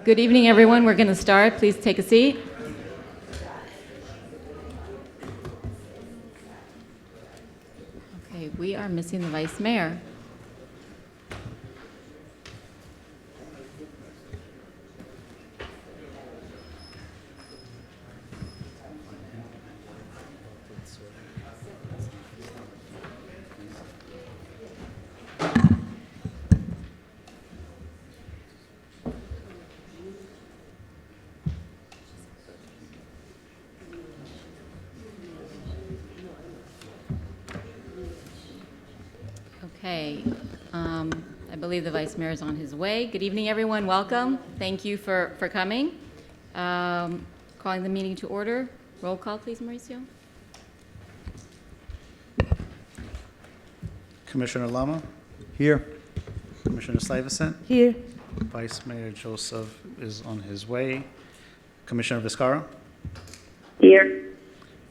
Good evening, everyone. We're going to start. Please take a seat. Okay, we are missing the Vice Mayor. Okay, I believe the Vice Mayor is on his way. Good evening, everyone. Welcome. Thank you for coming. Calling the meeting to order. Roll call, please, Mauricio. Commissioner Lama, Here. Commissioner Stuyvesant, Here. Vice Mayor Joseph is on his way. Commissioner Vizcarra, Here.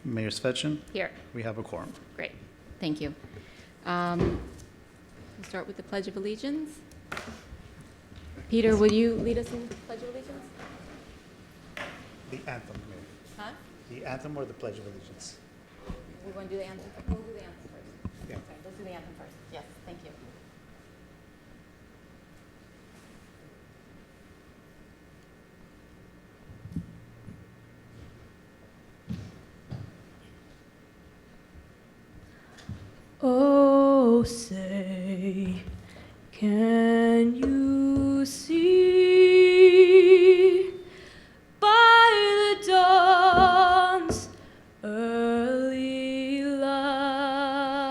Mayor Svechin, Here. we have a quorum. Great. Thank you. We'll start with the Pledge of Allegiance. Peter, will you lead us in the Pledge of Allegiance? The anthem, Mayor. Huh? The anthem or the Pledge of Allegiance? We want to do the anthem? We'll do the anthem first. Yeah. Okay, let's do the anthem first. Yes, thank you. Oh, say, can you see by the dawn's early light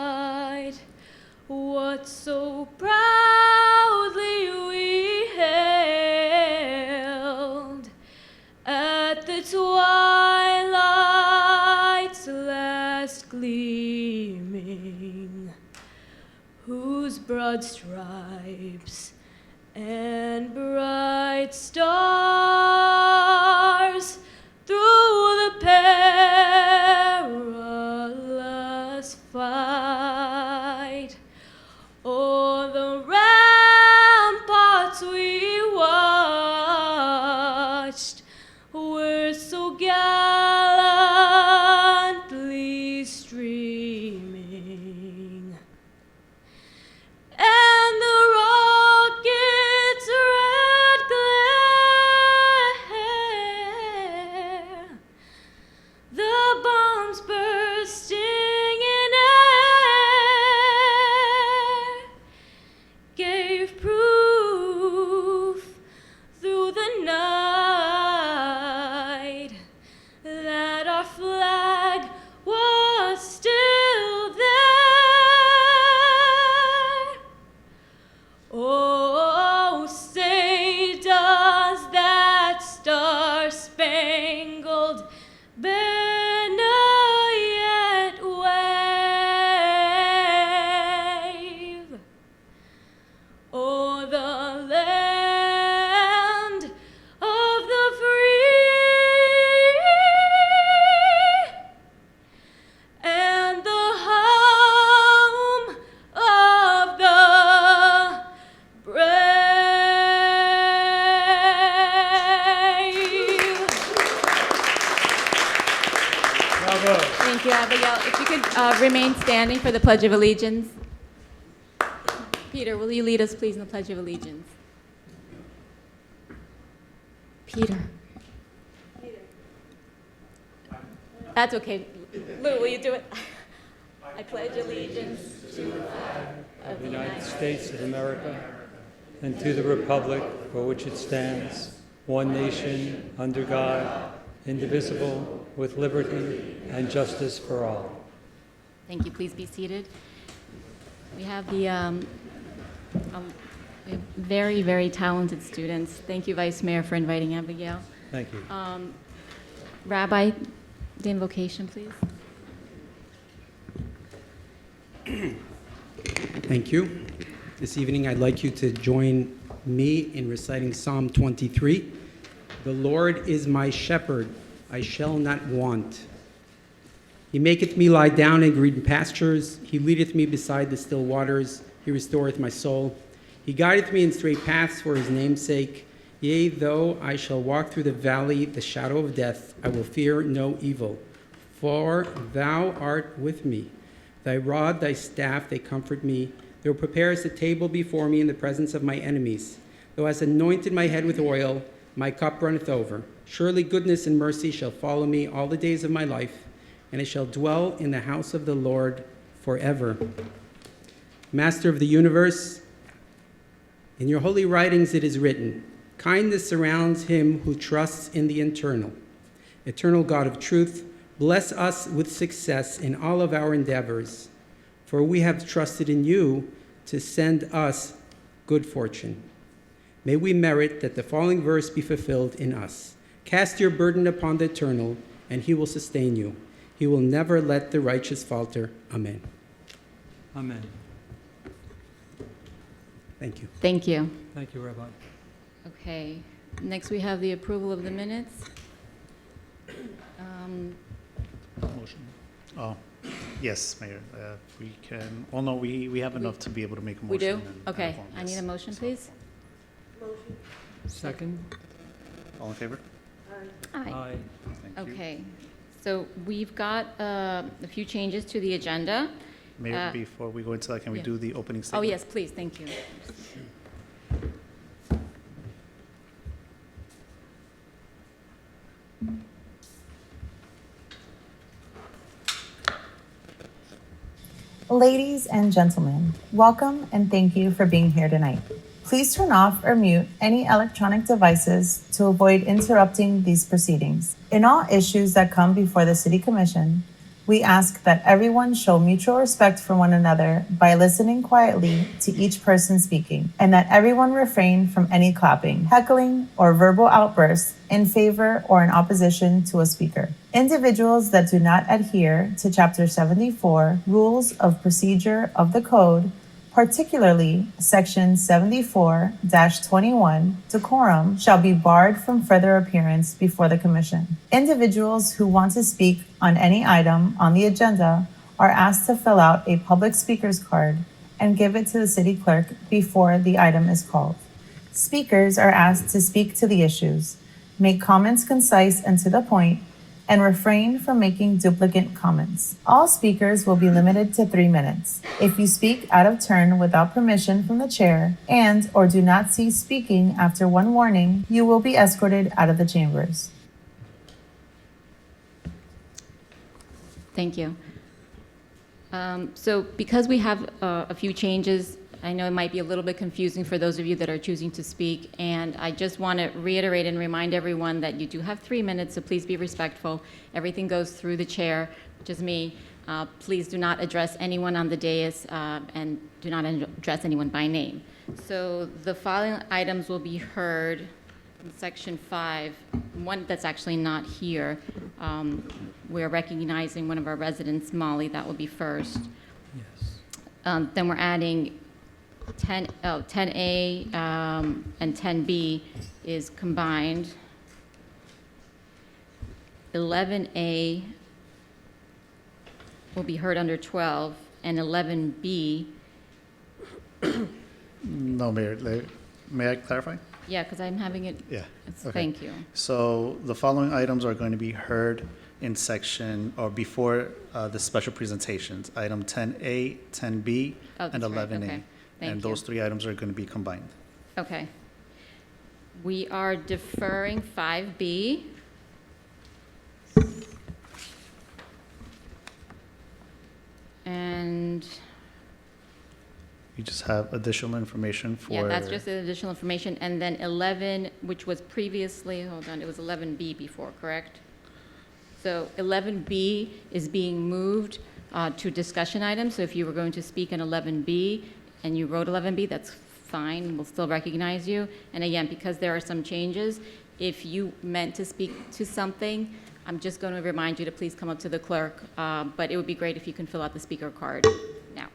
what so proudly we hailed at the twilight's last gleaming, whose broad stripes and bright stars through the perilous fight o'er the ramparts we watched were so gallantly streaming, and the rocket's red glare, the bombs bursting in air, gave proof through the night that our flag was still there. Oh, say does that star-spangled banner yet wave o'er the land of the free and the home of the brave. Thank you, Abigail. If you could remain standing for the Pledge of Allegiance. Peter, will you lead us, please, in the Pledge of Allegiance? Peter. That's okay. Lou, will you do it? I pledge allegiance to the flag of the United States of America and to the republic for which it stands, one nation, under God, indivisible, with liberty and justice for all. Thank you. Please be seated. We have the we have very, very talented students. Thank you, Vice Mayor, for inviting Abigail. Thank you. Rabbi, the invocation, please. Thank you. This evening, I'd like you to join me in reciting Psalm 23. The Lord is my shepherd, I shall not want. He maketh me lie down in green pastures. He leadeth me beside the still waters. He restoreth my soul. He guideth me in straight paths for his name's sake. Yea, though I shall walk through the valley, the shadow of death, I will fear no evil. For thou art with me. Thy rod, thy staff, they comfort me. Thou preparest a table before me in the presence of my enemies. Thou hast anointed my head with oil, my cup runneth over. Surely goodness and mercy shall follow me all the days of my life, and I shall dwell in the house of the Lord forever. Master of the universe, in your holy writings it is written, kindness surrounds him who trusts in the eternal. Eternal God of truth, bless us with success in all of our endeavors, for we have trusted in you to send us good fortune. May we merit that the following verse be fulfilled in us. Cast your burden upon the eternal, and he will sustain you. He will never let the righteous falter. Amen. Amen. Thank you. Thank you. Thank you, Rabbi. Okay, next we have the approval of the minutes. Motion. Oh, yes, Mayor. We can, well, no, we have enough to be able to make a motion. We do? and Okay, form, I need yes. a motion, So, please. Second? All in favor? Aye. Thank you. Okay, so we've got a few changes to the agenda. Mayor, before we go into that, can we yeah. do the opening Oh, statement? yes, please, thank you. Ladies and gentlemen, welcome and thank you for being here tonight. Please turn off or mute any electronic devices to avoid interrupting these proceedings. In all issues that come before the City Commission, we ask that everyone show mutual respect for one another by listening quietly to each person speaking, and that everyone refrain from any clapping, heckling, or verbal outbursts in favor or in opposition to a speaker. Individuals that do not adhere to Chapter 74, Rules of Procedure of the Code, particularly Section 74-21, decorum, shall be barred from further appearance before the Commission. Individuals who want to speak on any item on the agenda are asked to fill out a public speaker's card and give it to the city clerk before the item is called. Speakers are asked to speak to the issues, make comments concise and to the point, and refrain from making duplicate comments. All speakers will be limited to 3 minutes. If you speak out of turn without permission from the chair and or do not cease speaking after one warning, you will be escorted out of the chambers. Thank you. So because we have a few changes, I know it might be a little bit confusing for those of you that are choosing to speak, and I just want to reiterate and remind everyone that you do have 3 minutes, so please be respectful. Everything goes through the chair, which is me. Please do not address anyone on the dais and do not address anyone by name. So the following items will be heard in Section 5, one that's actually not here. We're recognizing one of our residents, Molly. That will be first. Yes. Then we're adding 10A and 10B is combined. 11A will be heard under 12, and 11B, No, Mayor, may I clarify? yeah, because I'm having it, Yeah. Okay. thank you. So the following items are going to be heard in section, or before the special presentations, item 10A, 10B, Oh, and that's right, 11A. okay. Thank And you. those 3 items are going to be combined. Okay. We are deferring 5B. And, You just have additional information for. yeah, that's just additional information. And then 11, which was previously, hold on, it was 11B before, correct? So 11B is being moved to discussion items. So if you were going to speak on 11B and you wrote 11B, that's fine, we'll still recognize you. And again, because there are some changes, if you meant to speak to something, I'm just going to remind you to please come up to the clerk, but it would be great if you can fill out the speaker card now.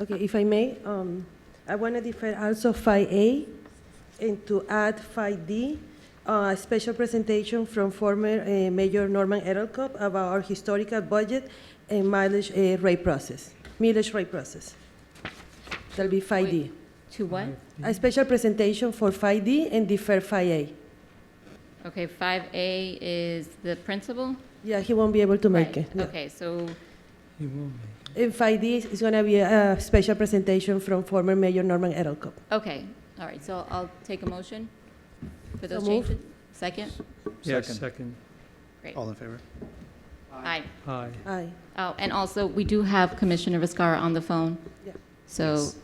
Okay, if I may, I want to defer also 5A and to add 5D, a special presentation from former Mayor Norman Edelkop about our historical budget and millage rate process. That'll be 5D. To what? A special presentation for 5D and defer 5A. Okay, 5A is the principal? Yeah, he won't be able to make Right. it. No. Okay, so, You will make In 5D, it's going to be a special presentation from former Mayor Norman Edelcup. okay, all right, so I'll take a motion for those So moved. changes. Second? Yes, Second. second. Great. All in favor? Aye. Aye. Aye. Oh, and also, we do have Commissioner Viscara on the phone. Yeah. So, Yes.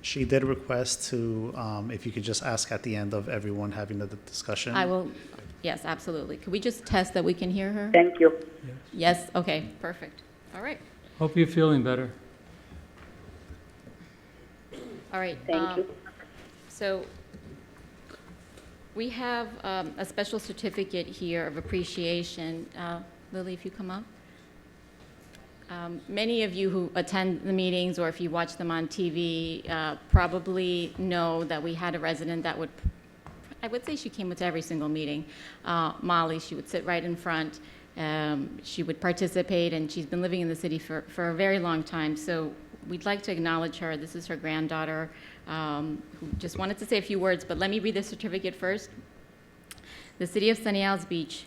She did request to, if you could just ask at the end of everyone having the discussion. I will, yes, absolutely. Could we just test that we can hear her? Thank you. Yes, okay, perfect. All right, Hope you're feeling better. all right. Thank you. So we have a special certificate here of appreciation. Lily, if you come up. Many of you who attend the meetings, or if you watch them on TV, probably know that we had a resident that would, I would say she came to every single meeting. Molly, she would sit right in front. She would participate, and she's been living in the city for a very long time. So we'd like to acknowledge her. This is her granddaughter, who just wanted to say a few words, but let me read the certificate first. The City of Sunny Isles Beach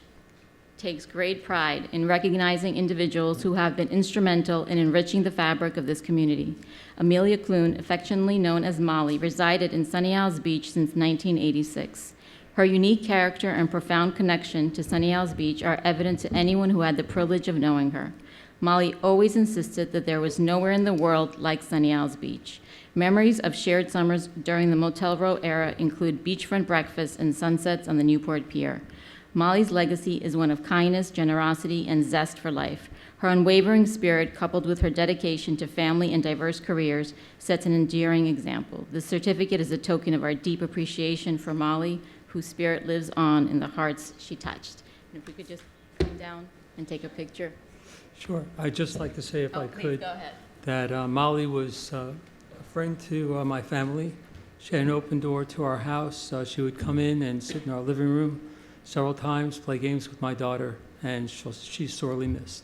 takes great pride in recognizing individuals who have been instrumental in enriching the fabric of this community. Amelia Clune, affectionately known as Molly, resided in Sunny Isles Beach since 1986. Her unique character and profound connection to Sunny Isles Beach are evident to anyone who had the privilege of knowing her. Molly always insisted that there was nowhere in the world like Sunny Isles Beach. Memories of shared summers during the Motel Row era include beachfront breakfasts and sunsets on the Newport Pier. Molly's legacy is one of kindness, generosity, and zest for life. Her unwavering spirit, coupled with her dedication to family and diverse careers, sets an endearing example. This certificate is a token of our deep appreciation for Molly, whose spirit lives on in the hearts she touched. And if we could just come down and take a picture. Sure. I'd just like to say, if I Please could, go ahead. that Molly was a friend to my family. She had an open door to our house. She would come in and sit in our living room several times, play games with my daughter, and she's sorely missed.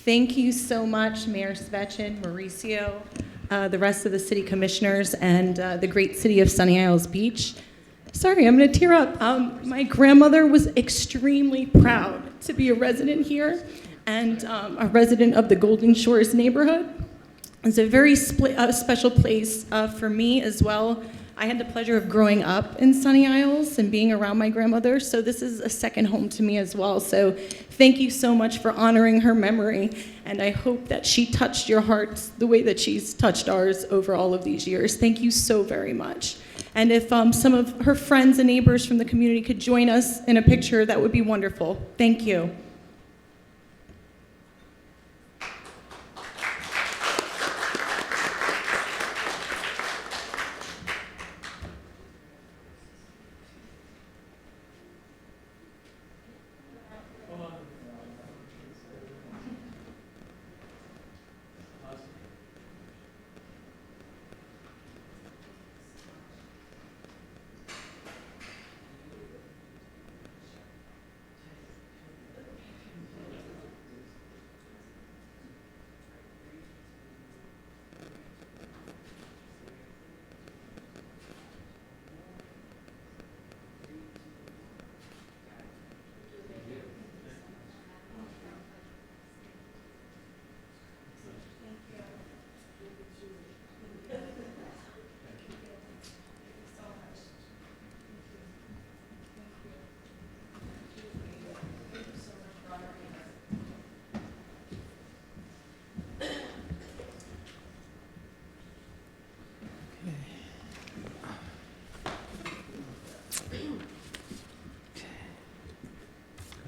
Thank you so much, Mayor Svechin, Mauricio, the rest of the city commissioners, and the great city of Sunny Isles Beach. Sorry, I'm going to tear up. My grandmother was extremely proud to be a resident here and a resident of the Golden Shores neighborhood. It's a very special place for me as well. I had the pleasure of growing up in Sunny Isles and being around my grandmother, so this is a second home to me as well. So thank you so much for honoring her memory, and I hope that she touched your hearts the way that she's touched ours over all of these years. Thank you so very much. And if some of her friends and neighbors from the community could join us in a picture, that would be wonderful. Thank you.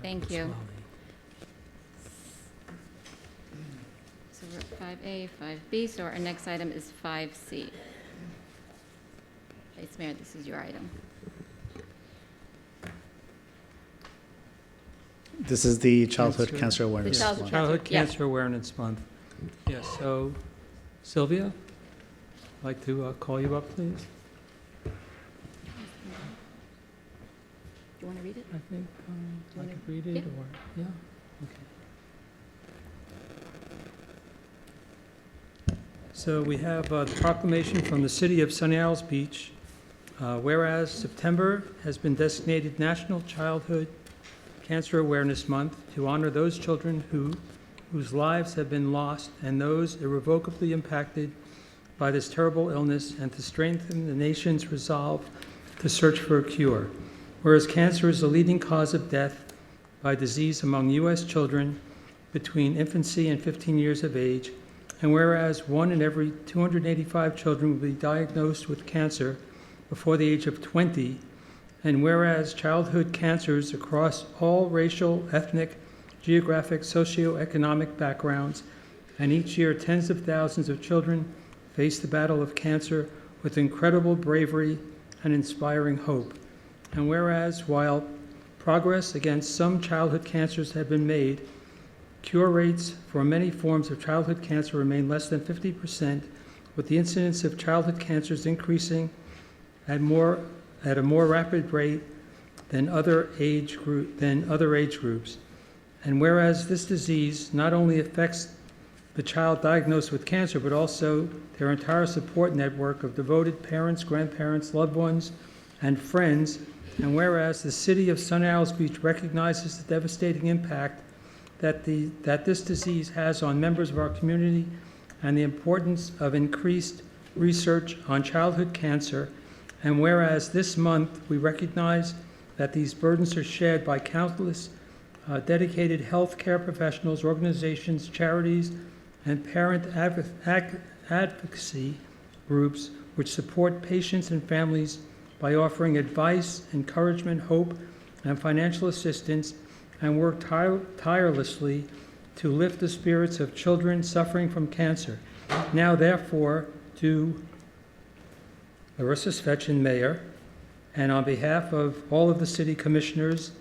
Thank you. So we're at 5A, 5B, so our next item is 5C. Vice Mayor, this is your item. This is the Childhood Cancer. Cancer Awareness childhood Month. Childhood Yeah. Cancer Awareness Month. Yes, so Sylvia? I'd like to call you up, please. Do you want to read it? I think I could read it, Yeah. or, yeah, okay. So we have the proclamation from the City of Sunny Isles Beach. Whereas September has been designated National Childhood Cancer Awareness Month to honor those children whose lives have been lost and those irrevocably impacted by this terrible illness, and to strengthen the nation's resolve to search for a cure. Whereas cancer is the leading cause of death by disease among U.S. children between infancy and 15 years of age, and whereas 1 in every 285 children will be diagnosed with cancer before the age of 20, and whereas childhood cancers across all racial, ethnic, geographic, socioeconomic backgrounds, and each year tens of thousands of children face the battle of cancer with incredible bravery and inspiring hope. And whereas while progress against some childhood cancers have been made, cure rates for many forms of childhood cancer remain less than 50%, with the incidence of childhood cancers increasing at a more rapid rate than other age groups. And whereas this disease not only affects the child diagnosed with cancer, but also their entire support network of devoted parents, grandparents, loved ones, and friends, and whereas the City of Sunny Isles Beach recognizes the devastating impact that this disease has on members of our community and the importance of increased research on childhood cancer, and whereas this month we recognize that these burdens are shared by countless dedicated healthcare professionals, organizations, charities, and parent advocacy groups which support patients and families by offering advice, encouragement, hope, and financial assistance, and work tirelessly to lift the spirits of children suffering from cancer. Now, therefore, to Larissa Svechin, Mayor, and on behalf of all of the City Commissioners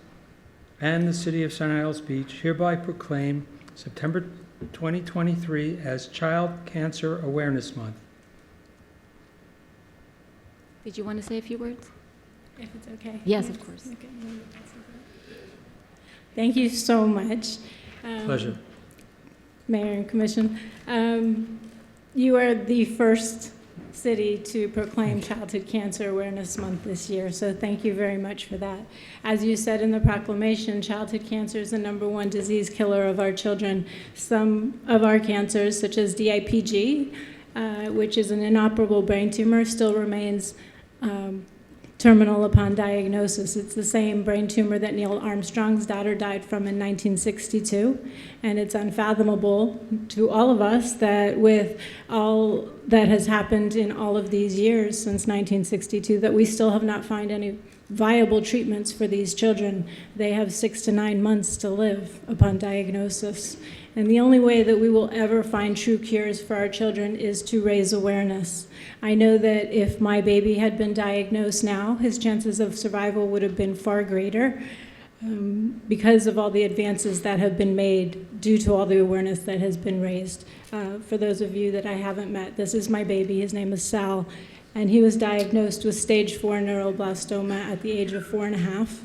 and the City of Sunny Isles Beach, hereby proclaim September 2023 as Child Cancer Awareness Month. Did you want to say a few words? If it's okay. Yes, of course. Okay. Thank you so much. Pleasure. Mayor and Commission. You are the first city to proclaim Childhood Cancer Awareness Month this year, so thank you very much for that. As you said in the proclamation, childhood cancer is the #1 disease killer of our children. Some of our cancers, such as DIPG, which is an inoperable brain tumor, still remains terminal upon diagnosis. It's the same brain tumor that Neil Armstrong's daughter died from in 1962, and it's unfathomable to all of us that with all that has happened in all of these years since 1962, that we still have not found any viable treatments for these children. They have 6 to 9 months to live upon diagnosis. And the only way that we will ever find true cures for our children is to raise awareness. I know that if my baby had been diagnosed now, his chances of survival would have been far greater because of all the advances that have been made due to all the awareness that has been raised. For those of you that I haven't met, this is my baby. His name is Sal, and he was diagnosed with stage 4 neuroblastoma at the age of 4.5.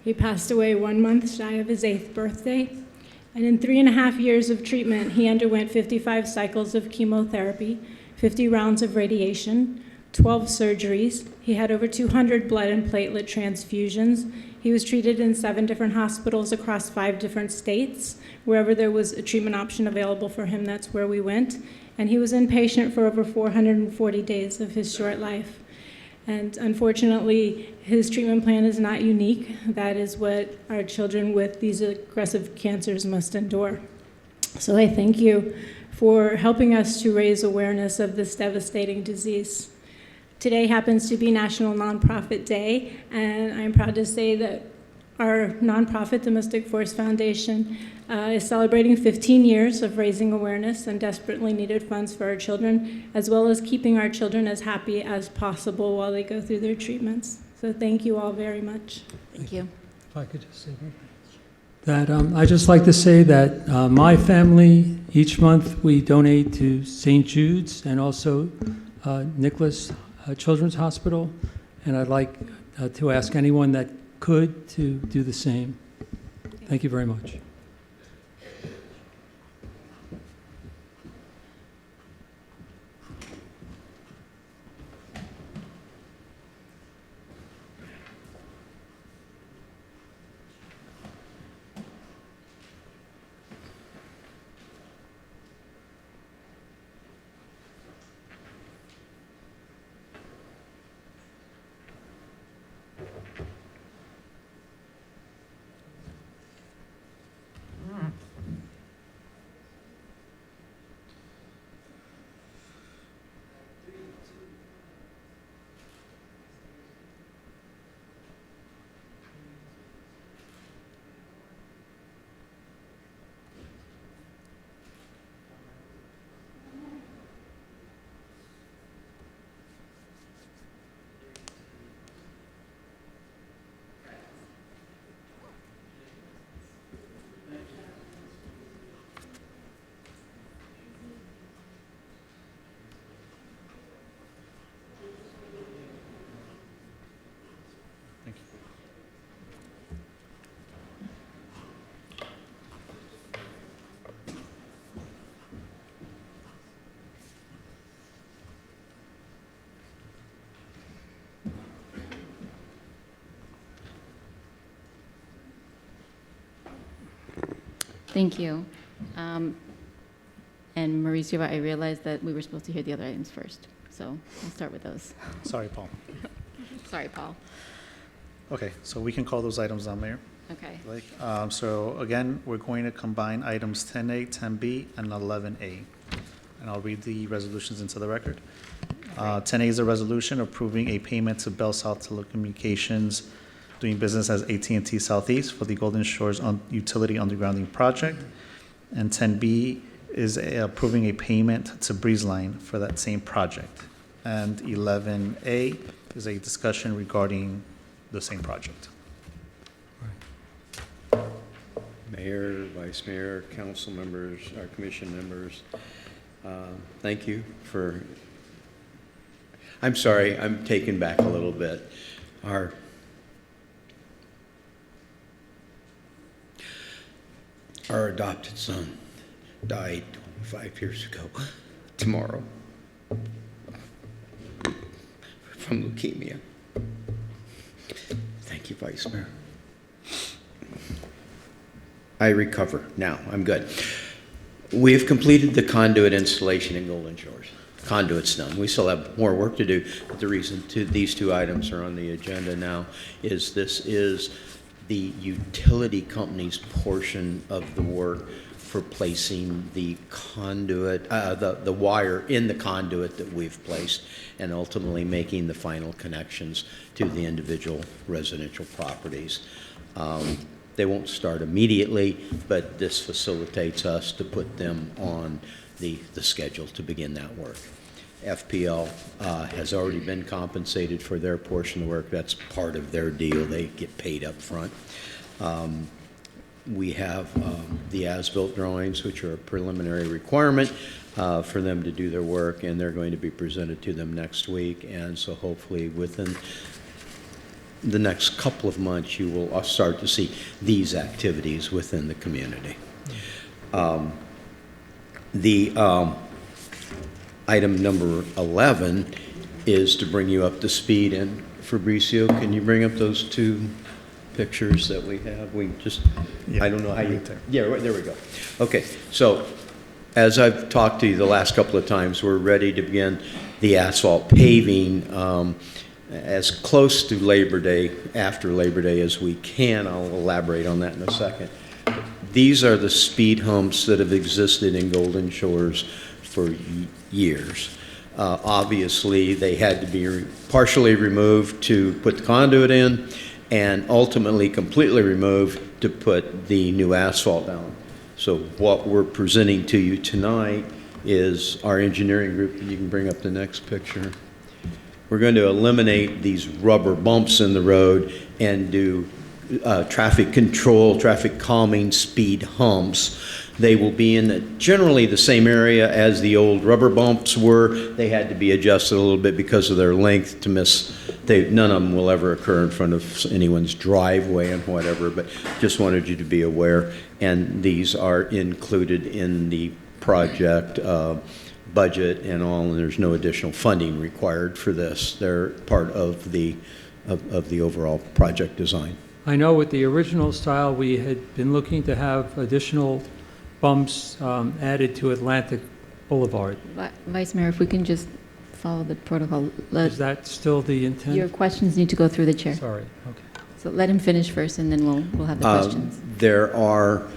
He passed away 1 month shy of his 8th birthday. And in 3.5 years of treatment, he underwent 55 cycles of chemotherapy, 50 rounds of radiation, 12 surgeries. He had over 200 blood and platelet transfusions. He was treated in 7 different hospitals across 5 different states. Wherever there was a treatment option available for him, that's where we went. And he was inpatient for over 440 days of his short life. And unfortunately, his treatment plan is not unique. That is what our children with these aggressive cancers must endure. So I thank you for helping us to raise awareness of this devastating disease. Today happens to be National Nonprofit Day, and I'm proud to say that our nonprofit, the Mystic Force Foundation, is celebrating 15 years of raising awareness and desperately needed funds for our children, as well as keeping our children as happy as possible while they go through their treatments. So thank you all very much. Thank you. If I could just say one thing. That I'd just like to say that my family Each month, we donate to St. Jude's and also Nicholas Children's Hospital, and I'd like to ask anyone that could to do the same. Thank you very much. Thank you. And Mauricio, I realized that we were supposed to hear the other items first, so I'll start with those. Sorry, Paul. Sorry, Paul. Okay, so we can call those items down, Mayor. Okay. So again, we're going to combine items 10A, 10B, and 11A. And I'll read the resolutions into the record. 10A is a resolution approving a payment to Bell South Telecommunications doing business as AT&T Southeast for the Golden Shores Utility Undergrounding Project. And 10B is approving a payment to Breezeline for that same project. And 11A is a discussion regarding the same project. Mayor, Vice Mayor, council members, our commission members, thank you for, I'm sorry, I'm taken back a little bit. Our adopted son died 25 years ago tomorrow from leukemia. Thank you, Vice Mayor. I recover now. I'm good. We have completed the conduit installation in Golden Shores. Conduit's done. We still have more work to do, but the reason these two items are on the agenda now is this is the utility company's portion of the work for placing the conduit, the wire in the conduit that we've placed, and ultimately making the final connections to the individual residential properties. They won't start immediately, but this facilitates us to put them on the schedule to begin that work. FPL has already been compensated for their portion of the work. That's part of their deal. They get paid up front. We have the as-built drawings, which are a preliminary requirement for them to do their work, and they're going to be presented to them next week. And so hopefully within the next couple of months, you will start to see these activities within the community. Item number 11 is to bring you up to speed. And Fabricio, can you bring up those two pictures that we have? We just, yeah, I don't know how you, yeah, right, there we go. Okay, so as I've talked to you the last couple of times, we're ready to begin the asphalt paving as close to Labor Day, after Labor Day as we can. I'll elaborate on that in a second. These are the speed humps that have existed in Golden Shores for years. Obviously, they had to be partially removed to put the conduit in, and ultimately completely removed to put the new asphalt down. So what we're presenting to you tonight is our engineering group, and you can bring up the next picture. We're going to eliminate these rubber bumps in the road and do traffic control, traffic calming speed humps They will be in generally the same area as the old rubber bumps were. They had to be adjusted a little bit because of their length to none of them will ever occur in front of anyone's driveway and whatever, but just wanted you to be aware. And these are included in the project budget and all, and there's no additional funding required for this. They're part of the overall project design. I know with the original style, we had been looking to have additional bumps added to Atlantic Boulevard. Vice Mayor, if we can just follow the protocol. Is that still the intent? Your questions need to go through the chair. Sorry, okay. So let him finish first, and then we'll have the questions. There are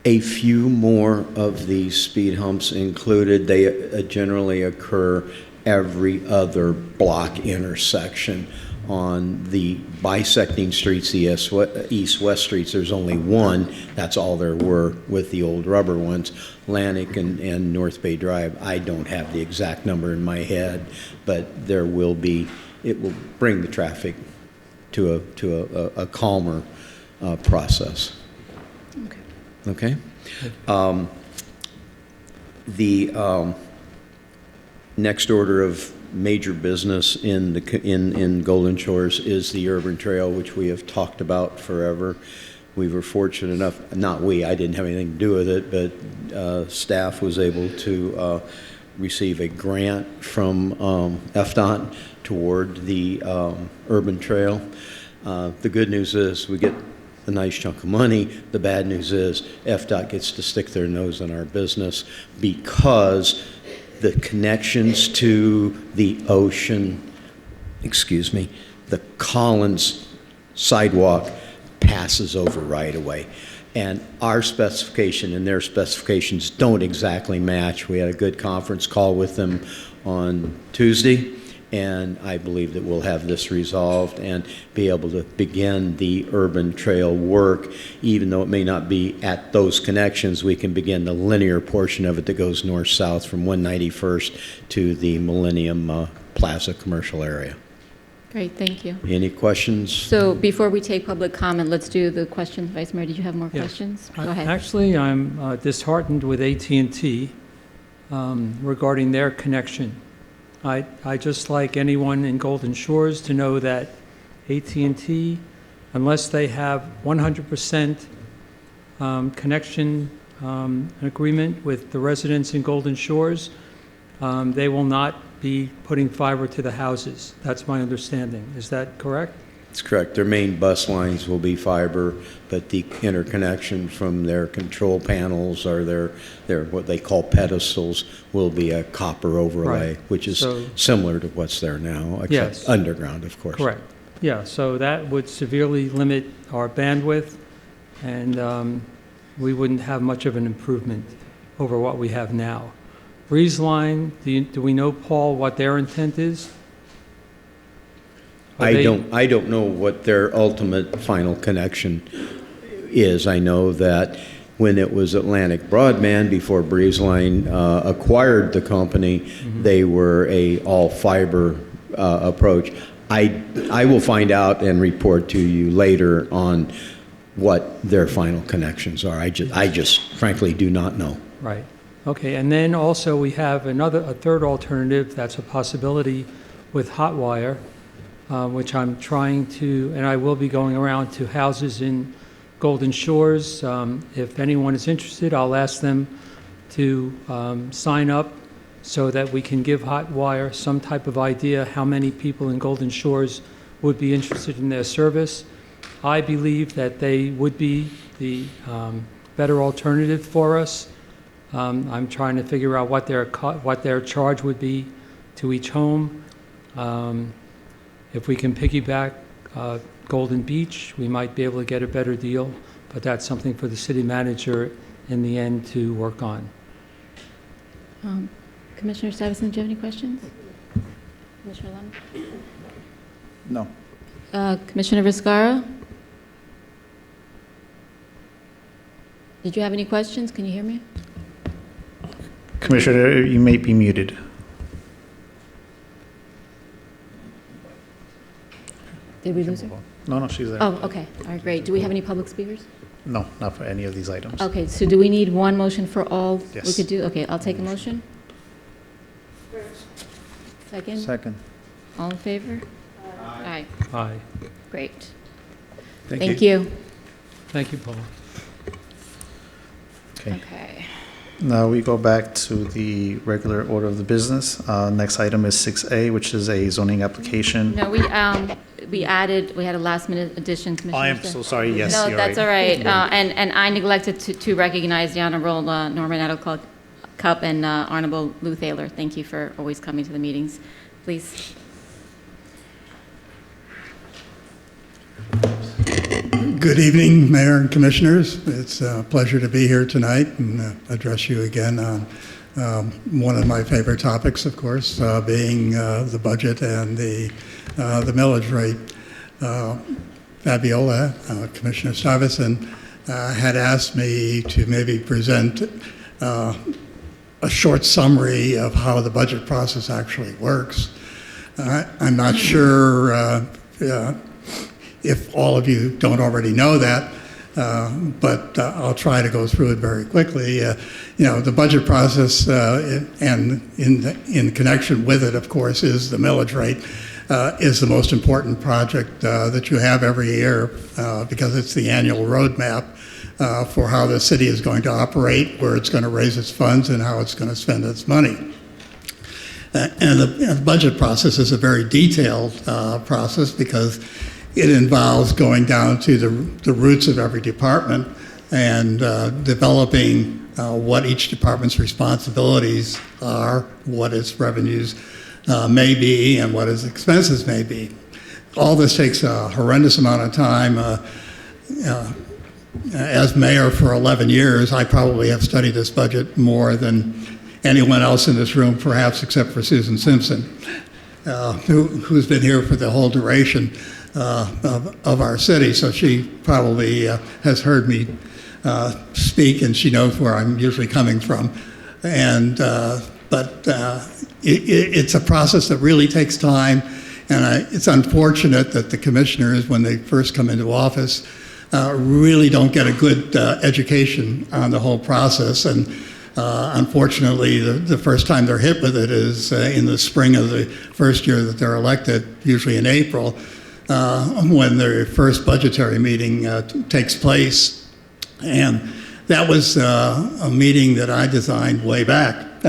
a few more of these speed humps included. They generally occur every other block intersection. On the bisecting streets, the east-west streets, there's only one. That's all there were with the old rubber ones. Atlantic and North Bay Drive, I don't have the exact number in my head, but there will be, it will bring the traffic to a calmer process. Okay? The next order of major business in Golden Shores is the urban trail, which we have talked about forever. We were fortunate enough, not we, I didn't have anything to do with it, but staff was able to receive a grant from FDOT toward the urban trail. The good news is we get a nice chunk of money. The bad news is FDOT gets to stick their nose in our business because the connections to the ocean, the Collins sidewalk passes over right away. And our specification and their specifications don't exactly match. We had a good conference call with them on Tuesday, and I believe that we'll have this resolved and be able to begin the urban trail work. Even though it may not be at those connections, we can begin the linear portion of it that goes north-south from 191st to the Millennium Plaza commercial area. Great, thank you. Any questions? So before we take public comment, let's do the questions. Vice Mayor, did you have more questions? Go ahead. Actually, I'm disheartened with AT&T regarding their connection. I just like anyone in Golden Shores to know that AT&T, unless they have 100% connection agreement with the residents in Golden Shores, they will not be putting fiber to the houses. That's my understanding. Is that correct? That's correct. Their main bus lines will be fiber, but the interconnection from their control panels or their what they call pedestals will be a copper overlay, which is similar to what's there now, except underground, of course. Correct. Yeah, so that would severely limit our bandwidth, and we wouldn't have much of an improvement over what we have now. Breeze Line, do we know, Paul, what their intent is? I don't know what their ultimate final connection is. I know that when it was Atlantic Broadband, before Breeze Line acquired the company, they were a all-fiber approach. I will find out and report to you later on what their final connections are. I just frankly do not know. Right. Okay, and then also we have a third alternative that's a possibility with Hotwire, which I'm trying to, and I will be going around to houses in Golden Shores. If anyone is interested, I'll ask them to sign up so that we can give Hotwire some type of idea how many people in Golden Shores would be interested in their service. I believe that they would be the better alternative for us. I'm trying to figure out what their charge would be to each home. If we can piggyback Golden Beach, we might be able to get a better deal, but that's something for the city manager in the end to work on. Commissioner Stuyvesant, do you have any questions? Commissioner Lemon? No. Commissioner Viscara? Did you have any questions? Can you hear me? Commissioner, you may be muted. Did we lose her? No, she's there. Oh, okay. All right, great. Do we have any public speakers? No, not for any of these items. Okay, so do we need one motion for all we Yes. could do? Okay, I'll take a motion. Second? Second. All in favor? Aye. Aye. Great. Thank Thank you. Thank you, Paul. Okay. Okay. Now we go back to the regular order of the business. Next item is 6A, which is a zoning application. No, we added, we had a last minute addition, Commissioner. I am so sorry, yes, No, you're that's right. all right. And I neglected to recognize the Honorable Norman Adel Cup and Honorable Lou Thaler. Thank you for always coming to the meetings. Please. Good evening, Mayor and Commissioners. It's a pleasure to be here tonight and address you again on one of my favorite topics, of course, being the budget and the millage rate. Fabiola, Commissioner Stuyvesant, had asked me to maybe present a short summary of how the budget process actually works. I'm not sure if all of you don't already know that, but I'll try to go through it very quickly. The budget process and in connection with it, of course, is the millage rate, is the most important project that you have every year because it's the annual roadmap for how the city is going to operate, where it's going to raise its funds, and how it's going to spend its money. And the budget process is a very detailed process because it involves going down to the roots of every department and developing what each department's responsibilities are, what its revenues may be, and what its expenses may be. All this takes a horrendous amount of time. As mayor for 11 years, I probably have studied this budget more than anyone else in this room, perhaps except for Susan Simpson, who's been here for the whole duration of our city. So she probably has heard me speak, and she knows where I'm usually coming from. But it's a process that really takes time, and it's unfortunate that the commissioners, when they first come into office, really don't get a good education on the whole process. And unfortunately, the first time they're hit with it is in the spring of the first year that they're elected, usually in April, when their first budgetary meeting takes place. And that was a meeting that I designed way back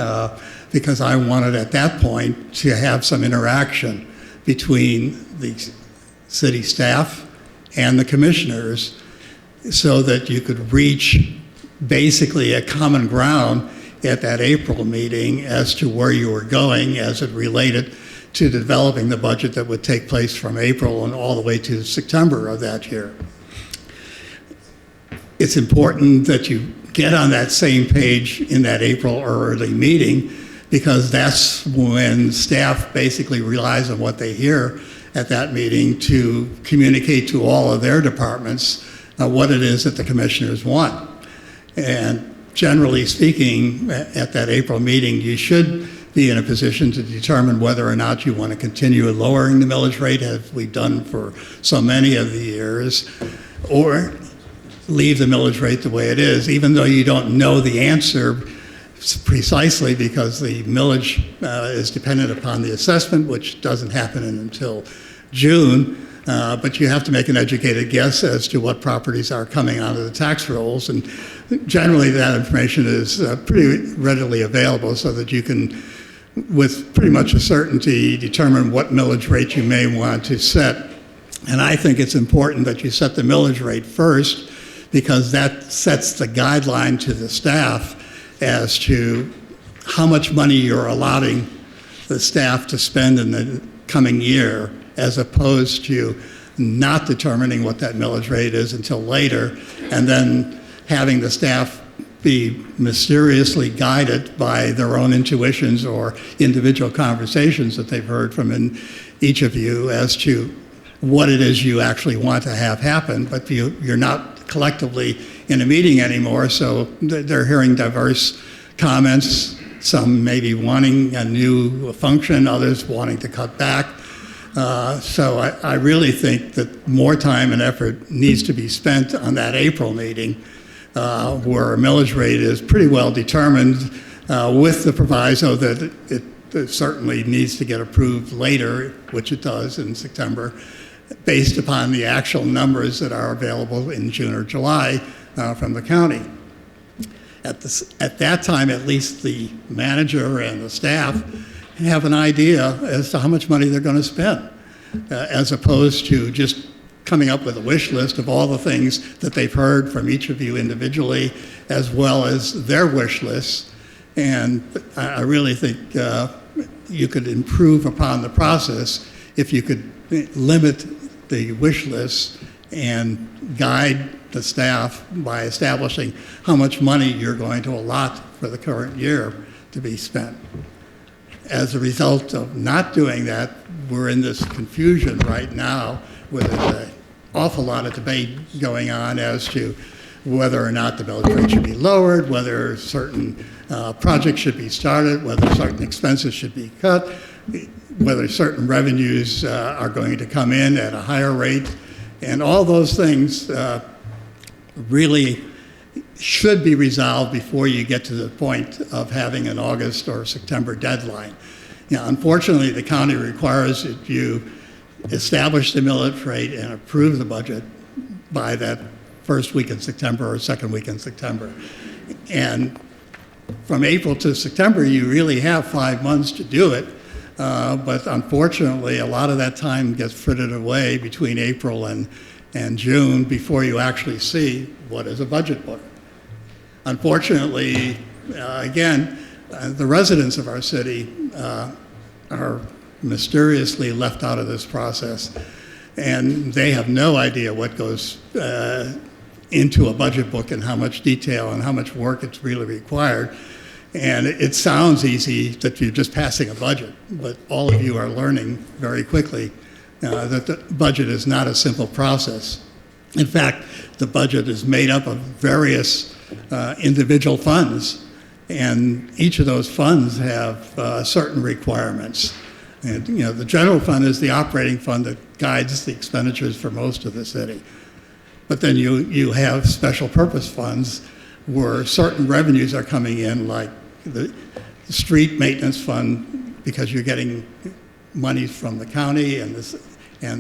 because I wanted at that point to have some interaction between the city staff and the commissioners so that you could reach basically a common ground at that April meeting as to where you were going as it related to developing the budget that would take place from April and all the way to September of that year. It's important that you get on that same page in that April or early meeting because that's when staff basically relies on what they hear at that meeting to communicate to all of their departments what it is that the commissioners want. And generally speaking, at that April meeting, you should be in a position to determine whether or not you want to continue lowering the millage rate, as we've done for so many of the years, or leave the millage rate the way it is, even though you don't know the answer precisely because the millage is dependent upon the assessment, which doesn't happen until June. But you have to make an educated guess as to what properties are coming out of the tax rolls. And generally that information is pretty readily available so that you can, with pretty much a certainty, determine what millage rate you may want to set. And I think it's important that you set the millage rate first because that sets the guideline to the staff as to how much money you're allowing the staff to spend in the coming year, as opposed to not determining what that millage rate is until later, and then having the staff be mysteriously guided by their own intuitions or individual conversations that they've heard from each of you as to what it is you actually want to have happen, but you're not collectively in a meeting anymore, so they're hearing diverse comments, some maybe wanting a new function, others wanting to cut back. So I really think that more time and effort needs to be spent on that April meeting, where a millage rate is pretty well determined, with the proviso that it certainly needs to get approved later, which it does in September, based upon the actual numbers that are available in June or July from the county. At that time, at least the manager and the staff have an idea as to how much money they're going to spend, as opposed to just coming up with a wish list of all the things that they've heard from each of you individually, as well as their wish lists. And I really think you could improve upon the process if you could limit the wish lists and guide the staff by establishing how much money you're going to allot for the current year to be spent. As a result of not doing that, we're in this confusion right now with an awful lot of debate going on as to whether or not the millage rate should be lowered, whether certain projects should be started, whether certain expenses should be cut, whether certain revenues are going to come in at a higher rate. And all those things really should be resolved before you get to the point of having an August or September deadline. Unfortunately, the county requires that you establish the millage rate and approve the budget by that first week in September or second week in September. And from April to September, you really have 5 months to do it. But unfortunately, a lot of that time gets frittered away between April and June before you actually see what is a budget book. Unfortunately, again, the residents of our city are mysteriously left out of this process, and they have no idea what goes into a budget book and how much detail and how much work it's really required. And it sounds easy that you're just passing a budget, but all of you are learning very quickly that the budget is not a simple process. In fact, the budget is made up of various individual funds, and each of those funds have certain requirements. And the general fund is the operating fund that guides the expenditures for most of the city. But then you have special purpose funds where certain revenues are coming in, like the street maintenance fund, because you're getting money from the county, and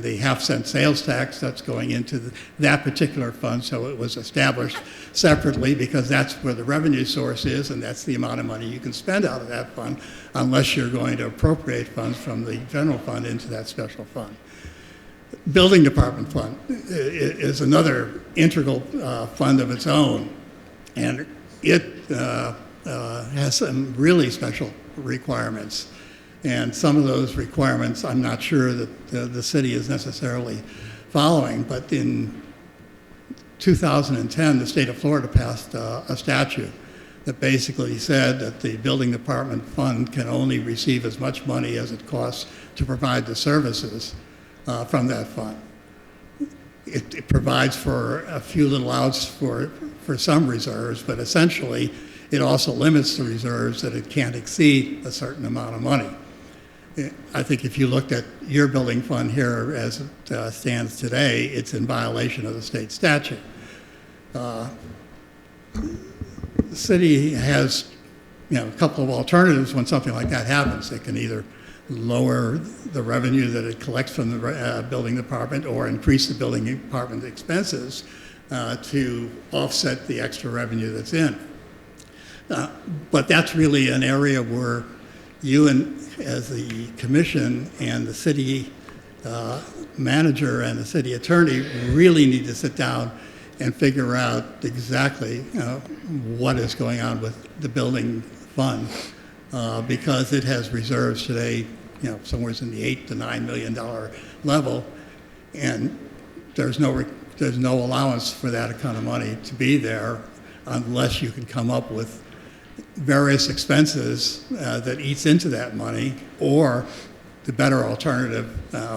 the half-cent sales tax that's going into that particular fund. So it was established separately because that's where the revenue source is, and that's the amount of money you can spend out of that fund, unless you're going to appropriate funds from the general fund into that special fund. Building department fund is another integral fund of its own, and it has some really special requirements. And some of those requirements I'm not sure that the city is necessarily following, but in 2010, the state of Florida passed a statute that basically said that the building department fund can only receive as much money as it costs to provide the services from that fund. It provides for a few little outs for some reserves, but essentially it also limits the reserves that it can't exceed a certain amount of money. I think if you looked at your building fund here as it stands today, it's in violation of the state statute. The city has a couple of alternatives when something like that happens. It can either lower the revenue that it collects from the building department or increase the building department expenses to offset the extra revenue that's in. But that's really an area where you as the commission and the city manager and the city attorney really need to sit down and figure out exactly what is going on with the building fund, because it has reserves today, somewhere in the $8 to $9 million level, and there's no allowance for that kind of money to be there unless you can come up with various expenses that eats into that money, or the better alternative,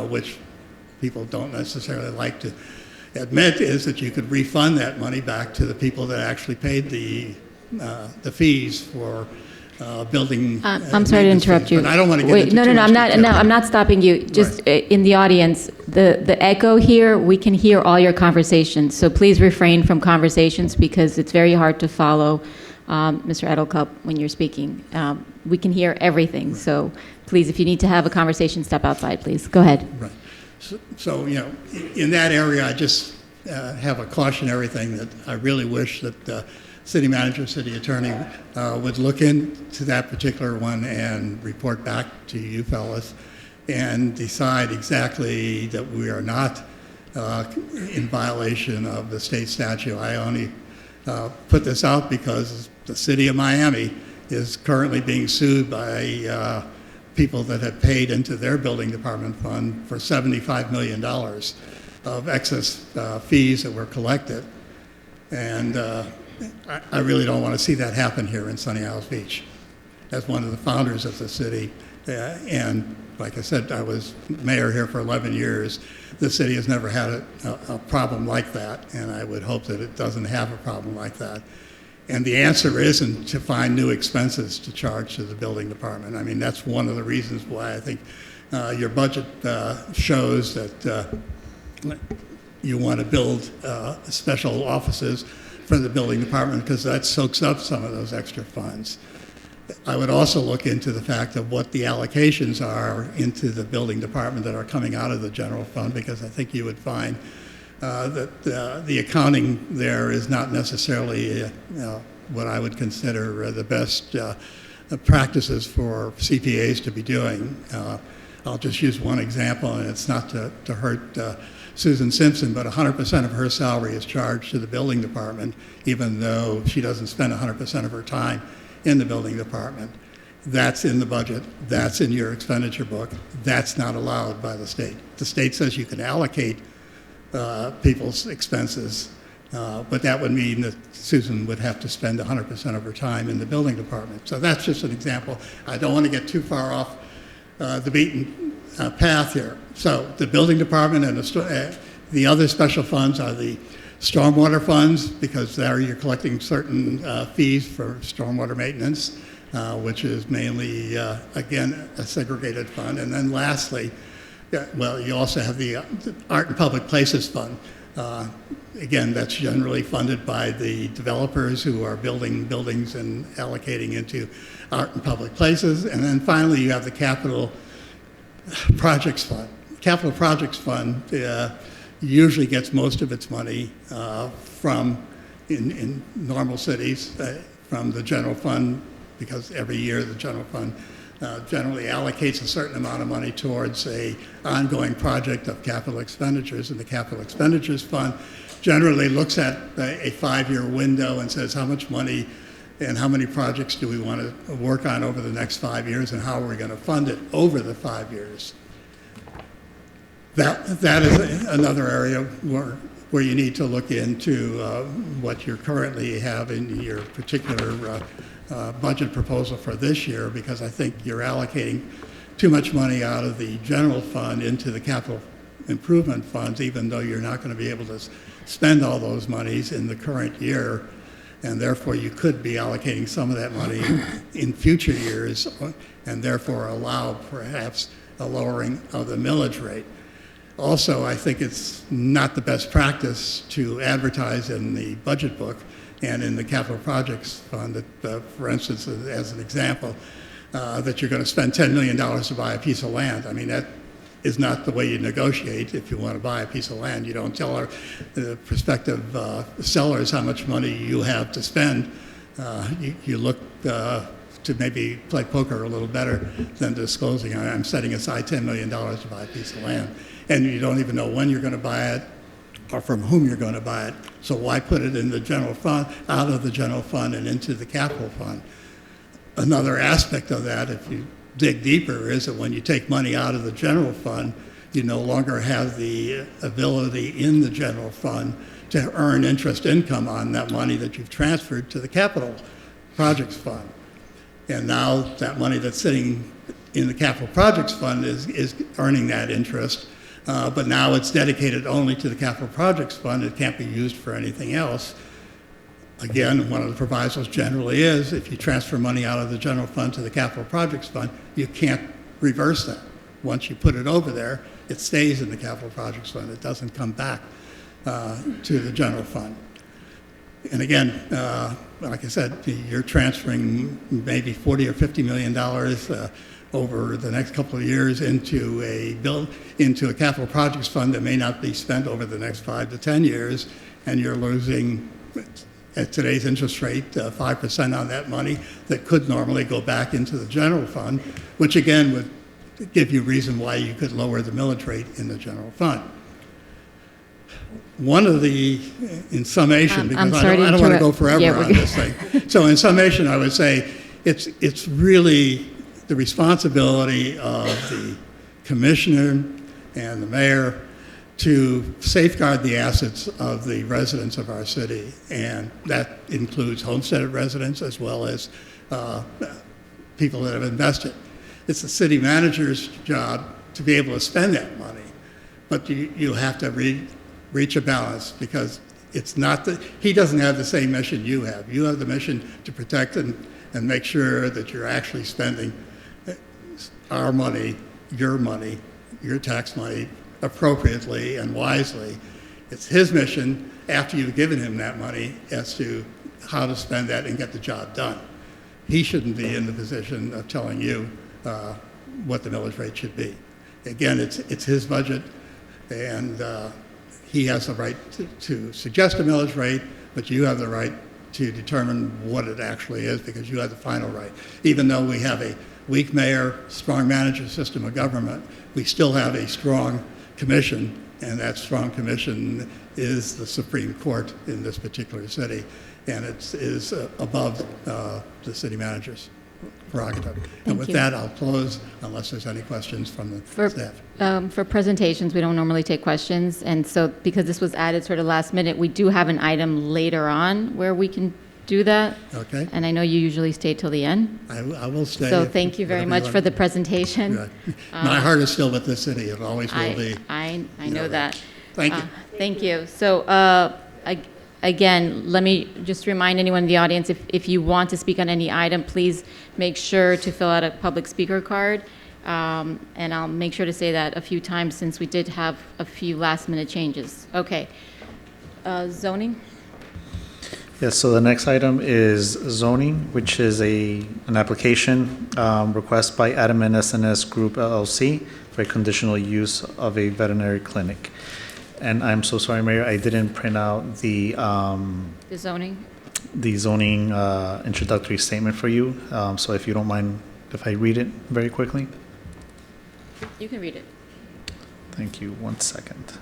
which people don't necessarily like to admit, is that you could refund that money back to the people that actually paid the fees for building. I'm sorry to interrupt you. But I don't want to get Wait, into no, too no, much I'm not. detail. No, I'm not stopping you. Just in the audience, the echo here. We can hear all your conversations. So please refrain from conversations because it's very hard to follow, Mr. Edelcup, when you're speaking. We can hear everything. Right. So please, if you need to have a conversation, step outside, please. Go ahead. Right. So, you know, in that area, I just have a cautionary thing that I really wish that the city manager, city attorney would look into that particular one and report back to you fellas and decide exactly that we are not in violation of the state statute. I only put this out because the city of Miami is currently being sued by people that have paid into their building department fund for $75 million of excess fees that were collected. And I really don't want to see that happen here in Sunny Isles Beach. As one of the founders of the city, and like I said, I was mayor here for 11 years, the city has never had a problem like that, and I would hope that it doesn't have a problem like that. And the answer isn't to find new expenses to charge to the building department. I mean, that's one of the reasons why I think your budget shows that you want to build special offices for the building department because that soaks up some of those extra funds. I would also look into the fact of what the allocations are into the building department that are coming out of the general fund, because I think you would find that the accounting there is not necessarily what I would consider the best practices for CPAs to be doing. I'll just use one example, and it's not to hurt Susan Simpson, but 100% of her salary is charged to the building department, even though she doesn't spend 100% of her time in the building department. That's in the budget. That's in your expenditure book. That's not allowed by the state. The state says you can allocate people's expenses, but that would mean that Susan would have to spend 100% of her time in the building department. So that's just an example. I don't want to get too far off the beaten path here. So the building department and the other special funds are the stormwater funds, because there you're collecting certain fees for stormwater maintenance, which is mainly, again, a segregated fund. And then lastly, well, you also have the Art and Public Places Fund. Again, that's generally funded by the developers who are building buildings and allocating into art and public places. And then finally, you have the Capital Projects Fund. Capital Projects Fund usually gets most of its money from, in normal cities, from the general fund, because every year the general fund generally allocates a certain amount of money towards a ongoing project of capital expenditures, and the Capital Expenditures Fund generally looks at a 5-year window and says how much money and how many projects do we want to work on over the next 5 years, and how are we going to fund it over the 5 years. That is another area where you need to look into what you currently have in your particular budget proposal for this year, because I think you're allocating too much money out of the general fund into the capital improvement funds, even though you're not going to be able to spend all those monies in the current year, and therefore you could be allocating some of that money in future years, and therefore allow perhaps a lowering of the millage rate. Also, I think it's not the best practice to advertise in the budget book and in the capital projects fund that, for instance, as an example, that you're going to spend $10 million to buy a piece of land. I mean, that is not the way you negotiate if you want to buy a piece of land. You don't tell the prospective sellers how much money you have to spend. You look to maybe play poker a little better than disclosing, I'm setting aside $10 million to buy a piece of land. And you don't even know when you're going to buy it or from whom you're going to buy it. So why put it in the general fund, out of the general fund and into the capital fund? Another aspect of that, if you dig deeper, is that when you take money out of the general fund, you no longer have the ability in the general fund to earn interest income on that money that you've transferred to the capital projects fund. And now that money that's sitting in the capital projects fund is earning that interest. But now it's dedicated only to the capital projects fund. It can't be used for anything else. Again, one of the provisos generally is if you transfer money out of the general fund to the capital projects fund, you can't reverse that. Once you put it over there, it stays in the capital projects fund. It doesn't come back to the general fund. And again, like I said, you're transferring maybe $40 or $50 million over the next couple of years into a capital projects fund that may not be spent over the next 5 to 10 years, and you're losing, at today's interest rate, 5% on that money that could normally go back into the general fund, which again would give you reason why you could lower the millage rate in the general fund. One of the, in summation, because I don't want to go forever on this thing. So in summation, I would say it's really the responsibility of the commissioner and the mayor to safeguard the assets of the residents of our city. And that includes homesteaded residents as well as people that have invested. It's the city manager's job to be able to spend that money, but you have to reach a balance, because it's not that he doesn't have the same mission you have. You have the mission to protect and make sure that you're actually spending our money, your tax money appropriately and wisely. It's his mission, after you've given him that money, as to how to spend that and get the job done. He shouldn't be in the position of telling you what the millage rate should be. Again, it's his budget, and he has the right to suggest a millage rate, but you have the right to determine what it actually is, because you have the final right. Even though we have a weak mayor, strong manager system of government, we still have a strong commission, and that strong commission is the Supreme Court in this particular city, and it is above the city manager's prerogative. And with that, I'll close unless there's any questions from the staff. For presentations, we don't normally take questions, and so because this was added sort of last minute, we do have an item later on where we can do that. Okay. And I know you usually stay till the end. I will stay. So thank you very much for the presentation. Good. My heart is still with this city. It always will be. I know that. Thank you. Thank you. So again, let me just remind anyone in the audience, if you want to speak on any item, please make sure to fill out a public speaker card. And I'll make sure to say that a few times, since we did have a few last minute changes. Okay. Zoning? Yes, so the next item is zoning, which is an application request by Adam and SNS Group LLC for a conditional use of a veterinary clinic. And I'm so sorry, Mayor, I didn't print out the zoning introductory statement for you. So if you don't mind if I read it very quickly. You can read it. Thank you. 1 second.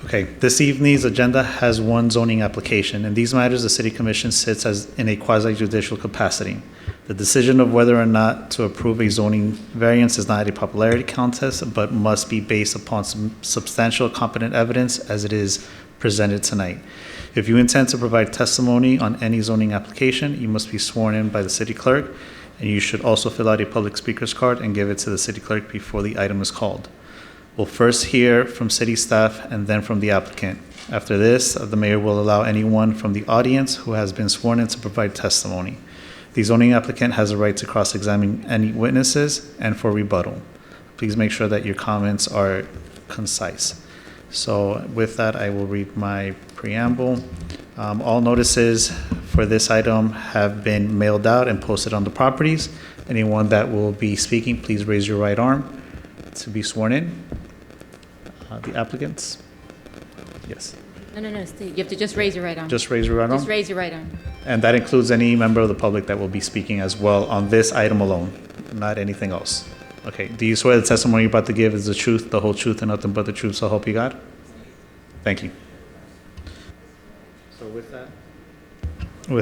Okay, this evening's agenda has one zoning application. In these matters, the City Commission sits as in a quasi-judicial capacity. The decision of whether or not to approve a zoning variance is not a popularity contest, but must be based upon some substantial competent evidence as it is presented tonight. If you intend to provide testimony on any zoning application, you must be sworn in by the city clerk, and you should also fill out a public speaker's card and give it to the city clerk before the item is called. We'll first hear from city staff and then from the applicant. After this, the mayor will allow anyone from the audience who has been sworn in to provide testimony. The zoning applicant has a right to cross-examine any witnesses and for rebuttal. Please make sure that your comments are concise. So with that, I will read my preamble. All notices for this item have been mailed out and posted on the properties. Anyone that will be speaking, please raise your right arm to be sworn in. The applicants? Yes. No, Steve, you have to just raise your right arm. Just raise your right arm? Just raise your right arm. And that includes any member of the public that will be speaking as well on this item alone, not anything else. Okay, do you swear the testimony you're about to give is the truth, the whole truth, and nothing but the truth, so help you God? Thank you. So with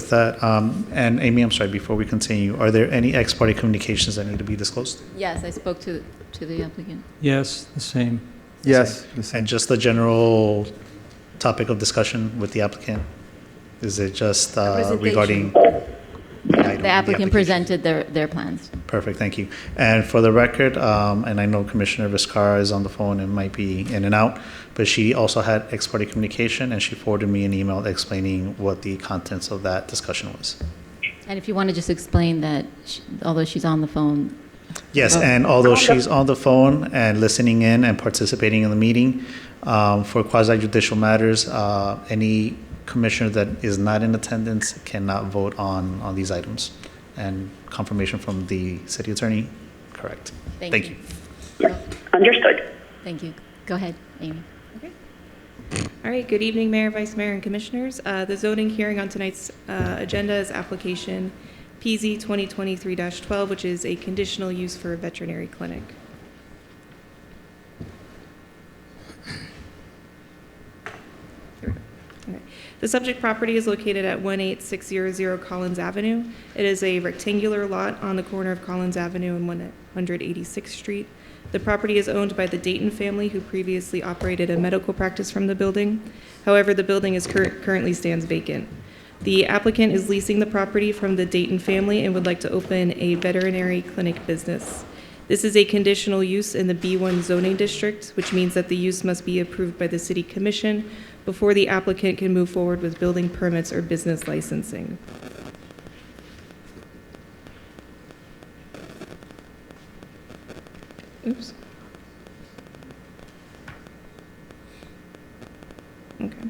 that, and Amy, I'm sorry, before we continue, are there any ex parte communications that need to be disclosed? Yes, I spoke to the applicant. Yes, the same. Yes. And just the general topic of discussion with the applicant? Is it just regarding the item? The applicant presented their plans. Perfect, thank you. And for the record, and I know Commissioner Vizcarra is on the phone and might be in and out, but she also had ex parte communication, and she forwarded me an email explaining what the contents of that discussion was. And if you want to just explain that, although she's on the phone. Yes, and although she's on the phone and listening in and participating in the meeting, for quasi judicial matters, any commissioner that is not in attendance cannot vote on these items. And confirmation from the city attorney, correct. Thank you. Yes, understood. Thank you. Go ahead, Amy. All right, good evening, Mayor, Vice Mayor, and Commissioners. The zoning hearing on tonight's agenda is application PZ 2023-12, which is a conditional use for a veterinary clinic. The subject property is located at 18600 Collins Avenue. It is a rectangular lot on the corner of Collins Avenue and 186th Street. The property is owned by the Dayton family, who previously operated a medical practice from the building. However, the building is currently stands vacant. The applicant is leasing the property from the Dayton family and would like to open a veterinary clinic business. This is a conditional use in the B1 zoning district, which means that the use must be approved by the City Commission before the applicant can move forward with building permits or business licensing. Oops. Okay.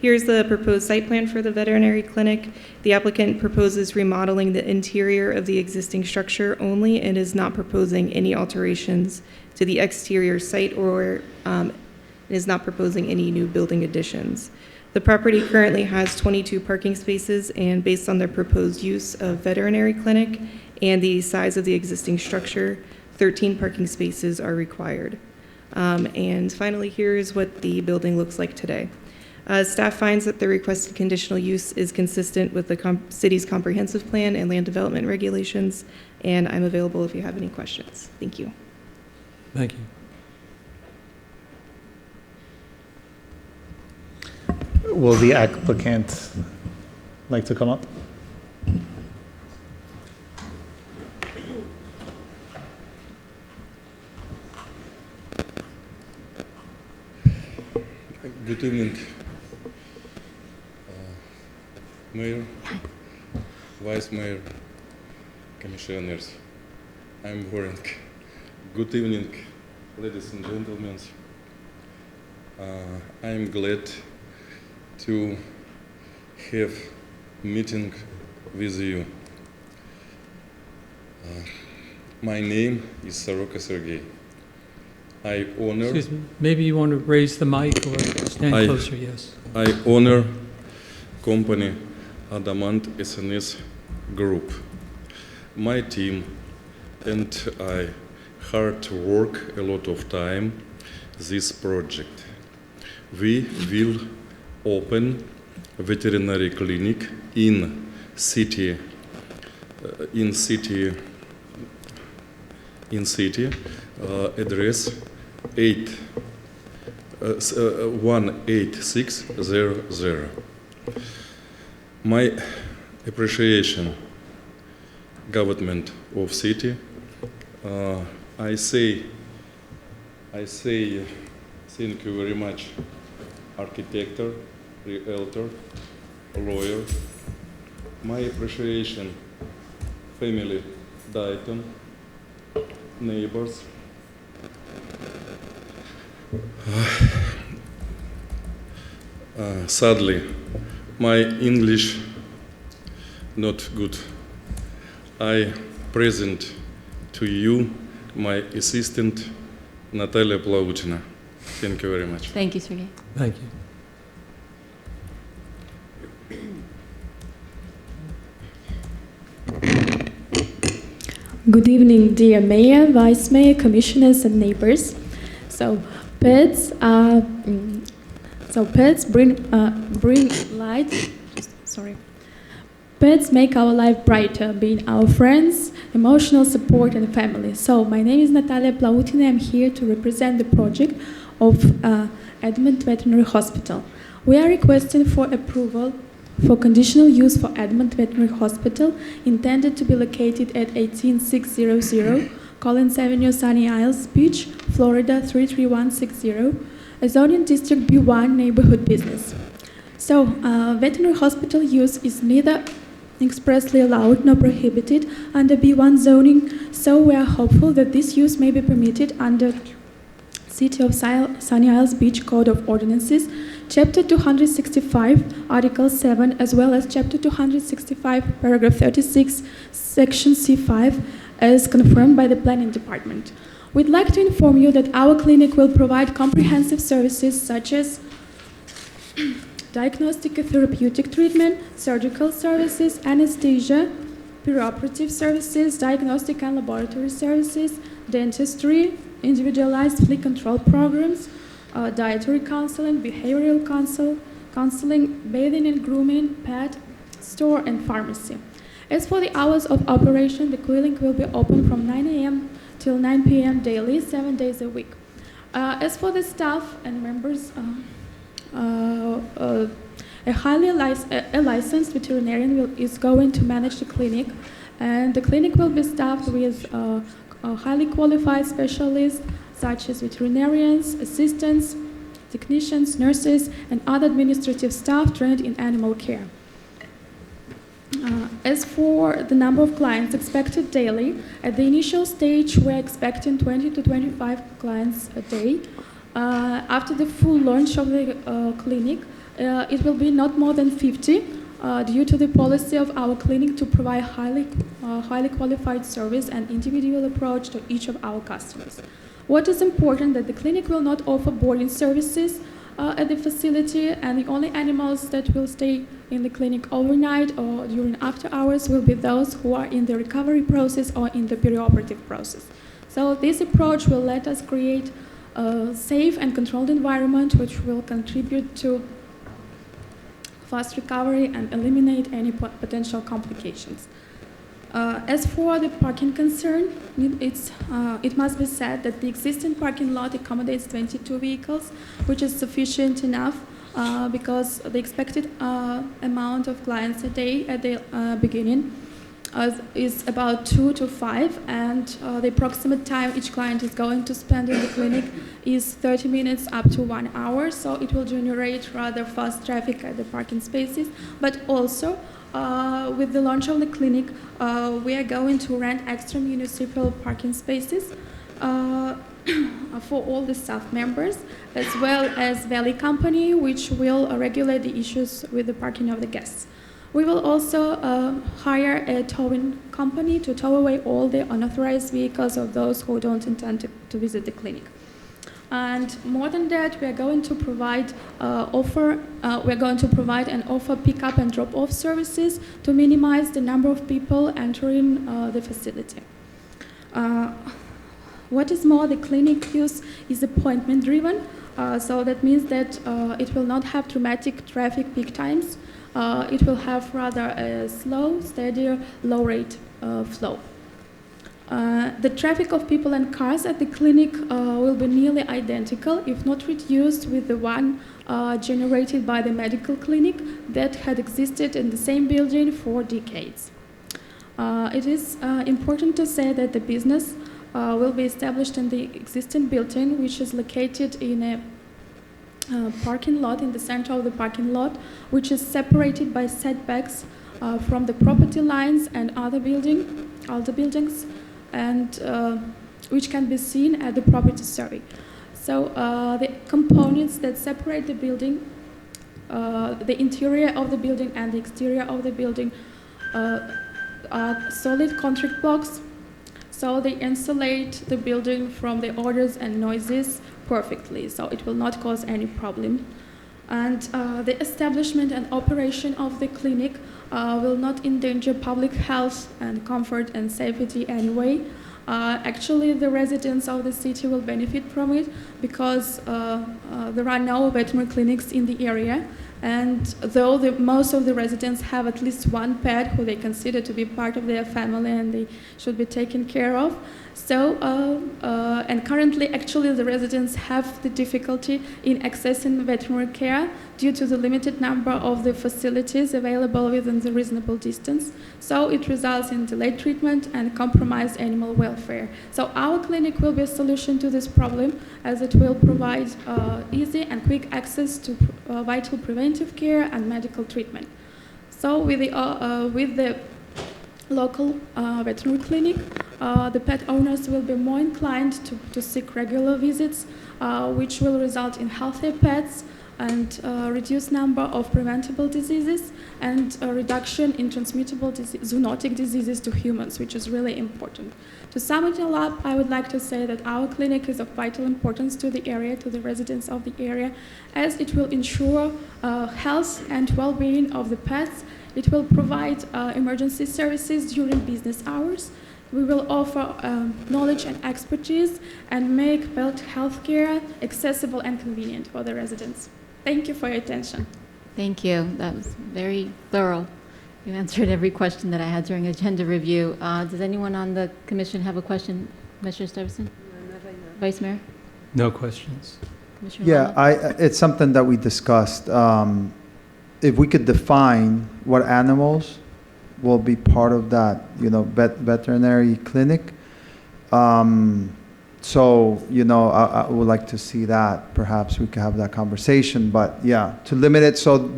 Here's the proposed site plan for the veterinary clinic. The applicant proposes remodeling the interior of the existing structure only and is not proposing any alterations to the exterior site or is not proposing any new building additions. The property currently has 22 parking spaces, and based on their proposed use of veterinary clinic and the size of the existing structure, 13 parking spaces are required. And finally, here's what the building looks like today. Staff finds that the requested conditional use is consistent with the city's comprehensive plan and land development regulations, and I'm available if you have any questions. Thank you. Thank you. Will the applicant like to come up? Good evening, Mayor, Vice Mayor, Commissioners. I'm Warren. Good evening, ladies and gentlemen. I'm glad to have meeting with you. My name is Soroka Sergey. I honor. Excuse me, maybe you want to raise the mic or stand closer, yes. I honor company Adamant SNS Group. My team and I hard work a lot of time this project. We will open a veterinary clinic in city address 18600. My appreciation government of city. I say thank you very much, architect, realtor, lawyer. My appreciation family Dayton, neighbors. Sadly, my English not good. I present to you my assistant Natalia Plautina. Thank you very much. Thank you, Sergey. Thank you. Good evening, dear Mayor, Vice Mayor, Commissioners, and neighbors. Pets bring light. Sorry. Pets make our life brighter, being our friends, emotional support, and family. So my name is Natalia Plautina. I'm here to represent the project of Edmond Veterinary Hospital. We are requesting for approval for conditional use for Edmond Veterinary Hospital, intended to be located at 18600 Collins Avenue, Sunny Isles Beach, Florida 33160, a zoning district B1 neighborhood business. So, veterinary hospital use is neither expressly allowed nor prohibited under B1 zoning, so we are hopeful that this use may be permitted under City of Sunny Isles Beach Code of Ordinances, Chapter 265, Article 7, as well as Chapter 265, Paragraph 36, Section C5, as confirmed by the Planning Department. We'd like to inform you that our clinic will provide comprehensive services such as diagnostic and therapeutic treatment, surgical services, anesthesia, perioperative services, diagnostic and laboratory services, dentistry, individualized flea control programs, dietary counseling, behavioral counseling, bathing and grooming, pet, store, and pharmacy. As for the hours of operation, the clinic will be open from 9 a.m. till 9 p.m. daily, 7 days a week. As for the staff and members, a licensed veterinarian is going to manage the clinic, and the clinic will be staffed with highly qualified specialists such as veterinarians, assistants, technicians, nurses, and other administrative staff trained in animal care. As for the number of clients expected daily, at the initial stage we're expecting 20 to 25 clients a day. After the full launch of the clinic, it will be not more than 50 due to the policy of our clinic to provide highly qualified service and individual approach to each of our customers. What is important that the clinic will not offer boarding services at the facility, and the only animals that will stay in the clinic overnight or during after hours will be those who are in the recovery process or in the perioperative process. So this approach will let us create a safe and controlled environment which will contribute to fast recovery and eliminate any potential complications. As for the parking concern, it must be said that the existing parking lot accommodates 22 vehicles, which is sufficient enough because the expected amount of clients a day at the beginning is about 2 to 5, and the approximate time each client is going to spend in the clinic is 30 minutes up to 1 hour, so it will generate rather fast traffic at the parking spaces. But also, with the launch of the clinic, we are going to rent extra municipal parking spaces for all the staff members, as well as Valley Company, which will regulate the issues with the parking of the guests. We will also hire a towing company to tow away all the unauthorized vehicles of those who don't intend to visit the clinic. And more than that, we are going to provide and offer pickup and drop-off services to minimize the number of people entering the facility. What is more, the clinic use is appointment-driven, so that means that it will not have dramatic traffic peak times. It will have rather a slow, steady, low-rate flow. The traffic of people and cars at the clinic will be nearly identical, if not reduced, with the one generated by the medical clinic that had existed in the same building for decades. It is important to say that the business will be established in the existing building, which is located in a parking lot, in the center of the parking lot, which is separated by setbacks from the property lines and other buildings, and which can be seen at the property survey. So the components that separate the building, the interior of the building and the exterior of the building, are solid concrete blocks, so they insulate the building from the odors and noises perfectly, so it will not cause any problem. And the establishment and operation of the clinic will not endanger public health and comfort and safety anyway. Actually, the residents of the city will benefit from it because there are no veterinary clinics in the area, And though most of the residents have at least one pet who they consider to be part of their family and they should be taken care of, and currently, actually, the residents have the difficulty in accessing veterinary care due to the limited number of the facilities available within the reasonable distance. So it results in delayed treatment and compromised animal welfare. So our clinic will be a solution to this problem, as it will provide easy and quick access to vital preventive care and medical treatment. So with the local veterinary clinic, the pet owners will be more inclined to seek regular visits, which will result in healthier pets and reduced number of preventable diseases and a reduction in transmittable zoonotic diseases to humans, which is really important. To sum it all up, I would like to say that our clinic is of vital importance to the area, to the residents of the area, as it will ensure health and well-being of the pets. It will provide emergency services during business hours. We will offer knowledge and expertise and make pet healthcare accessible and convenient for the residents. Thank you for your attention. Thank you. That was very thorough. You answered every question that I had during agenda review. Does anyone on the commission have a question? Commissioner Stuyvesant? Vice Mayor? No questions. Commissioner Yeah, Lama? it's something that we discussed. If we could define what animals will be part of that, veterinary clinic. So, I would like to see that. Perhaps we could have that conversation. But yeah, to limit it so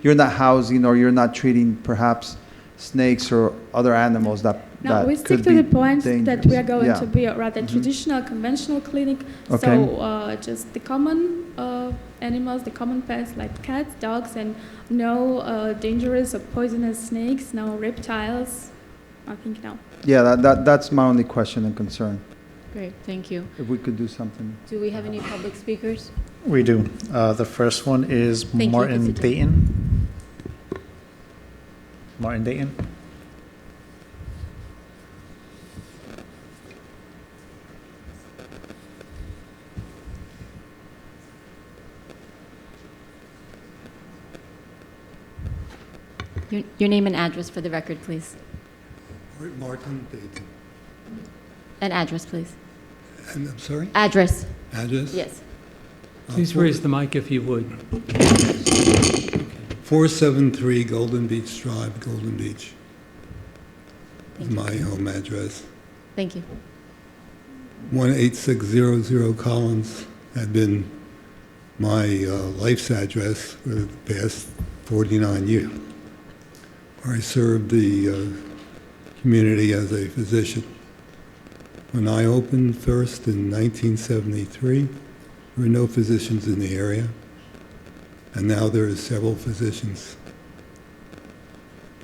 you're not housing or you're not treating perhaps snakes or other animals that No, we could stick to be the point that dangerous. we are going Yeah. to be a rather traditional, conventional clinic. Okay. So just the common animals, the common pets like cats, dogs, and no dangerous or poisonous snakes, no reptiles. I think no. Yeah, that's my only question and concern. Great, thank you. If we could do something. Do we have any public speakers? We do. The first one is Thank you. Martin Visit. Dayton. Martin Dayton. Your name and address for the record, please. Martin Dayton. An address, please. And I'm sorry? Address. Address? Yes. Please raise the mic if you would. 473 Golden Beach Drive, Golden Beach. Is my home address. Thank you. 18600 Collins had been my life's address for the past 49 years, where I served the community as a physician. When I opened first in 1973, there were no physicians in the area, and now there are several physicians.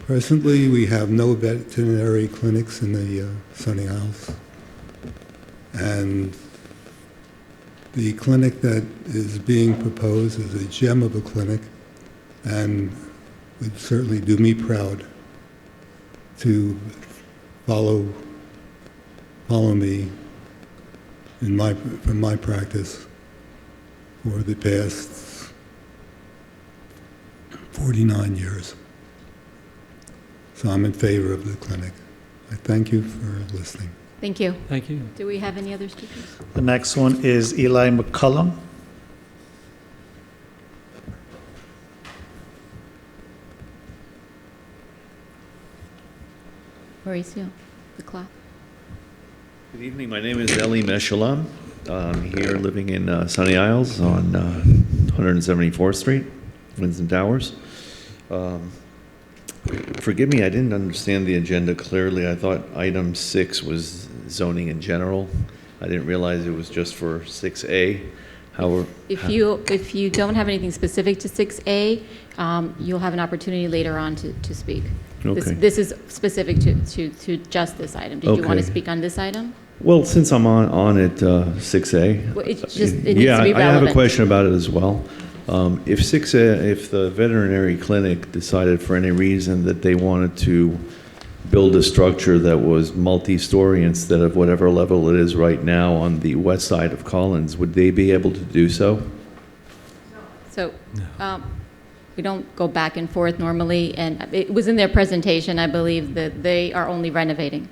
Presently, we have no veterinary clinics in the Sunny Isles, and the clinic that is being proposed is a gem of a clinic, and would certainly do me proud to follow me from my practice for the past 49 years. So I'm in favor of the clinic. I thank you for listening. Thank you. Thank you. Do we have any other speakers? The next one is Eli McCullum. Mauricio, the clock. Good evening. My name is Eli Meshulam. I'm here living in Sunny Isles on 174th Street, Winston Towers. Forgive me, I didn't understand the agenda clearly. I thought item 6 was zoning in general. I didn't realize it was just for 6A. If you don't have anything specific to 6A, you'll have an opportunity later on to speak. Okay. This is specific to just this item. Did you want to Okay. speak on this item? Well, since I'm on it, 6A. Well, it needs to be I have a relevant. question about it as well. If 6A, if the veterinary clinic decided for any reason that they wanted to build a structure that was multi-story instead of whatever level it is right now on the west side of Collins, would they be able to do so? So, we don't go back and forth normally, and it was in their presentation, I believe, that they are only renovating.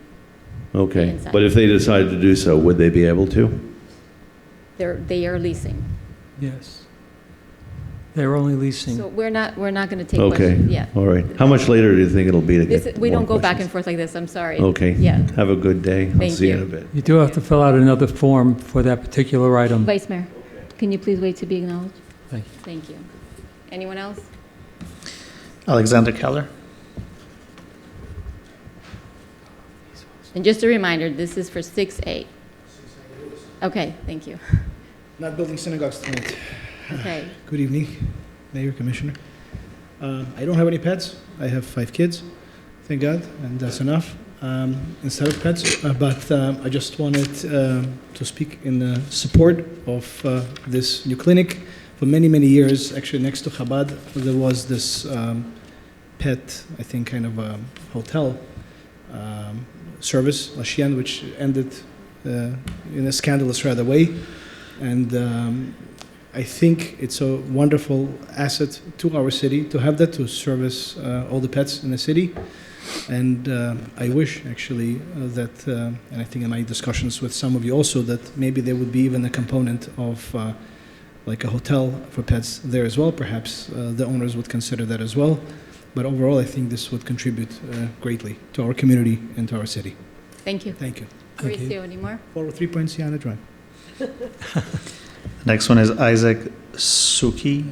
Okay, Inside. but if they decided to do so, would they be able to? They are leasing. Yes. They're only leasing. So we're not going to take Okay, questions. Yeah. all right. How much later do you think it'll be to This, get we more don't go back questions? and forth like this, I'm sorry. Okay. Yeah. Have a good day. I'll Thank see you in you. a bit. You do have to fill out another form for that particular item. Vice Mayor, can you please wait to be acknowledged? Thank you. Thank you. Anyone else? Alexander Keller. And just a reminder, this is for 6A. Okay, thank you. Not building synagogues tonight. Okay. Good evening, Mayor, Commissioner. I don't have any pets. I have 5 kids, thank God, and that's enough instead of pets. But I just wanted to speak in support of this new clinic. For many, many years, actually next to Chabad, there was this pet, I think, kind of a hotel service, Lashian, which ended in a scandalous rather way. And I think it's a wonderful asset to our city to have that, to service all the pets in the city. And I wish, actually, that, and I think in my discussions with some of you also, that maybe there would be even a component of like a hotel for pets there as well. Perhaps the owners would consider that as well. But overall, I think this would contribute greatly to our community and to our city. Thank you. Thank you. Mauricio, any more? 403 Poinciana Drive. Next one is Isaac Shuki.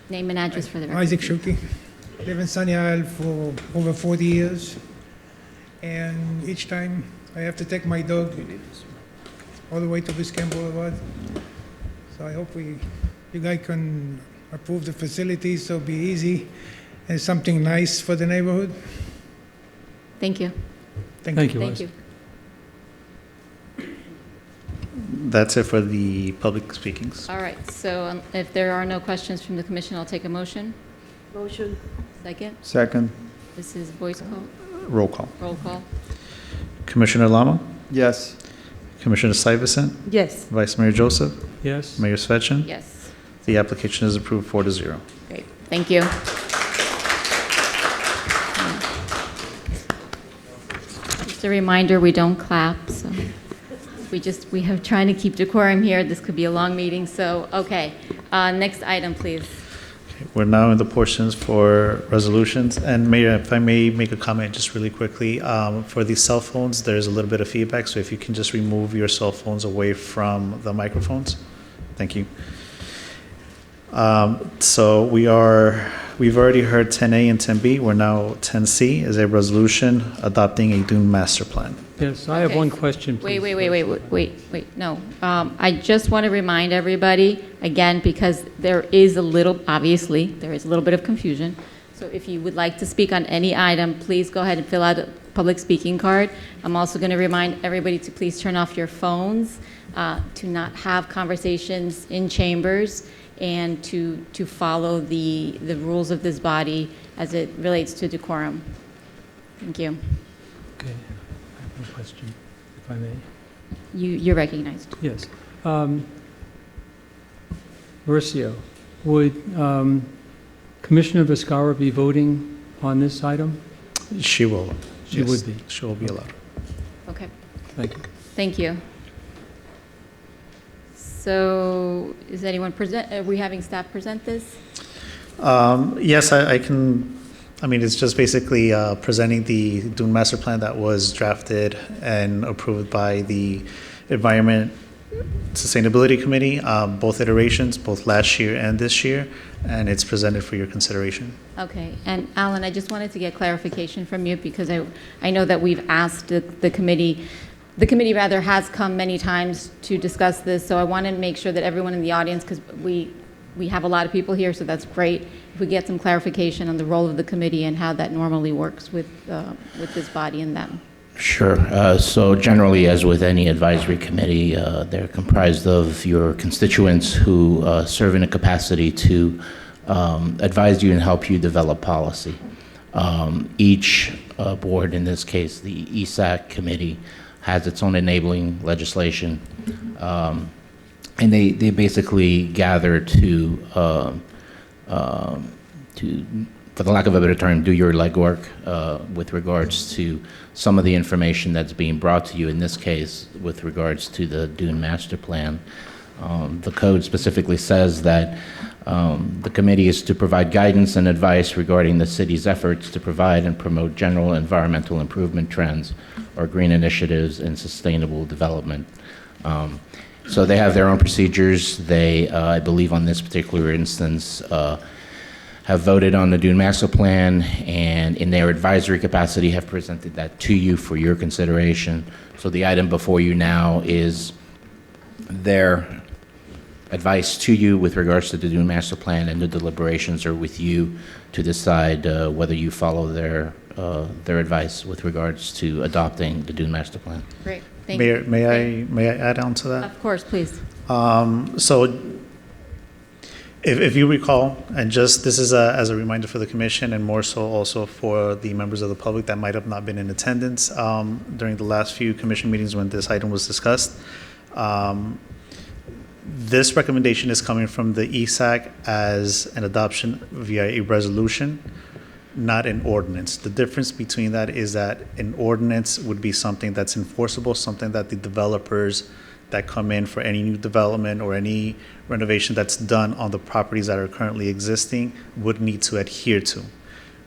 Name and address for the record. Isaac Shuki. Live in Sunny Isle for over 40 years. And each time I have to take my dog all the way to Biscayne Boulevard. So I hope you guys can approve the facilities so it'll be easy and something nice for the neighborhood. Thank you. Thank you. Thank you. That's it for the public speakings. All right, so if there are no questions from the commission, I'll take a motion. Motion. Second. Second. This is voice call. Roll call. Roll call. Commissioner Lama? Yes. Commissioner Stuyvesant? Yes. Vice Mayor Joseph? Yes. Mayor Svechin? Yes. The application is approved 4-0. Great. Thank you. Just a reminder, we don't clap, so we have trying to keep decorum here. This could be a long meeting, so, okay. Next item, please. We're now in the portions for resolutions. And Mayor, if I may make a comment just really quickly, for the cell phones, there's a little bit of feedback, so if you can just remove your cell phones away from the microphones. Thank you. So we've already heard 10A and 10B. We're now 10C is a resolution adopting a dune master plan. Yes, I have Okay. one question, please. Wait. No. I just want to remind everybody, again, because there is a little bit of confusion. So if you would like to speak on any item, please go ahead and fill out a public speaking card. I'm also going to remind everybody to please turn off your phones, to not have conversations in chambers, and to follow the rules of this body as it relates to decorum. Thank you. Okay, I have one question, if I may. You're recognized. Yes. Mauricio, would Commissioner Viscara be voting on this item? She will. She Yes, would be. She will be allowed. Okay. Thank you. Thank you. So is anyone are we having staff present this? Yes, I can. I mean, it's just basically presenting the dune master plan that was drafted and approved by the Environment Sustainability Committee, both iterations, both last year and this year, and it's presented for your consideration. Okay, and Alan, I just wanted to get clarification from you because I know that we've asked the committee rather has come many times to discuss this, so I want to make sure that everyone in the audience, because we have a lot of people here, so that's great, if we get some clarification on the role of the committee and how that normally works with this body and them. Sure. So generally, as with any advisory committee, they're comprised of your constituents who serve in a capacity to advise you and help you develop policy. Each board, in this case the ESAC committee, has its own enabling legislation. And they basically gather to, for the lack of a better term, do your legwork with regards to some of the information that's being brought to you, in this case, with regards to the Dune Master Plan. The code specifically says that the committee is to provide guidance and advice regarding the city's efforts to provide and promote general environmental improvement trends or green initiatives and sustainable development. So they have their own procedures. They, I believe on this particular instance, have voted on the Dune Master Plan, and in their advisory capacity have presented that to you for your consideration. So the item before you now is their advice to you with regards to the Dune Master Plan, and the deliberations are with you to decide whether you follow their advice with regards to adopting the Dune Master Plan. Great, thank Mayor, you. may I add on to that? Of course, please. So if you recall, and just this is as a reminder for the commission and more so also for the members of the public that might have not been in attendance during the last few commission meetings when this item was discussed. This recommendation is coming from the ESAC as an adoption via a resolution, not an ordinance. The difference between that is that an ordinance would be something that's enforceable, something that the developers that come in for any new development or any renovation that's done on the properties that are currently existing would need to adhere to.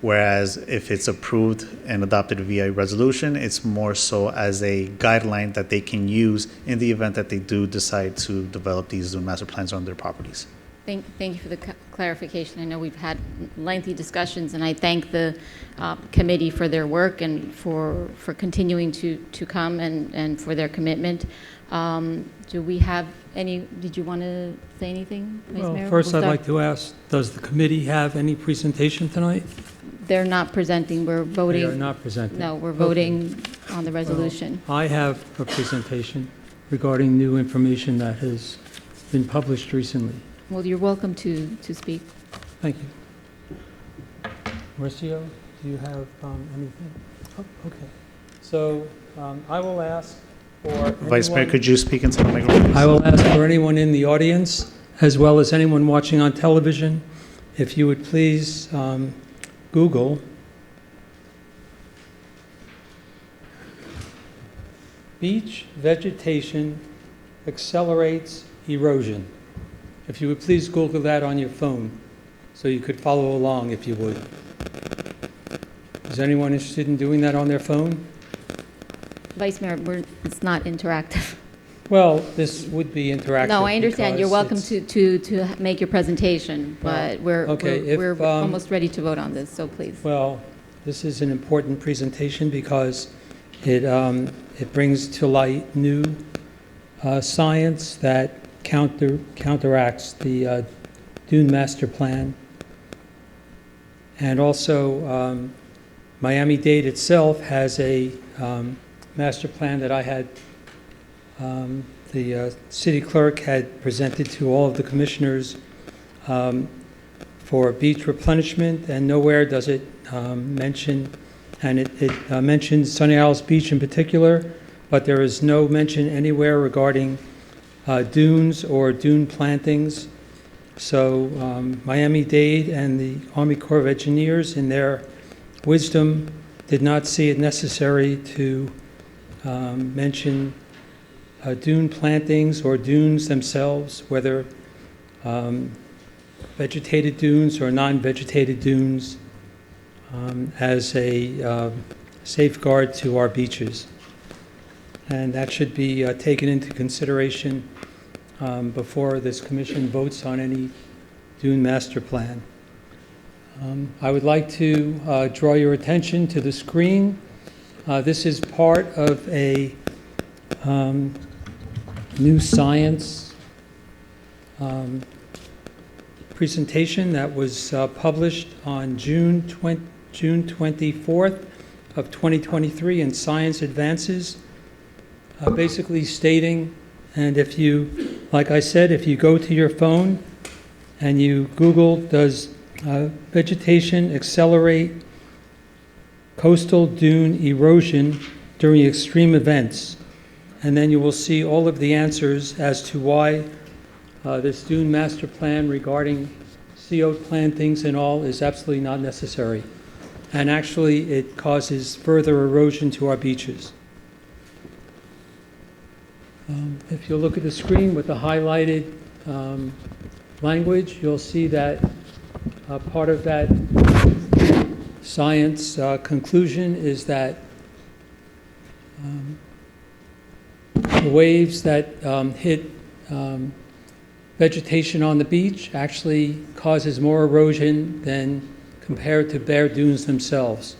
Whereas if it's approved and adopted via resolution, it's more so as a guideline that they can use in the event that they do decide to develop these Dune Master Plans on their properties. Thank you for the clarification. I know we've had lengthy discussions, and I thank the committee for their work and for continuing to come and for their commitment. Do we have any, did you want to say anything, Vice Well, Mayor? first We'll I'd start- like to ask, does the committee have any presentation tonight? They're not presenting, we're voting. They are not presenting. No, we're Okay. voting on the resolution. Well, I have a presentation regarding new information that has been published recently. Well, you're welcome to speak. Thank you. Mauricio, do you have anything? Oh, okay. So I will ask for Vice Mayor, anyone- could you speak into the microphone, please? I will ask for anyone in the audience, as well as anyone watching on television, if you would please Google beach vegetation accelerates erosion. If you would please Google that on your phone, so you could follow along if you would. Is anyone interested in doing that on their phone? Vice Mayor, it's not interactive. Well, this would be interactive. No, I understand. You're because welcome it's- to make your presentation, but okay, we're if, almost ready to vote on this, so please. Well, this is an important presentation because it brings to light new science that counteracts the Dune Master Plan. And also, Miami-Dade itself has a master plan that I had, the city clerk had presented to all of the commissioners for beach replenishment, and nowhere does it mention, and it mentions Sunny Isles Beach in particular, but there is no mention anywhere regarding dunes or dune plantings. So Miami-Dade and the Army Corps of Engineers, in their wisdom, did not see it necessary to mention dune plantings or dunes themselves, whether vegetated dunes or non-vegetated dunes, as a safeguard to our beaches. And that should be taken into consideration before this commission votes on any dune master plan. I would like to draw your attention to the screen. This is part of a new science presentation that was published on June 24th of 2023 in Science Advances, basically stating, and if you, like I said, if you go to your phone and you Google, does vegetation accelerate coastal dune erosion during extreme events, and then you will see all of the answers as to why this dune master plan regarding CO plantings and all is absolutely not necessary. And actually, it causes further erosion to our beaches. If you look at the screen with the highlighted language, you'll see that part of that science conclusion is that the waves that hit vegetation on the beach actually causes more erosion than compared to bare dunes themselves.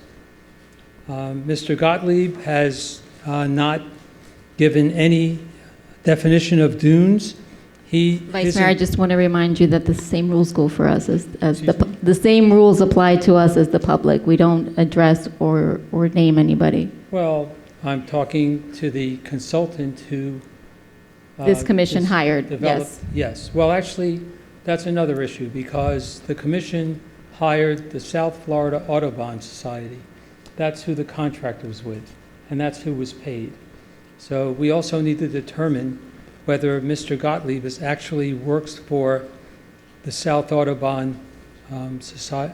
Mr. Gottlieb has not given any definition of dunes. Vice Mayor, I just want to remind you that the same rules go for us as the same rules apply to us as the public. We don't address or name anybody. Well, I'm talking to the consultant who This commission hired, yes. Yes. Well, actually, that's another issue because the commission hired the South Florida Audubon Society. That's who the contract was with, and that's who was paid. So we also need to determine whether Mr. Gottlieb actually works for the South Audubon South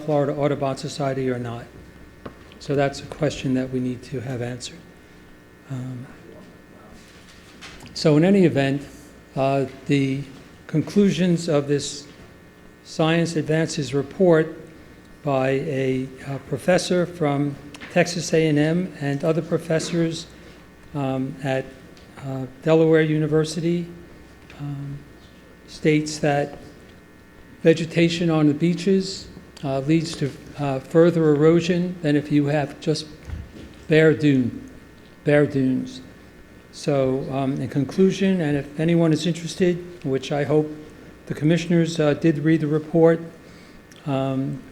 Florida Audubon Society or not. So that's a question that we need to have answered. So in any event, the conclusions of this Science Advances report by a professor from Texas A&M and other professors at Delaware University states that vegetation on the beaches leads to further erosion than if you have just bare dunes. So in conclusion, and if anyone is interested, which I hope the commissioners did read the report,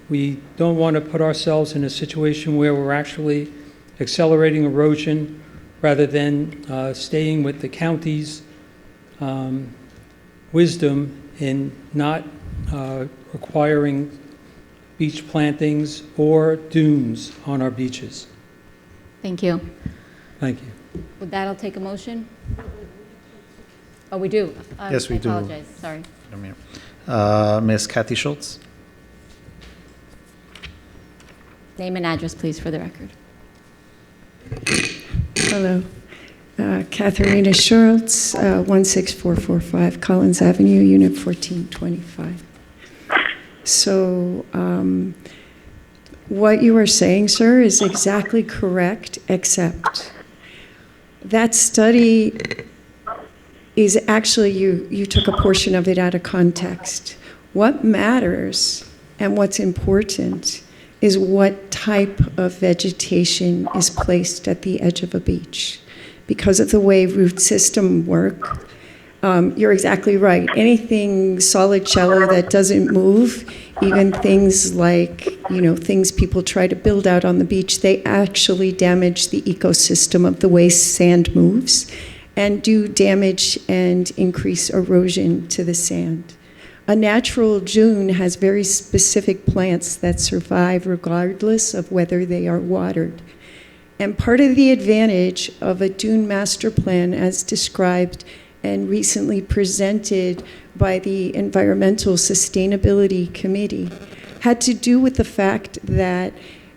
we don't want to put ourselves in a situation where we're actually accelerating erosion rather than staying with the county's wisdom in not requiring beach plantings or dunes on our beaches. Thank you. Thank you. With that, I'll take a motion. Oh, we do? Yes, we do. I apologize, sorry. Ms. Kathy Schultz. Name and address, please, for the record. Hello. Katharina Schultz, 16445 Collins Avenue, Unit 1425. So what you are saying, sir, is exactly correct, except that study is actually, you took a portion of it out of context. What matters and what's important is what type of vegetation is placed at the edge of a beach. Because of the way root system work, you're exactly right. Anything solid shallow that doesn't move, even things like, things people try to build out on the beach, they actually damage the ecosystem of the way sand moves and do damage and increase erosion to the sand. A natural dune has very specific plants that survive regardless of whether they are watered. And part of the advantage of a dune master plan as described and recently presented by the Environmental Sustainability Committee had to do with the fact that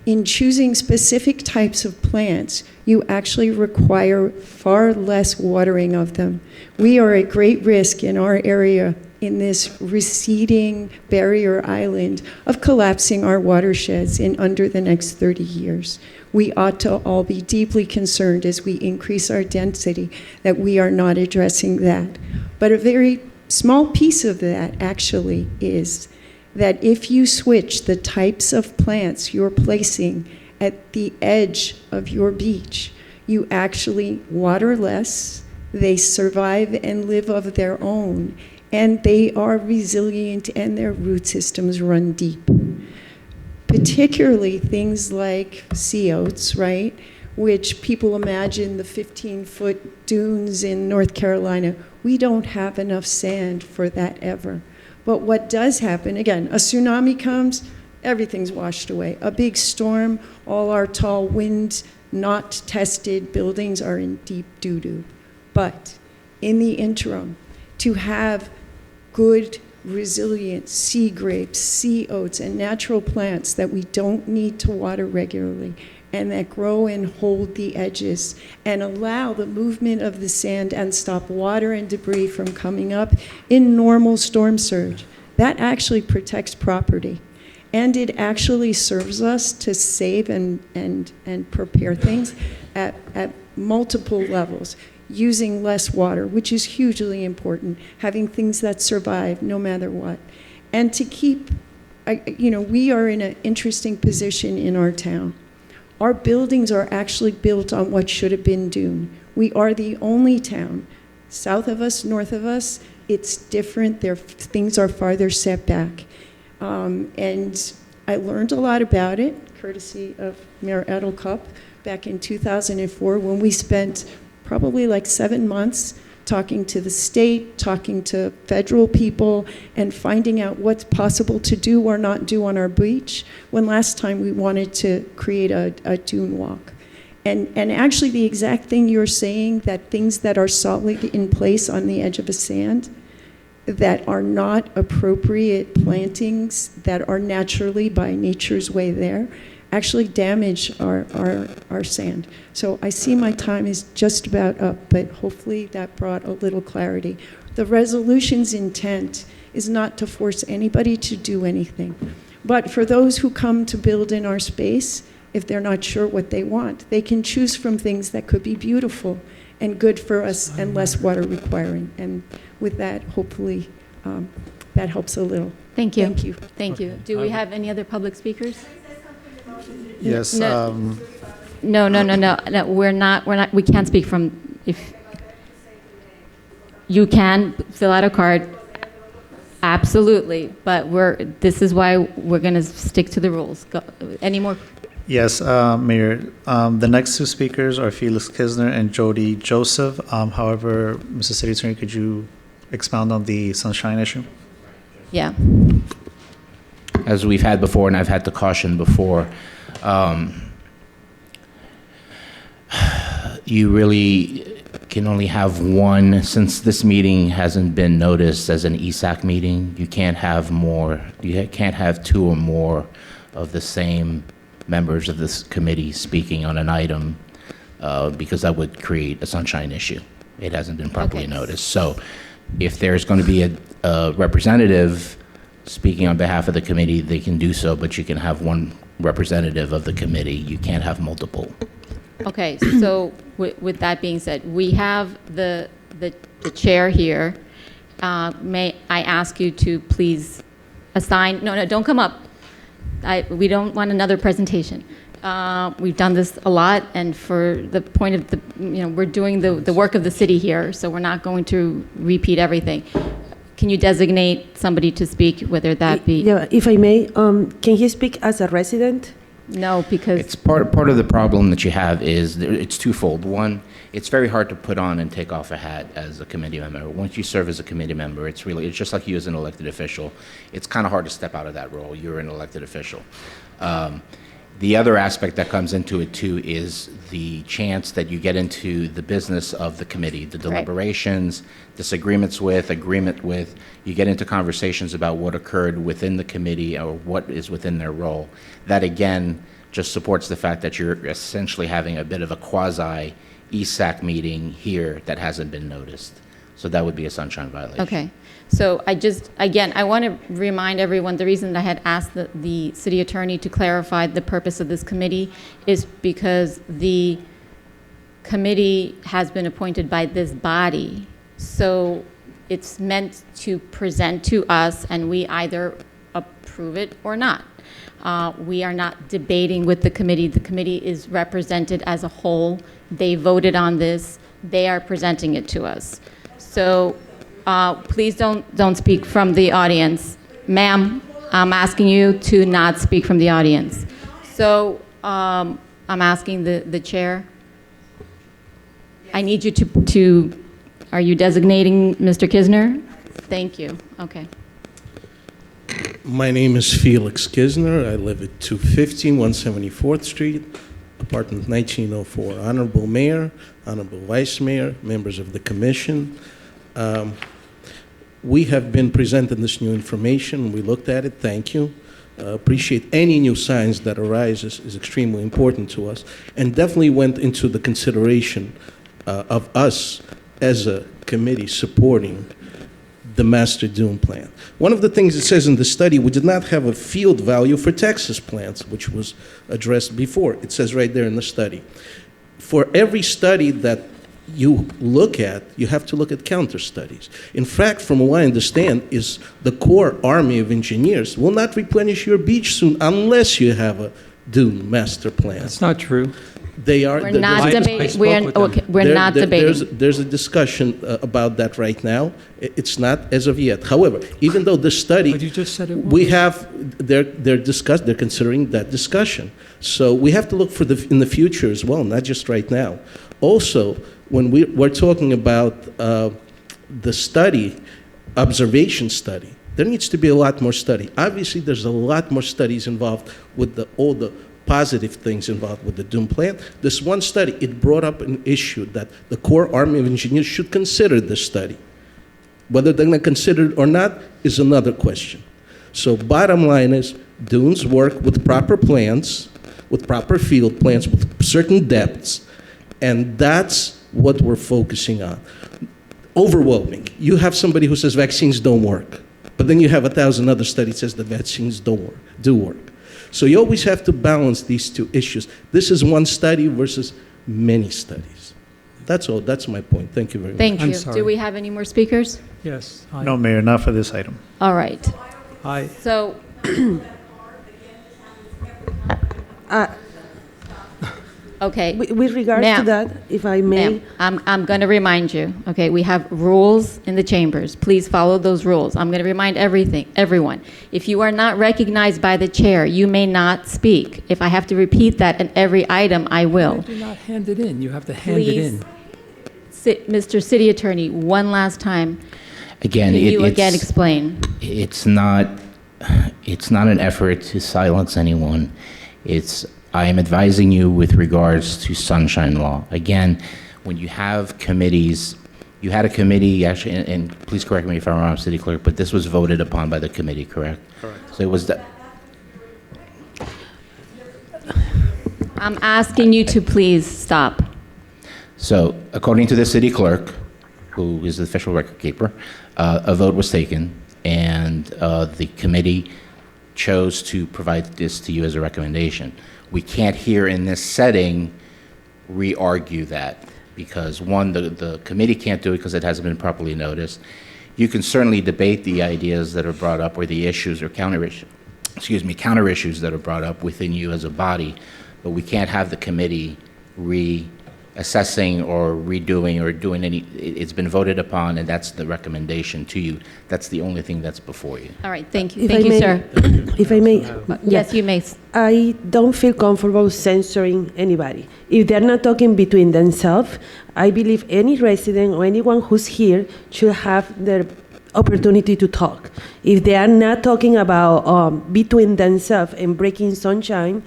in choosing specific types of plants, you actually require far less watering of them. We are at great risk in our area in this receding barrier island of collapsing our watersheds in under the next 30 years. We ought to all be deeply concerned as we increase our density that we are not addressing that. But a very small piece of that actually is that if you switch the types of plants you're placing at the edge of your beach, you actually water less, they survive and live of their own, and they are resilient and their root systems run deep. Particularly things like sea oats, right? Which people imagine the 15-foot dunes in North Carolina. We don't have enough sand for that ever. But what does happen, again, a tsunami comes, everything's washed away. A big storm, all our tall wind not tested buildings are in deep doo-doo. But in the interim, to have good, resilient sea grapes, sea oats, and natural plants that we don't need to water regularly and that grow and hold the edges and allow the movement of the sand and stop water and debris from coming up in normal storm surge. That actually protects property. And it actually serves us to save and prepare things at multiple levels, using less water, which is hugely important, having things that survive no matter what. And to keep, we are in an interesting position in our town. Our buildings are actually built on what should have been dune. We are the only town. South of us, north of us, it's different. Things are farther set back. And I learned a lot about it, courtesy of Mayor Edelcup, back in 2004, when we spent probably like 7 months talking to the state, talking to federal people, and finding out what's possible to do or not do on our beach, when last time we wanted to create a dune walk. And actually the exact thing you're saying, that things that are solid in place on the edge of a sand, that are not appropriate plantings that are naturally by nature's way there, actually damage our sand. So I see my time is just about up, but hopefully that brought a little clarity. The resolution's intent is not to force anybody to do anything. But for those who come to build in our space, if they're not sure what they want, they can choose from things that could be beautiful and good for us and less water requiring. And with that, hopefully, that helps a little. Thank you. Thank you. Thank you. Do we have any other public speakers? Yes. No, we're not, we can't speak from, if you can fill out a card, absolutely, but this is why we're going to stick to the rules. Any more? Yes, Mayor. The next two speakers are Felix Kisner and Jody Joseph. However, Mr. City Attorney, could you expound on the sunshine issue? Yeah. As we've had before, and I've had to caution before, you really can only have one, since this meeting hasn't been noticed as an ESAC meeting, you can't have more, you can't have two or more of the same members of this committee speaking on an item, because that would create a sunshine issue. It hasn't been properly noticed. So if there's going to be a representative speaking on behalf of the committee, they can do so, but you can have one representative of the committee. You can't have multiple. Okay, so with that being said, we have the chair here. May I ask you to please assign, no, don't come up. We don't want another presentation. We've done this a lot, and for the point of we're doing the work of the city here, so we're not going to repeat everything. Can you designate somebody to speak, whether that be? Yeah, if I may, can he speak as a resident? No, because it's part of the problem that you have is it's twofold. One, it's very hard to put on and take off a hat as a committee member. Once you serve as a committee member, it's just like you as an elected official. It's kind of hard to step out of that role. You're an elected official. The other aspect that comes into it too is the chance that you get into the business of the committee, the deliberations, disagreements with, agreement with. You get into conversations about what occurred within the committee or what is within their role. That again just supports the fact that you're essentially having a bit of a quasi ESAC meeting here that hasn't been noticed. So that would be a sunshine violation. Okay. So I want to remind everyone, the reason that I had asked the city attorney to clarify the purpose of this committee is because the committee has been appointed by this body. So it's meant to present to us, and we either approve it or not. We are not debating with the committee. The committee is represented as a whole. They voted on this. They are presenting it to us. So please don't speak from the audience. Ma'am, I'm asking you to not speak from the audience. So I'm asking the chair. I need you to are you designating Mr. Kisner? Thank you. Okay. My name is Felix Kisner. I live at 215 174th Street, apartment 1904. Honorable Mayor, Honorable Vice Mayor, members of the Commission, we have been presented this new information. We looked at it. Thank you. Appreciate any new science that arises is extremely important to us, and definitely went into the consideration of us as a committee supporting the master dune plan. One of the things it says in the study, we did not have a field value for Texas plants, which was addressed before. It says right there in the study. For every study that you look at, you have to look at counter studies. In fact, from what I understand, is the core army of engineers will not replenish your beach soon unless you have a dune master plan. That's not true. They are. We're not debating. We're not debating. There's a discussion about that right now. It's not as of yet. However, even though the study, But you just said it was. we have, they're considering that discussion. So we have to look for in the future as well, not just right now. Also, when we're talking about the study, observation study, there needs to be a lot more study. Obviously, there's a lot more studies involved with all the positive things involved with the dune plan. This one study, it brought up an issue that the core army of engineers should consider this study. Whether they're going to consider it or not is another question. So bottom line is, dunes work with proper plans, with proper field plans, with certain depths, and that's what we're focusing on. Overwhelming. You have somebody who says vaccines don't work, but then you have 1,000 other studies that says that vaccines do work. So you always have to balance these two issues. This is one study versus many studies. That's all. That's my point. Thank you very much. Thank you. I'm sorry. Do we have any more speakers? Yes. Hi. No, Mayor, not for this item. All right. Hi. So, okay. With regards Ma'am. to that, if I may, Ma'am, I'm going to remind you, okay, we have rules in the chambers. Please follow those rules. I'm going to remind everyone. If you are not recognized by the chair, you may not speak. If I have to repeat that in every item, I will. Do not hand it in. You have to hand it Please, in. Mr. City Attorney, one last time. Again, Can you it's, again explain? It's not an effort to silence anyone. I am advising you with regards to sunshine law. Again, when you have committees, you had a committee, actually, and please correct me if I'm wrong, City Clerk, but this was voted upon by the committee, correct? Correct. So it was I'm asking you to please stop. So according to the City Clerk, who is the official record keeper, a vote was taken, and the committee chose to provide this to you as a recommendation. We can't here in this setting re-argue that because one, the committee can't do it because it hasn't been properly noticed. You can certainly debate the ideas that are brought up or the issues or counter issues that are brought up within you as a body, but we can't have the committee reassessing or redoing or doing it's been voted upon and that's the recommendation to you. That's the only thing that's before you. All right, thank you. If Thank I you, may- sir. if I may, Yes, you may. I don't feel comfortable censoring anybody. If they're not talking between themselves, I believe any resident or anyone who's here should have their opportunity to talk. If they are not talking about between themselves and breaking sunshine,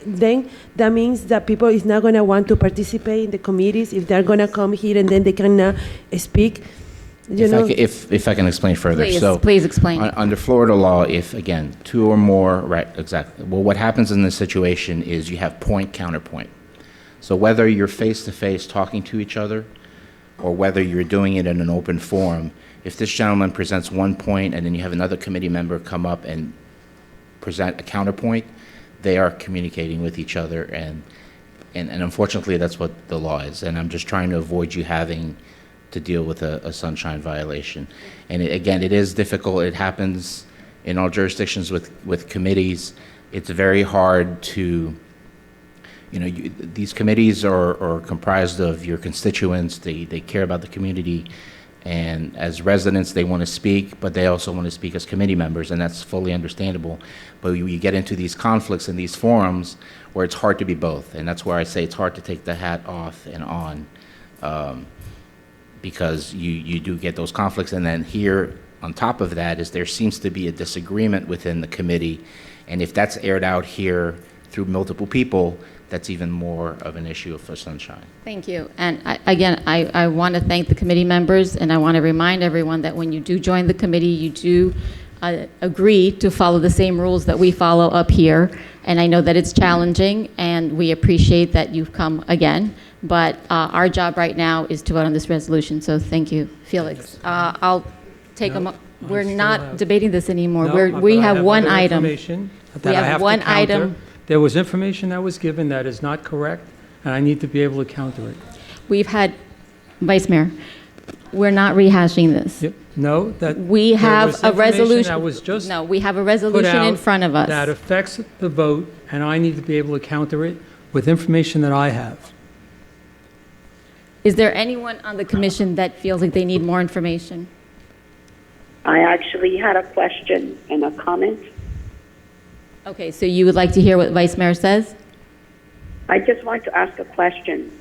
then that means that people is not going to want to participate in the committees if they're going to come here and then they cannot speak. If I can explain further. Please, So, please explain. Under Florida law, if, again, two or more, right, exactly. Well, what happens in this situation is you have point, counterpoint. So whether you're face-to-face talking to each other or whether you're doing it in an open forum, if this gentleman presents one point and then you have another committee member come up and present a counterpoint, they are communicating with each other, and unfortunately, that's what the law is. And I'm just trying to avoid you having to deal with a sunshine violation. And again, it is difficult. It happens in all jurisdictions with committees. It's very hard to, these committees are comprised of your constituents. They care about the community. And as residents, they want to speak, but they also want to speak as committee members, and that's fully understandable. But you get into these conflicts in these forums where it's hard to be both, and that's where I say it's hard to take the hat off and on, because you do get those conflicts. And then here, on top of that, is there seems to be a disagreement within the committee, and if that's aired out here through multiple people, that's even more of an issue for Sunshine. Thank you. And I want to thank the committee members, and I want to remind everyone that when you do join the committee, you do agree to follow the same rules that we follow up here. And I know that it's challenging, and we appreciate that you've come again. But our job right now is to vote on this resolution. So thank you, Felix. I'll take a we're not debating this anymore. We have one item. We have one item. There was information that was given that is not correct, and I need to be able to counter it. We've had, Vice Mayor, we're not rehashing this. No, that we have a resolution. That was just no, we have a resolution in front of us that affects the vote, and I need to be able to counter it with information that I have. Is there anyone on the commission that feels like they need more information? I actually had a question and a comment. Okay, so you would like to hear what Vice Mayor says? I just want to ask a question.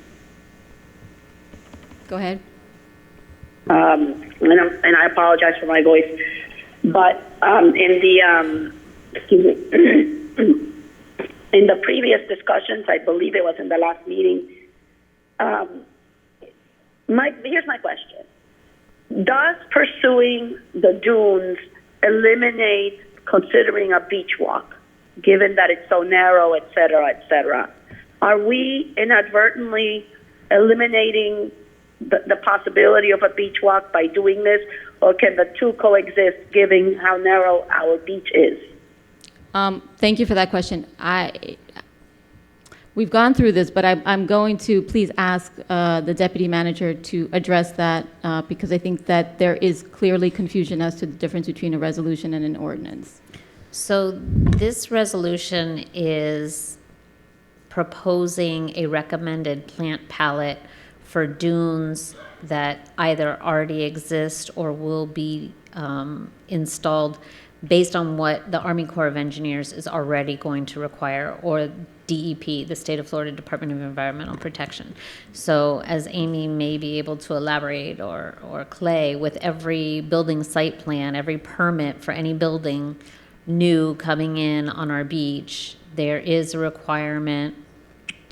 Go ahead. And I apologize for my voice, but in the previous discussions, I believe it was in the last meeting. Here's my question: does pursuing the dunes eliminate considering a beach walk, given that it's so narrow, et cetera, et cetera? Are we inadvertently eliminating the possibility of a beach walk by doing this, or can the two coexist given how narrow our beach is? Thank you for that question. We've gone through this, but I'm going to please ask the deputy manager to address that because I think that there is clearly confusion as to the difference between a resolution and an ordinance. So this resolution is proposing a recommended plant palette for dunes that either already exist or will be installed based on what the Army Corps of Engineers is already going to require, or DEP, the State of Florida Department of Environmental Protection. So as Amy may be able to elaborate, or Clay, with every building site plan, every permit for any building new coming in on our beach, there is a requirement.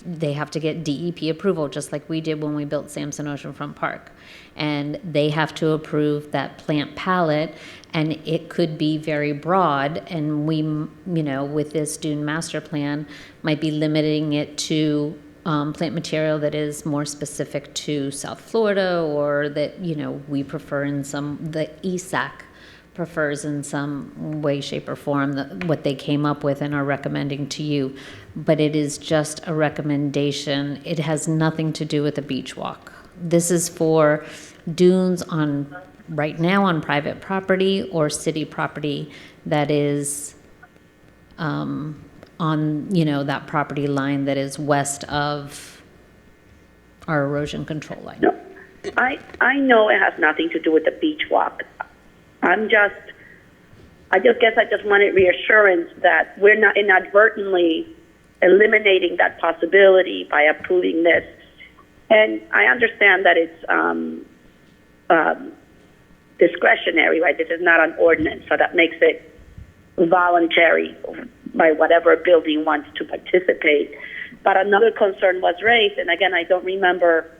They have to get DEP approval, just like we did when we built Sampson Oceanfront Park. And they have to approve that plant palette, and it could be very broad. And we, with this dune master plan, might be limiting it to plant material that is more specific to South Florida, or that, we prefer in the ESAC prefers in some way, shape, or form what they came up with and are recommending to you. But it is just a recommendation. It has nothing to do with a beach walk. This is for dunes right now on private property or city property that is on, that property line that is west of our erosion control line. No, I know it has nothing to do with the beach walk. I just wanted reassurance that we're not inadvertently eliminating that possibility by approving this. And I understand that it's discretionary, right? This is not an ordinance, so that makes it voluntary by whatever building wants to participate. But another concern was raised, and again, I don't remember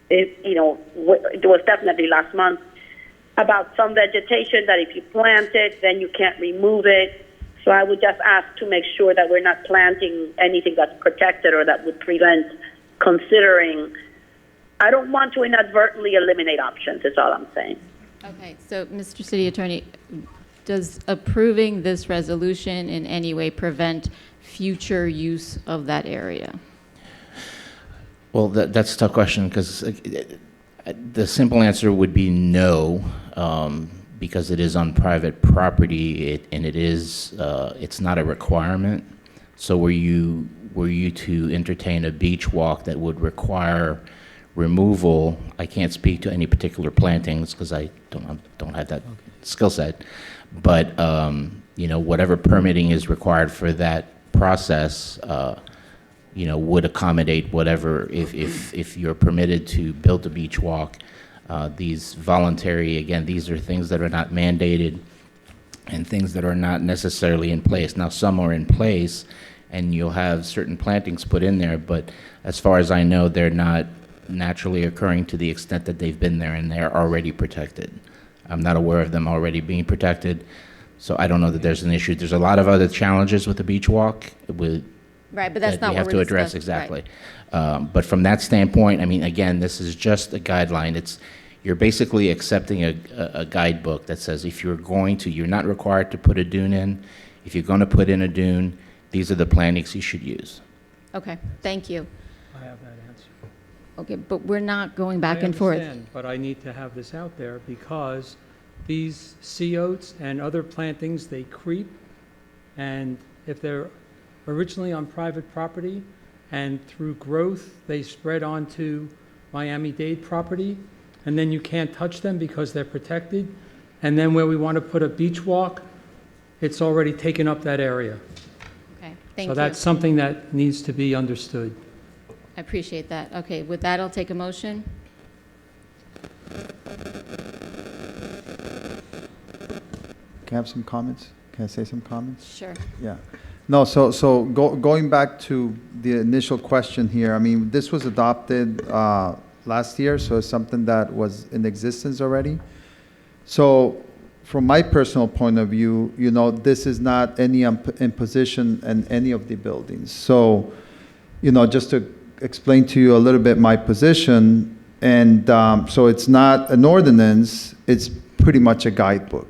if, it was definitely last month, about some vegetation that if you plant it, then you can't remove it. So I would just ask to make sure that we're not planting anything that's protected or that would prevent considering. I don't want to inadvertently eliminate options, is all I'm saying. Okay, so Mr. City Attorney, does approving this resolution in any way prevent future use of that area? Well, that's a tough question, because the simple answer would be no, because it is on private property, and it's not a requirement. So were you to entertain a beach walk that would require removal, I can't speak to any particular plantings because I don't have that skill set, but whatever permitting is required for that process, would accommodate whatever, if you're permitted to build a beach walk. These voluntary, again, these are things that are not mandated and things that are not necessarily in place. Now, some are in place, and you'll have certain plantings put in there, but as far as I know, they're not naturally occurring to the extent that they've been there, and they're already protected. I'm not aware of them already being protected, so I don't know that there's an issue. There's a lot of other challenges with the beach walk Right, but that's that not we what have we're to address discussing. exactly. Right. But from that standpoint, I mean, again, this is just a guideline. You're basically accepting a guidebook that says if you're going to, you're not required to put a dune in. If you're going to put in a dune, these are the plantings you should use. Okay, thank you. I have that answer. Okay, but we're not going back and forth. I understand, but I need to have this out there because these sea oats and other plantings, they creep, and if they're originally on private property and through growth, they spread onto Miami-Dade property, and then you can't touch them because they're protected, and then where we want to put a beach walk, it's already taken up that area. Okay, thank you. So that's something that needs to be understood. I appreciate that. Okay, with that, I'll take a motion. Can I have some comments? Can I say some comments? Sure. Yeah. No, so going back to the initial question here, I mean, this was adopted last year, so it's something that was in existence already. So from my personal point of view, you know, this is not any imposition in any of the buildings. So, you know, just to explain to you a little bit my position, and so it's not an ordinance, it's pretty much a guidebook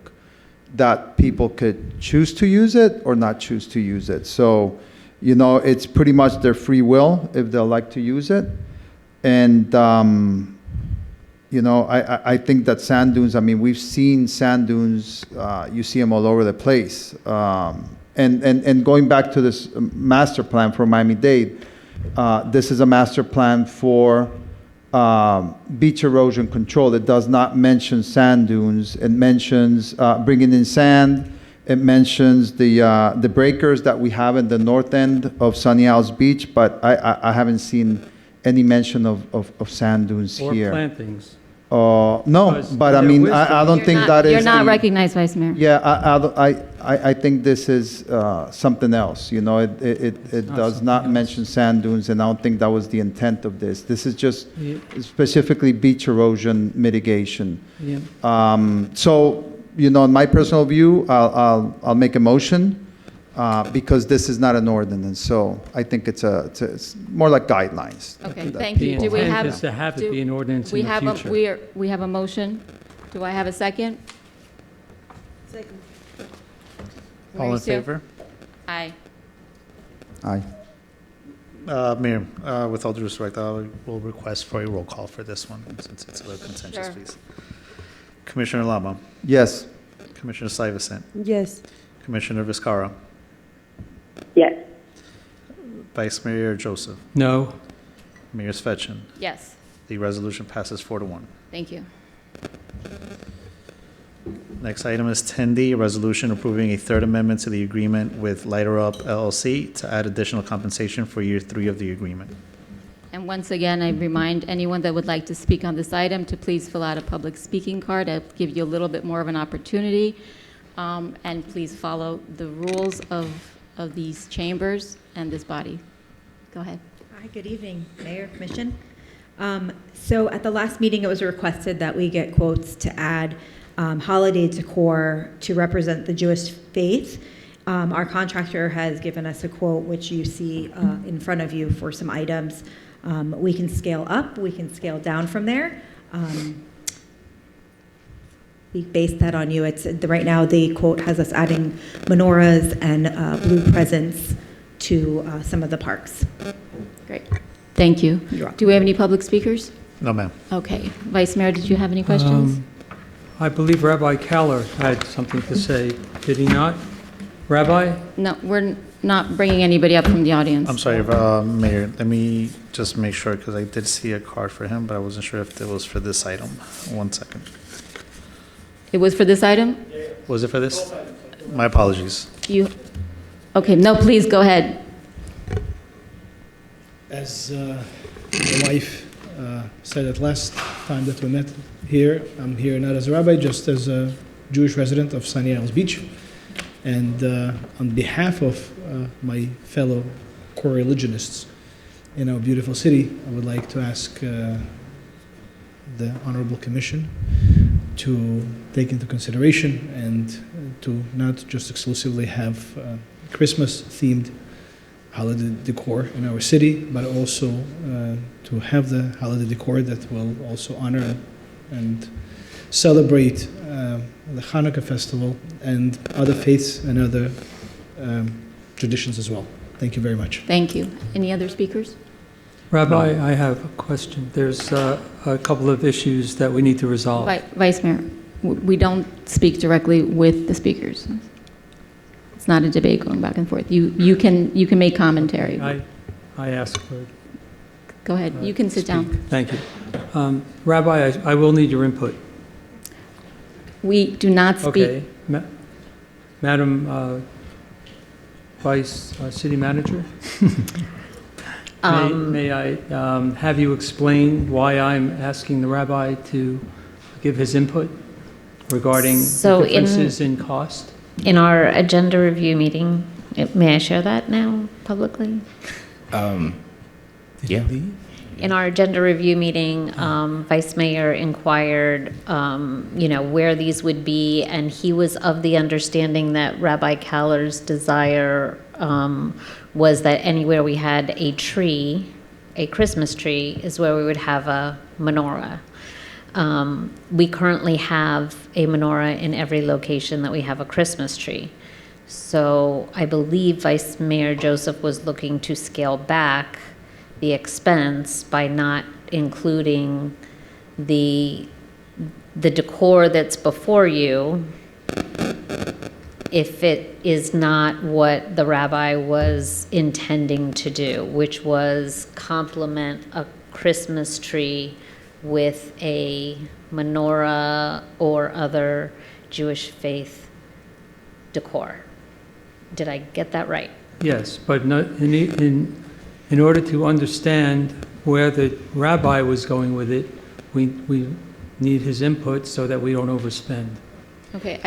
that people could choose to use it or not choose to use it. So, you know, it's pretty much their free will if they'll like to use it. And, you know, I think that sand dunes, I mean, we've seen sand dunes, you see them all over the place. And going back to this master plan for Miami-Dade, this is a master plan for beach erosion control. It does not mention sand dunes. It mentions bringing in sand. It mentions the breakers that we have in the north end of Sunny Isles Beach, but I haven't seen any mention of sand dunes Or here. plantings. No, Because but I there mean, was- I don't think Not- that is. You're not the- recognized, Vice Mayor. Yeah, I think this is something else, you know, it does not mention sand dunes, and I don't think that was the intent of this. This is just Yeah. specifically beach erosion mitigation. Yeah. So, you know, in my personal view, I'll make a motion, because this is not an ordinance, so I think it's more like guidelines. Okay, that thank you. The Do we intent have? is to have it do- be an ordinance we in the have future. We have a motion. Do I have a second? Second. All in Mauricio? favor? Aye. Aye. Mayor, with all due respect, I will request for a roll call for this one, since it's a little contentious, Sure. please. Commissioner Lama, Yes. Commissioner Stuyvesant, Yes. Commissioner Viscara, Yes. Vice Mayor Joseph, No. Mayor Svechen. Yes, The resolution passes 4-1. thank you. Next item is 10D, a resolution approving a third amendment to the agreement with Lighter Up LLC to add additional compensation for year 3 of the agreement. And once again, I remind anyone that would like to speak on this item to please fill out a public speaking card. I'll give you a little bit more of an opportunity. And please follow the rules of these chambers and this body. Go ahead. Hi, good evening, Mayor, Commission. So at the last meeting, it was requested that we get quotes to add holiday decor to represent the Jewish faith. Our contractor has given us a quote, which you see in front of you for some items. We can scale up, we can scale down from there. We based that on you. Right now, the quote has us adding menorahs and blue presents to some of the parks. Great. Thank you. You're welcome. Do we have any public speakers? No, ma'am. Okay. Vice Mayor, did you have any questions? I believe Rabbi Keller had something to say, did he not? Rabbi? No, we're not bringing anybody up from the audience. I'm sorry, Mayor, let me just make sure, because I did see a card for him, but I wasn't sure if it was for this item. 1 second. It was for this item? Was it for this? My apologies. Okay, no, please, go ahead. As my wife said it last time that we met here, I'm here not as a rabbi, just as a Jewish resident of Sunny Isles Beach. And on behalf of my fellow co-religionists in our beautiful city, I would like to ask the Honorable Commission to take into consideration and to not just exclusively have Christmas-themed holiday decor in our city, but also to have the holiday decor that will also honor and celebrate the Hanukkah festival and other faiths and other traditions as well. Thank you very much. Thank you. Any other speakers? Rabbi, I have a question. There's a couple of issues that we need to resolve. Vice Mayor, we don't speak directly with the speakers. It's not a debate going back and forth. You can make commentary. I asked for. Go ahead. You can sit down. Thank you. Rabbi, I will need your input. We do not speak. Okay. Madam Vice City Manager, may I have you explain why I'm asking the rabbi to give his input regarding the differences in cost? In our agenda review meeting, may I share that now publicly? Yeah. In our agenda review meeting, Vice Mayor inquired, where these would be, and he was of the understanding that Rabbi Kaller's desire was that anywhere we had a tree, a Christmas tree, is where we would have a menorah. We currently have a menorah in every location that we have a Christmas tree. So I believe Vice Mayor Joseph was looking to scale back the expense by not including the decor that's before you if it is not what the rabbi was intending to do, which was complement a Christmas tree with a menorah or other Jewish faith decor. Did I get that right? Yes, but in order to understand where the rabbi was going with it, we need his input so that we don't overspend. Okay,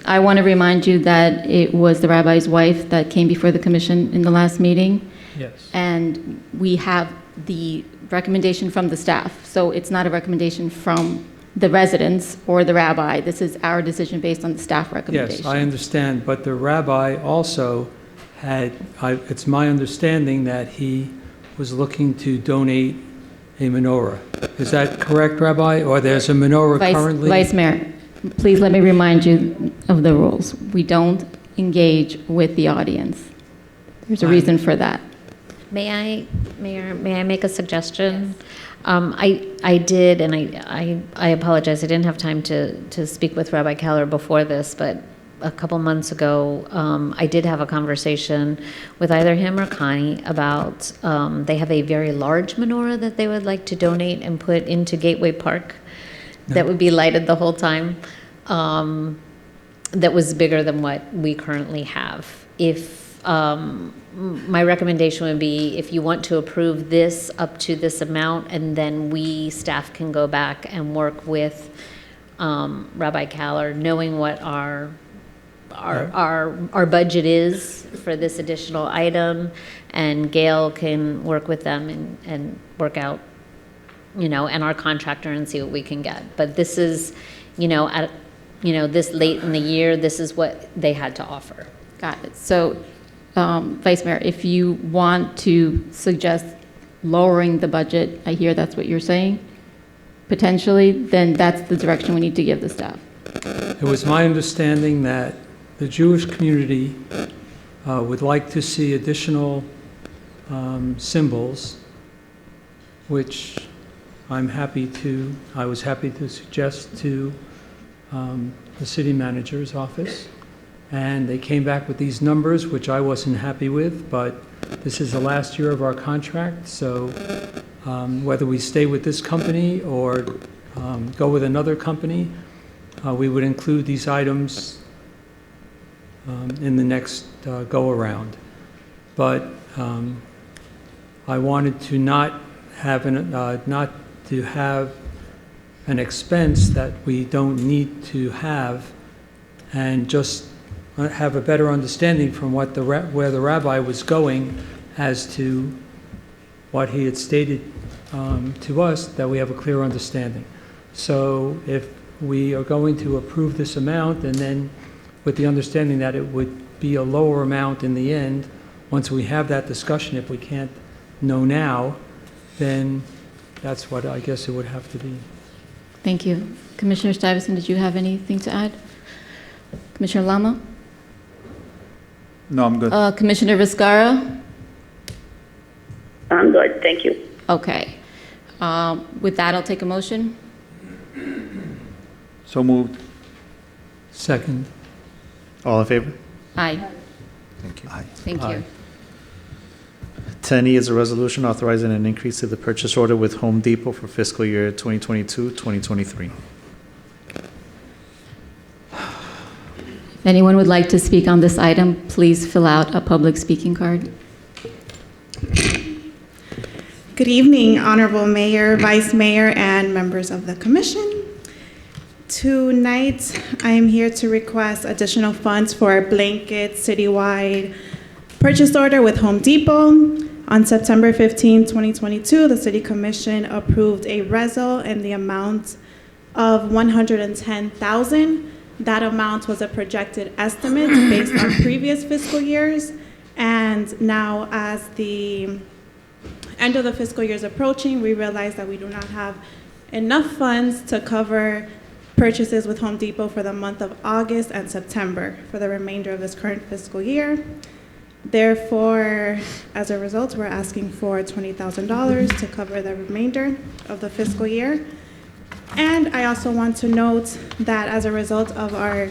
I want to remind you that it was the rabbi's wife that came before the commission in the last meeting. Yes. And we have the recommendation from the staff. So it's not a recommendation from the residents or the rabbi. This is our decision based on the staff recommendation. Yes, I understand, but the rabbi also it's my understanding that he was looking to donate a menorah. Is that correct, Rabbi? Or there's a menorah currently? Vice Mayor, please let me remind you of the rules. We don't engage with the audience. There's a reason for that. Mayor, may I make a suggestion? I did, and I apologize, I didn't have time to speak with Rabbi Keller before this, but a couple months ago, I did have a conversation with either him or Connie about, they have a very large menorah that they would like to donate and put into Gateway Park that would be lighted the whole time, that was bigger than what we currently have. If my recommendation would be if you want to approve this up to this amount, and then we, staff, can go back and work with Rabbi Kaller, knowing what our budget is for this additional item, and Gail can work with them and work out, and our contractor, and see what we can get. But this is, this late in the year, this is what they had to offer. Got it. So, Vice Mayor, if you want to suggest lowering the budget, I hear that's what you're saying, potentially, then that's the direction we need to give the staff. It was my understanding that the Jewish community would like to see additional symbols, which I was happy to suggest to the city manager's office. And they came back with these numbers, which I wasn't happy with, but this is the last year of our contract, so whether we stay with this company or go with another company, we would include these items in the next go-around. But I wanted to not have an expense that we don't need to have, and just have a better understanding from where the rabbi was going as to what he had stated to us, that we have a clear understanding. So if we are going to approve this amount, and then with the understanding that it would be a lower amount in the end, once we have that discussion, if we can't know now, then that's what I guess it would have to be. Thank you. Commissioner Stuyvesant, did you have anything to add? Commissioner Lama? No, I'm good. Commissioner Viscara? I'm good, thank you. Okay. With that, I'll take a motion. So moved. Second. All in favor? Aye. Thank you. Thank you. 10E is a resolution authorizing an increase to the purchase order with Home Depot for fiscal year 2022-2023. If anyone would like to speak on this item, please fill out a public speaking card. Good evening, Honorable Mayor, Vice Mayor, and members of the Commission. Tonight, I am here to request additional funds for a blanket citywide purchase order with Home Depot. On September 15, 2022, the City Commission approved a reso in the amount of $110,000. That amount was a projected estimate based on previous fiscal years. And now, as the end of the fiscal year is approaching, we realize that we do not have enough funds to cover purchases with Home Depot for the month of August and September for the remainder of this current fiscal year. Therefore, as a result, we're asking for $20,000 to cover the remainder of the fiscal year. And I also want to note that as a result of our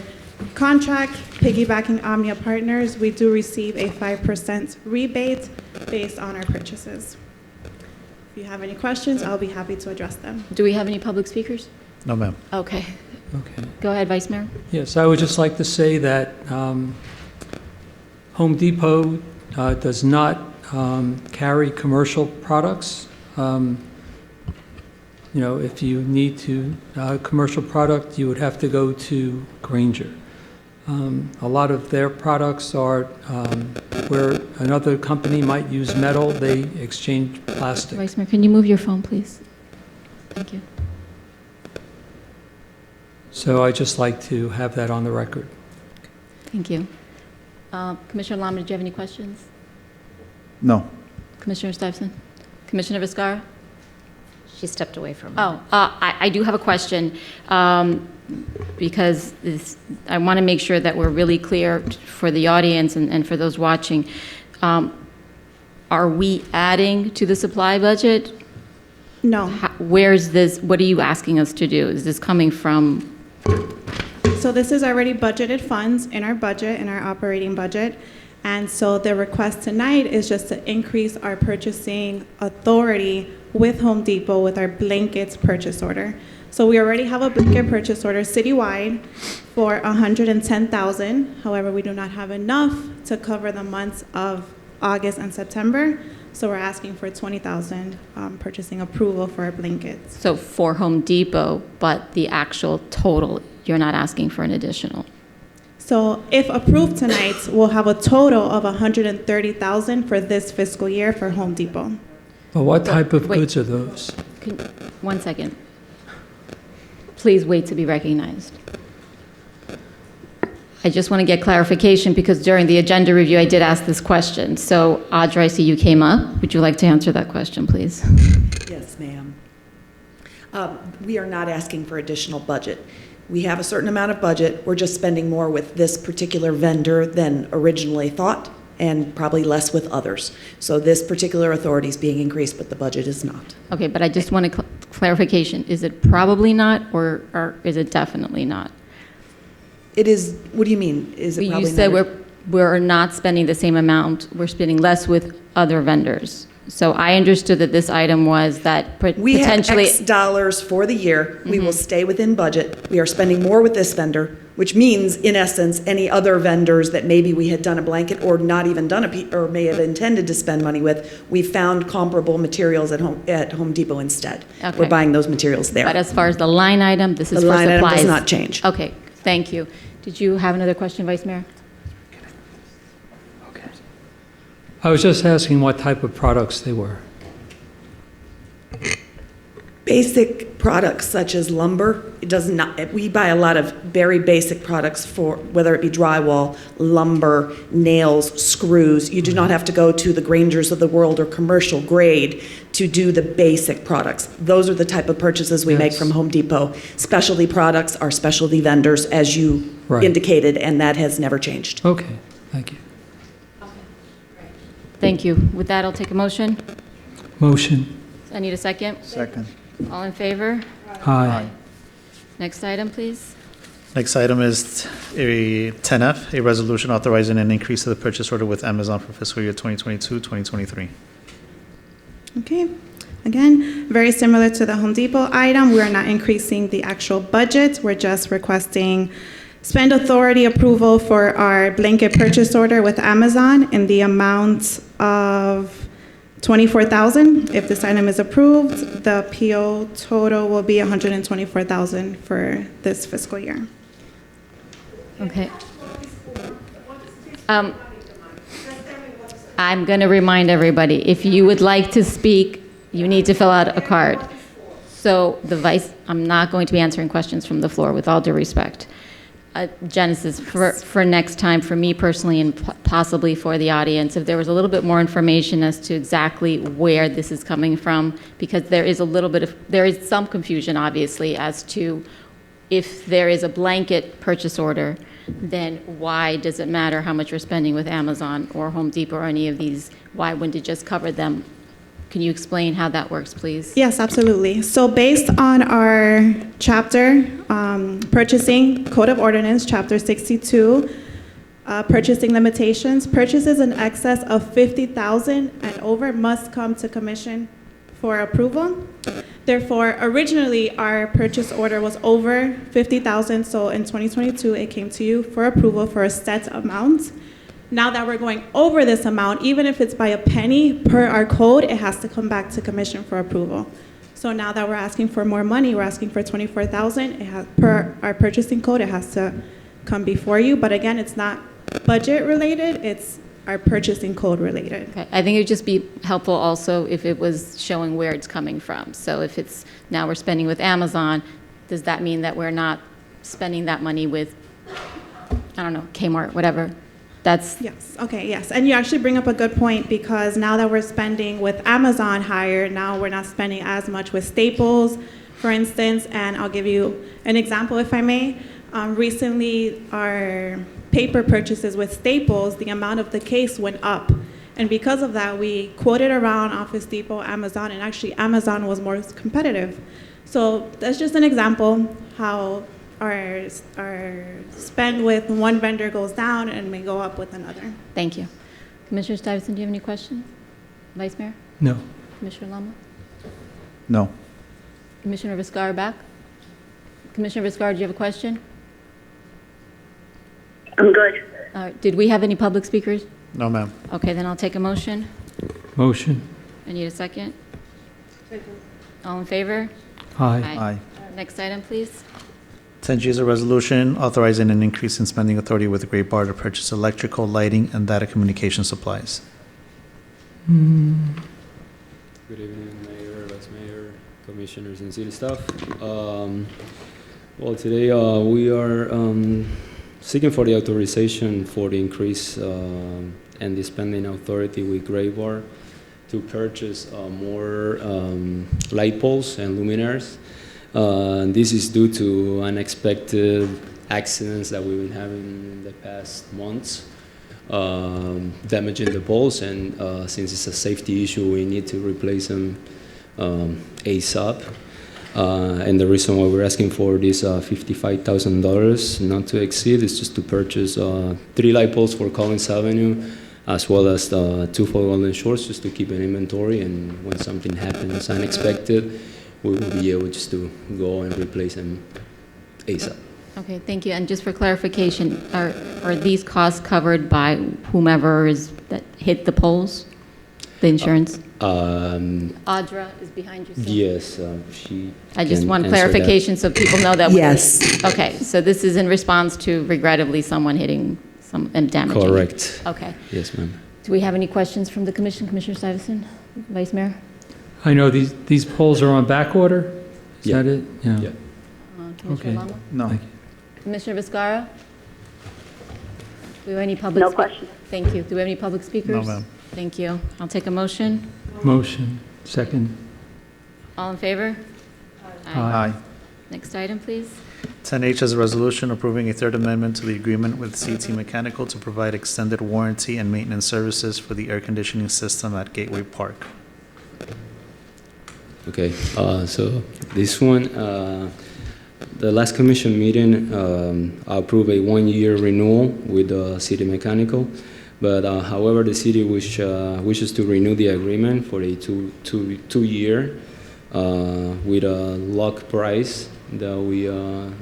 contract, piggybacking Omnia Partners, we do receive a 5% rebate based on our purchases. If you have any questions, I'll be happy to address them. Do we have any public speakers? No, ma'am. Okay. Okay. Go ahead, Vice Mayor. Yes, I would just like to say that Home Depot does not carry commercial products. You know, if you need to commercial product, you would have to go to Granger. A lot of their products are where another company might use metal, they exchange plastic. Vice Mayor, can you move your phone, please? Thank you. So I'd just like to have that on the record. Thank you. Commissioner Lama, did you have any questions? No. Commissioner Stuyvesant? Commissioner Viscara? She stepped away from me. Oh, I do have a question, because I want to make sure that we're really clear for the audience and for those watching. Are we adding to the supply budget? No. Where's this, what are you asking us to do? Is this coming from? So this is already budgeted funds in our budget, in our operating budget. And so the request tonight is just to increase our purchasing authority with Home Depot with our blankets purchase order. So we already have a blanket purchase order citywide for $110,000. However, we do not have enough to cover the months of August and September. So we're asking for $20,000 purchasing approval for our blankets. So for Home Depot, but the actual total, you're not asking for an additional? So if approved tonight, we'll have a total of $130,000 for this fiscal year for Home Depot. But what type of goods are those? 1 second. Please wait to be recognized. I just want to get clarification because during the agenda review, I did ask this question. So Audra, I see you came up. Would you like to answer that question, please? Yes, ma'am. We are not asking for additional budget. We have a certain amount of budget. We're just spending more with this particular vendor than originally thought, and probably less with others. So this particular authority is being increased, but the budget is not. Okay, but I just want a clarification. Is it probably not, or is it definitely not? It is, what do you mean? Is it probably You said not? we're not spending the same amount. We're spending less with other vendors. So I understood that this item was that We have potentially. X dollars for the year. We will stay within budget. We are spending more with this vendor, which means, in essence, any other vendors that maybe we had done a blanket or not even done or may have intended to spend money with, we found comparable materials at Home Depot instead. Okay. We're buying those materials there. But as far as the line item, this is The for line supplies. item does not change. Okay, thank you. Did you have another question, Vice Mayor? I was just asking what type of products they were. Basic products such as lumber. It does not. We buy a lot of very basic products for whether it be drywall, lumber, nails, screws. You do not have to go to the Grangers of the world or commercial grade to do the basic products. Those are the type of purchases we make from Home Depot. Specialty products are specialty vendors, as you indicated, and that has never changed. Okay, thank you. Thank you. With that, I'll take a motion. Motion. I need a second. Second. All in favor? Aye. Next item, please. Next item is a 10F, a resolution authorizing an increase to the purchase order with Amazon for fiscal year 2022-2023. Okay. Again, very similar to the Home Depot item, we are not increasing the actual budget. We're just requesting spend authority approval for our blanket purchase order with Amazon in the amount of $24,000. If this item is approved, the PO total will be $124,000 for this fiscal year. Okay. I'm going to remind everybody, if you would like to speak, you need to fill out a card. So I'm not going to be answering questions from the floor, with all due respect. Genesis, for next time, for me personally and possibly for the audience, if there was a little bit more information as to exactly where this is coming from, because there is some confusion, obviously, as to if there is a blanket purchase order, then why does it matter how much we're spending with Amazon or Home Depot or any of these? Why wouldn't it just cover them? Can you explain how that works, please? Yes, absolutely. So based on our chapter, Purchasing Code of Ordinance, Chapter 62, Purchasing Limitations, purchases in excess of $50,000 and over must come to commission for approval. Therefore, originally, our purchase order was over $50,000, so in 2022, it came to you for approval for a set amount. Now that we're going over this amount, even if it's by a penny per our code, it has to come back to commission for approval. So now that we're asking for more money, we're asking for $24,000. Per our purchasing code, it has to come before you. But again, it's not budget related, it's our purchasing code related. Okay. I think it would just be helpful also if it was showing where it's coming from. So if it's now we're spending with Amazon, does that mean that we're not spending that money with, I don't know, Kmart, whatever? Yes. Okay. Yes. And you actually bring up a good point, because now that we're spending with Amazon higher, now we're not spending as much with Staples, for instance. And I'll give you an example, if I may. Recently, our paper purchases with Staples, the amount of the case went up. And because of that, we quoted around Office Depot, Amazon, and actually Amazon was more competitive. So that's just an example how our spend with one vendor goes down and may go up with another. Thank you. Commissioner Stuyvesant, do you have any questions? Vice Mayor? No. Commissioner Lama? No. Commissioner Viscar back? Commissioner Viscar, do you have a question? I'm good. Did we have any public speakers? No, ma'am. Okay, then I'll take a motion. Motion. I need a second. All in favor? Aye. Aye. Next item, please. 10G is a resolution authorizing an increase in spending authority with Great Bar to purchase electrical, lighting, and data communication supplies. Good evening, Mayor, Vice Mayor, Commissioners, and City staff. Well, today we are seeking for the authorization for the increase and the spending authority with Great Bar to purchase more light poles and luminaires. This is due to unexpected accidents that we've been having in the past months, damaging the poles, and since it's a safety issue, we need to replace them ASAP. And the reason why we're asking for this $55,000 not to exceed is just to purchase 3 light poles for Collins Avenue, as well as 2 for Golden Shores, just to keep an inventory, and when something happens unexpected, we will be able just to go and replace them ASAP. Okay, thank you. And just for clarification, are these costs covered by whomever that hit the poles? The insurance? Audra is behind you. Yes, she. I just want clarification so people know that. Yes. Okay, so this is in response to regrettably someone hitting and damaging. Correct. Okay. Yes, ma'am. Do we have any questions from the commission? Commissioner Stuyvesant, Vice Mayor? I know these polls are on back order. Is that it? Yeah. Commissioner Okay. Lama? No. Thank you. Commissioner Viscara? Do we have any public? No questions. Thank you. Do we have any public speakers? No, ma'am. Thank you. I'll take a motion. Motion. Second. All in favor? Aye. Next item, please. 10H is a resolution approving a third amendment to the agreement with CT Mechanical to provide extended warranty and maintenance services for the air conditioning system at Gateway Park. Okay, so this one, the last commission meeting, I approved a 1-year renewal with City Mechanical, but however, the city wishes to renew the agreement for a two-year with a lock price that we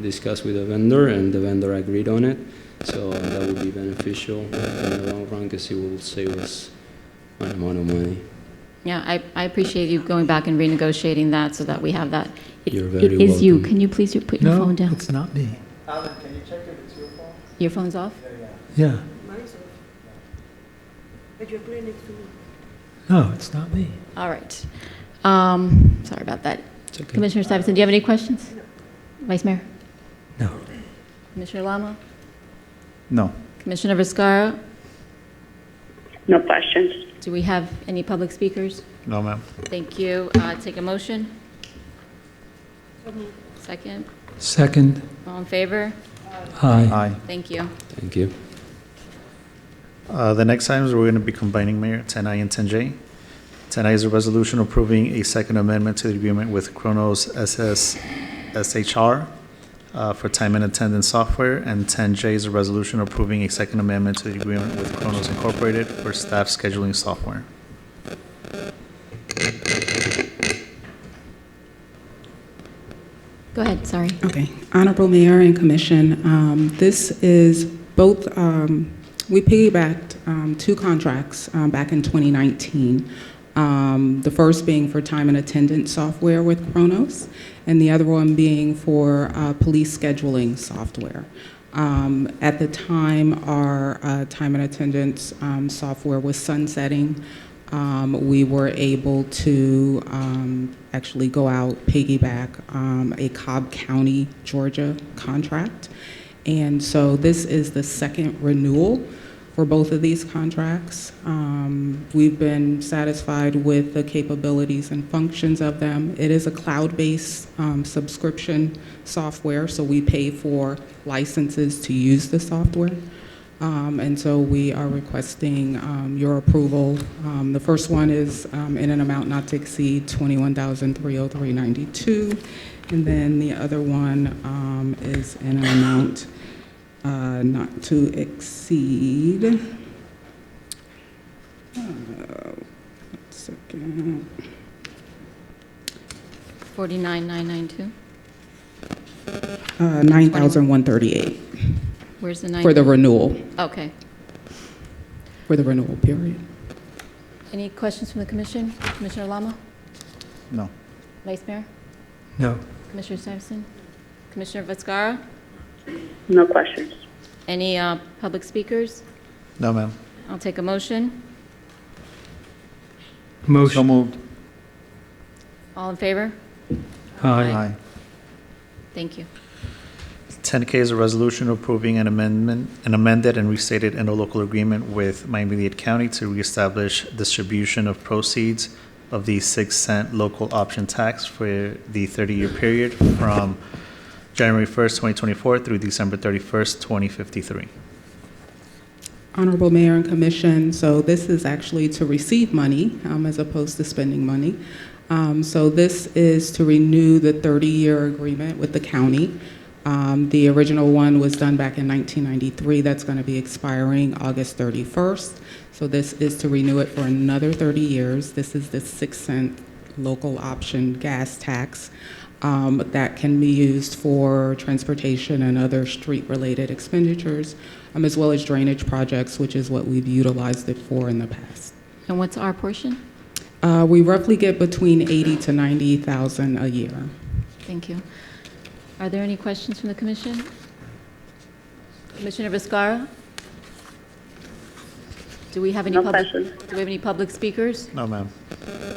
discussed with the vendor, and the vendor agreed on it. So that would be beneficial in the long run because it will save us an amount of money. Yeah, I appreciate you going back and renegotiating that so that we have that. You're very It is you. welcome. Can you please put your phone down? No, it's not me. Alan, can you check if it's your phone? Your phone's off? Yeah. But you're putting it to me. No, it's not me. All right. Sorry about that. Okay. Commissioner Stuyvesant, do you have any questions? Vice Mayor? No. Commissioner Lama? No. Commissioner Viscara? No questions. Do we have any public speakers? No, ma'am. Thank you. Take a motion. Second. Second. All in favor? Aye. Aye. Thank you. Thank you. The next items we're going to be combining, Mayor, 10I and 10J. 10I is a resolution approving a second amendment to the agreement with Kronos SHR for time and attendance software, and 10J is a resolution approving a second amendment to the agreement with Kronos Incorporated for staff scheduling software. Go ahead, sorry. Okay. Honorable Mayor and Commission, this is both, we piggybacked two contracts back in 2019. The first being for time and attendance software with Kronos, and the other one being for police scheduling software. At the time, our time and attendance software was sunsetting. We were able to actually go out, piggyback a Cobb County, Georgia contract. And so this is the second renewal for both of these contracts. We've been satisfied with the capabilities and functions of them. It is a cloud-based subscription software, so we pay for licenses to use the software. And so we are requesting your approval. The first one is in an amount not to exceed $21,303.92, and then the other one is in an amount not to exceed. One second. 49,992. 9,138. Where's the 9? For the renewal. Okay. For the renewal period. Any questions from the commission? Commissioner Lama? No. Vice Mayor? No. Commissioner Stuyvesant? Commissioner Viscara? No questions. Any public speakers? No, ma'am. I'll take a motion. Motion. So moved. All in favor? Aye. Aye. Thank you. 10K is a resolution approving an amended and restated interlocal agreement with Miami-Dade County to reestablish distribution of proceeds of the 6-cent local option tax for the 30-year period from January 1st, 2024 through December 31st, 2053. Honorable Mayor and Commission, so this is actually to receive money as opposed to spending money. So this is to renew the 30-year agreement with the county. The original one was done back in 1993. That's going to be expiring August 31st. So this is to renew it for another 30 years. This is the 6-cent local option gas tax that can be used for transportation and other street-related expenditures, as well as drainage projects, which is what we've utilized it for in the past. And what's our portion? We roughly get between 80 to 90,000 a year. Thank you. Are there any questions from the commission? Commissioner Viscara? Do we have any No public? questions. Do we have any public speakers? No, ma'am.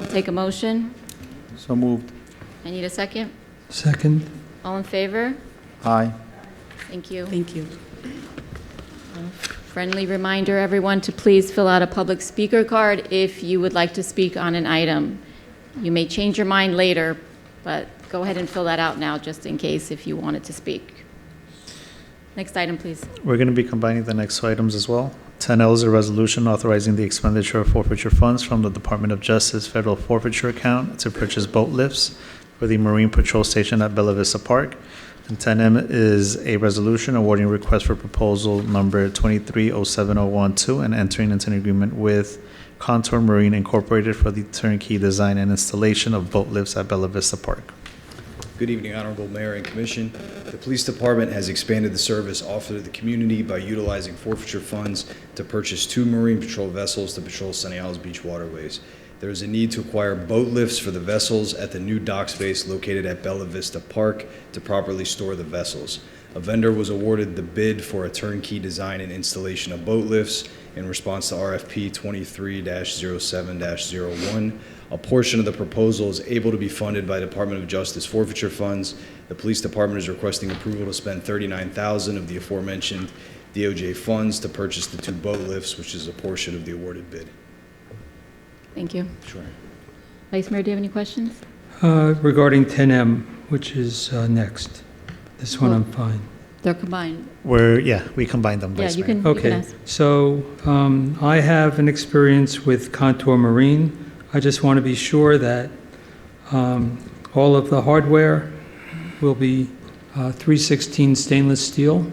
I'll take a motion. So moved. I need a second. Second. All in favor? Aye. Thank you. Thank you. Friendly reminder, everyone, to please fill out a public speaker card if you would like to speak on an item. You may change your mind later, but go ahead and fill that out now, just in case if you wanted to speak. Next item, please. We're going to be combining the next two items as well. 10L is a resolution authorizing the expenditure of forfeiture funds from the Department of Justice Federal Forfeiture Account to purchase boat lifts for the Marine Patrol Station at Bella Vista Park. And 10M is a resolution awarding request for proposal number 2307012 and entering into an agreement with Contour Marine Incorporated for the turnkey design and installation of boat lifts at Bella Vista Park. Good evening, Honorable Mayor and Commission. The Police Department has expanded the service offered to the community by utilizing forfeiture funds to purchase 2 Marine Patrol vessels to patrol Sunny Isles Beach waterways. There is a need to acquire boat lifts for the vessels at the new dock space located at Bella Vista Park to properly store the vessels. A vendor was awarded the bid for a turnkey design and installation of boat lifts in response to RFP 23-07-01. A portion of the proposal is able to be funded by Department of Justice forfeiture funds. The Police Department is requesting approval to spend $39,000 of the aforementioned DOJ funds to purchase the 2 boat lifts, which is a portion of the awarded bid. Thank you. Sure. Vice Mayor, do you have any questions? Regarding 10M, which is next. This one I'm fine. They're combined. We combined them, Yeah, Vice you Mayor. can Okay, ask. so I have an experience with Contour Marine. I just want to be sure that all of the hardware will be 316 stainless steel,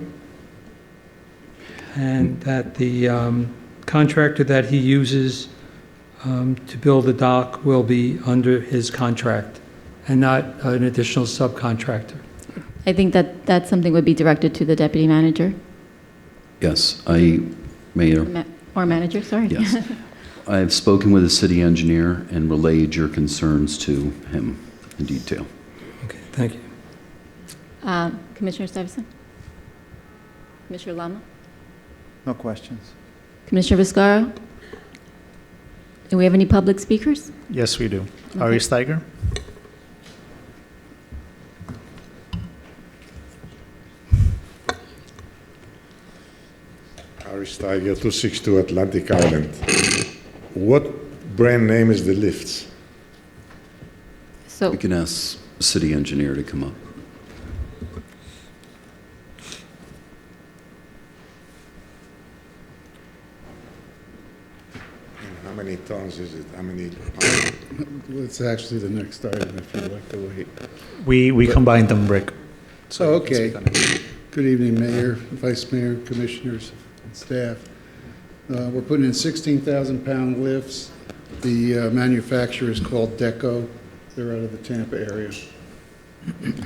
and that the contractor that he uses to build the dock will be under his contract and not an additional subcontractor. I think that that's something would be directed to the deputy manager. Yes, Mayor. Or manager, sorry. Yes. I have spoken with the city engineer and relayed your concerns to him in detail. Okay, thank you. Commissioner Stuyvesant? Commissioner Lama? No questions. Commissioner Viscara? Do we have any public speakers? Yes, we do. Okay. Ari Steiger? Ari Steiger, 262 Atlantic Island. What brand name is the lifts? So We can ask the city engineer to come up. How many tons is it? How many? It's actually the next item, if you'd like to wait. We combined them, Rick. So, okay. Good evening, Mayor, Vice Mayor, Commissioners, and staff. We're putting in 16,000-pound lifts. The manufacturer is called Deco. They're out of the Tampa area. And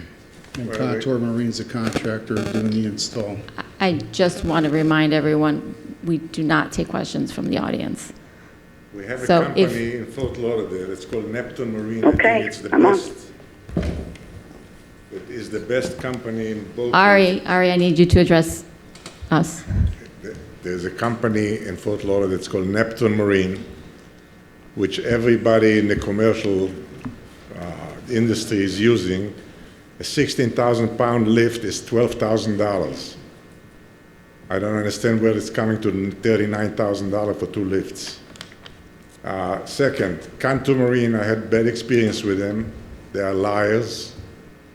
Where are they? Contour Marine's the contractor doing the install. I just want to remind everyone, we do not take questions from the audience. We have a So company if- in Fort Lauderdale. It's called Neptune Marine. Okay, I think it's the I'm on. best. It is the best company in both. Ari, I need you to address us. There's a company in Fort Lauderdale that's called Neptune Marine, which everybody in the commercial industry is using. A 16,000-pound lift is $12,000. I don't understand where it's coming to $39,000 for 2 lifts. Second, Contour Marine, I had bad experience with them. They are liars.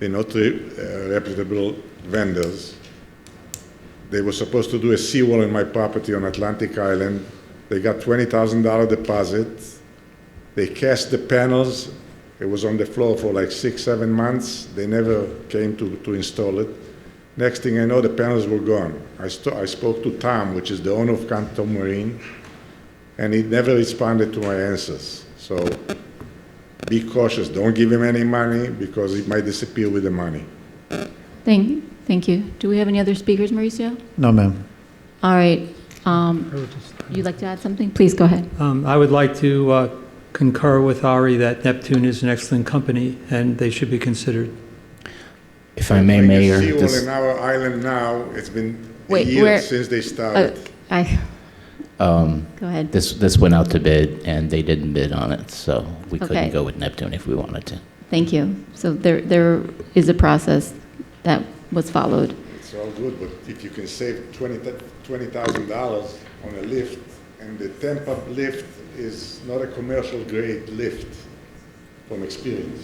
They're not reputable vendors. They were supposed to do a seawall in my property on Atlantic Island. They got $20,000 deposit. They cast the panels. It was on the floor for like 6-7 months. They never came to install it. Next thing I know, the panels were gone. I spoke to Tom, which is the owner of Contour Marine, and he never responded to my answers. So be cautious. Don't give him any money because he might disappear with the money. Thank you. Do we have any other speakers, Mauricio? No, ma'am. All right. You'd like to add something? Please go ahead. I would like to concur with Ari that Neptune is an excellent company and they should be considered. If I may, Mayor. A seawall in our island now, it's been a Wait, year where- since they started. Go ahead. This went out to bid, and they didn't bid on it, so we Okay. couldn't go with Neptune if we wanted to. Thank you. So there is a process that was followed. It's all good, but if you can save $20,000 on a lift, and the Tampa lift is not a commercial grade lift from experience.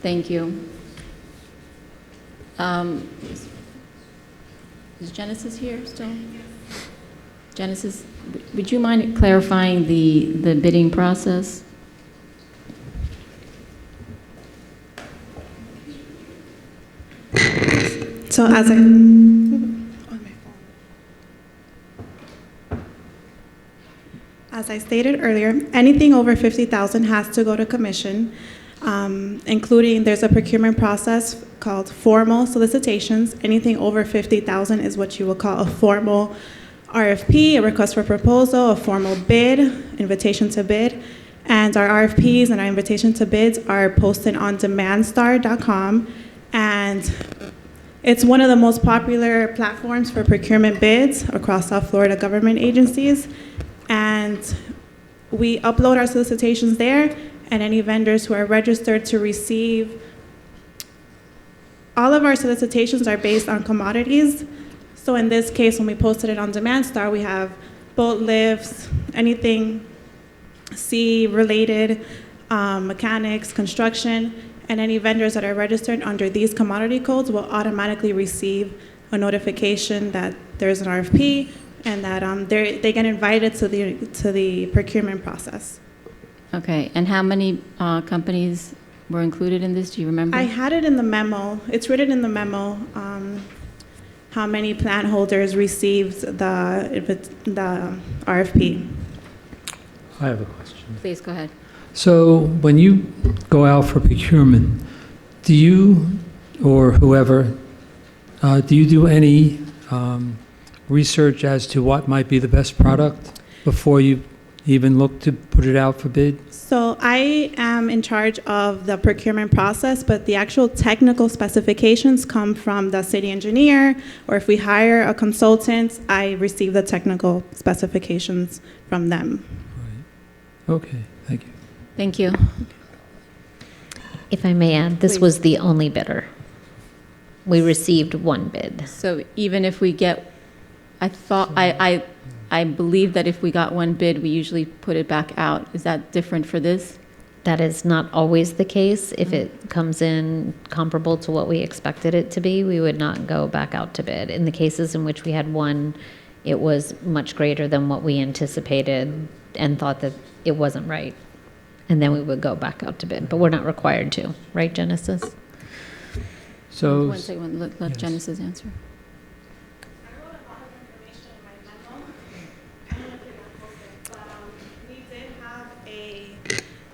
Thank you. Is Genesis here still? Genesis, would you mind clarifying the bidding process? So as I stated earlier, anything over 50,000 has to go to commission, including there's a procurement process called formal solicitations. Anything over 50,000 is what you will call a formal RFP, a request for proposal, a formal bid, invitation to bid. And our RFPs and our invitation to bids are posted on demandstar.com. And it's one of the most popular platforms for procurement bids across South Florida government agencies. And we upload our solicitations there, and any vendors who are registered to receive. All of our solicitations are based on commodities. So in this case, when we posted it on DemandStar, we have boat lifts, anything sea-related, mechanics, construction, and any vendors that are registered under these commodity codes will automatically receive a notification that there's an RFP and that they get invited to the procurement process. Okay, and how many companies were included in this? Do you remember? I had it in the memo. It's written in the memo how many plant holders received the RFP. I have a question. Please go ahead. So when you go out for procurement, do you, or whoever, do you do any research as to what might be the best product before you even look to put it out for bid? So I am in charge of the procurement process, but the actual technical specifications come from the city engineer, or if we hire a consultant, I receive the technical specifications from them. Okay, thank you. Thank you. If I may add, this Please. was the only bidder. We received one bid. So even if we get, I believe that if we got one bid, we usually put it back out. Is that different for this? That is not always the case. If it comes in comparable to what we expected it to be, we would not go back out to bid. In the cases in which we had one, it was much greater than what we anticipated and thought that it wasn't right. And then we would go back out to bid, but we're not required to, right, Genesis? So, One second, let Genesis answer.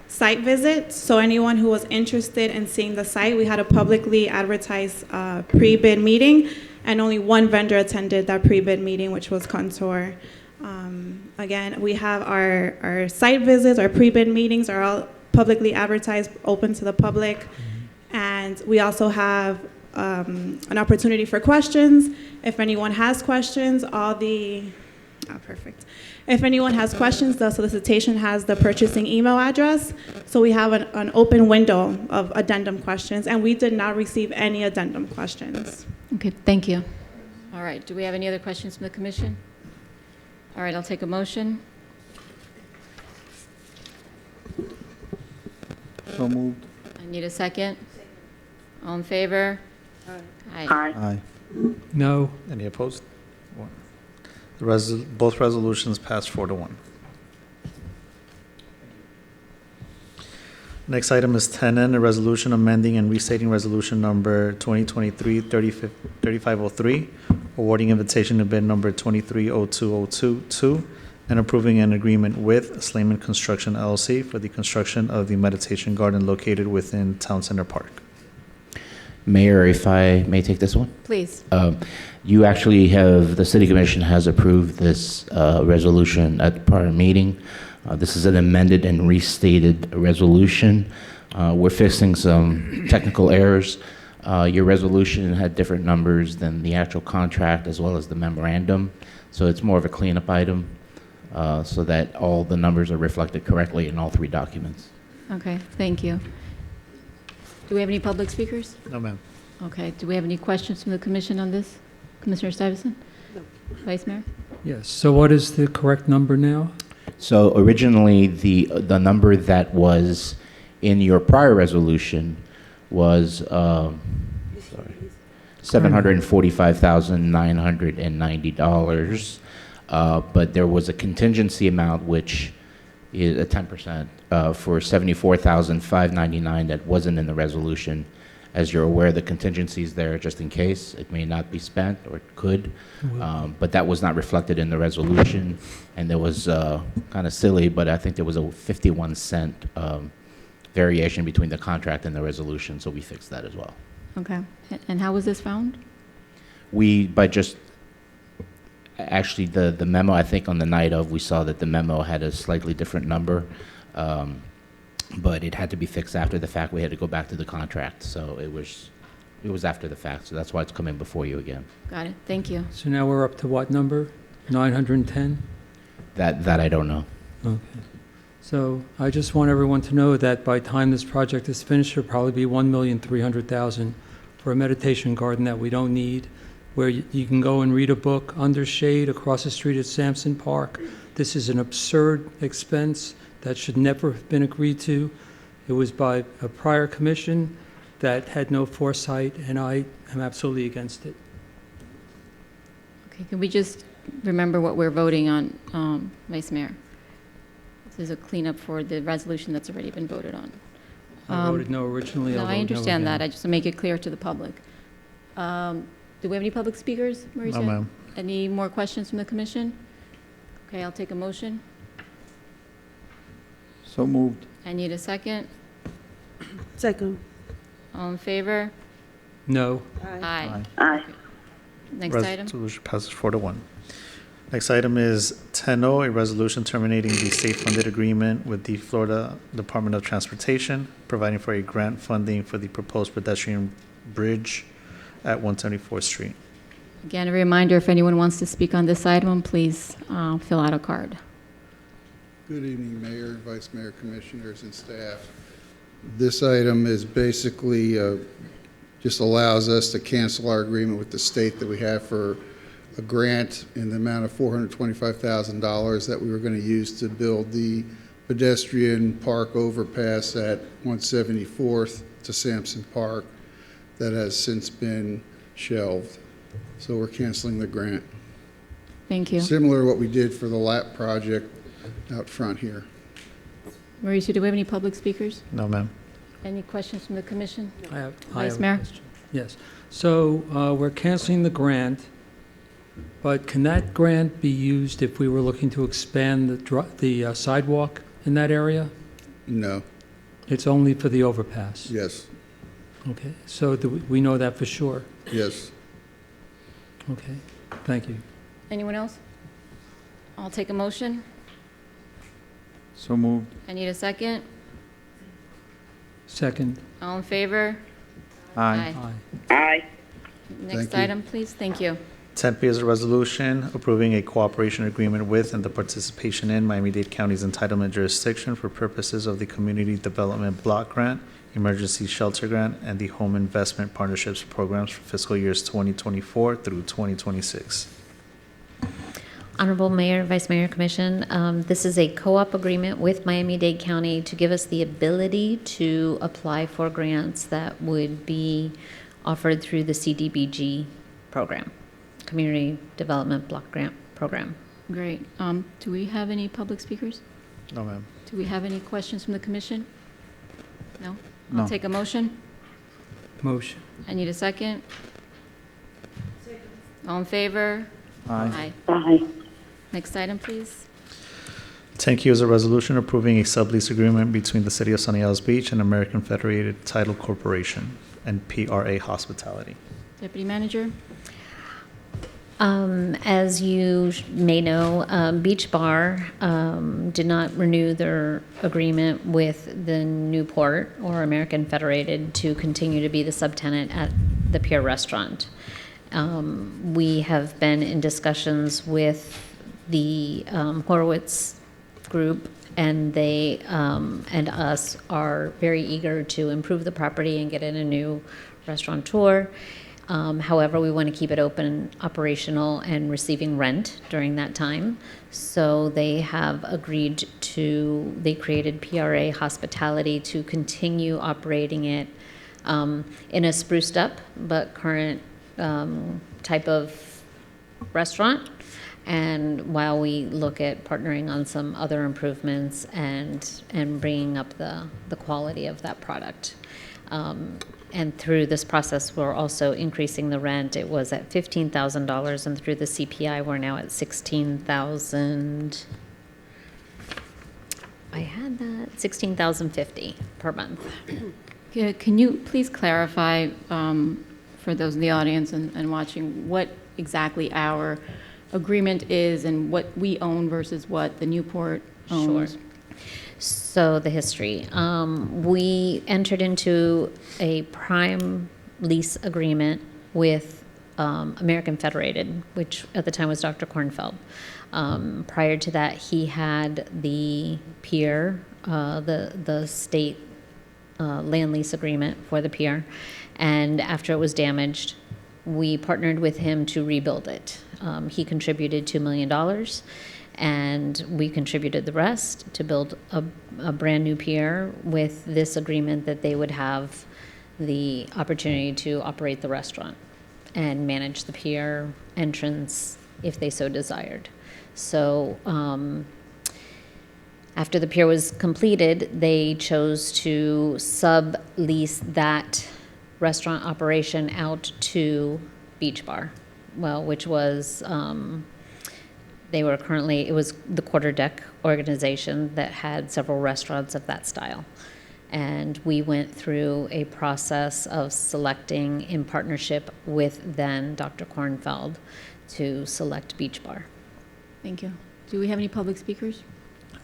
Site visit, so anyone who was interested in seeing the site, we had a publicly advertised pre-bid meeting, and only one vendor attended that pre-bid meeting, which was Contour. Again, we have our site visits, our pre-bid meetings are all publicly advertised, open to the public, and we also have an opportunity for questions. If anyone has questions, perfect. If anyone has questions, the solicitation has the purchasing email address. So we have an open window of addendum questions, and we did not receive any addendum questions. Okay, thank you. All right, do we have any other questions from the commission? All right, I'll take a motion. So moved. I need a second. All in favor? Aye. Aye. no. Any opposed? One. Both resolutions passed 4-1. Next item is 10N, a resolution amending and restating resolution number 2023-3503, awarding invitation to bid number 230202 and approving an agreement with Slayman Construction LLC for the construction of the meditation garden located within Town Center Park. Mayor, if I may take this one? Please. You actually have, the City Commission has approved this resolution at the prior meeting. This is an amended and restated resolution. We're fixing some technical errors. Your resolution had different numbers than the actual contract as well as the memorandum, so it's more of a cleanup item. so that all the numbers are reflected correctly in all three documents. Okay, thank you. Do we have any public speakers? No, ma'am. Okay, do we have any questions from the commission on this? Commissioner Stuyvesant? No. Vice Mayor? Yes, so what is the correct number now? So originally, the number that was in your prior resolution was $745,990, but there was a contingency amount which is a 10% for $74,599 that wasn't in the resolution. As you're aware, the contingency is there just in case. It may not be spent, or it could, but that was not reflected in the resolution, and there was kind of silly, but I think there was a 51-cent variation between the contract and the resolution, so we fixed that as well. Okay, and how was this found? Actually, the memo, I think on the night of, we saw that the memo had a slightly different number, but it had to be fixed after the fact. We had to go back to the contract, so it was after the fact, so that's why it's coming before you again. Got it, thank you. So now we're up to what number? 910? That I don't know. Okay. So I just want everyone to know that by the time this project is finished, there'll probably be $1,300,000 for a meditation garden that we don't need, where you can go and read a book under shade across the street at Sampson Park. This is an absurd expense that should never have been agreed to. It was by a prior commission that had no foresight, and I am absolutely against it. Okay, can we just remember what we're voting on, Vice Mayor? This is a cleanup for the resolution that's already been voted on. I voted no originally. No, I'll vote I no understand again. that. I just want to make it clear to the public. Do we have any public speakers, Mauricio? No, ma'am. Any more questions from the commission? Okay, I'll take a motion. So moved. I need a second. Second. All in favor? No. Aye. Aye. Next item. Resolution passes 4-1. Next item is 10-0, a resolution terminating the state-funded agreement with the Florida Department of Transportation, providing for a grant funding for the proposed pedestrian bridge at 174th Street. Again, a reminder, if anyone wants to speak on this item, please fill out a card. Good evening, Mayor, Vice Mayor, Commissioners, and staff. This item is basically just allows us to cancel our agreement with the state that we have for a grant in the amount of $425,000 that we were going to use to build the pedestrian park overpass at 174th to Sampson Park that has since been shelved. So we're canceling the grant. Thank you. Similar to what we did for the LAP project out front here. Mauricio, do we have any public speakers? No, ma'am. Any questions from the commission? I have Vice a Mayor? question. Yes. So we're canceling the grant, but can that grant be used if we were looking to expand the sidewalk in that area? No. It's only for the overpass? Yes. Okay. So do we know that for sure? Yes. Okay. Thank you. Anyone else? I'll take a motion. So moved. I need a second. Second. All in favor? Aye. Aye. Next Thank you. item, please. Thank you. 10P is a resolution approving a cooperation agreement with and the participation in Miami-Dade County's entitlement jurisdiction for purposes of the Community Development Block Grant, Emergency Shelter Grant, and the Home Investment Partnerships Programs for fiscal years 2024 through 2026. Honorable Mayor, Vice Mayor, Commission, this is a co-op agreement with Miami-Dade County to give us the ability to apply for grants that would be offered through the CDBG program, Community Development Block Grant Program. Great. Do we have any public speakers? No, ma'am. Do we have any questions from the commission? No? No. I'll take a motion. Motion. I need a second. All in favor? Aye. Aye. Next item, please. 10Q is a resolution approving a sublease agreement between the City of Sunny Isles Beach and American Federated Title Corporation and PRA Hospitality. Deputy Manager? As you may know, Beach Bar did not renew their agreement with the Newport or American Federated to continue to be the subtenant at the Pier Restaurant. We have been in discussions with the Horowitz group and they and us are very eager to improve the property and get in a new restaurateur. However, we want to keep it open, operational, and receiving rent during that time. So they have agreed to, they created PRA Hospitality to continue operating it in a spruced up but current type of restaurant. And while we look at partnering on some other improvements and bringing up the quality of that product. And through this process, we're also increasing the rent. It was at $15,000, and through the CPI, we're now at $16,000. I had that $16,050 per month. Yeah, can you please clarify for those in the audience and watching what exactly our agreement is and what we own versus what the Newport owns? Sure. So the history. We entered into a prime lease agreement with American Federated, which at the time was Dr. Kornfeld. Prior to that, he had the pier, the state land lease agreement for the pier. And after it was damaged, we partnered with him to rebuild it. He contributed $2 million. And we contributed the rest to build a brand new pier with this agreement that they would have the opportunity to operate the restaurant and manage the pier entrance if they so desired. So after the pier was completed, they chose to sublease that restaurant operation out to Beach Bar, well, which was they were currently, it was the Quarter Deck organization that had several restaurants of that style. And we went through a process of selecting in partnership with then Dr. Kornfeld to select Beach Bar. Thank you. Do we have any public speakers?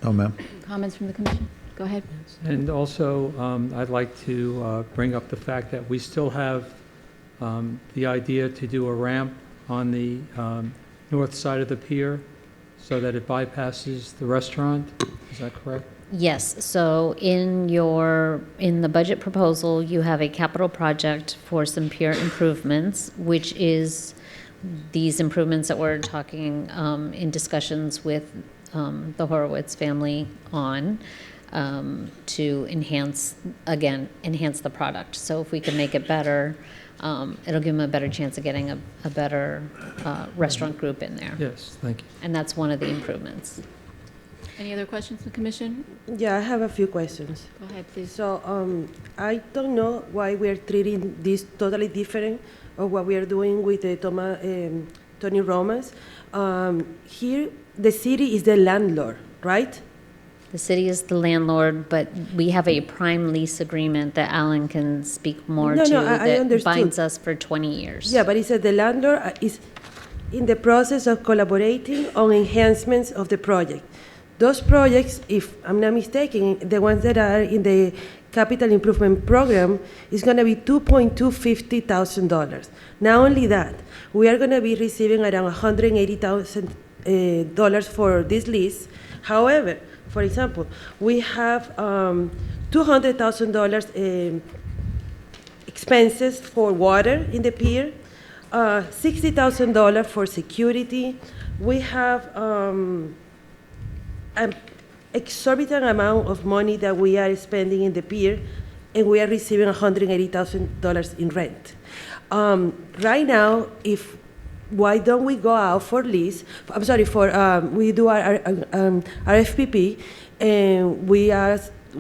No, ma'am. Comments from the commission? Go ahead. And also, I'd like to bring up the fact that we still have the idea to do a ramp on the north side of the pier so that it bypasses the restaurant. Is that correct? Yes, so in the budget proposal, you have a capital project for some pier improvements, which is these improvements that we're talking in discussions with the Horowitz family on to enhance the product. So if we can make it better, it'll give them a better chance of getting a better restaurant group in there. Yes, thank you. And that's one of the improvements. Any other questions from the commission? Yeah, I have a few questions. Go ahead, please. So I don't know why we're treating this totally different of what we are doing with the Tony Romas. Here, the city is the landlord, right? The city is the landlord, but we have a prime lease agreement that Alan can speak more to I that binds us for 20 years. Yeah, but he said the landlord is in the process of collaborating on enhancements of the project. Those projects, if I'm not mistaken, the ones that are in the capital improvement program is going to be $2,250,000. Not only that, we are going to be receiving around $180,000 for this lease. However, for example, we have $200,000 expenses for water in the pier, $60,000 for security. We have an exorbitant amount of money that we are spending in the pier, and we are receiving $180,000 in rent. Right now, why don't we go out for lease? I'm sorry, we do our RFPP, and we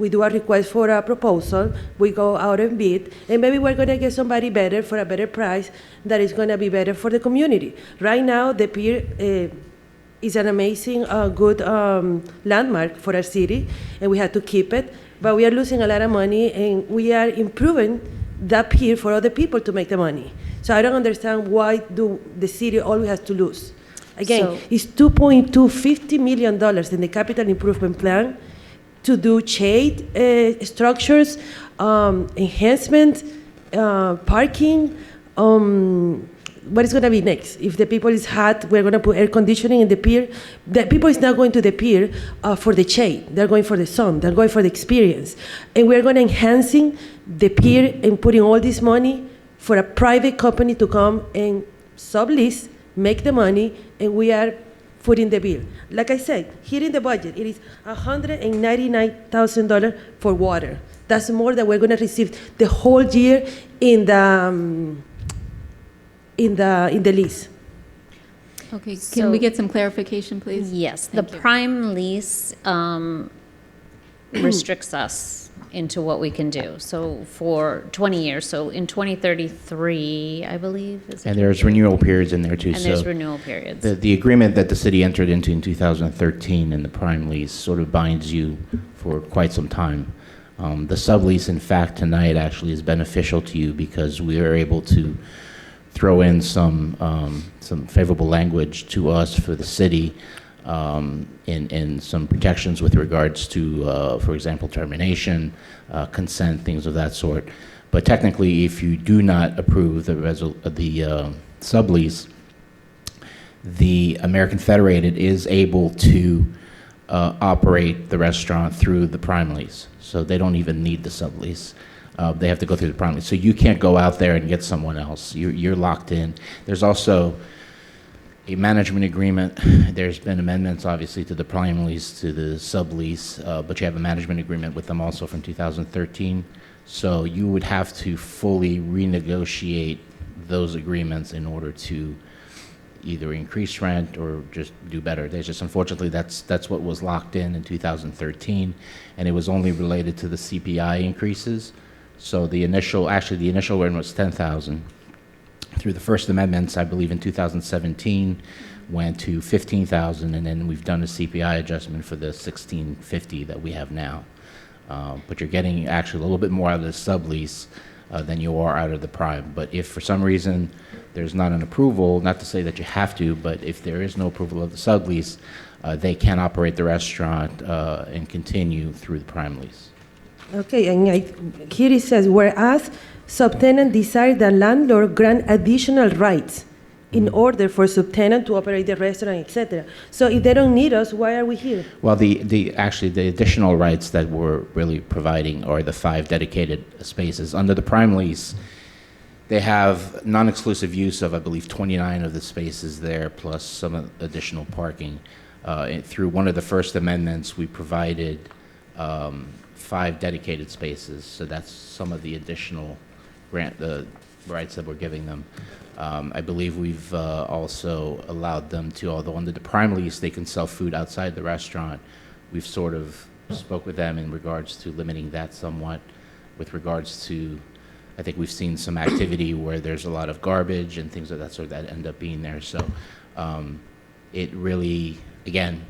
do a request for a proposal. We go out and bid, and maybe we're going to get somebody better for a better price that is going to be better for the community. Right now, the pier is an amazing, good landmark for our city, and we have to keep it. But we are losing a lot of money, and we are improving that pier for other people to make the money. So I don't understand why do the city always has to lose. Again, it's $2.250 million in the capital improvement plan to do shade structures, enhancement, parking, what is going to be next? If the people is hot, we're going to put air conditioning in the pier. The people is not going to the pier for the shade. They're going for the sun. They're going for the experience. And we're going to enhancing the pier and putting all this money for a private company to come and sublease, make the money, and we are footing the bill. Like I said, here in the budget, it is $199,000 for water. That's more than we're going to receive the whole year in the lease. Okay, can we get some clarification, please? Yes, Thank the you. prime lease restricts us into what we can do. So for 20 years, so in 2033, I believe. Is it And there's renewal periods in there too. And there's renewal periods. The agreement that the city entered into in 2013 in the prime lease sort of binds you for quite some time. The sublease, in fact, tonight actually is beneficial to you because we are able to throw in some favorable language to us for the city in some protections with regards to, for example, termination, consent, things of that sort. But technically, if you do not approve the sublease, the American Federated is able to operate the restaurant through the prime lease. So they don't even need the sublease. They have to go through the prime lease. So you can't go out there and get someone else. You're locked in. There's also a management agreement. There's been amendments, obviously, to the prime lease, to the sublease, but you have a management agreement with them also from 2013. So you would have to fully renegotiate those agreements in order to either increase rent or just do better. There's just, unfortunately, that's what was locked in 2013, and it was only related to the CPI increases. So the initial rent was $10,000. Through the first amendments, I believe in 2017, went to $15,000, and then we've done a CPI adjustment for the $1,650 that we have now. But you're getting actually a little bit more out of the sublease than you are out of the prime. But if for some reason there's not an approval, not to say that you have to, but if there is no approval of the sublease, they can operate the restaurant and continue through the prime lease. Okay, and here it says, whereas subtenant desire the landlord grant additional rights in order for subtenant to operate the restaurant, etc. So if they don't need us, why are we here? Well, the additional rights that we're really providing are the 5 dedicated spaces. Under the prime lease, they have non-exclusive use of, I believe, 29 of the spaces there, plus some additional parking. Through one of the first amendments, we provided 5 dedicated spaces, so that's some of the additional rights that we're giving them. I believe we've also allowed them to, although under the prime lease they can sell food outside the restaurant, we've sort of spoke with them in regards to limiting that somewhat. With regards to, I think we've seen some activity where there's a lot of garbage and things of that sort that end up being there. So it really, again,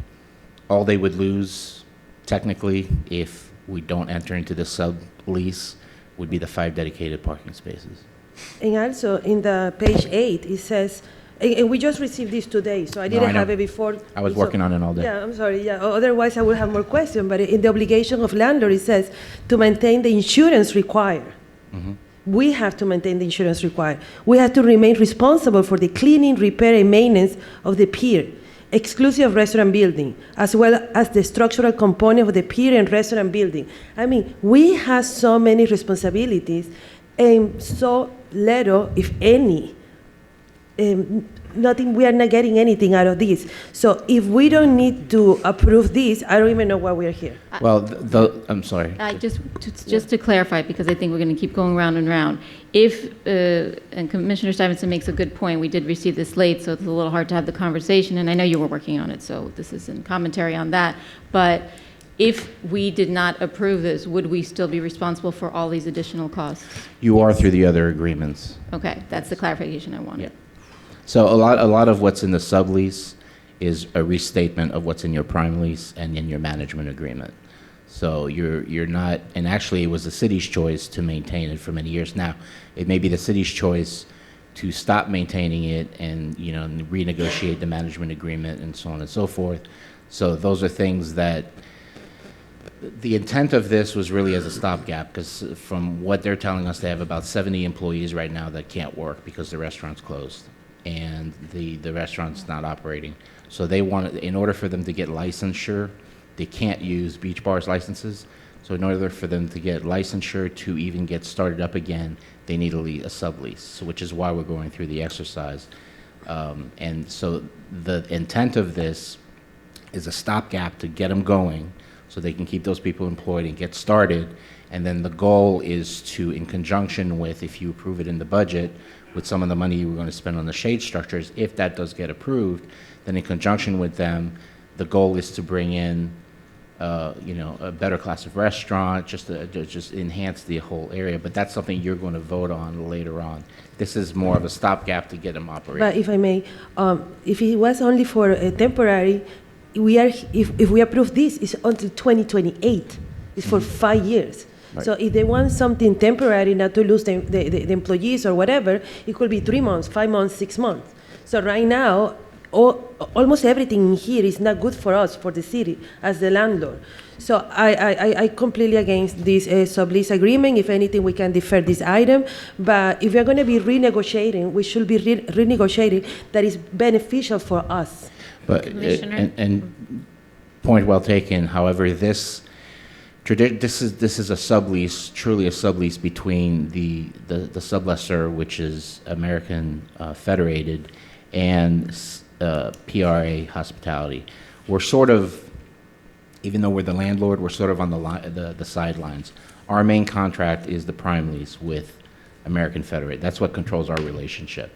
all they would lose technically if we don't enter into the sublease would be the 5 dedicated parking spaces. And also in the page 8, it says, and we just received this today, so I didn't have it before. I was working on it all day. Yeah, I'm sorry. Yeah, otherwise I would have more questions. But in the obligation of landlord, it says to maintain the insurance required. Mm-hmm. We have to maintain the insurance required. We have to remain responsible for the cleaning, repair, and maintenance of the pier, exclusive of restaurant building, as well as the structural component of the pier and restaurant building. I mean, we have so many responsibilities and so little, if any, nothing. We are not getting anything out of this. So if we don't need to approve this, I don't even know why we're here. Well, I'm sorry. Just to clarify, because I think we're going to keep going round and round. If, and Commissioner Stevenson makes a good point, we did receive this late, so it's a little hard to have the conversation, and I know you were working on it, so this isn't commentary on that. But if we did not approve this, would we still be responsible for all these additional costs? You are through the other agreements. Okay, that's the clarification I wanted. Yeah. So a lot of what's in the sublease is a restatement of what's in your prime lease and in your management agreement. So you're not, and actually it was the city's choice to maintain it for many years. Now, it may be the city's choice to stop maintaining it and, you know, renegotiate the management agreement and so on and so forth. So those are things that the intent of this was really as a stopgap, because from what they're telling us, they have about 70 employees right now that can't work because the restaurant's closed. and the restaurant's not operating. So they want, in order for them to get licensure, they can't use beach bars licenses. So in order for them to get licensure to even get started up again, they need a sublease, so which is why we're going through the exercise. And so the intent of this is a stopgap to get them going so they can keep those people employed and get started. And then the goal is to, in conjunction with, if you approve it in the budget, with some of the money you were going to spend on the shade structures, if that does get approved, then in conjunction with them, the goal is to bring in a better class of restaurant, just to just enhance the whole area. But that's something you're going to vote on later on. This is more of a stopgap to get them operating. But if I may, if it was only for a temporary, if we approve this, it's until 2028. It's for 5 years. Right. So if they want something temporary, not to lose the employees or whatever, it could be 3 months, 5 months, 6 months. So right now, almost everything in here is not good for us, for the city, as the landlord. So I completely against this sublease agreement. If anything, we can defer this item. But if we're going to be renegotiating, we should be renegotiating that is beneficial for us. But and point well taken. However, this is a sublease, truly a sublease between the sublessor, which is American Federated, and PRA Hospitality. We're sort of, even though we're the landlord, we're sort of on the sidelines. Our main contract is the prime lease with American Federated. That's what controls our relationship.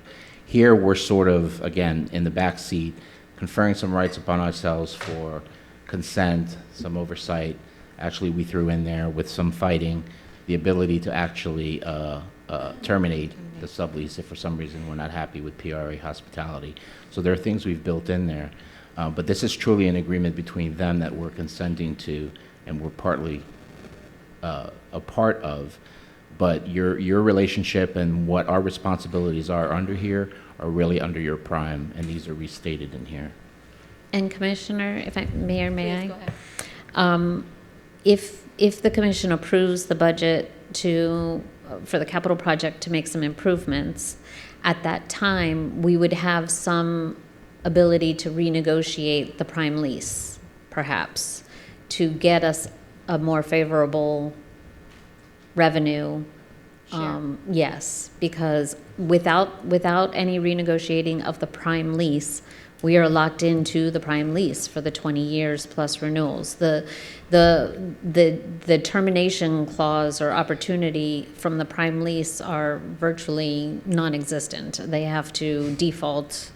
Here, we're sort of, again, in the back seat, conferring some rights upon ourselves for consent, some oversight. Actually, we threw in there, with some fighting, the ability to actually terminate the sublease if for some reason we're not happy with PRA Hospitality. So there are things we've built in there. But this is truly an agreement between them that we're consenting to and we're partly a part of. But your relationship and what our responsibilities are under here are really under your prime, and these are restated in here. And Commissioner, if I may, Please, I? go ahead. If the commission approves the budget for the capital project to make some improvements, at that time, we would have some ability to renegotiate the prime lease, perhaps, to get us a more favorable revenue. Yes, because without any renegotiating of the prime lease, we are locked into the prime lease for the 20 years plus renewals. The termination clause or opportunity from the prime lease are virtually non-existent. They have to default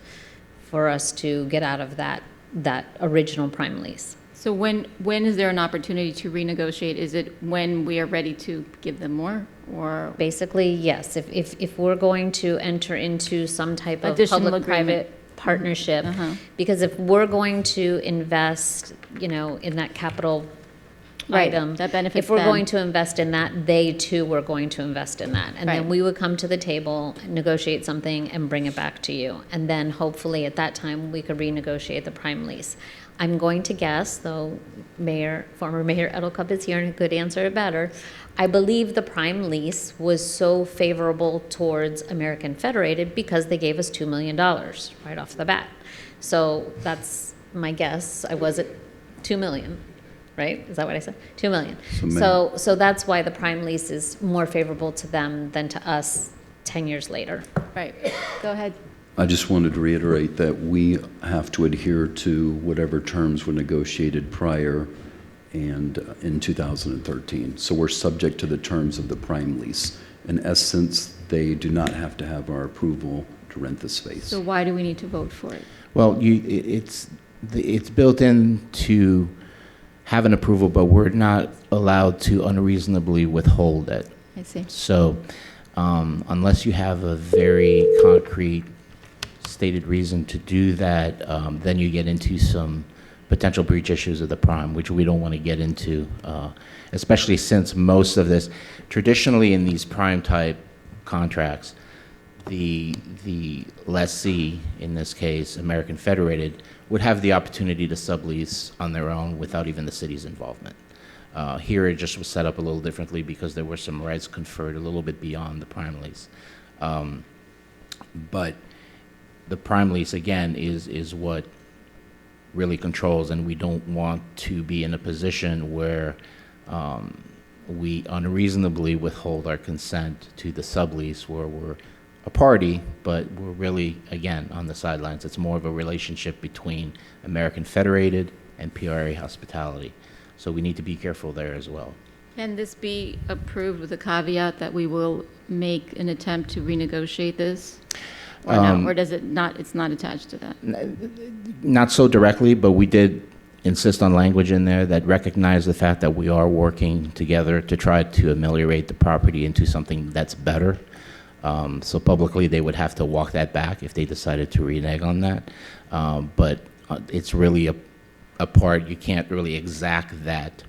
for us to get out of that original prime lease. So when is there an opportunity to renegotiate? Is it when we are ready to give them more, or? Basically, yes. If we're going to enter into some type of Additional public-private partnership, because if we're going to invest, in that capital item, that benefits if we're them. going to invest in that, they too were going to invest in that. And then we would come to the table, negotiate something, and bring it back to you. And then hopefully at that time, we could renegotiate the prime lease. I'm going to guess, though former Mayor Edelcup is here and could answer it better, I believe the prime lease was so favorable towards American Federated because they gave us $2 million right off the bat. So that's my guess. I was at $2 million, right? Is that what I said? $2 million. So that's why the prime lease is more favorable to them than to us 10 years later. Right. Go ahead. I just wanted to reiterate that we have to adhere to whatever terms were negotiated prior and in 2013. So we're subject to the terms of the prime lease. In essence, they do not have to have our approval to rent the space. So why do we need to vote for it? Well, it's built in to have an approval, but we're not allowed to unreasonably withhold it. I see. So unless you have a very concrete stated reason to do that, then you get into some potential breach issues of the prime, which we don't want to get into, especially since most of this, traditionally in these prime type contracts, the lessee, in this case, American Federated, would have the opportunity to sublease on their own without even the city's involvement. Here it just was set up a little differently because there were some rights conferred a little bit beyond the prime lease. But the prime lease, again, is what really controls, and we don't want to be in a position where we unreasonably withhold our consent to the sublease where we're a party, but we're really, again, on the sidelines. It's more of a relationship between American Federated and PRA Hospitality. So we need to be careful there as well. Can this be approved with a caveat that we will make an attempt to renegotiate this? Or no? Or does it not, it's not attached to that? Not so directly, but we did insist on language in there that recognized the fact that we are working together to try to ameliorate the property into something that's better. So publicly, they would have to walk that back if they decided to renege on that. But it's really a part, you can't really exact that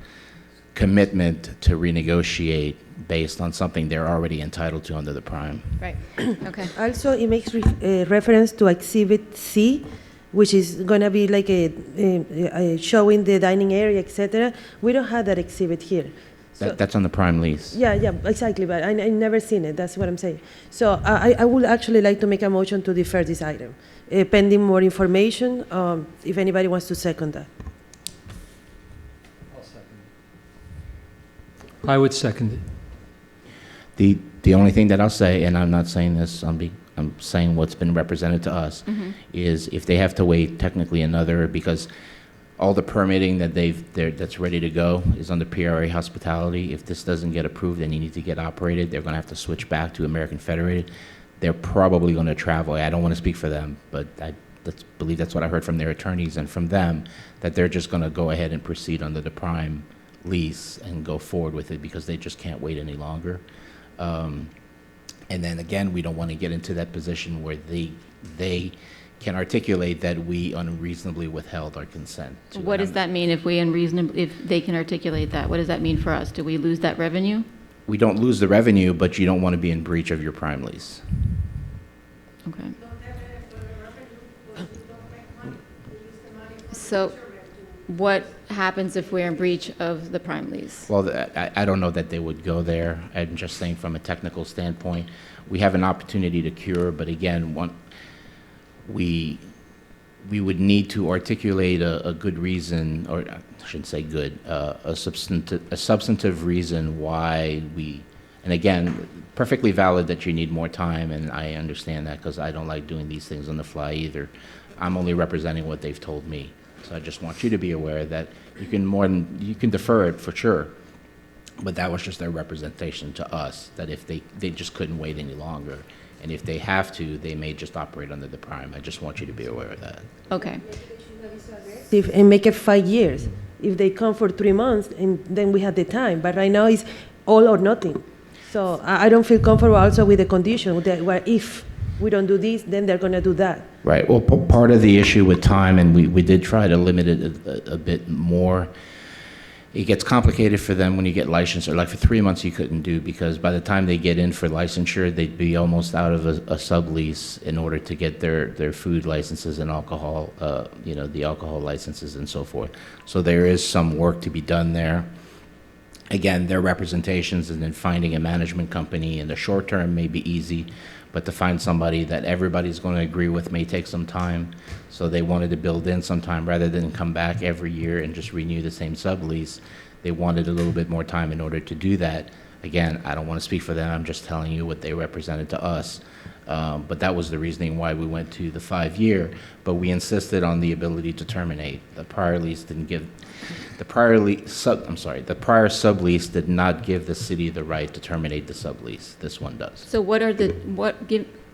commitment to renegotiate based on something they're already entitled to under the prime. Right, okay. Also, it makes reference to Exhibit C, which is going to be like a showing the dining area, etc. We don't have that exhibit here. So, That's on the prime lease. yeah, exactly, but I never seen it, that's what I'm saying. So I would actually like to make a motion to defer this item, pending more information, if anybody wants to second that. I would second it. The only thing that I'll say, and I'm not saying this, I'm saying what's been represented to us, is if they have to wait technically another, because all the permitting that that's ready to go is under PRA Hospitality. If this doesn't get approved and you need to get operated, they're going to have to switch back to American Federated. They're probably going to travel. I don't want to speak for them, but I believe that's what I heard from their attorneys and from them, that they're just going to go ahead and proceed under the prime lease and go forward with it because they just can't wait any longer. And then again, we don't want to get into that position where they can articulate that we unreasonably withheld our consent. What does that mean if they can articulate that? What does that mean for us? Do we lose that revenue? We don't lose the revenue, but you don't want to be in breach of your prime lease. Okay. So what happens if we're in breach of the prime lease? Well, I don't know that they would go there. I'm just saying from a technical standpoint, we have an opportunity to cure, but again, we would need to articulate a good reason, or I shouldn't say good, a substantive reason why and again, perfectly valid that you need more time, and I understand that because I don't like doing these things on the fly either. I'm only representing what they've told me. So I just want you to be aware that you can defer it for sure, but that was just their representation to us, that if they just couldn't wait any longer. And if they have to, they may just operate under the prime. I just want you to be aware of that. Okay. And make it 5 years. If they come for 3 months, and then we have the time. But right now it's all or nothing. So I don't feel comfortable also with the condition that where if we don't do this, then they're going to do that. Right. Well, part of the issue with time, and we did try to limit it a bit more. It gets complicated for them when you get licensed, or like for 3 months you couldn't do, because by the time they get in for licensure, they'd be almost out of a sublease in order to get their food licenses and alcohol, the alcohol licenses and so forth. So there is some work to be done there. Again, their representations and then finding a management company in the short term may be easy, but to find somebody that everybody's going to agree with may take some time. So they wanted to build in some time rather than come back every year and just renew the same sublease. They wanted a little bit more time in order to do that. Again, I don't want to speak for them. I'm just telling you what they represented to us. But that was the reasoning why we went to the 5-year. But we insisted on the ability to terminate. The prior lease didn't give the prior sublease did not give the city the right to terminate the sublease. This one does. So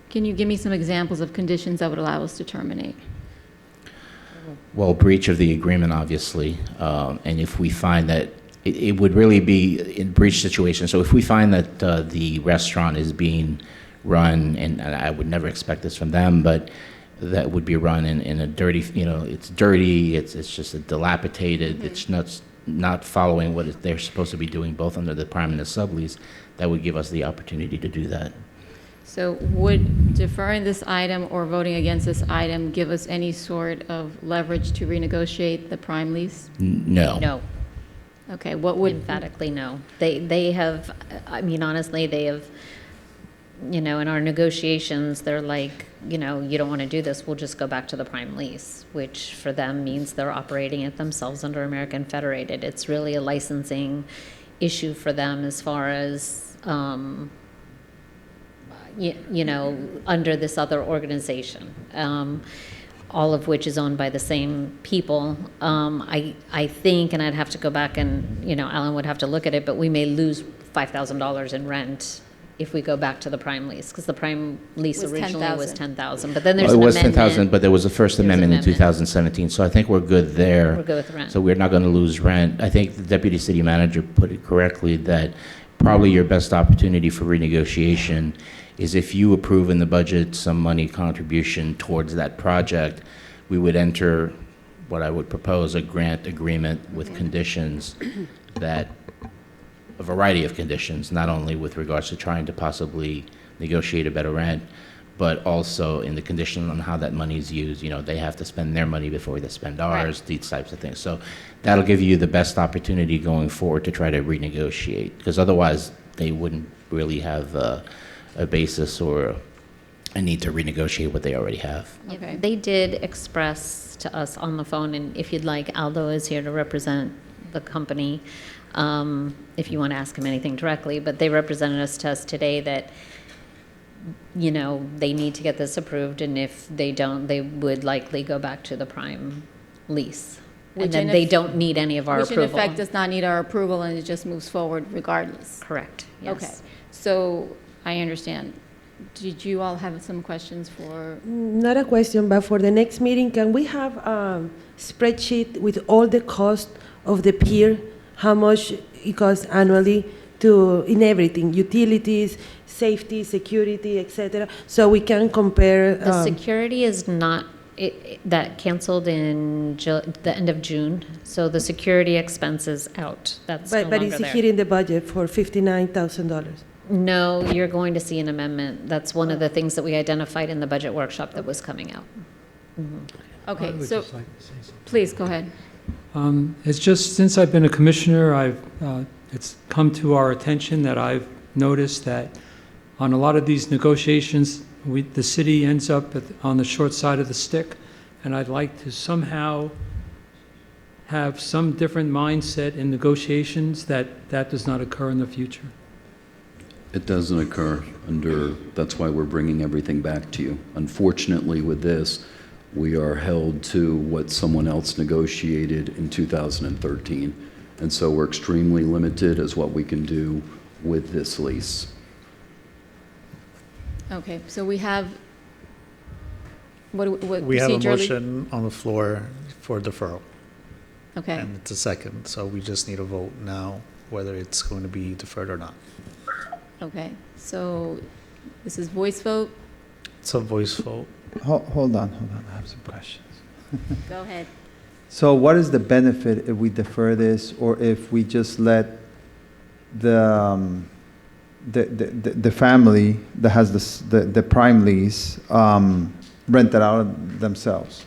can you give me some examples of conditions that would allow us to terminate? Well, breach of the agreement, obviously, and if we find that it would really be in breach situation. So if we find that the restaurant is being run, and I would never expect this from them, but that would be run in a dirty, it's dirty, it's just a dilapidated, it's not following what they're supposed to be doing, both under the prime and the sublease, that would give us the opportunity to do that. So would deferring this item or voting against this item give us any sort of leverage to renegotiate the prime lease? No. No. Okay, what would... Emphatically no. They have, I mean, honestly, they have in our negotiations, they're like, you don't want to do this, we'll just go back to the prime lease, which for them means they're operating it themselves under American Federated. It's really a licensing issue for them as far as, under this other organization, all of which is owned by the same people. I think, and I'd have to go back and, Alan would have to look at it, but we may lose $5,000 in rent if we go back to the prime lease, because the prime lease originally was 10,000, but then there's It an was amendment. 10,000, but there was a First Amendment in amendment. 2017, so I think we're good there. We're good with rent. So we're not going to lose rent. I think the deputy city manager put it correctly that probably your best opportunity for renegotiation is if you approve in the budget some money contribution towards that project, we would enter what I would propose, a grant agreement with conditions that, a variety of conditions, not only with regards to trying to possibly negotiate a better rent, but also in the condition on how that money is used. They have to spend their money before they spend ours, these types of things. So that'll give you the best opportunity going forward to try to renegotiate, because otherwise they wouldn't really have a basis or a need to renegotiate what they already have. Okay. They did express to us on the phone, and if you'd like, Aldo is here to represent the company, if you want to ask him anything directly, but they represented us to us today that, they need to get this approved, and if they don't, they would likely go back to the prime lease. And then they don't need any of our approval. Which in effect does not need our approval, and it just moves forward regardless. Correct, yes. Okay, so I understand. Did you all have some questions for? Not a question, but for the next meeting, can we have a spreadsheet with all the cost of the pier, how much it costs annually in everything, utilities, safety, security, etc., so we can compare? The security is not, that canceled in the end of June, so the security expense is out. That's no But longer is it there. here in the budget for $59,000? No, you're going to see an amendment. That's one of the things that we identified in the budget workshop that was coming out. Okay, I would so just like to say something. please go ahead. It's just since I've been a commissioner, it's come to our attention that I've noticed that on a lot of these negotiations, the city ends up on the short side of the stick, and I'd like to somehow have some different mindset in negotiations that does not occur in the future. It doesn't occur that's why we're bringing everything back to you. Unfortunately, with this, we are held to what someone else negotiated in 2013. And so we're extremely limited as what we can do with this lease. Okay, so we have, what We have a procedurally? motion on the floor for deferral. Okay, And it's a second, so we just need a vote now whether it's going to be deferred or not. okay, so this is voice vote. It's a voice vote. Hold on, I have some questions. Go ahead. So what is the benefit if we defer this, or if we just let the family that has the prime lease rent it out themselves?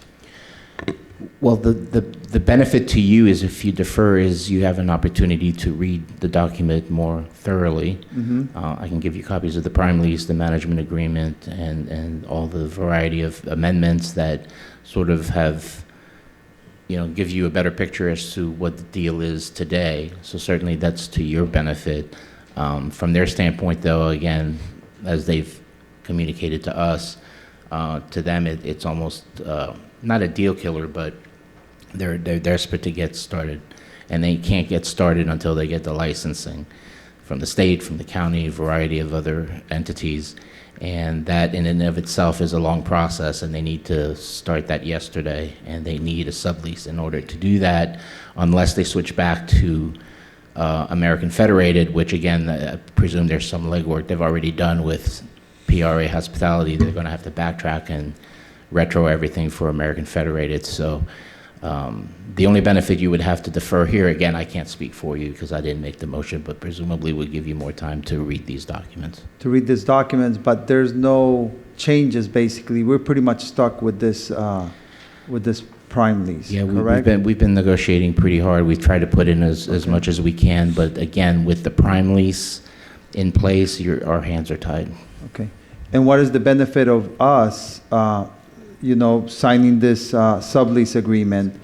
Well, the benefit to you is if you defer is you have an opportunity to read the document more thoroughly. I can give you copies of the prime lease, the management agreement, and all the variety of amendments that sort of have, give you a better picture as to what the deal is today. So certainly that's to your benefit. From their standpoint, though, again, as they've communicated to us, to them it's almost not a deal killer, but they're desperate to get started, and they can't get started until they get the licensing from the state, from the county, a variety of other entities, and that in and of itself is a long process, and they need to start that yesterday, and they need a sublease in order to do that, unless they switch back to American Federated, which again, I presume there's some legwork they've already done with PRA Hospitality. They're going to have to backtrack and retro everything for American Federated. So the only benefit you would have to defer here, again, I can't speak for you because I didn't make the motion, but presumably would give you more time to read these documents. To read these documents, but there's no changes, basically. We're pretty much stuck with this prime lease, Yeah, correct? we've been negotiating pretty hard. We've tried to put in as much as we can, but again, with the prime lease, in place, our hands are tied. Okay. And what is the benefit of us, signing this sublease agreement?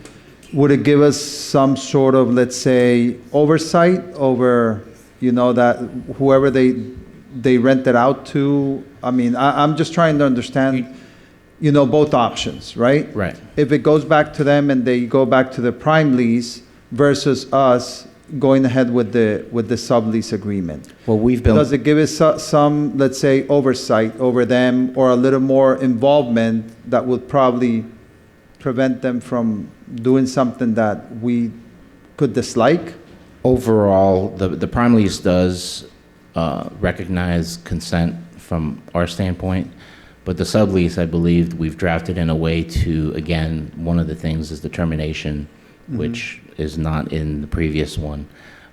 Would it give us some sort of, let's say, oversight over, that whoever they rent it out to? I mean, I'm just trying to understand, both options, right? Right. If it goes back to them and they go back to the prime lease versus us going ahead with the sublease agreement. Well, we've built. Does it give us some, let's say, oversight over them or a little more involvement that would probably prevent them from doing something that we could dislike? Overall, the prime lease does recognize consent from our standpoint, but the sublease, I believe, we've drafted in a way to, again, one of the things is the termination, which is not in the previous one,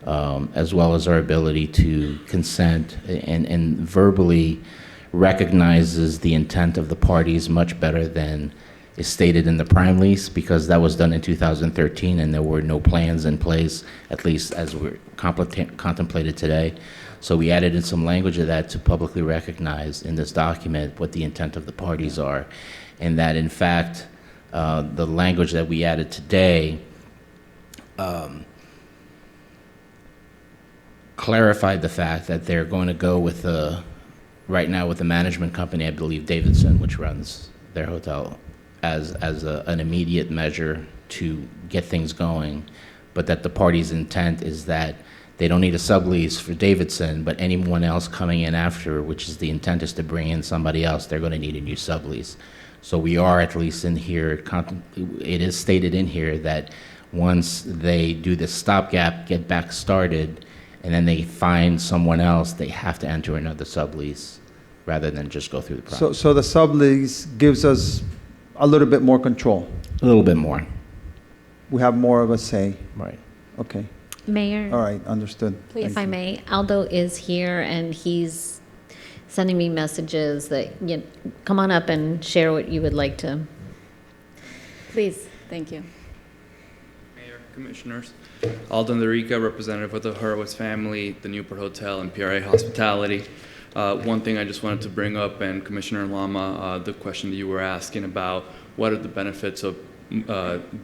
as well as our ability to consent and verbally recognizes the intent of the parties much better than is stated in the prime lease, because that was done in 2013 and there were no plans in place, at least as we're contemplated today. So we added in some language of that to publicly recognize in this document what the intent of the parties are, and that in fact, the language that we added today clarified the fact that they're going to go with right now with the management company, I believe Davidson, which runs their hotel, as an immediate measure to get things going, but that the party's intent is that they don't need a sublease for Davidson, but anyone else coming in after, which is the intent is to bring in somebody else, they're going to need a new sublease. So we are at least in here, it is stated in here that once they do this stopgap, get back started, and then they find someone else, they have to enter another sublease rather than just go through the process. So the sublease gives us a little bit more control. A little bit more. We have more of a say. Right. Okay. Mayor? All right, understood. If I may, Aldo is here and he's sending me messages that, come on up and share what you would like to. Please, thank you. Mayor, Commissioners, Aldo Ndarica, representative of the Hurwitz family, the Newport Hotel, and PRA Hospitality. One thing I just wanted to bring up, and Commissioner Lama, the question that you were asking about, what are the benefits of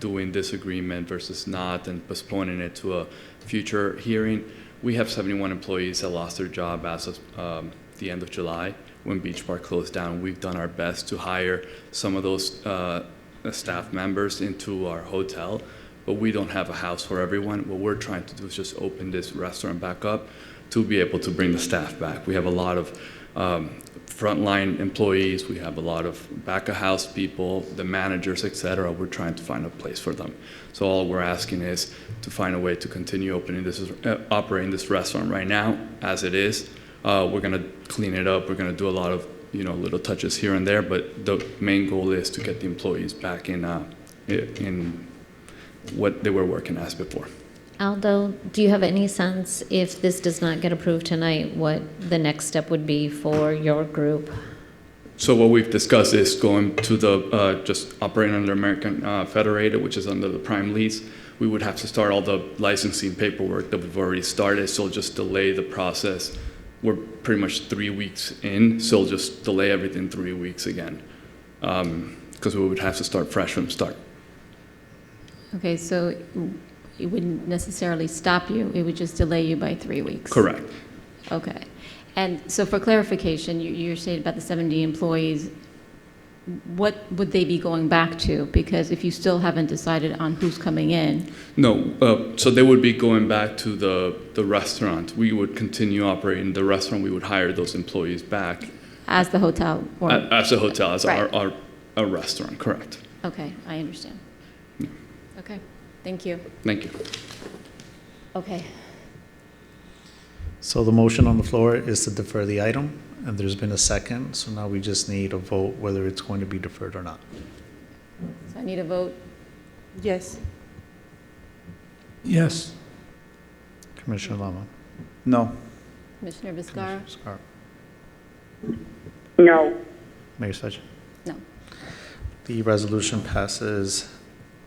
doing this agreement versus not and postponing it to a future hearing? We have 71 employees that lost their job as of the end of July when Beach Park closed down. We've done our best to hire some of those staff members into our hotel, but we don't have a house for everyone. What we're trying to do is just open this restaurant back up to be able to bring the staff back. We have a lot of frontline employees, we have a lot of back of house people, the managers, etc. We're trying to find a place for them. So all we're asking is to find a way to continue operating this restaurant right now as it is. We're going to clean it up. We're going to do a lot of little touches here and there, but the main goal is to get the employees back in what they were working as before. Aldo, do you have any sense if this does not get approved tonight, what the next step would be for your group? So what we've discussed is going to the, just operating under American Federated, which is under the prime lease. We would have to start all the licensing paperwork that we've already started, so just delay the process. We're pretty much 3 weeks in, so just delay everything 3 weeks again, because we would have to start fresh from start. Okay, so it wouldn't necessarily stop you, it would just delay you by 3 weeks? Correct. Okay. And so for clarification, you're saying about the 70 employees, what would they be going back to? Because if you still haven't decided on who's coming in. No, so they would be going back to the restaurant. We would continue operating the restaurant. We would hire those employees back. As the hotel? Or as a hotel, as right. our restaurant, correct. Okay, I understand. Yeah. Okay, thank you. Thank you. Okay. So the motion on the floor is to defer the item, and there's been a second, so now we just need a vote whether it's going to be deferred or not. So I need a vote. Yes. Yes. Commissioner Lama. No. Commissioner Vizcarra? Vizcarra. No. Mayor Svedja. No. The resolution passes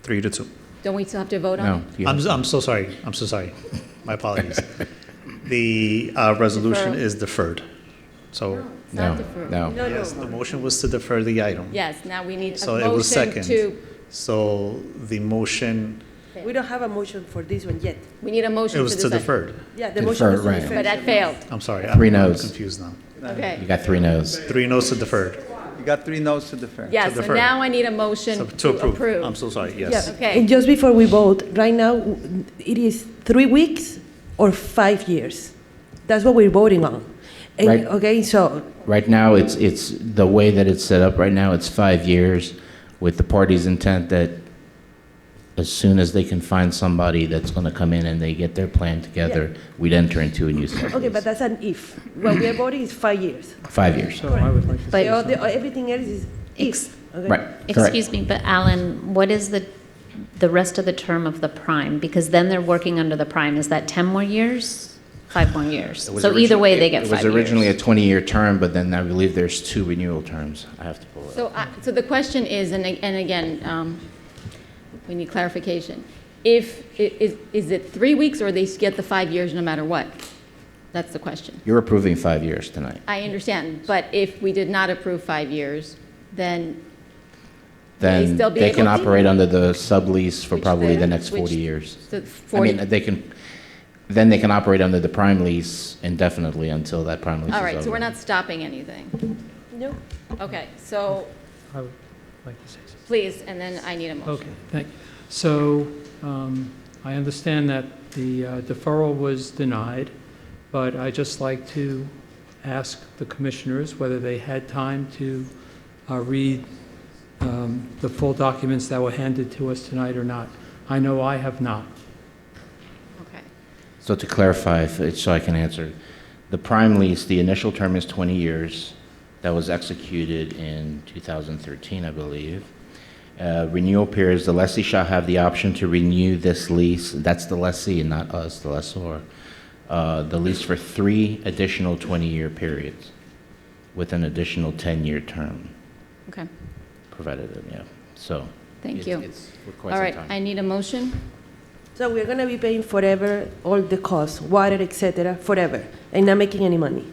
3-2. Don't we still have to vote on it? I'm so sorry. I'm so sorry. My apologies. The resolution is deferred. So, It's not deferred. yes, the motion was to defer the item. Yes, now we need a So it was motion second. to, So the motion, We don't have a motion for this one yet. we need a motion it for was this to item. deferred. Yeah, the motion was to right. defer. But that failed. I'm sorry, Three I'm noes. confused now. Okay. You got 3 no's. 3 noes to deferred. You got 3 noes to defer. Yes, so defer. now I need a motion So to approve. I'm so sorry, yes. Yeah, Okay. and just before we vote, right now, it is 3 weeks or 5 years. That's what we're voting on. And, Right. Okay, so, Right now, it's the way that it's set up right now, it's 5 years with the party's intent that as soon as they can find somebody that's going to come in and they get their plan together, we'd enter into a new sublease. okay, but that's an if. What we are voting is 5 years. 5 years. So I would like to say something. Everything else is if. Okay? Right, correct. Excuse me, but Alan, what is the rest of the term of the prime? Because then they're working under the prime. Is that 10 more years? 5 more years? It was So either way, they get It 5 was years. originally a 20-year term, but then I believe there's 2 renewal terms. I have to pull it. So the question is, and again, we need clarification. Is it 3 weeks or they get the 5 years no matter what? That's the question. You're approving 5 years tonight. I understand, but if we did not approve 5 years, then Then still be they able can to? operate under the sublease for Which probably they- the next which- 40 years. so I 40 mean, then they can operate under the prime lease indefinitely until that prime lease is All over. right, so we're not stopping anything. No. Okay, so I would like to say something. please, and then I need a motion. Okay, thank you. So I understand that the deferral was denied, but I'd just like to ask the commissioners whether they had time to read the full documents that were handed to us tonight or not. I know I have not. Okay. So to clarify, so I can answer, the prime lease, the initial term is 20 years. That was executed in 2013, I believe. Renewal periods, the lessee shall have the option to renew this lease. That's the lessee, not us, the lessor. The lease for 3 additional 20-year periods with an additional 10-year term. Okay, Provided, yeah. So. thank it's- you. It's for quite All some right, time. I need a motion. So we're going to be paying forever all the costs, water, etc., forever, and not making any money.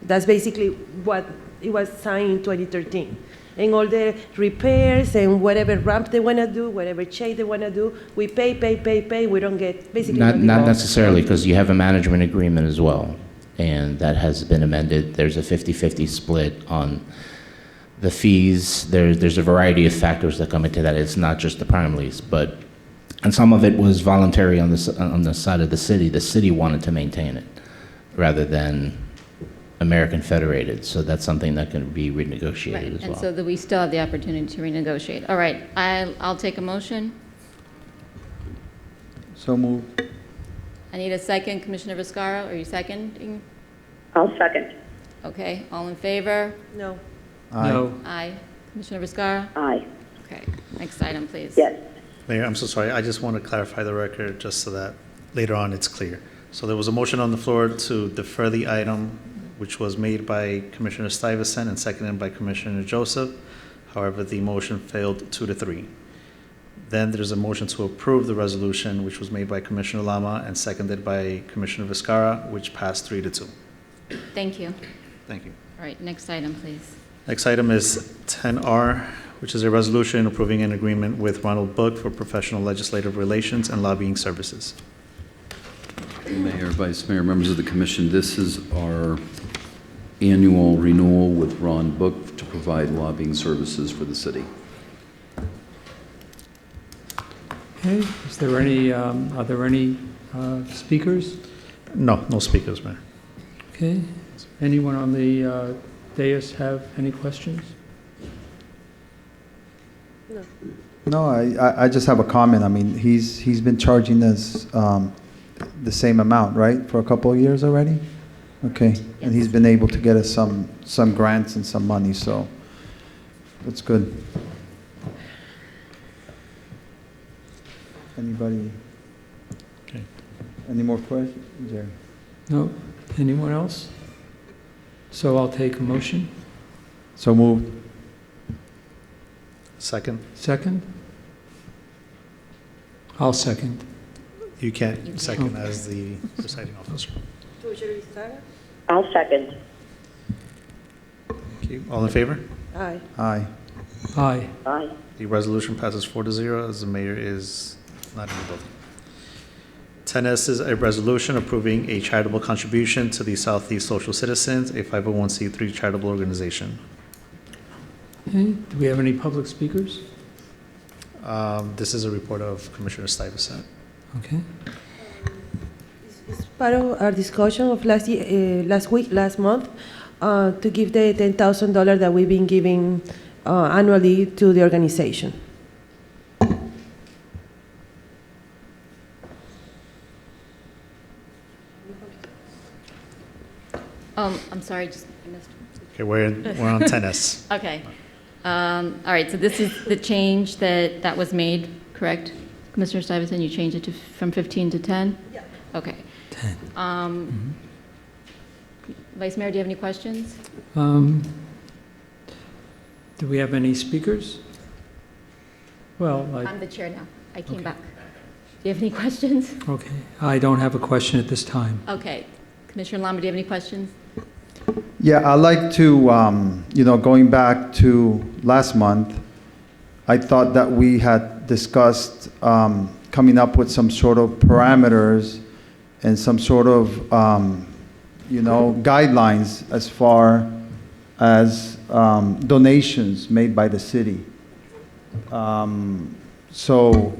That's basically what it was signed in 2013. And all the repairs and whatever ramp they want to do, whatever change they want to do, we pay, we don't get basically Not nothing more. necessarily, because you have a management agreement as well, and that has been amended. There's a 50-50 split on the fees. There's a variety of factors that come into that. It's not just the prime lease, and some of it was voluntary on the side of the city. The city wanted to maintain it rather than American Federated, so that's something that can be renegotiated Right, as and well. so that we still have the opportunity to renegotiate. All right, I'll take a motion. So moved. I need a second. Commissioner Viscara, are you seconding? I'll second. Okay, all in favor? No. No. Aye. Commissioner Viscara? Aye. Okay, next item, please. Yes. Mayor, I'm so sorry. I just want to clarify the record just so that later on it's clear. So there was a motion on the floor to defer the item, which was made by Commissioner Stuyvesant and seconded by Commissioner Joseph. However, the motion failed 2-3. Then there's a motion to approve the resolution, which was made by Commissioner Lama and seconded by Commissioner Viscara, which passed 3-2. Thank you. Thank you. All right, next item, please. Next item is 10R, which is a resolution approving an agreement with Ronald Book for professional legislative relations and lobbying services. Mayor, Vice Mayor, members of the commission, this is our annual renewal with Ron Book to provide lobbying services for the city. Okay, is there any, are there any speakers? No, no speakers, Mayor. Okay, anyone on the dais have any questions? No, I just have a comment. I mean, he's been charging us the same amount, right, for a couple of years already? Okay, and he's been able to get us some grants and some money, so that's good. Anybody? Okay. Any more questions? Jerry? No? Anyone else? So I'll take a motion. So moved. Second? Second? I'll second. You can't second Okay. as the presiding officer. I'll second. Okay, all in favor? Aye. Aye. Aye. Aye. The resolution passes 4-0 as the mayor is not in the building. 10S is a resolution approving a charitable contribution to the Southeast Social Citizens, a 501c3 charitable organization. Okay, do we have any public speakers? This is a report of Commissioner Stuyvesant. Okay. It's part of our discussion of last month, to give the $10,000 that we've been giving annually to the organization. I'm sorry, just I missed. Okay, we're on 10S. Okay. All right, so this is the change that was made, correct? Commissioner Stuyvesant, you changed it from 15 to 10? Yeah. Okay. 10. Vice Mayor, do you have any questions? Do we have any speakers? Well, I'm the chair now. I came back. Do you have any questions? okay. I don't have a question at this time. Okay. Commissioner Lama, do you have any questions? Yeah, I'd like to, going back to last month, I thought that we had discussed coming up with some sort of parameters and some sort of, guidelines as far as donations made by the city. So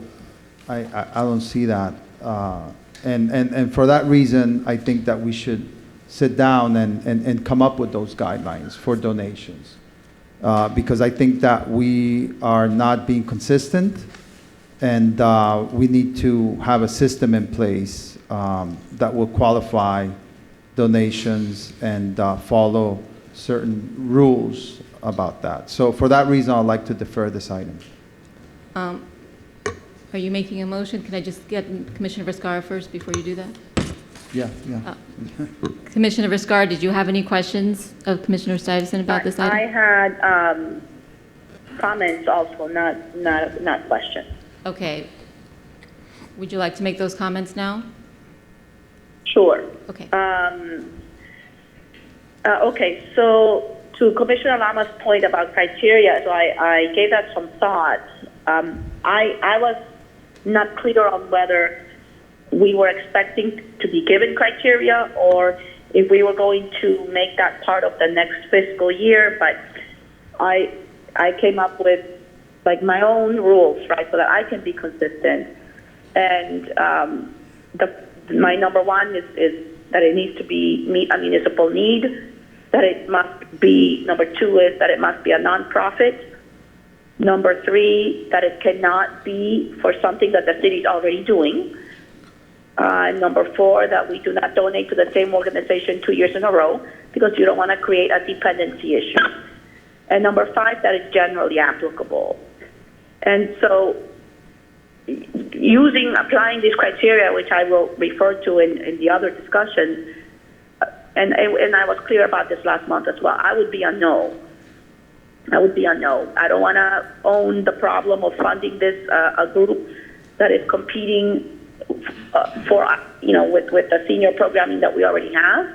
I don't see that. And for that reason, I think that we should sit down and come up with those guidelines for donations. Because I think that we are not being consistent, and we need to have a system in place that will qualify donations and follow certain rules about that. So for that reason, I'd like to defer this item. Are you making a motion? Can I just get Commissioner Viscara first before you do that? Yeah. Commissioner Viscara, did you have any questions of Commissioner Stuyvesant about this item? I had comments also, not questions. Okay. Would you like to make those comments now? Sure. Okay. Okay, so to Commissioner Lama's point about criteria, so I gave that some thought. I was not clear on whether we were expecting to be given criteria or if we were going to make that part of the next fiscal year, but I came up with like my own rules, right, so that I can be consistent. And my number one is that it needs to meet a municipal need, that it must be, number two is that it must be a nonprofit. Number three, that it cannot be for something that the city is already doing. Number four, that we do not donate to the same organization 2 years in a row because you don't want to create a dependency issue. And number five, that it's generally applicable. And so applying these criteria, which I will refer to in the other discussion, and I was clear about this last month as well, I would be a no. I don't want to own the problem of funding this a group that is competing for with the senior programming that we already have.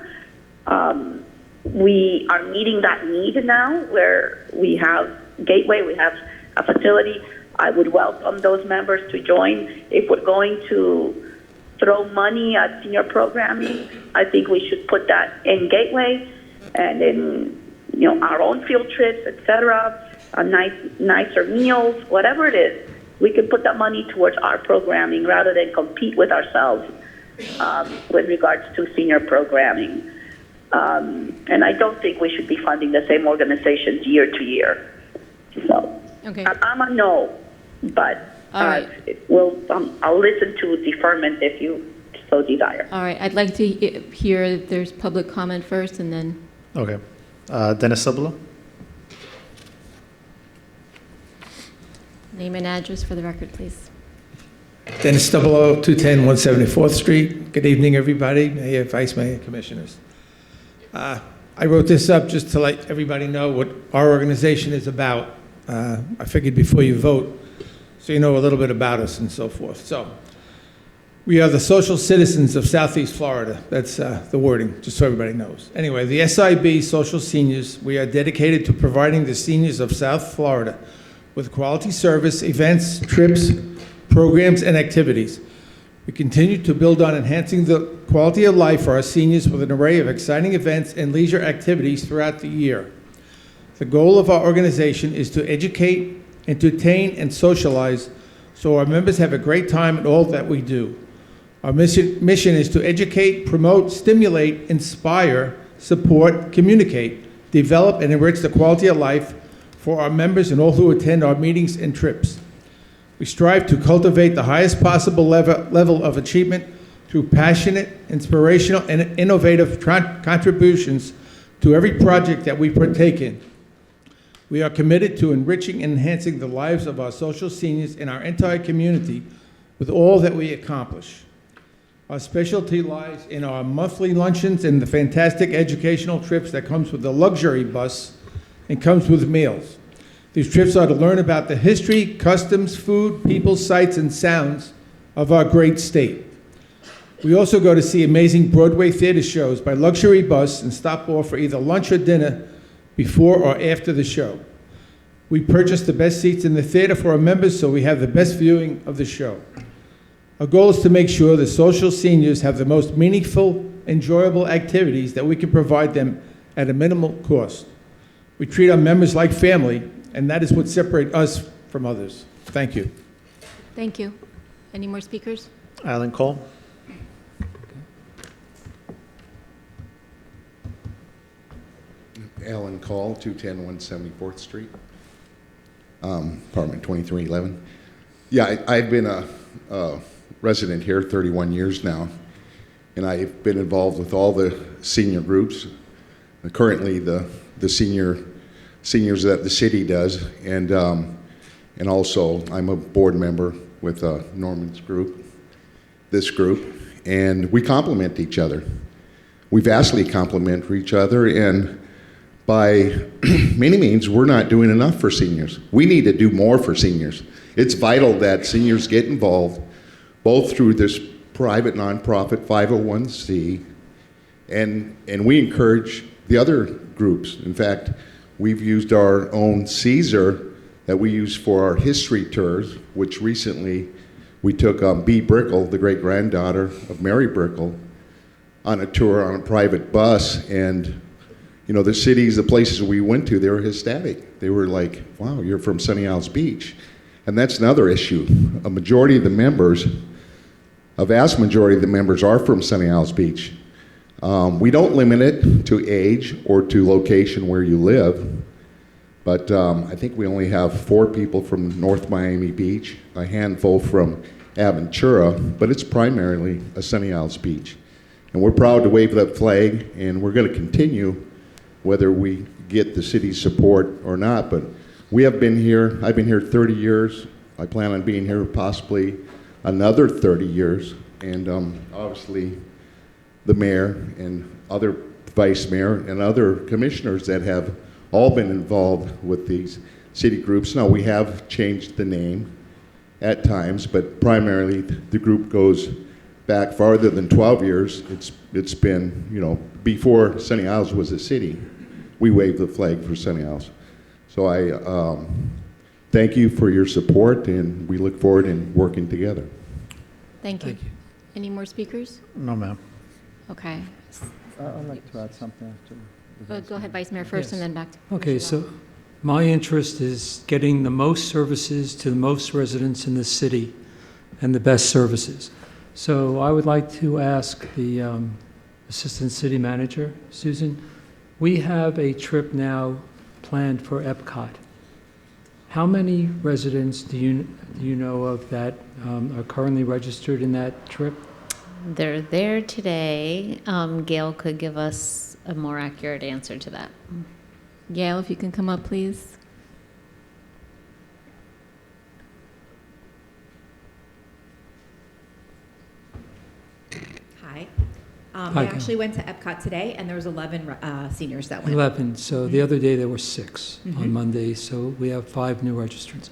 We are meeting that need now, where we have Gateway, we have a facility. I would welcome those members to join. If we're going to throw money at senior programming, I think we should put that in Gateway and in our own field trips, etc., nicer meals, whatever it is. We can put that money towards our programming rather than compete with ourselves with regards to senior programming. And I don't think we should be funding the same organizations year to year. So okay. I'm a no, but right. I'll listen to deferment if you so desire. All right. I'd like to hear if there's public comment first, and then. Okay. Dennis Sabula. Name and address for the record, please. Dennis Sabula, 210 174th Street. Good evening, everybody. Mayor, Vice Mayor, Commissioners. I wrote this up just to let everybody know what our organization is about. I figured before you vote, so you know a little bit about us and so forth. So We are the social citizens of Southeast Florida. That's the wording, just so everybody knows. Anyway, the SIB Social Seniors, we are dedicated to providing the seniors of South Florida with quality service, events, trips, programs, and activities. We continue to build on enhancing the quality of life for our seniors with an array of exciting events and leisure activities throughout the year. The goal of our organization is to educate, entertain, and socialize so our members have a great time in all that we do. Our mission is to educate, promote, stimulate, inspire, support, communicate, develop, and enrich the quality of life for our members and all who attend our meetings and trips. We strive to cultivate the highest possible level of achievement through passionate, inspirational, and innovative contributions to every project that we partake in. We are committed to enriching and enhancing the lives of our social seniors and our entire community with all that we accomplish. Our specialty lies in our monthly luncheons and the fantastic educational trips that comes with the luxury bus and comes with meals. These trips are to learn about the history, customs, food, people, sights, and sounds of our great state. We also go to see amazing Broadway theater shows by luxury bus and stop off for either lunch or dinner before or after the show. We purchase the best seats in the theater for our members so we have the best viewing of the show. Our goal is to make sure the social seniors have the most meaningful, enjoyable activities that we can provide them at a minimal cost. We treat our members like family, and that is what separates us from others. Thank you. Thank you. Any more speakers? Alan Cole. Alan Call, 210 174th Street, apartment 2311. Yeah, I've been a resident here 31 years now, and I've been involved with all the senior groups. Currently, the seniors that the city does, and also I'm a board member with Norman's group, this group, and we complement each other. We vastly complement each other, and by many means, we're not doing enough for seniors. We need to do more for seniors. It's vital that seniors get involved, both through this private nonprofit 501c, and we encourage the other groups. In fact, we've used our own Caesar that we use for our history tours, which recently we took Bea Brickell, the great-granddaughter of Mary Brickell, on a tour on a private bus, and you know, the cities, the places we went to, they were ecstatic. They were like, wow, you're from Sunny Isles Beach. And that's another issue. A majority of the members, a vast majority of the members are from Sunny Isles Beach. We don't limit it to age or to location where you live, but I think we only have 4 people from North Miami Beach, a handful from Aventura, but it's primarily a Sunny Isles Beach. And we're proud to wave that flag, and we're going to continue whether we get the city's support or not. But we have been here, I've been here 30 years. I plan on being here possibly another 30 years. And obviously the mayor and other vice mayor and other commissioners that have all been involved with these city groups. Now, we have changed the name at times, but primarily the group goes back farther than 12 years. It's been, you know, before Sunny Isles was a city. We waved the flag for Sunny Isles. So I thank you for your support, and we look forward in working together. Thank you. Any more speakers? No, ma'am. Okay. I'd like to add something after. Go ahead, Vice Mayor, first, and then back to. Okay, so my interest is getting the most services to the most residents in the city and the best services. So I would like to ask the Assistant City Manager, Susan, we have a trip now planned for Epcot. How many residents do you know of that are currently registered in that trip? They're there today. Gail could give us a more accurate answer to that. Gail, if you can come up, please. Hi. Hi, I Gail. actually went to Epcot today, and there was 11 seniors that went. 11. So the other day there were 6 Mhm. on Monday, so we have 5 new registrants.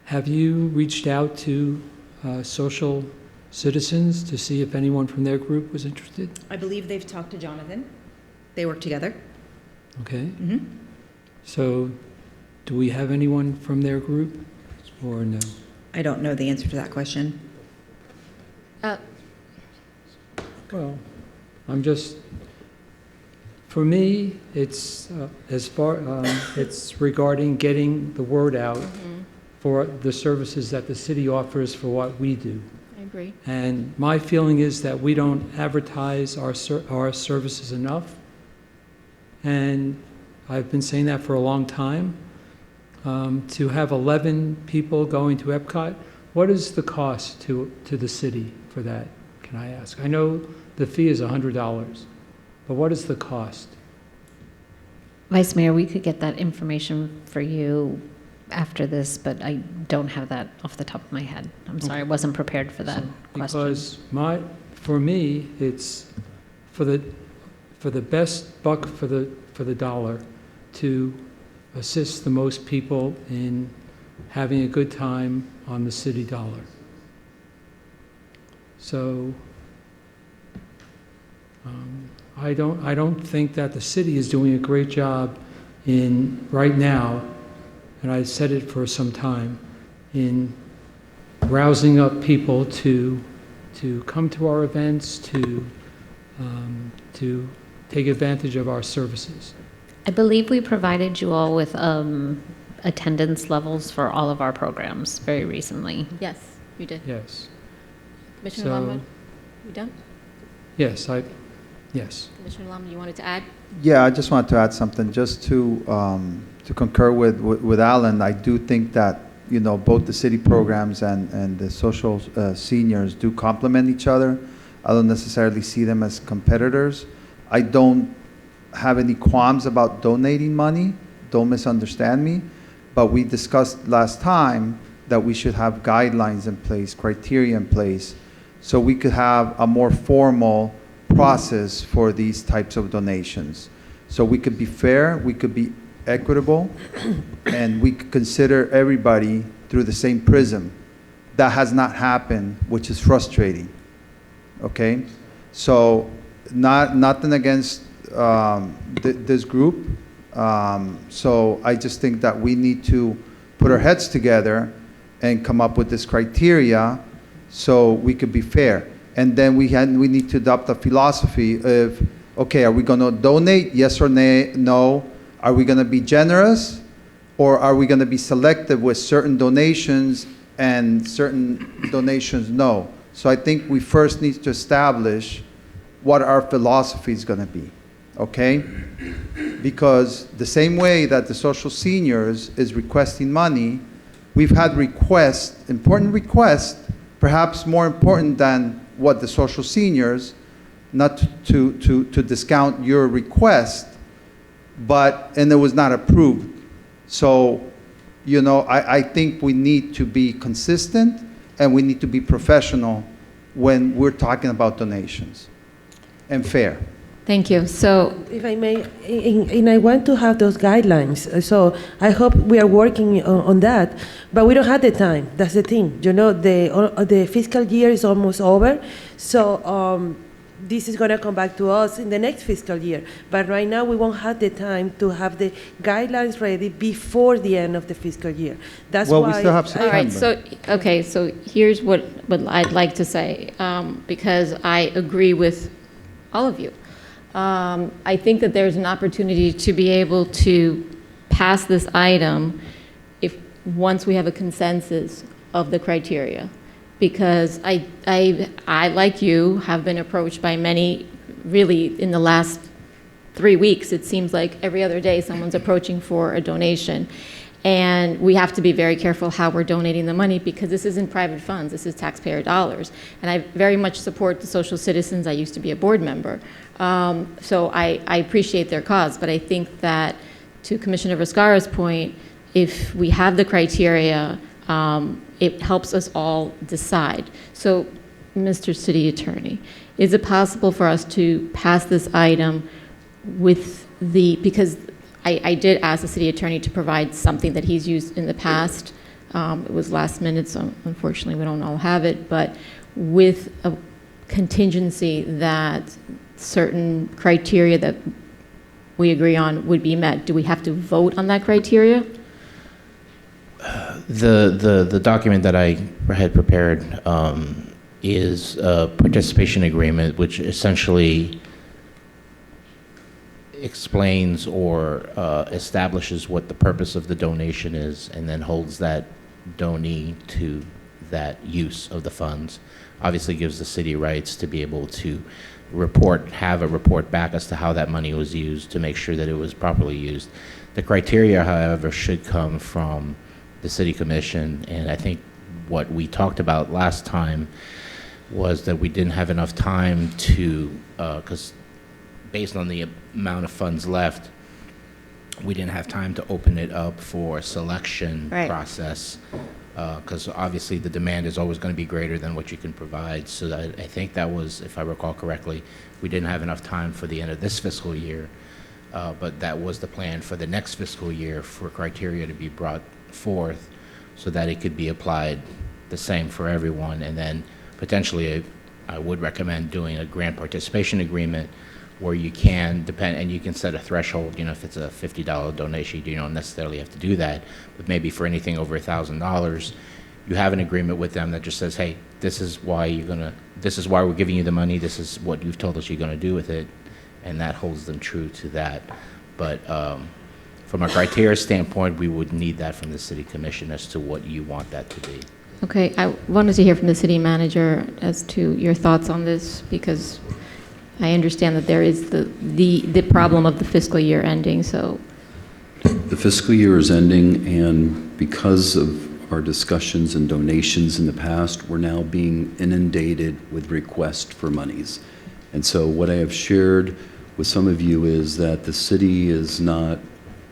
Have you reached out to social citizens to see if anyone from their group was interested? I believe they've talked to Jonathan. They work together. Okay. Mhm. So do we have anyone from their group or no? I don't know the answer to that question. Well, I'm just, for me, it's it's regarding getting the word out for the services that the city offers for what we do. I agree. And my feeling is that we don't advertise our services enough. And I've been saying that for a long time. To have 11 people going to Epcot, what is the cost to the city for that, can I ask? I know the fee is $100, but what is the cost? Vice Mayor, we could get that information for you after this, but I don't have that off the top of my head. I'm sorry, I wasn't prepared for that question. Because for me, it's for the best buck for the dollar to assist the most people in having a good time on the city dollar. So I don't think that the city is doing a great job in right now, and I've said it for some time, in rousing up people to come to our events, to take advantage of our services. I believe we provided you all with attendance levels for all of our programs very recently. Yes, you did. Yes. Commissioner Lama, you done? Yes, yes. Commissioner Lama, you wanted to add? Yeah, I just wanted to add something, just to concur with Alan. I do think that, you know, both the city programs and the social seniors do complement each other. I don't necessarily see them as competitors. I don't have any qualms about donating money, don't misunderstand me, but we discussed last time that we should have guidelines in place, criteria in place, so we could have a more formal process for these types of donations. So we could be fair, we could be equitable, and we could consider everybody through the same prism. That has not happened, which is frustrating, okay? So nothing against this group. So I just think that we need to put our heads together and come up with this criteria so we could be fair. And then we need to adopt a philosophy of, okay, are we going to donate, yes or no? Are we going to be generous, or are we going to be selective with certain donations and certain donations no? So I think we first need to establish what our philosophy is going to be. Okay? Because the same way that the social seniors is requesting money, we've had requests, important requests, perhaps more important than what the social seniors, not to discount your request, and it was not approved. So, you know, I think we need to be consistent and we need to be professional when we're talking about donations, and fair. Thank you. So, if I may, and I want to have those guidelines. So I hope we are working on that, but we don't have the time. That's the thing. You know, the fiscal year is almost over, so this is going to come back to us in the next fiscal year. But right now, we won't have the time to have the guidelines ready before the end of the fiscal year. That's well, why. We still have all September. right. So, okay. So here's what I'd like to say, because I agree with all of you. I think that there's an opportunity to be able to pass this item once we have a consensus of the criteria, because I like you have been approached by many, really in the last 3 weeks. It seems like every other day someone's approaching for a donation. And we have to be very careful how we're donating the money, because this isn't private funds, this is taxpayer dollars. And I very much support the social citizens. I used to be a board member. So I appreciate their cause, but I think that, to Commissioner Vizcarra's point, if we have the criteria, it helps us all decide. So, Mr. City Attorney, is it possible for us to pass this item with because I did ask the city attorney to provide something that he's used in the past. It was last minute, so unfortunately we don't all have it, but with a contingency that certain criteria that we agree on would be met, do we have to vote on that criteria? The document that I had prepared is a participation agreement, which essentially explains or establishes what the purpose of the donation is, and then holds that donee to that use of the funds. Obviously gives the city rights to be able to have a report back as to how that money was used to make sure that it was properly used. The criteria, however, should come from the city commission, and I think what we talked about last time was that we didn't have enough time to, because based on the amount of funds left, we didn't have time to open it up for selection process, because obviously the demand is always going to be greater than what you can provide. So I think that was, if I recall correctly, we didn't have enough time for the end of this fiscal year, but that was the plan for the next fiscal year for criteria to be brought forth so that it could be applied the same for everyone. And then potentially I would recommend doing a grant participation agreement where you can and you can set a threshold. You know, if it's a $50 donation, you don't necessarily have to do that, but maybe for anything over $1,000, you have an agreement with them that just says, hey, this is why we're giving you the money, this is what you've told us you're gonna do with it, and that holds them true to that. But from a criteria standpoint, we would need that from the city commission as to what you want that to be. Okay, I wanted to hear from the city manager as to your thoughts on this, because I understand that there is the problem of the fiscal year ending, so. The fiscal year is ending, and because of our discussions and donations in the past, we're now being inundated with requests for monies. And so what I have shared with some of you is that the city is not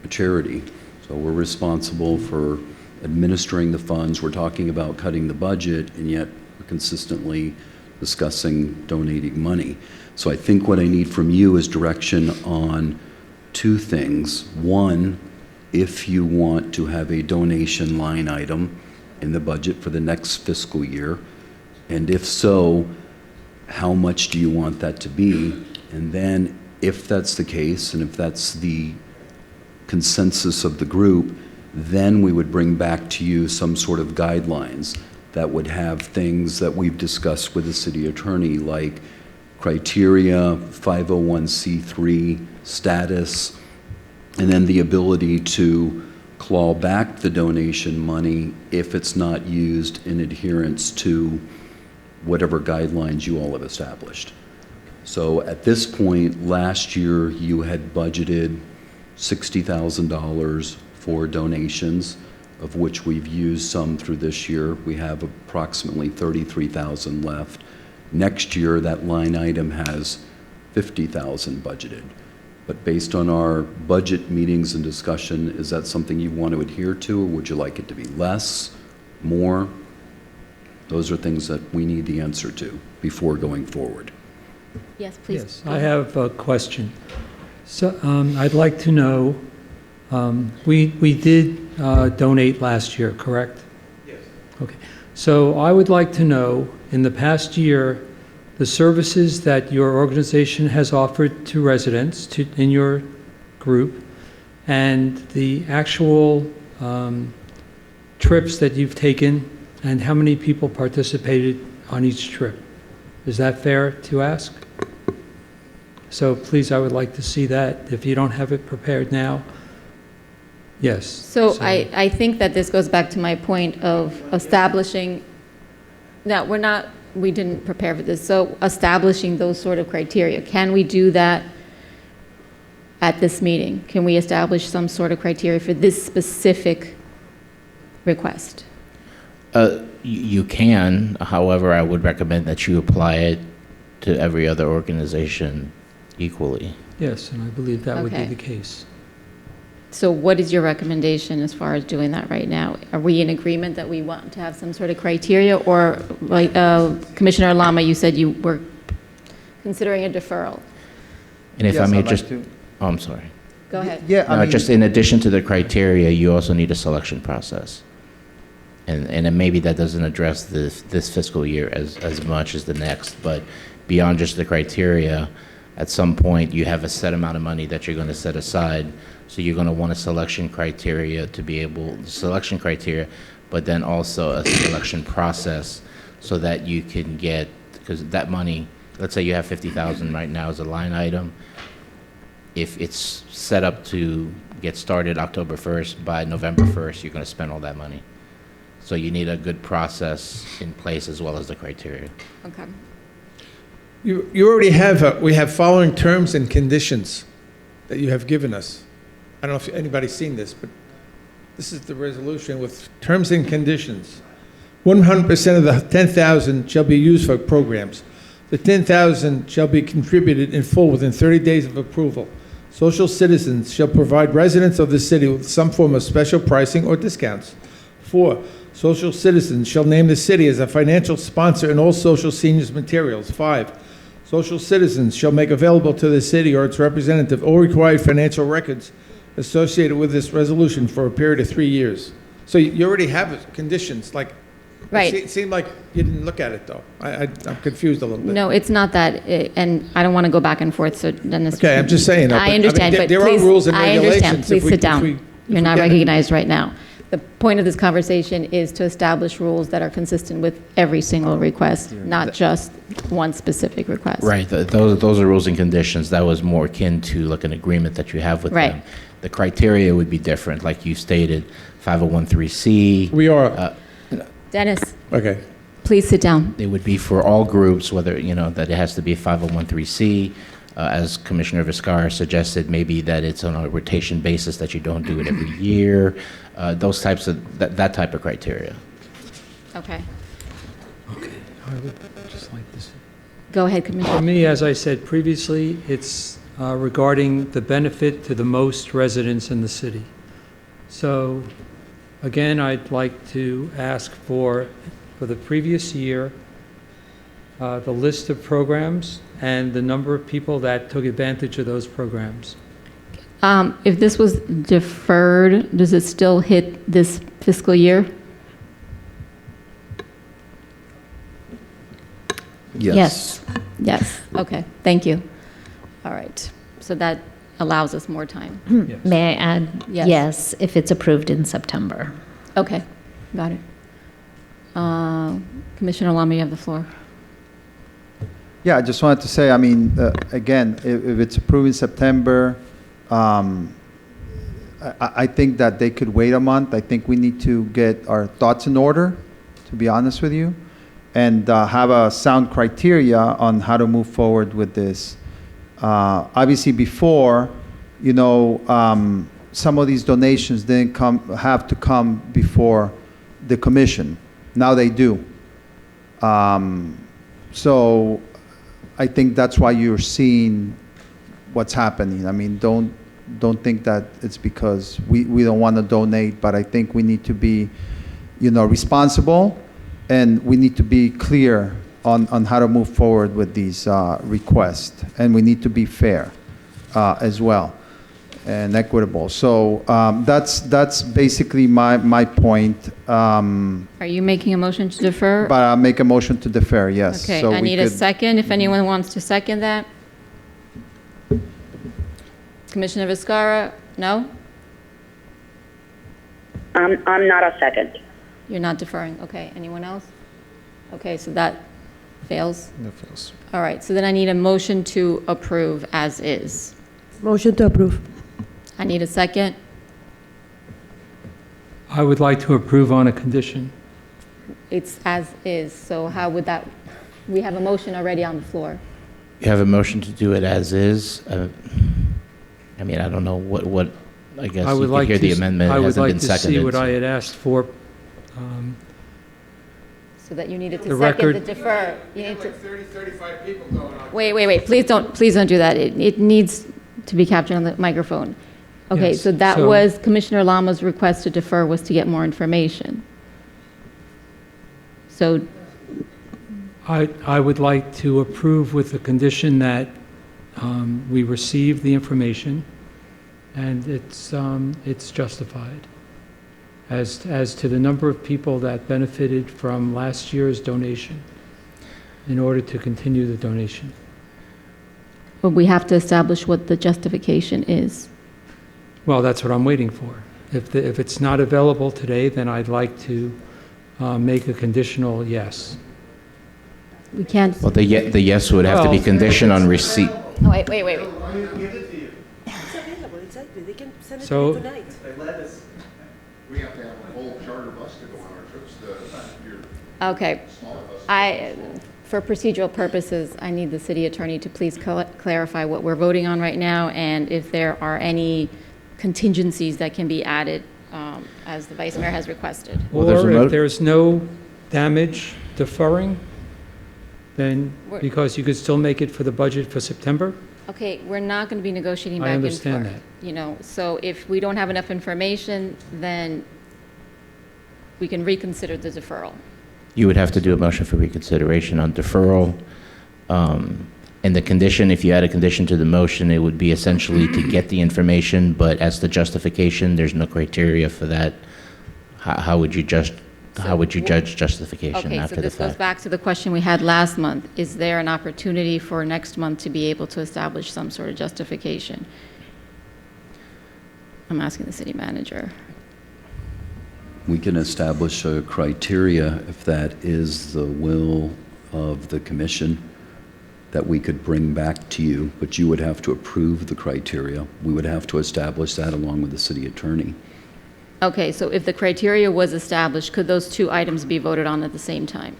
a charity. So we're responsible for administering the funds. We're talking about cutting the budget, and yet we're consistently discussing donating money. So I think what I need from you is direction on two things. One, if you want to have a donation line item in the budget for the next fiscal year, and if so, how much do you want that to be? And then if that's the case, and if that's the consensus of the group, then we would bring back to you some sort of guidelines that would have things that we've discussed with the city attorney, like criteria, 501c3 status, and then the ability to claw back the donation money if it's not used in adherence to whatever guidelines you all have established. So at this point, last year you had budgeted $60,000 for donations, of which we've used some through this year. We have approximately $33,000 left. Next year, that line item has $50,000 budgeted. But based on our budget meetings and discussion, is that something you want to adhere to, or would you like it to be less, more? Those are things that we need the answer to before going forward. Yes, please. Yes, I have a question. So I'd like to know, we did donate last year, correct? Yes. Okay. So I would like to know, in the past year, the services that your organization has offered to residents in your group, and the actual trips that you've taken, and how many people participated on each trip. Is that fair to ask? So please, I would like to see that. If you don't have it prepared now, yes. So I think that this goes back to my point of establishing, now we didn't prepare for this, so establishing those sort of criteria. Can we do that at this meeting? Can we establish some sort of criteria for this specific request? You can, however, I would recommend that you apply it to every other organization equally. Yes, and I believe that would be Okay. the case. So what is your recommendation as far as doing that right now? Are we in agreement that we want to have some sort of criteria, or like Commissioner Lama, you said you were considering a deferral? And if Yes, I may I'd like just, to. oh, I'm sorry. Go ahead. Yeah, I mean, Just in addition to the criteria, you also need a selection process. And maybe that doesn't address this fiscal year as much as the next, but beyond just the criteria, at some point you have a set amount of money that you're going to set aside. So you're going to want a selection criteria to be able, selection criteria, but then also a selection process so that you can get, because that money, let's say you have 50,000 right now as a line item. If it's set up to get started October 1st, by November 1st, you're going to spend all that money. So you need a good process in place as well as the criteria. Okay. You already have, we have following terms and conditions that you have given us. I don't know if anybody's seen this, but this is the resolution with terms and conditions. 100% of the 10,000 shall be used for programs. The 10,000 shall be contributed in full within 30 days of approval. Social citizens shall provide residents of the city with some form of special pricing or discounts. 4, social citizens shall name the city as a financial sponsor in all social seniors materials. 5, social citizens shall make available to the city or its representative all required financial records associated with this resolution for a period of 3 years. So you already have conditions, like, Right. It seemed like you didn't look at it, though. I'm confused a little bit. No, it's not that, and I don't want to go back and forth, so Dennis. Okay, I'm just saying. I understand, but there please, are rules and I regulations. understand. Please sit down. You're not recognized right now. The point of this conversation is to establish rules that are consistent with every single request, not just one specific request. Right, those are rules and conditions. That was more akin to like an agreement that you have with Right. them. The criteria would be different, like you stated, 501(c)(3). We are. Dennis, Okay. please sit down. It would be for all groups, whether, that it has to be 501(c). As Commissioner Vizcarra suggested, maybe that it's on a rotation basis, that you don't do it every year. Those types of, that type of criteria. Okay. Okay, I would just like to see. Go ahead, Commissioner. For me, as I said previously, it's regarding the benefit to the most residents in the city. So, again, I'd like to ask for the previous year, the list of programs and the number of people that took advantage of those programs. If this was deferred, does it still hit this fiscal year? Yes. Yes, okay, thank you. All right, so that allows us more time. Yes. May I add? Yes. Yes, if it's approved in September. Okay, got it. Commissioner Lama, you have the floor. Yeah, I just wanted to say, I mean, again, if it's approved in September, I think that they could wait a month. I think we need to get our thoughts in order, to be honest with you, and have a sound criteria on how to move forward with this. Obviously, before, some of these donations didn't have to come before the commission. Now they do. So I think that's why you're seeing what's happening. I mean, don't think that it's because we don't want to donate, but I think we need to be, responsible, and we need to be clear on how to move forward with these requests, and we need to be fair as well and equitable. So that's basically my point. Are you making a motion to defer? But I'll make a motion to defer, yes. Okay, So I we need a could- second, if anyone wants to second that. Commissioner Vizcarra, no? I'm not a second. You're not deferring, okay. Anyone else? Okay, so that fails? That fails. All right, so then I need a motion to approve as is. Motion to approve. I need a second. I would like to approve on a condition. It's as is, so how would that, we have a motion already on the floor. You have a motion to do it as is. I mean, I don't know what, I guess I you would can like hear the to, amendment. I It would hasn't like been to see seconded. what I so- had asked for. So that you needed The to second the record- defer. You need to, 35 people going on. wait, please don't do that. It needs to be captured on the microphone. Okay, Yes, so that so- was Commissioner Lama's request to defer was to get more information. So, I would like to approve with the condition that we receive the information and it's justified. as to the number of people that benefited from last year's donation in order to continue the donation. But we have to establish what the justification is. Well, that's what I'm waiting for. If it's not available today, then I'd like to make a conditional yes. We can't. Well, the yes would have to be Well- conditioned on receipt. Oh, wait. It's available, exactly. They can send it So- to me tonight. We have to have a whole charter bus to go on our trips to Okay. For procedural purposes, I need the city attorney to please clarify what we're voting on right now and if there are any contingencies that can be added, as the vice mayor has requested. Or if there's no damage deferring, then because you could still make it for the budget for September? Okay, we're not going to be negotiating I back and forth. understand that. You know, so if we don't have enough information, then we can reconsider the deferral. You would have to do a motion for reconsideration on deferral. And the condition, if you add a condition to the motion, it would be essentially to get the information, but as the justification, there's no criteria for that. How would you judge justification Okay, so after the this goes fact? back to the question we had last month. Is there an opportunity for next month to be able to establish some sort of justification? I'm asking the city manager. We can establish a criteria if that is the will of the commission that we could bring back to you, but you would have to approve the criteria. We would have to establish that along with the city attorney. Okay, so if the criteria was established, could those two items be voted on at the same time?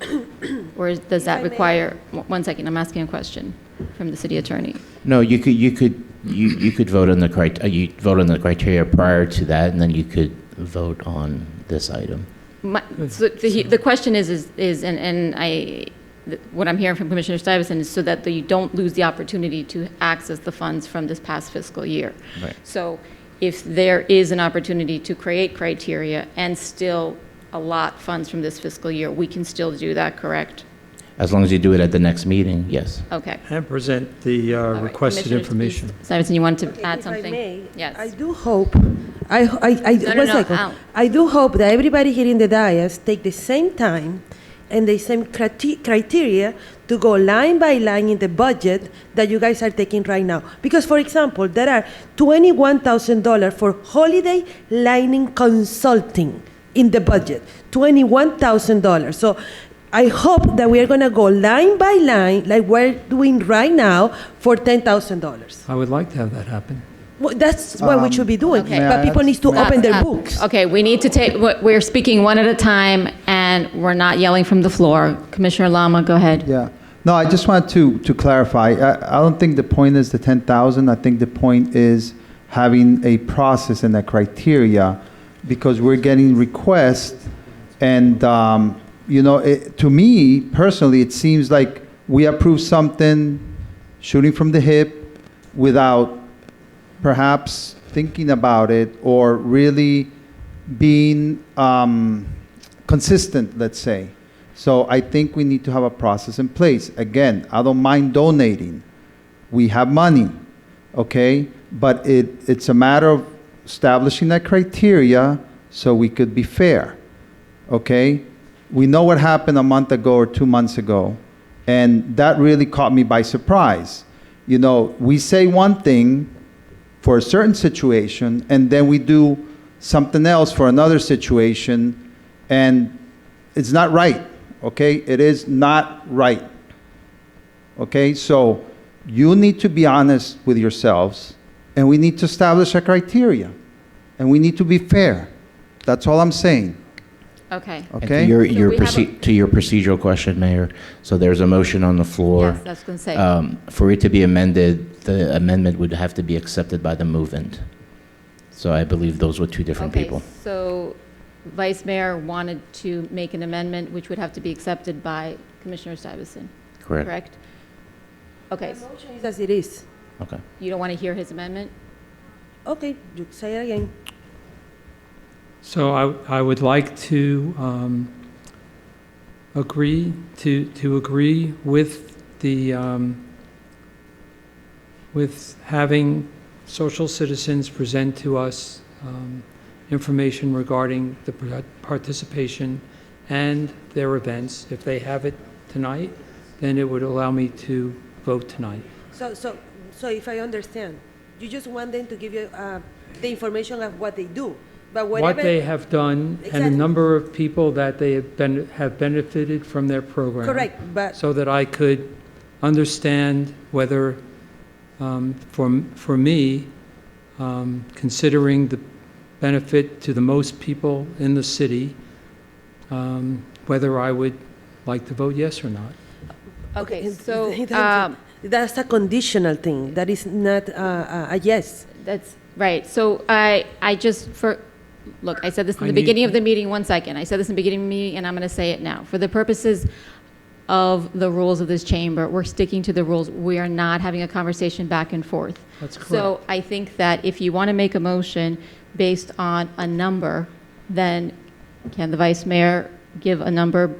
Or does that require, one second, I'm asking a question from the city attorney. No, you could vote on the criteria prior to that, and then you could vote on this item. So the question is what I'm hearing from Commissioner Stuyvesant is so that you don't lose the opportunity to access the funds from this past fiscal year. Right. So if there is an opportunity to create criteria and still allot funds from this fiscal year, we can still do that, correct? As long as you do it at the next meeting, yes. Okay. And present the requested Commissioner information. Stuyvesant, you wanted to add If I something? may, Yes. I do hope, No, one second. Al. I do hope that everybody here in the dais take the same time and the same criteria to go line by line in the budget that you guys are taking right now. Because, for example, there are $21,000 for holiday lining consulting in the budget. $21,000. So I hope that we are going to go line by line, like we're doing right now, for $10,000. I would like to have that happen. Well, that's what we should be doing. Okay. But people need to open their books. Okay, we need to we're speaking one at a time, and we're not yelling from the floor. Commissioner Lama, go ahead. Yeah. No, I just want to clarify. I don't think the point is the 10,000. I think the point is having a process and a criteria, because we're getting requests, and to me personally, it seems like we approve something, shooting from the hip, without perhaps thinking about it or really being consistent, let's say. So I think we need to have a process in place. Again, I don't mind donating. We have money, okay? But it's a matter of establishing that criteria so we could be fair, okay? We know what happened a month ago or 2 months ago, and that really caught me by surprise. We say one thing for a certain situation, and then we do something else for another situation, and it's not right, okay? It is not right, okay? So you need to be honest with yourselves, and we need to establish a criteria, and we need to be fair. That's all I'm saying. Okay. Okay. And So to your procedural question, Mayor, so there's a motion on the floor. Yes, that's going to say. For it to be amended, the amendment would have to be accepted by the movant. So I believe those were two different people. So Vice Mayor wanted to make an amendment which would have to be accepted by Commissioner Stuyvesant. Correct. Okay. The motion is as it is. Okay. You don't want to hear his amendment? Okay, you say it again. So I would like to agree with the with having social citizens present to us information regarding the participation and their events. If they have it tonight, then it would allow me to vote tonight. So if I understand, you just want them to give you the information of what they do, but What whatever. they have done and the Exactly. number of people that they have benefited from their program. Correct, but. So that I could understand whether, for me, considering the benefit to the most people in the city, whether I would like to vote yes or not. Okay, so, That's a conditional thing, that is not a yes. that's right. So I just, look, I said this in I the need- beginning of the meeting, one second. I said this in the beginning of the meeting, and I'm going to say it now. For the purposes of the rules of this chamber, we're sticking to the rules. We are not having a conversation back and forth. That's correct. So I think that if you want to make a motion based on a number, then can the vice mayor give a number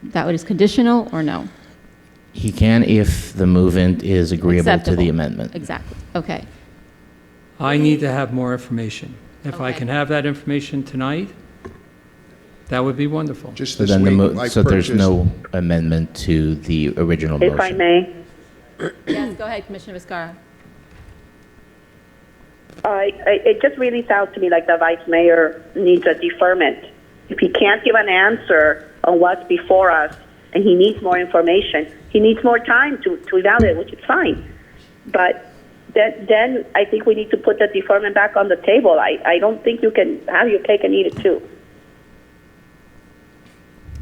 that is conditional or no? He can if the movement is agreeable to Acceptable. the amendment. Exactly, okay. I need to have more information. If I Okay. can have that information tonight, that would be wonderful. Just So this then week, I so there's purchased- no amendment to the original If I motion. may, Yes, go ahead, Commissioner Viscara. it just really sounds to me like the vice mayor needs a deferment. If he can't give an answer on what's before us and he needs more information, he needs more time to evaluate, which is fine. But then I think we need to put the deferment back on the table. I don't think you can have your cake and eat it too.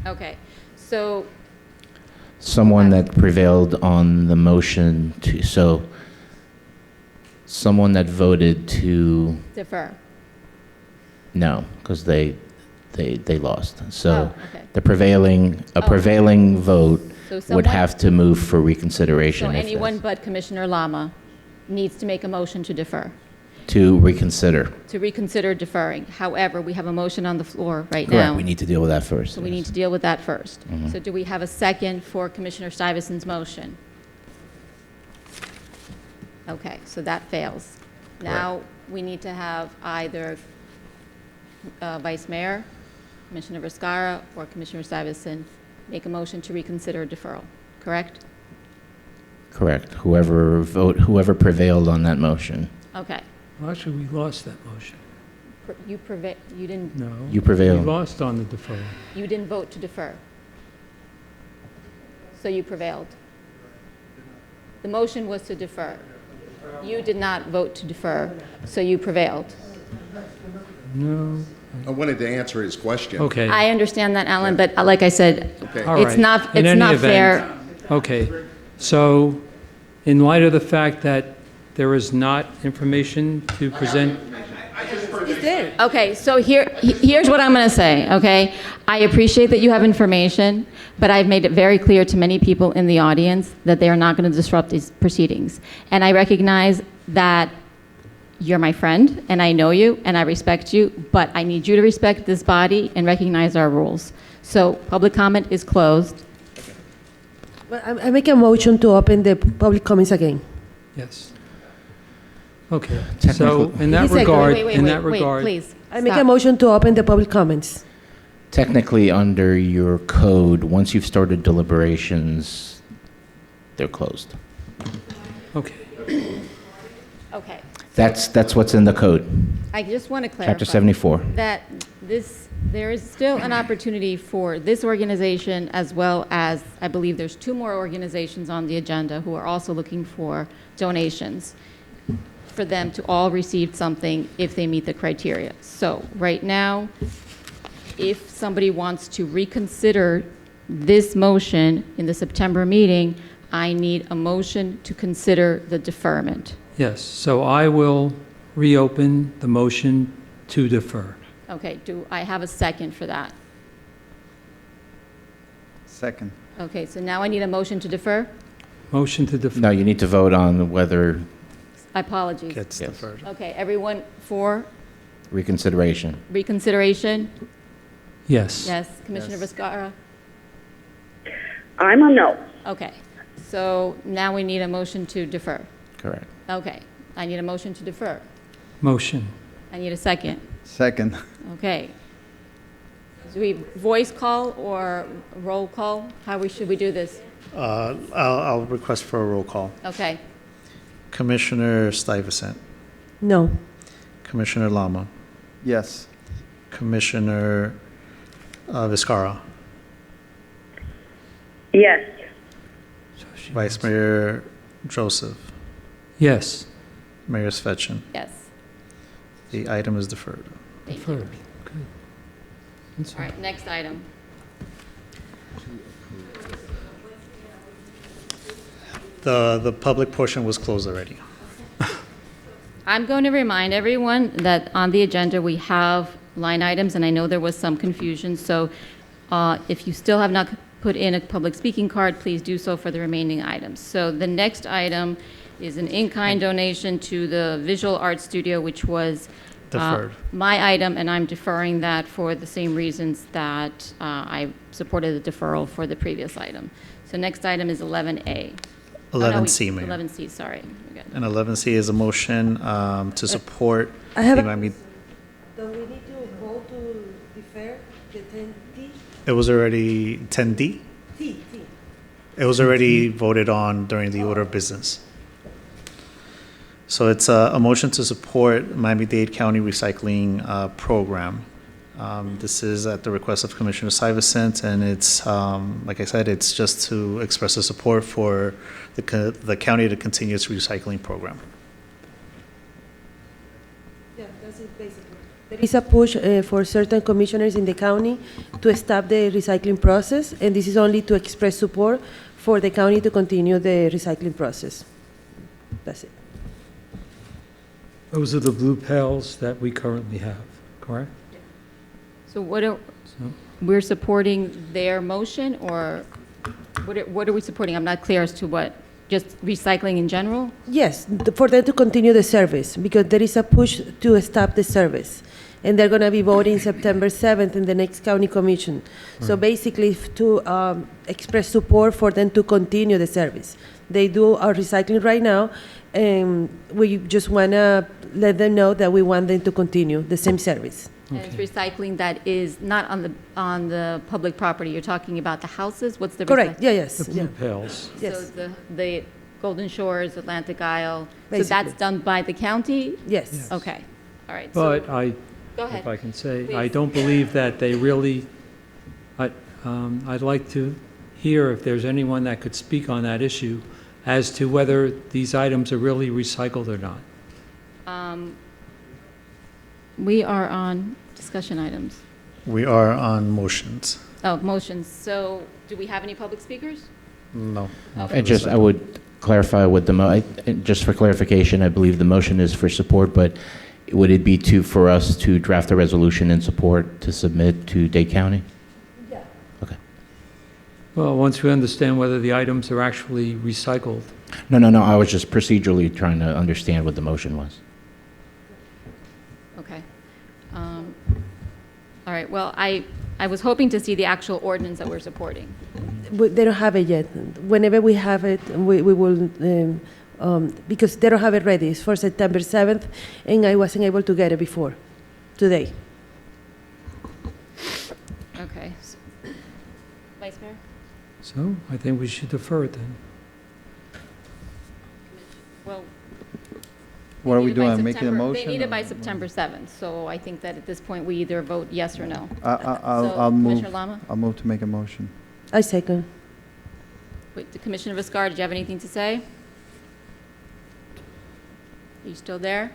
Okay, so, Someone that prevailed on the motion to, so someone that voted to, defer. no, because they lost. So Oh, okay. the prevailing vote So would someone- have to move for reconsideration. So if anyone that's- but Commissioner Lama needs to make a motion to defer, To reconsider. to reconsider deferring. However, we have a motion on the floor right Correct, now. we need to deal with that first. So we need to deal with that first. Mhm. So do we have a second for Commissioner Stuyvesant's motion? Okay, so that fails. Now, we need to have either Vice Mayor, Commissioner Viscara, or Commissioner Stuyvesant make a motion to reconsider deferral, correct? Correct. Whoever prevailed on that motion. Okay. Well, actually, we lost that motion. You didn't, No. You prevailed. We lost on the deferral. you didn't vote to defer. So you prevailed. The motion was to defer. You did not vote to defer, so you prevailed. No. I wanted to answer his question. Okay. I understand that, Alan, but like I said, Okay. All it's right. not, In it's any not event- fair. Okay, so in light of the fact that there is not information to present, Okay, so here's what I'm going to say, okay? I appreciate that you have information, but I've made it very clear to many people in the audience that they are not going to disrupt these proceedings. And I recognize that you're my friend, and I know you, and I respect you, but I need you to respect this body and recognize our rules. So public comment is closed. Well, I make a motion to open the public comments again. yes. Okay, so in that Wait, wait, regard, Wait, in that wait, regard. please. I make a Stop. motion to open the public comments. Technically, under your code, once you've started deliberations, they're closed. Okay, Okay. That's what's in the code. I just want to clarify. Chapter 74. That there is still an opportunity for this organization, as well as, I believe there's 2 more organizations on the agenda who are also looking for donations, for them to all receive something if they meet the criteria. So right now, if somebody wants to reconsider this motion in the September meeting, I need a motion to consider the deferment. yes, so I will reopen the motion to defer. Okay, do I have a second for that? Second. Okay, so now I need a motion to defer? Motion to defer. No, you need to vote on whether Apologies. Gets Yes. deferred. Okay, everyone for reconsideration. reconsideration? Yes. Yes, Commissioner Yes. Viscara? I'm a no. Okay, so now we need a motion to defer. Correct. Okay, I need a motion to defer. Motion. I need a second. Second. Okay. Do we voice call or roll call? Should we do this? I'll request for a roll call. Okay. Commissioner Stuyvesant, No. Commissioner Lama, Yes. Commissioner Vizcarra, Yes. Vice Mayor Joseph, Yes. Mayor Svetchin. Yes. The item is deferred. Deferred. Good. All right, next item. The public portion was closed already. I'm going to remind everyone that on the agenda, we have line items, and I know there was some confusion, so if you still have not put in a public speaking card, please do so for the remaining items. So the next item is an in-kind donation to the Visual Arts Studio, which was Deferred. my item, and I'm deferring that for the same reasons that I supported the deferral for the previous item. So next item is 11A. 11C, Mayor. 11C, sorry. And 11C is a motion to support I have the a- Miami. Do we need to vote to defer the 10T? It was already 10D? T. It was already voted on during the order of business. So it's a motion to support Miami-Dade County Recycling Program. This is at the request of Commissioner Stuyvesant, and it's, like I said, it's just to express the support for the county to continue its recycling program. Yeah, that's it basically. There is a push for certain commissioners in the county to stop the recycling process, and this is only to express support for the county to continue the recycling process. That's it. Those are the blue pails that we currently have, correct? So we're supporting their motion, or what are we supporting? I'm not clear as to what, just recycling in general? Yes, for them to continue the service, because there is a push to stop the service. And they're going to be voting September 7th in the next county commission. So basically, to express support for them to continue the service. They do our recycling right now, and we just want to let them know that we want them to continue the same service. And it's recycling that is not on the public property. You're talking about the houses? What's the Correct, recycling? yes. The blue pails. Yes. So the Golden Shores, Atlantic Isle, so Basically. that's done by the county? Yes. Okay, all right. But so- Go ahead. if I can say, Please. I don't believe that they really, I'd like to hear if there's anyone that could speak on that issue as to whether these items are really recycled or not. We are on discussion items. We are on motions. Oh, motions. So do we have any public speakers? No. Okay. I would clarify with just for clarification, I believe the motion is for support, but would it be for us to draft a resolution in support to submit to Dade County? Yeah. Okay. Well, once we understand whether the items are actually recycled. No, I was just procedurally trying to understand what the motion was. Okay. All right, well, I was hoping to see the actual ordinance that we're supporting. They don't have it yet. Whenever we have it, we will, because they don't have it ready. It's for September 7th, and I wasn't able to get it before today. Okay. Vice Mayor? So I think we should defer it then. Well, What are we need it by doing, making a September- motion? They need it by or- September 7th, so I think that at this point, we either vote yes or no. I'll Commissioner move, Lama? I'll move to make a motion. I second. Wait, Commissioner Viscar, did you have anything to say? Are you still there?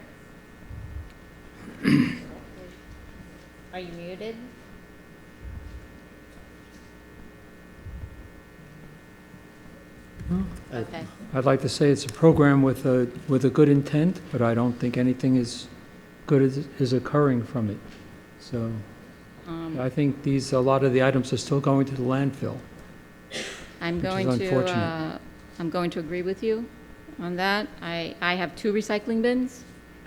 Are you muted? Okay. I'd like to say it's a program with a good intent, but I don't think anything is good is occurring from it. So I think a lot of the items are still going to the landfill. I'm Which is going to, unfortunate. I'm going to agree with you on that. I have 2 recycling bins,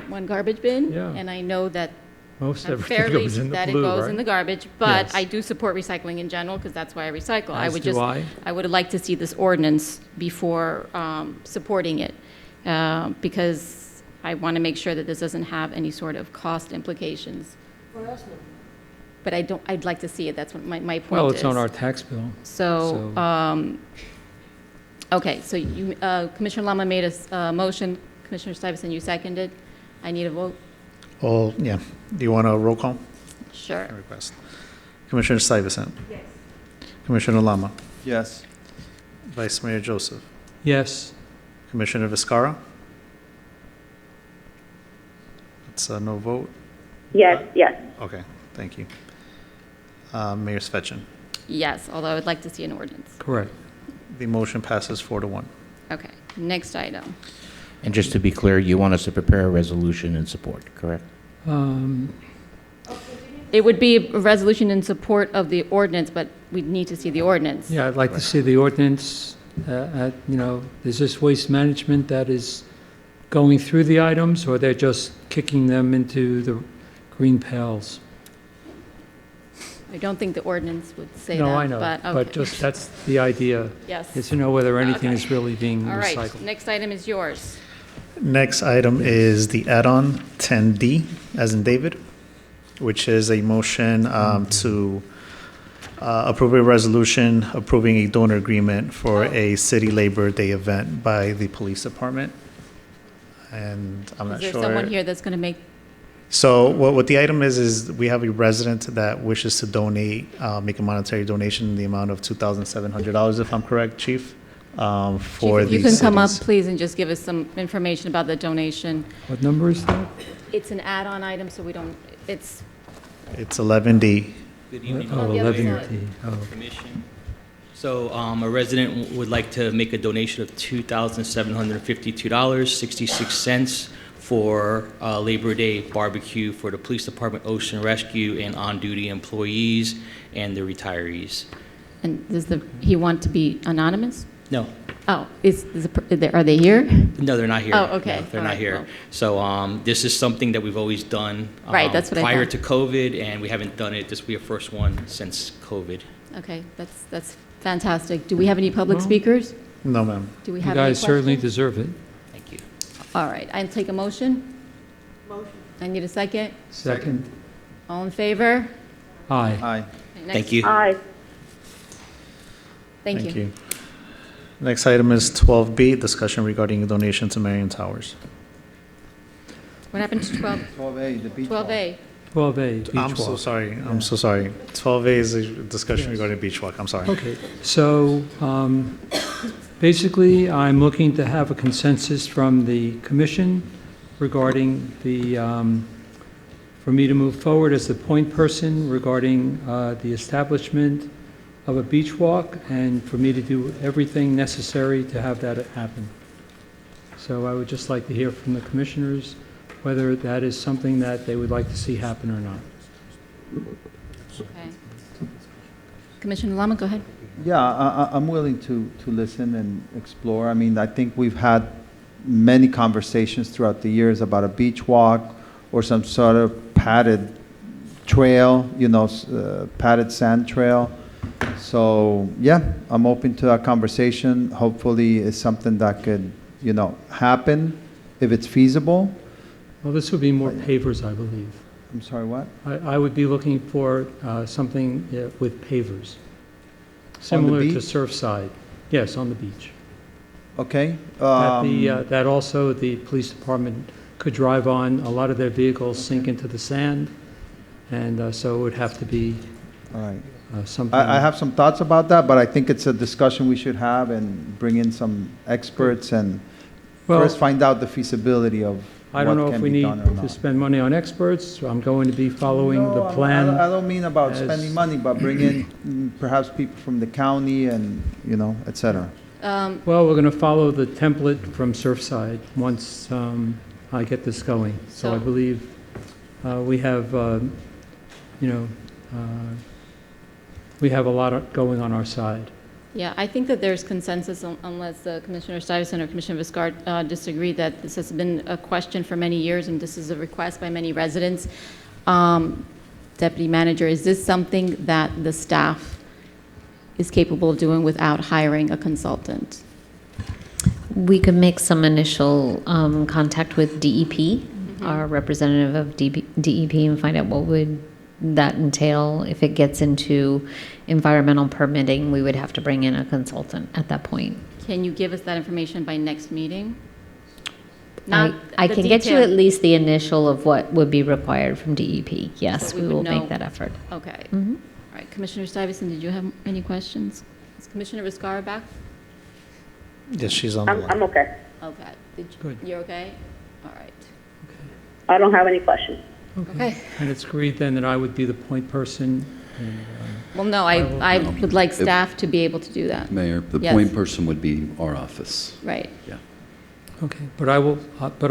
1 garbage bin, Yeah. and I know that Most I'm everything fairly goes in the that blue, it goes right? in the garbage, but Yes. I do support recycling in general because that's why I recycle. I As would do just, I. would like to see this ordinance before supporting it because I want to make sure that this doesn't have any sort of cost implications But I'd like to see it. That's what my point is. Well, it's on our tax bill. So, okay, so you, Commissioner Lama made a motion. Commissioner Stuyvesant, you seconded. I need a vote. Oh, yeah. Do you want a roll call? Sure. Request. Commissioner Stuyvesant. Yes. Commissioner Lama. Yes. Vice Mayor Joseph. Yes. Commissioner Viscara. It's a no vote. Yes, yes. Okay, thank you. Mayor Svechin. Yes, although I would like to see an ordinance. Correct. The motion passes 4-1. Okay, next item. And just to be clear, you want us to prepare a resolution in support, correct? It would be a resolution in support of the ordinance, but we'd need to see the ordinance. Yeah, I'd like to see the ordinance, is this waste management that is going through the items, or they're just kicking them into the green pails? I don't think the ordinance would say that. No, I know, but but just, that's the idea. Yes. Is to know whether anything Okay. is really being All right, recycled. next item is yours. Next item is the add-on 10D, as in David, which is a motion to approve a resolution approving a donor agreement for a City Labor Day event by the police department. And I'm not Is sure. there someone here that's going to make, So what the item is we have a resident that wishes to donate, make a monetary donation in the amount of $2,700, if I'm correct, Chief, for Chief, if the you can come up, city's- please, and just give us some information about the donation. What number is that? It's an add-on item, so we don't, it's, It's 11D. Good evening. Oh, 11D. Oh. Commission. So a resident would like to make a donation of $2,752.66 for Labor Day barbecue for the Police Department, Ocean Rescue, and on-duty employees and the retirees. and does he want to be anonymous? No, Oh, are they here? no, they're not here. Oh, okay. No, they're All not right, here. well. So this is something that we've always done. Right, that's what I prior thought. to COVID, and we haven't done it. This will be our first one since COVID. Okay, that's fantastic. Do we have any public Well- speakers? No, ma'am. Do we You have any guys certainly questions? deserve it. Thank you. All right, I'll take a motion. Motion. I need a second. Second. All in favor? Aye. Aye. Next. Thank you. Aye. Thank you. Next item is 12B, discussion regarding a donation to Marion Towers. What happened to 12A, the beach. 12A? 12A, beach I'm so walk. sorry. I'm so sorry. 12A is a discussion regarding beach walk. I'm sorry. Okay, so basically, I'm looking to have a consensus from the commission regarding for me to move forward as the point person regarding the establishment of a beach walk, and for me to do everything necessary to have that happen. So I would just like to hear from the commissioners whether that is something that they would like to see happen or not. Okay. Commissioner Lama, go ahead. Yeah, I'm willing to listen and explore. I mean, I think we've had many conversations throughout the years about a beach walk or some sort of padded trail, padded sand trail. So, yeah, I'm open to that conversation. Hopefully, it's something that could, happen if it's feasible. Well, this would be more pavers, I believe. I'm sorry, what? I would be looking for something with pavers, similar to beach? Surfside. Yes, on the beach. Okay. That also the police department could drive on. A lot of their vehicles sink into the sand, and so it would have to be All right. something. I have some thoughts about that, but I think it's a discussion we should have and bring in some experts and first find out the feasibility of I don't know what if can we be need done or to not. spend money on experts. So I'm going to be following the plan. I don't mean about as- spending money, but bring in perhaps people from the county and, et cetera. Well, we're going to follow the template from Surfside once I get this going. So I believe we have, we have a lot going on our side. Yeah, I think that there's consensus unless Commissioner Stuyvesant or Commissioner Viscard disagree that this has been a question for many years and this is a request by many residents. Deputy Manager, is this something that the staff is capable of doing without hiring a consultant? We could make some initial contact with DEP our representative of DEP and find out what would that entail. If it gets into environmental permitting, we would have to bring in a consultant at that point. Can you give us that information by next meeting? I the can get you detail. at least the initial of what would be required from DEP. Yes, So we would will know. make that effort. Okay. Mhm. All right, Commissioner Stuyvesant, did you have any questions? Is Commissioner Viscara back? Yes, she's on the line. I'm okay. Okay. Good. You're okay? All right. I don't have any questions. Okay. And it's agreed then that I would be the point person. And, Well, no, I would like staff to be able to do that. Mayor, the Yes. point person would be our office. Right. Yeah. okay, but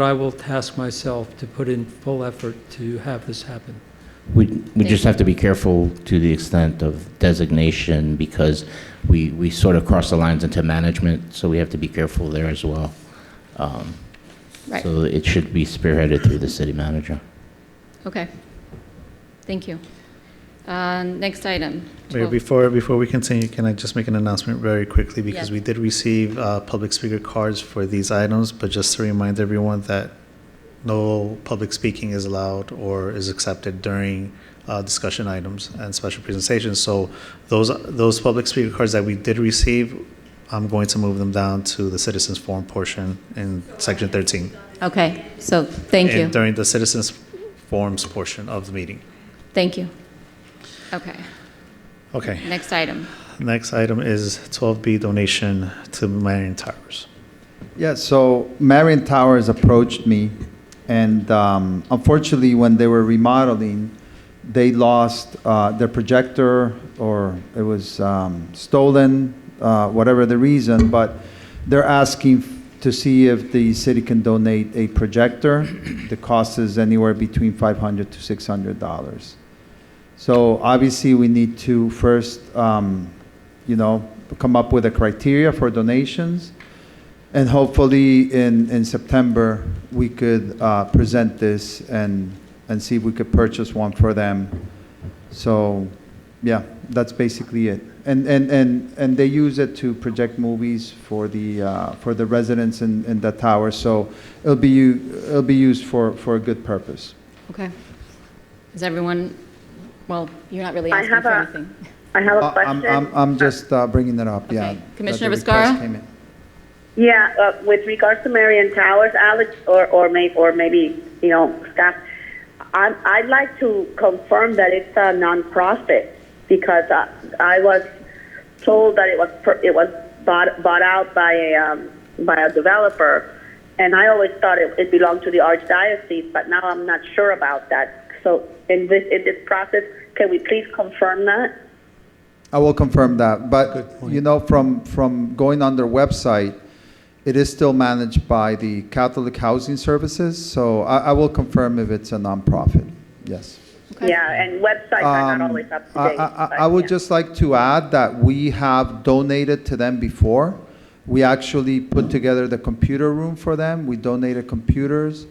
I will task myself to put in full effort to have this happen. We just have to be careful to the extent of designation because we sort of cross the lines into management, so we have to be careful there as well. Right. So it should be spearheaded through the city manager. Okay. Thank you. Next item. Mayor, 12. before we continue, can I just make an announcement very quickly? Because Yes. we did receive public speaker cards for these items, but just to remind everyone that no public speaking is allowed or is accepted during discussion items and special presentations. So those public speaker cards that we did receive, I'm going to move them down to the citizens forum portion in section 13. Okay, so thank you. And during the citizens forums portion of the meeting. Thank you. Okay, Okay. next item. Next item is 12B donation to Marion Towers. Yeah, so Marion Towers approached me, and unfortunately, when they were remodeling, they lost their projector, or it was stolen, whatever the reason, but they're asking to see if the city can donate a projector. The cost is anywhere between $500 to $600. So obviously, we need to first, come up with a criteria for donations. And hopefully in September, we could present this and see if we could purchase one for them. So, yeah, that's basically it. And they use it to project movies for the residents in the tower. So it'll be used for a good purpose. Okay. Is everyone, well, you're not really I asking have for a- anything. I have a question. I'm just bringing it up. Yeah. Okay. Commissioner that the request Viscara? came in. Yeah, with regards to Marion Towers, Alex, or maybe staff, I'd like to confirm that it's a nonprofit because I was told that it was bought out by a developer, and I always thought it belonged to the archdiocese, but now I'm not sure about that. So in this process, can we please confirm that? I will confirm that. But, from going on their website, it is still managed by the Catholic Housing Services. So I will confirm if it's a nonprofit. Yes. Okay. Yeah, and websites are not always up to date. I would just like to add that we have donated to them before. We actually put together the computer room for them. We donated computers.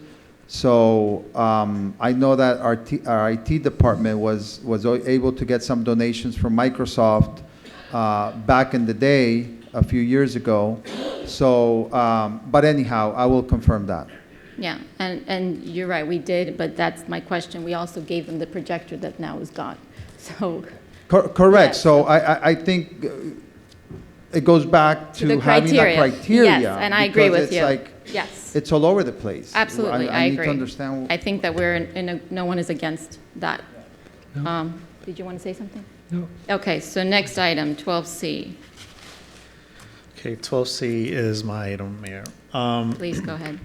So I know that our IT department was able to get some donations from Microsoft back in the day, a few years ago. So, but anyhow, I will confirm that. Yeah, and you're right, we did, but that's my question. We also gave them the projector that now is gone. So. Correct. Yes. So I think it goes back to the having that criteria. Yes, and I agree with because you. it's like, Yes. it's all over the place. Absolutely, I need agree. to understand. I think that no one is against that. Did you want to say something? No. Okay, so next item, 12C. Okay, 12C is my item, Mayor. Please go ahead.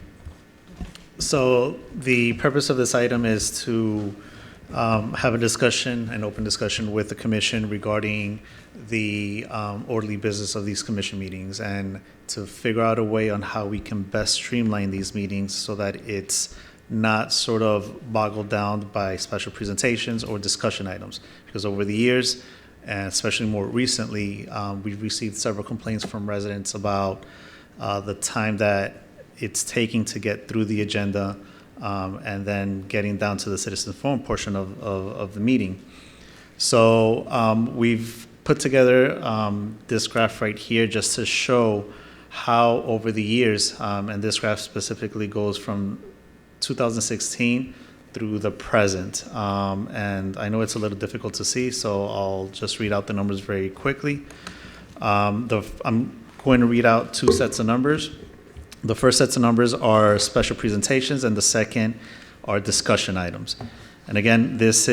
So the purpose of this item is to have a discussion, an open discussion with the commission regarding the orderly business of these commission meetings and to figure out a way on how we can best streamline these meetings so that it's not sort of boggled down by special presentations or discussion items. Because over the years, and especially more recently, we've received several complaints from residents about the time that it's taking to get through the agenda and then getting down to the citizen forum portion of the meeting. So we've put together this graph right here just to show how over the years, and this graph specifically goes from 2016 through the present. And I know it's a little difficult to see, so I'll just read out the numbers very quickly. I'm going to read out two sets of numbers. The first sets of numbers are special presentations, and the second are discussion items. And again, these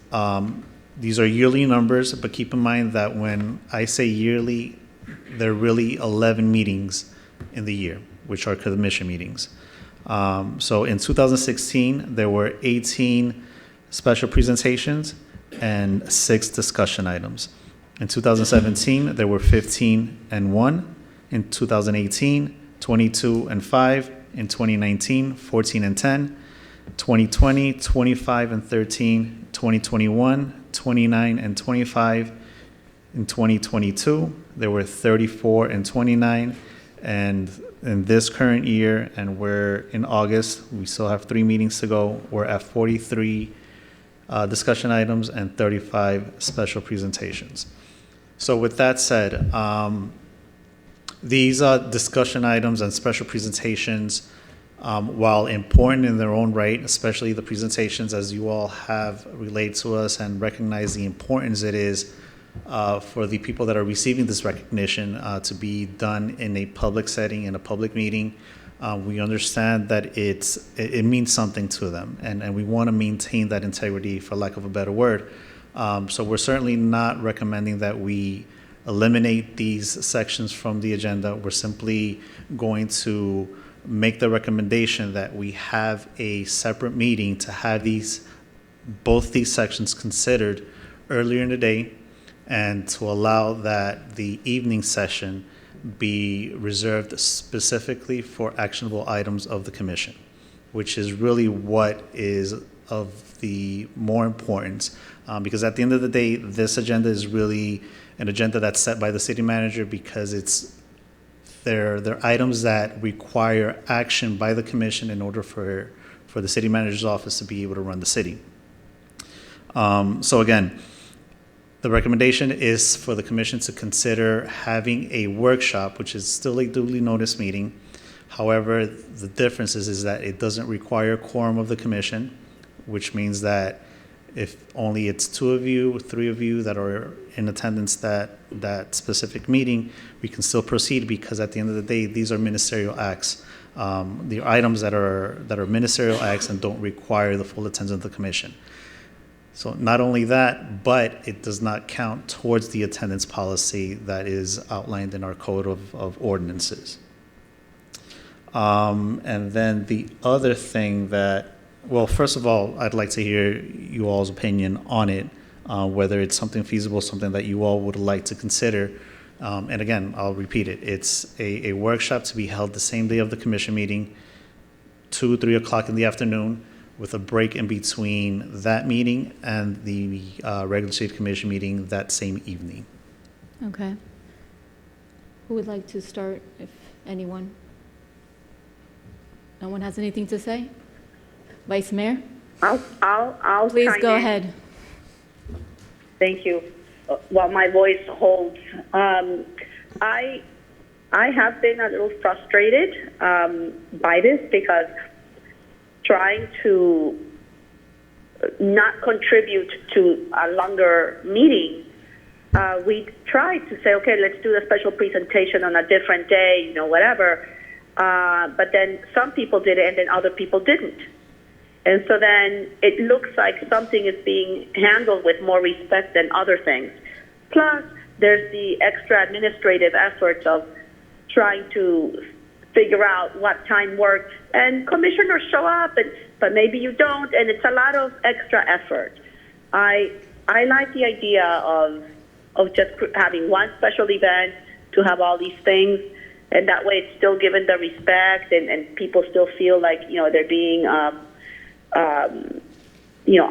are yearly numbers, but keep in mind that when I say yearly, there are really 11 meetings in the year, which are commission meetings. So in 2016, there were 18 special presentations and 6 discussion items. In 2017, there were 15 and 1. In 2018, 22 and 5. In 2019, 14 and 10. 2020, 25 and 13. 2021, 29 and 25. In 2022, there were 34 and 29. And in this current year, and we're in August, we still have 3 meetings to go. We're at 43 discussion items and 35 special presentations. So with that said, these discussion items and special presentations, while important in their own right, especially the presentations as you all have relayed to us and recognize the importance it is for the people that are receiving this recognition to be done in a public setting, in a public meeting. We understand that it means something to them, and we want to maintain that integrity, for lack of a better word. So we're certainly not recommending that we eliminate these sections from the agenda. We're simply going to make the recommendation that we have a separate meeting to have both these sections considered earlier in the day, and to allow that the evening session be reserved specifically for actionable items of the commission, which is really what is of the more importance. Because at the end of the day, this agenda is really an agenda that's set by the city manager, because they're items that require action by the commission in order for the city manager's office to be able to run the city. So again, the recommendation is for the commission to consider having a workshop, which is still a duly noticed meeting. However, the difference is that it doesn't require a quorum of the commission, which means that if only it's 2 of you, 3 of you that are in attendance that specific meeting, we can still proceed, because at the end of the day, these are ministerial acts. The items that are ministerial acts and don't require the full attendance of the commission. So not only that, but it does not count towards the attendance policy that is outlined in our code of ordinances. And then the other thing well, first of all, I'd like to hear you all's opinion on it, whether it's something feasible, something that you all would like to consider. And again, I'll repeat it. It's a workshop to be held the same day of the commission meeting, 2, 3 o'clock in the afternoon, with a break in between that meeting and the regular city commission meeting that same evening. Okay. Who would like to start, if anyone? No one has anything to say? Vice Mayor? I'll Please chime go in. ahead. Thank you. While my voice holds, I have been a little frustrated by this, because trying to not contribute to a longer meeting, we tried to say, okay, let's do the special presentation on a different day, whatever. But then some people did it, and then other people didn't. And so then it looks like something is being handled with more respect than other things. Plus, there's the extra administrative efforts of trying to figure out what time works. And commissioners show up, but maybe you don't, and it's a lot of extra effort. I like the idea of just having one special event to have all these things, and that way it's still given the respect, and people still feel like they're being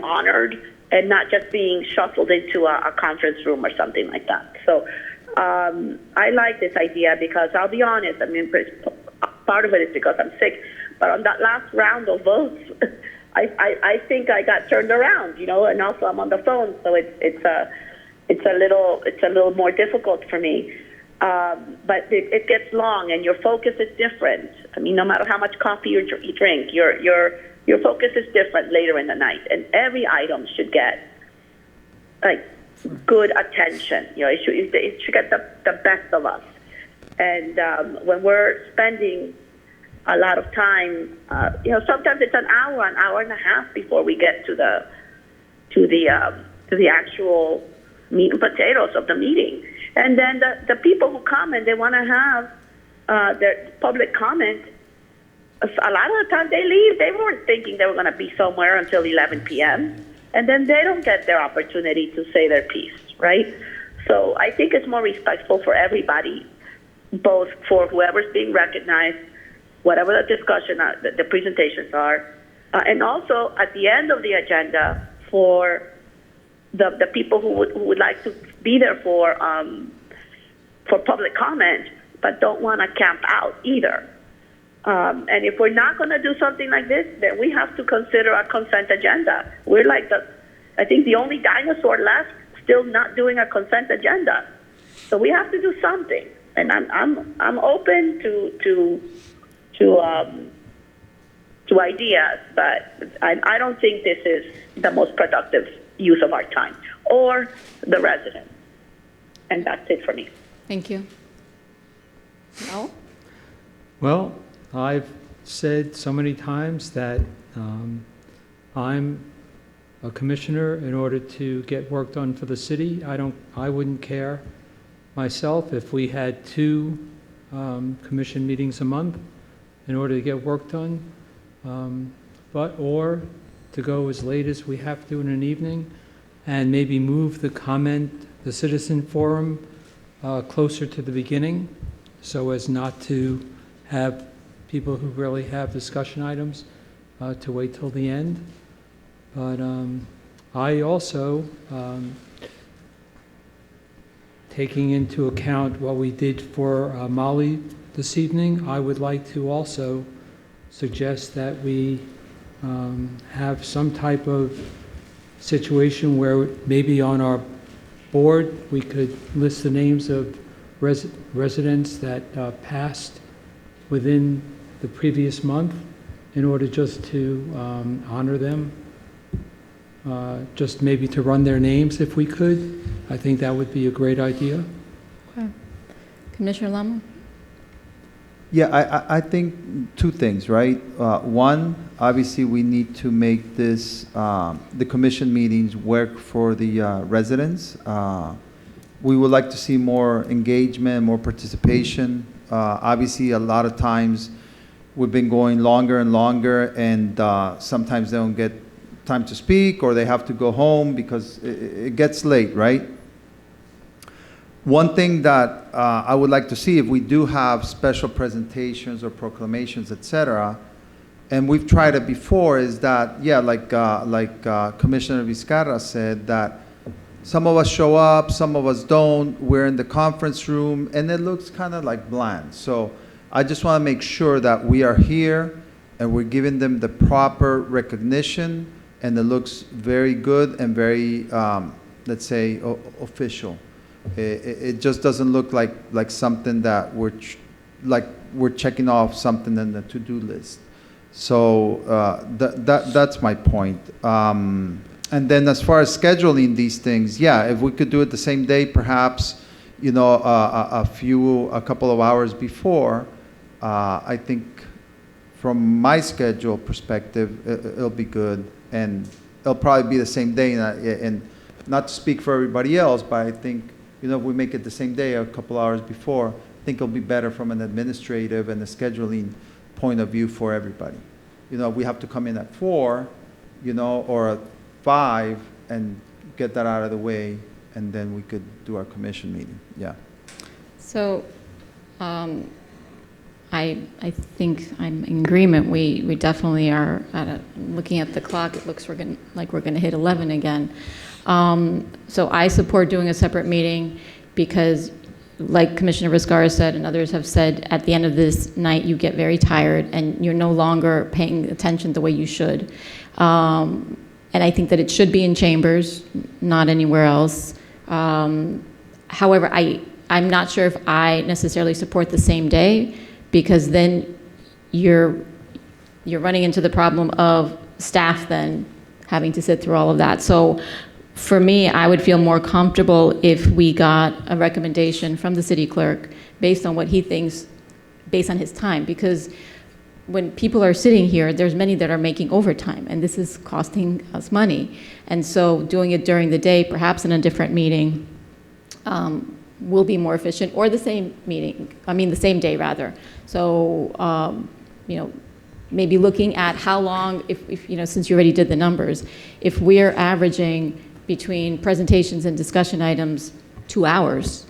honored, and not just being shuffled into a conference room or something like that. So I like this idea, because I'll be honest, part of it is because I'm sick, but on that last round of votes, I think I got turned around, and also I'm on the phone, so it's a little more difficult for me. But it gets long, and your focus is different. I mean, no matter how much coffee you drink, your focus is different later in the night, and every item should get like good attention. You know, it should get the best of us. And when we're spending a lot of time, you know, sometimes it's an hour and a half before we get to the actual meat and potatoes of the meeting. And then the people who come and they want to have their public comment, a lot of the time they leave. They weren't thinking they were going to be somewhere until 11 p.m. And then they don't get their opportunity to say their piece, right? So I think it's more respectful for everybody, both for whoever's being recognized, whatever the discussion, the presentations are, and also at the end of the agenda for the people who would like to be there for public comment, but don't want to camp out either. And if we're not going to do something like this, then we have to consider a consent agenda. We're like I think the only dinosaur left still not doing a consent agenda. So we have to do something. And I'm open to ideas, but I don't think this is the most productive use of our time or the residents. And that's it for me. Thank you. No? Well, I've said so many times that I'm a commissioner in order to get work done for the city. I wouldn't care myself if we had 2 commission meetings a month in order to get work done, or to go as late as we have to in an evening and maybe move the citizen forum closer to the beginning so as not to have people who really have discussion items to wait till the end. But I also, taking into account what we did for Molly this evening, I would like to also suggest that we have some type of situation where maybe on our board we could list the names of residents that passed within the previous month in order just to honor them, just maybe to run their names if we could. I think that would be a great idea. Okay. Commissioner Lama? Yeah, I think 2 things, right? One, obviously we need to make this, the commission meetings work for the residents. We would like to see more engagement, more participation. Obviously, a lot of times we've been going longer and longer, and sometimes they don't get time to speak or they have to go home because it gets late, right? One thing that I would like to see, if we do have special presentations or proclamations, etc., and we've tried it before, is that, yeah, like Commissioner Vizcarra said, that some of us show up, some of us don't. We're in the conference room, and it looks kind of like bland. So I just want to make sure that we are here and we're giving them the proper recognition, and it looks very good and very, let's say, official. It just doesn't look like something that we're checking off something in the to-do list. So that's my point. And then as far as scheduling these things, yeah, if we could do it the same day, perhaps, you know, a couple of hours before, I think from my schedule perspective, it'll be good, and it'll probably be the same day. And not to speak for everybody else, but I think, you know, if we make it the same day, a couple hours before, I think it'll be better from an administrative and a scheduling point of view for everybody. You know, we have to come in at 4, you know, or at 5 and get that out of the way, and then we could do our commission meeting. Yeah. So I think I'm in agreement. We definitely are looking at the clock. It looks like we're going to hit 11 again. So I support doing a separate meeting because, like Commissioner Vizcarra said and others have said, at the end of this night you get very tired and you're no longer paying attention the way you should. And I think that it should be in chambers, not anywhere else. However, I'm not sure if I necessarily support the same day, because then you're running into the problem of staff then having to sit through all of that. So for me, I would feel more comfortable if we got a recommendation from the city clerk based on what he thinks, based on his time, because when people are sitting here, there's many that are making overtime, and this is costing us money. And so doing it during the day, perhaps in a different meeting, will be more efficient, or the same meeting, the same day rather. So, maybe looking at how long, if since you already did the numbers, if we're averaging between presentations and discussion items 2 hours,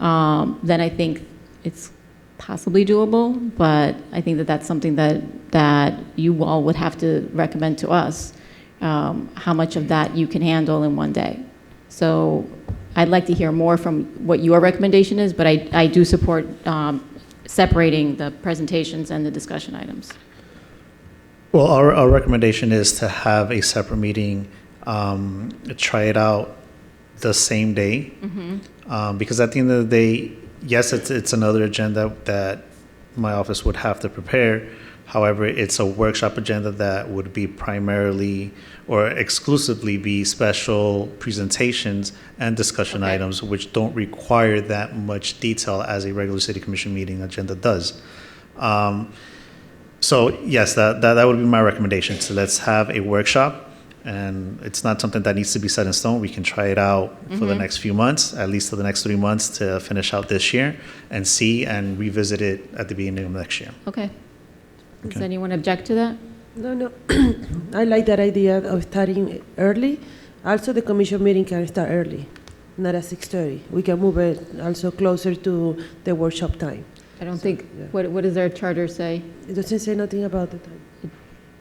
then I think it's possibly doable, but I think that that's something that you all would have to recommend to us, how much of that you can handle in one day. So I'd like to hear more from what your recommendation is, but I do support separating the presentations and the discussion items. Well, our recommendation is to have a separate meeting, try it out the same day, because at the end of the day, yes, it's another agenda that my office would have to prepare. However, it's a workshop agenda that would be primarily or exclusively be special presentations and discussion items, which don't require that much detail as a regular city commission meeting agenda does. So yes, that would be my recommendation. So let's have a workshop. And it's not something that needs to be set in stone. We can try it out for the next few months, at least for the next 3 months to finish out this year and see and revisit it at the beginning of next year. Okay. Does anyone object to that? No. I like that idea of starting early. Also, the commission meeting can start early, not at 6:30. We can move it also closer to the workshop time. I don't think, what does our charter say? It doesn't say nothing about the time,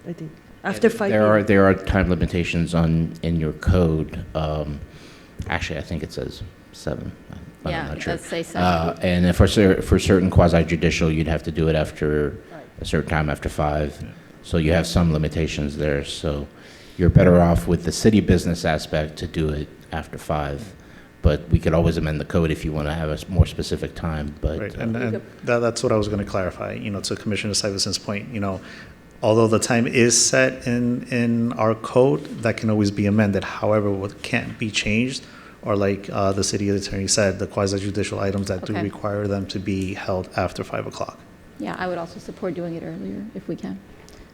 I think. After 5 There are time limitations in your code. Actually, I think it says 7. I'm Yeah, not it sure. does say 7. And then for certain quasi-judicial, you'd have to do it after a certain time, after 5. Yeah. So you have some limitations there. So you're better off with the city business aspect to do it after 5. But we could always amend the code if you want to have a more specific time. But right, and that's what I was going to clarify. To Commissioner Stuyvesant's point, although the time is set in our code, that can always be amended. However, what can't be changed are, like the city attorney said, the quasi-judicial items that do require them to be held after 5 o'clock. Yeah, I would also support doing it earlier if we can.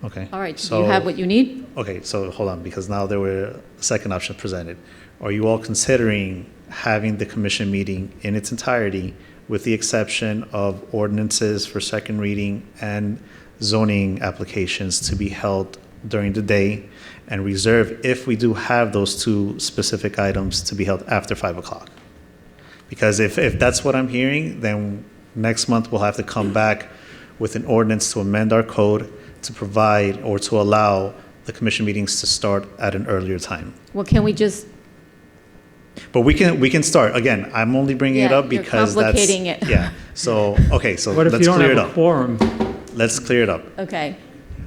Okay. All right, so do you have what you need? Okay, so hold on, because now there were a second option presented. Are you all considering having the commission meeting in its entirety with the exception of ordinances for second reading and zoning applications to be held during the day, and reserve, if we do have those 2 specific items, to be held after 5 o'clock? Because if that's what I'm hearing, then next month we'll have to come back with an ordinance to amend our code to provide or to allow the commission meetings to start at an earlier time. Well, can we just? But we can start. Again, I'm only bringing it up because you're complicating it. Yeah. So, okay, so What if let's you don't clear it have a up. quorum? Let's clear it up. Okay.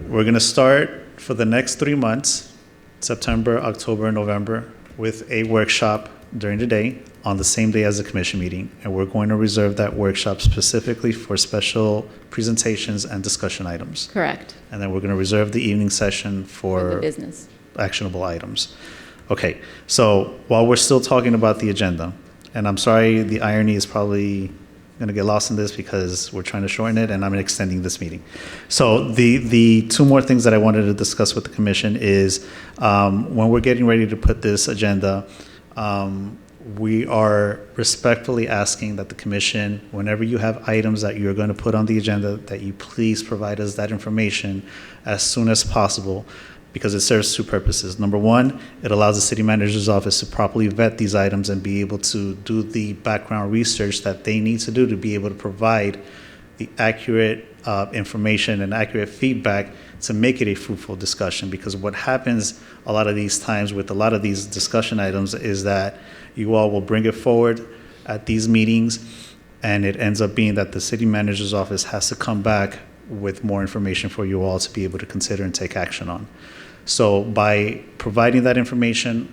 We're going to start for the next 3 months, September, October, and November, with a workshop during the day on the same day as the commission meeting. And we're going to reserve that workshop specifically for special presentations and discussion items. Correct. And then we're going to reserve the evening session For the business. actionable items. Okay, so while we're still talking about the agenda, and I'm sorry, the irony is probably going to get lost in this because we're trying to shorten it and I'm extending this meeting. So the 2 more things that I wanted to discuss with the commission is when we're getting ready to put this agenda, we are respectfully asking that the commission, whenever you have items that you're going to put on the agenda, that you please provide us that information as soon as possible, because it serves 2 purposes. Number 1, it allows the city manager's office to properly vet these items and be able to do the background research that they need to do to be able to provide the accurate information and accurate feedback to make it a fruitful discussion. Because what happens a lot of these times with a lot of these discussion items is that you all will bring it forward at these meetings, and it ends up being that the city manager's office has to come back with more information for you all to be able to consider and take action on. So by providing that information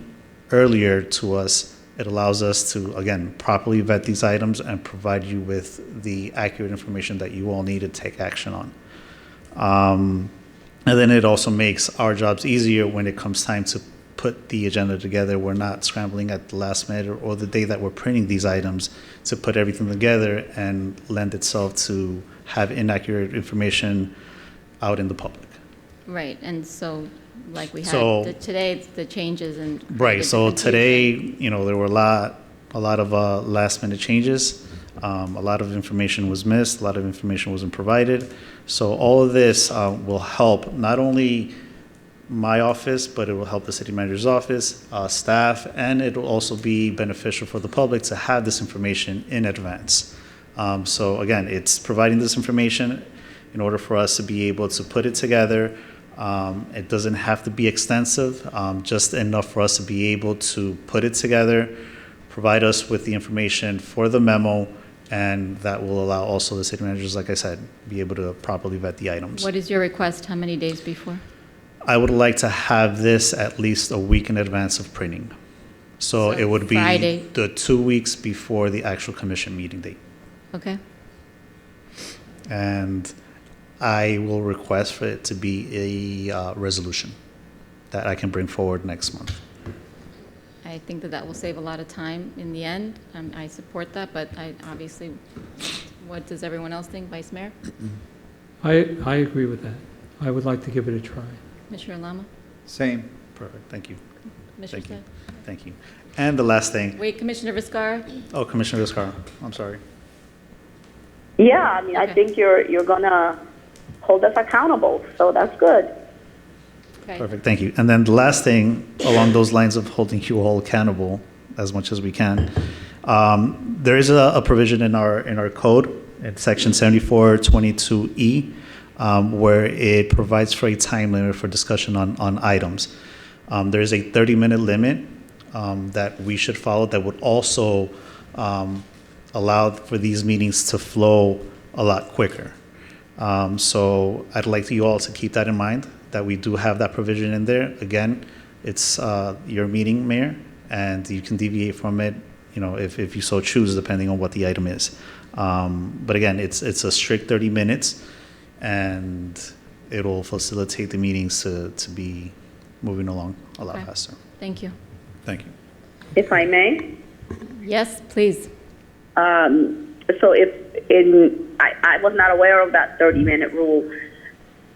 earlier to us, it allows us to, again, properly vet these items and provide you with the accurate information that you all need to take action on. And then it also makes our jobs easier when it comes time to put the agenda together. We're not scrambling at the last minute or the day that we're printing these items to put everything together and lend itself to have inaccurate information out in the public. Right, and so, like we had So- today, the changes and. Right, the so different today, Tuesday. there were a lot of last minute changes. A lot of information was missed, a lot of information wasn't provided. So all of this will help not only my office, but it will help the city manager's office, staff, and it will also be beneficial for the public to have this information in advance. So again, it's providing this information in order for us to be able to put it together. It doesn't have to be extensive, just enough for us to be able to put it together, provide us with the information for the memo, and that will allow also the city managers, like I said, be able to properly vet the items. What is your request? How many days before? I would like to have this at least a week in advance of printing. So it would be Friday. the 2 weeks before the actual commission meeting date. Okay, And I will request for it to be a resolution that I can bring forward next month. I think that will save a lot of time in the end. I support that, but I obviously, what does everyone else think, Vice Mayor? I agree with that. I would like to give it a try. Commissioner Lama? Same. Perfect, thank you. Commissioner Thank you. Stein? Thank you. And the last thing, Wait, Commissioner Viscara? oh, Commissioner Viscara, I'm sorry. Yeah, I mean, I think you're gonna hold us accountable, so that's good. Okay. Perfect, thank you. And then the last thing, along those lines of holding you all accountable as much as we can, there is a provision in our code, in section 7422E, where it provides for a time limit for discussion on items. There is a 30-minute limit that we should follow that would also allow for these meetings to flow a lot quicker. So I'd like you all to keep that in mind, that we do have that provision in there. Again, it's your meeting, Mayor, and you can deviate from it, if you so choose, depending on what the item is. But again, it's a strict 30 minutes, and it'll facilitate the meetings to be moving along a lot Okay. faster. Thank you. Thank you. If I may? Yes, please. So I was not aware of that 30-minute rule.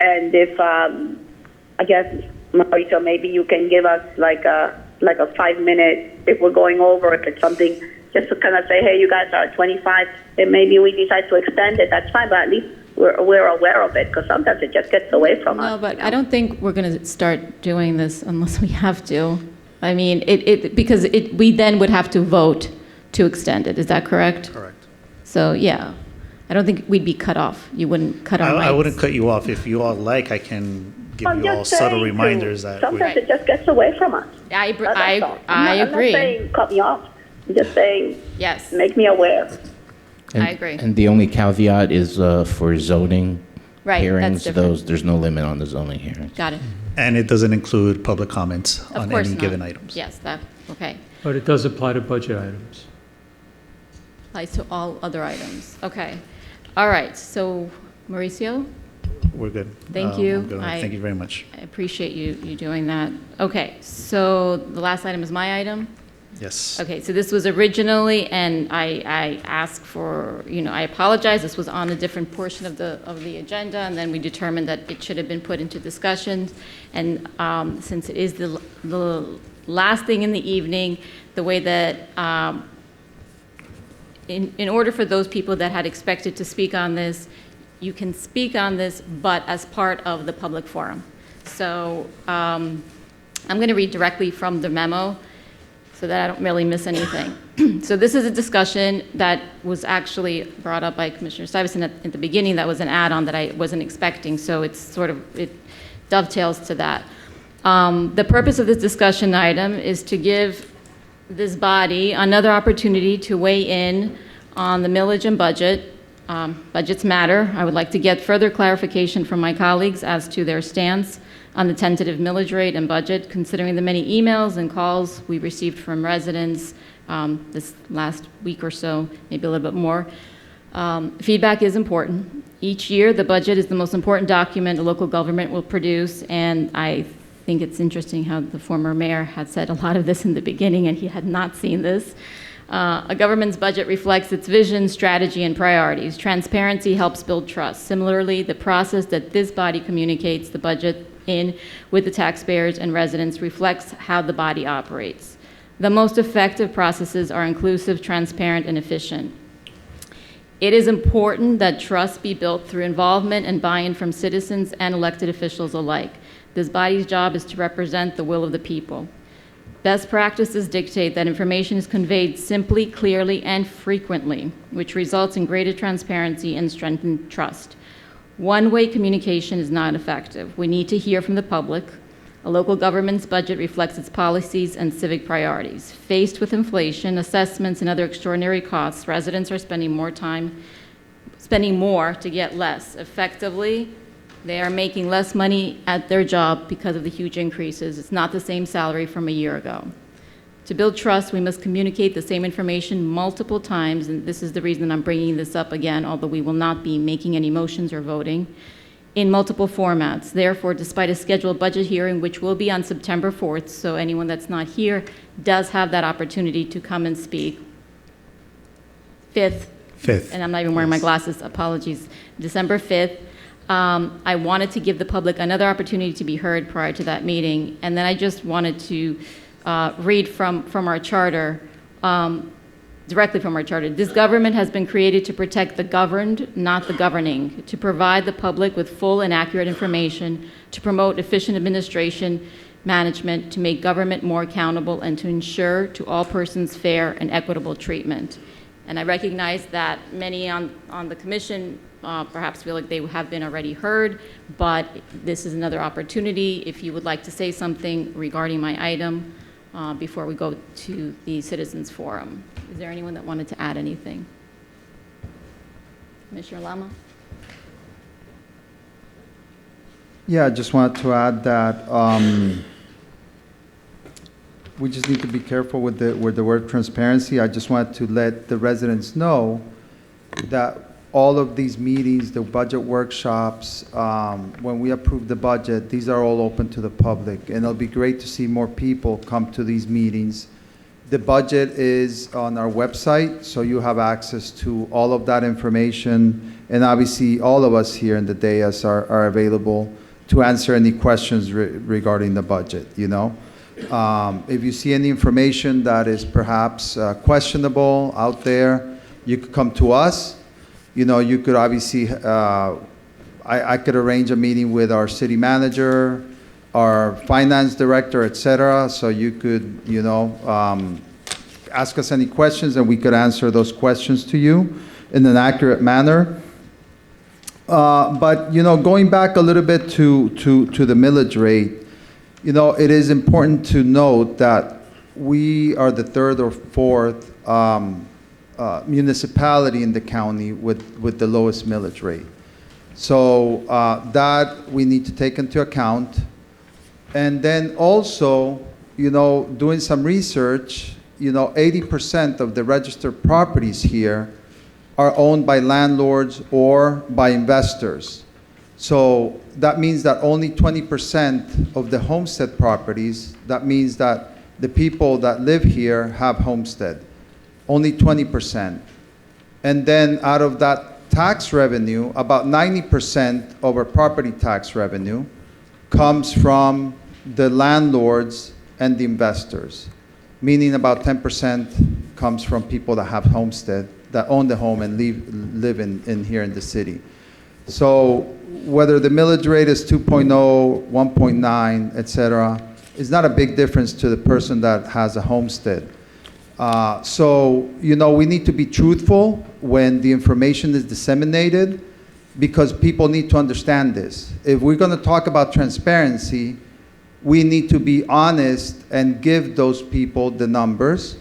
And if, I guess, Mauricio, maybe you can give us like a 5-minute, if we're going over, if it's something, just to kind of say, hey, you guys are at 25, and maybe we decide to extend it, that's fine, but at least we're aware of it, because sometimes it just gets away from us. No, but I don't think we're going to start doing this unless we have to. I mean, because we then would have to vote to extend it. Is that correct? Correct. So, yeah, I don't think we'd be cut off. You wouldn't cut our I mics. wouldn't cut you off. If you all like, I can give I'm you all just subtle saying reminders to- that sometimes it just gets away from us. I That's all. I I'm agree. not saying cut me off. I'm just saying Yes, make me aware. I agree. And the only caveat is for zoning Right, that's hearings, different. there's no limit on the zoning hearings. Got it. And it doesn't include public comments Of on course any not. given items. Yes, okay. But it does apply to budget items. Applies to all other items. Okay. All right, so Mauricio, We're good. Thank you. we're good. Thank you very much. I appreciate you doing that. Okay, so the last item is my item. Yes. Okay, so this was originally, and I asked for, I apologize, this was on a different portion of the agenda, and then we determined that it should have been put into discussion. And since it is the last thing in the evening, the way that, in order for those people that had expected to speak on this, you can speak on this, but as part of the public forum. So I'm going to read directly from the memo, so that I don't really miss anything. So this is a discussion that was actually brought up by Commissioner Stuyvesant at the beginning. That was an add-on that I wasn't expecting, so it dovetails to that. The purpose of this discussion item is to give this body another opportunity to weigh in on the millage and budget. Budgets matter. I would like to get further clarification from my colleagues as to their stance on the tentative millage rate and budget, considering the many emails and calls we received from residents this last week or so, maybe a little bit more, Feedback is important. Each year, the budget is the most important document a local government will produce, and I think it's interesting how the former mayor had said a lot of this in the beginning, and he had not seen this. A government's budget reflects its vision, strategy, and priorities. Transparency helps build trust. Similarly, the process that this body communicates the budget in with the taxpayers and residents reflects how the body operates. The most effective processes are inclusive, transparent, and efficient. It is important that trust be built through involvement and buy-in from citizens and elected officials alike. This body's job is to represent the will of the people. Best practices dictate that information is conveyed simply, clearly, and frequently, which results in greater transparency and strengthened trust. One-way communication is not effective. We need to hear from the public. A local government's budget reflects its policies and civic priorities. Faced with inflation, assessments, and other extraordinary costs, residents are spending more to get less. Effectively, they are making less money at their job because of the huge increases. It's not the same salary from a year ago. To build trust, we must communicate the same information multiple times, and this is the reason I'm bringing this up again, although we will not be making any motions or voting, in multiple formats. Therefore, despite a scheduled budget hearing, which will be on September 4th, so anyone that's not here does have that opportunity to come and speak. 5th. And I'm not even wearing my glasses, apologies. December 5th. I wanted to give the public another opportunity to be heard prior to that meeting, and then I just wanted to read from our charter, directly from our charter. This government has been created to protect the governed, not the governing, to provide the public with full and accurate information, to promote efficient administration, management, to make government more accountable, and to ensure to all persons fair and equitable treatment. And I recognize that many on the commission perhaps feel like they have been already heard, but this is another opportunity if you would like to say something regarding my item before we go to the citizens forum. Is there anyone that wanted to add anything? Commissioner Lama? Yeah, I just wanted to add that we just need to be careful with the word transparency. I just wanted to let the residents know that all of these meetings, the budget workshops, when we approve the budget, these are all open to the public, and it'll be great to see more people come to these meetings. The budget is on our website, so you have access to all of that information, and obviously all of us here in the dais are available to answer any questions regarding the budget, you know. If you see any information that is perhaps questionable out there, you could come to us. You know, you could obviously, I could arrange a meeting with our city manager, our finance director, et cetera, so you could, you know, ask us any questions and we could answer those questions to you in an accurate manner. But, you know, going back a little bit to the millage rate, you know, it is important to note that we are the third or fourth municipality in the county with the lowest millage rate. So that we need to take into account. And then also, you know, doing some research, you know, 80% of the registered properties here are owned by landlords or by investors. So that means that only 20% of the homestead properties, that means that the people that live here have homestead, only 20%. And then out of that tax revenue, about 90% of our property tax revenue comes from the landlords and the investors, meaning about 10% comes from people that have homestead, that own the home and live in here in the city. So whether the millage rate is 2.0, 1.9, et cetera, is not a big difference to the person that has a homestead. So, you know, we need to be truthful when the information is disseminated because people need to understand this. If we're going to talk about transparency, we need to be honest and give those people the numbers,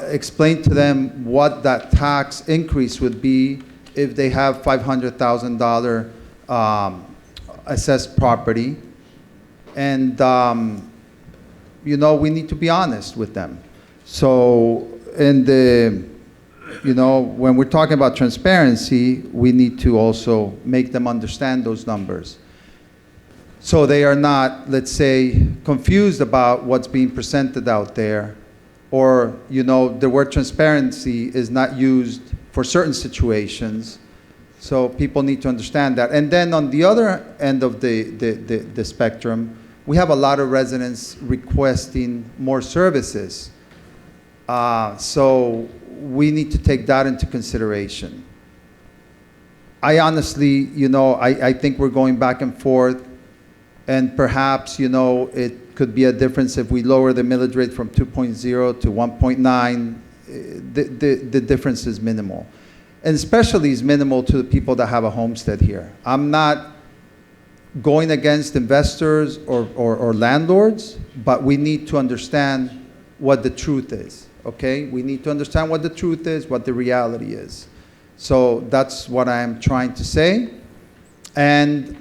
explain to them what that tax increase would be if they have $500,000 assessed property. And, you know, we need to be honest with them. So in the when we're talking about transparency, we need to also make them understand those numbers. So they are not, let's say, confused about what's being presented out there, or, the word transparency is not used for certain situations. So people need to understand that. And then on the other end of the spectrum, we have a lot of residents requesting more services. So we need to take that into consideration. I honestly, I think we're going back and forth, and perhaps, it could be a difference if we lower the millage rate from 2.0 to 1.9. The difference is minimal. And especially is minimal to the people that have a homestead here. I'm not going against investors or landlords, but we need to understand what the truth is, okay? We need to understand what the truth is, what the reality is. So that's what I'm trying to say. And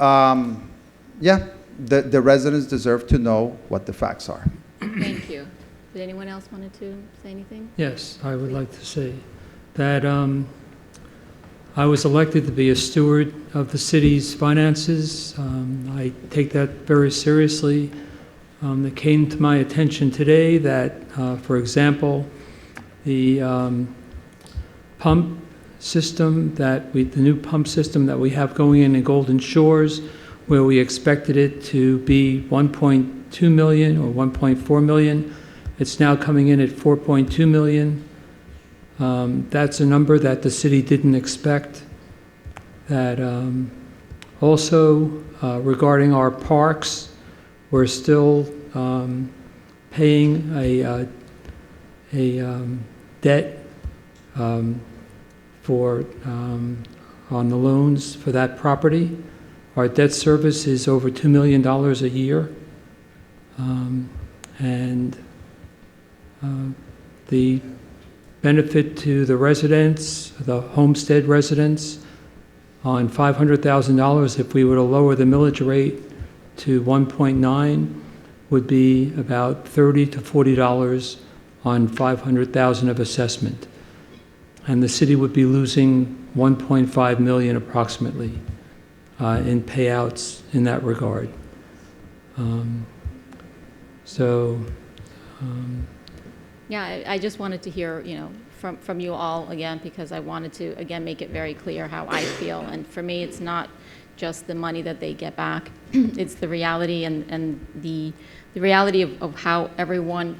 yeah, the residents deserve to know what the facts are. Thank you. Did anyone else wanted to say anything? Yes, I would like to say that I was elected to be a steward of the city's finances. I take that very seriously. It came to my attention today that, for example, the pump system the new pump system that we have going in Golden Shores, where we expected it to be 1.2 million or 1.4 million, it's now coming in at 4.2 million. That's a number that the city didn't expect. That also regarding our parks, we're still paying a debt for on the loans for that property. Our debt service is over $2 million a year, and the benefit to the residents, the homestead residents, on $500,000, if we were to lower the millage rate to 1.9, would be about $30 to $40 on $500,000 of assessment. And the city would be losing $1.5 million approximately in payouts in that regard. Yeah, I just wanted to hear, from you all again, because I wanted to, again, make it very clear how I feel. And for me, it's not just the money that they get back. It's the reality and the reality of how everyone,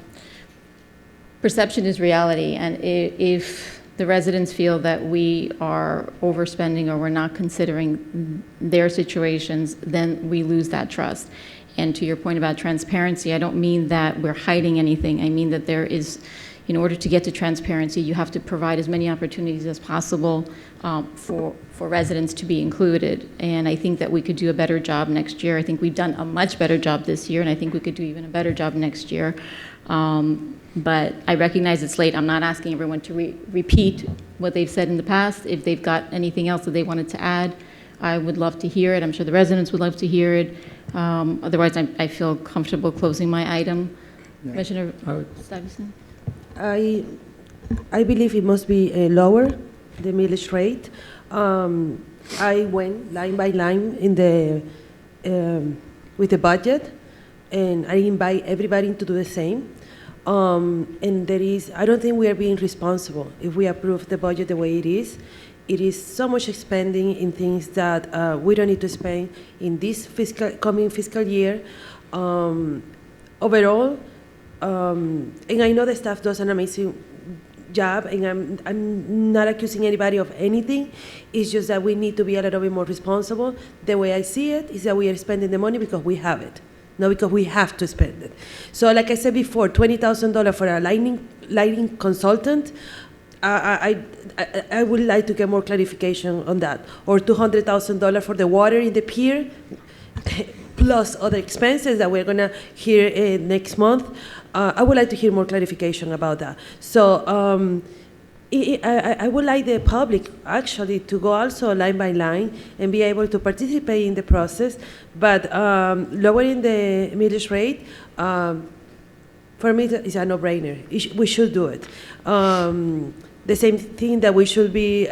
perception is reality. And if the residents feel that we are overspending or we're not considering their situations, then we lose that trust. And to your point about transparency, I don't mean that we're hiding anything. I mean that there is, in order to get to transparency, you have to provide as many opportunities as possible for residents to be included. And I think that we could do a better job next year. I think we've done a much better job this year, and I think we could do even a better job next year. But I recognize it's late. I'm not asking everyone to repeat what they've said in the past. If they've got anything else that they wanted to add, I would love to hear it. I'm sure the residents would love to hear it. Otherwise, I feel comfortable closing my item. Yeah. Commissioner Stuyvesant? I believe it must be lower, the millage rate. I went line by line in with the budget, and I invite everybody to do the same. And I don't think we are being responsible if we approve the budget the way it is. It is so much spending in things that we don't need to spend in this coming fiscal year. Overall, and I know the staff does an amazing job, and I'm not accusing anybody of anything. It's just that we need to be a little bit more responsible. The way I see it is that we are spending the money because we have it, not because we have to spend it. So like I said before, $20,000 for a lighting consultant, I would like to get more clarification on that. Or $200,000 for the water in the pier, plus other expenses that we're gonna hear next month. I would like to hear more clarification about that. So I would like the public actually to go also line by line and be able to participate in the process. But lowering the millage rate, for me, is a no-brainer. We should do it. The same thing that we should be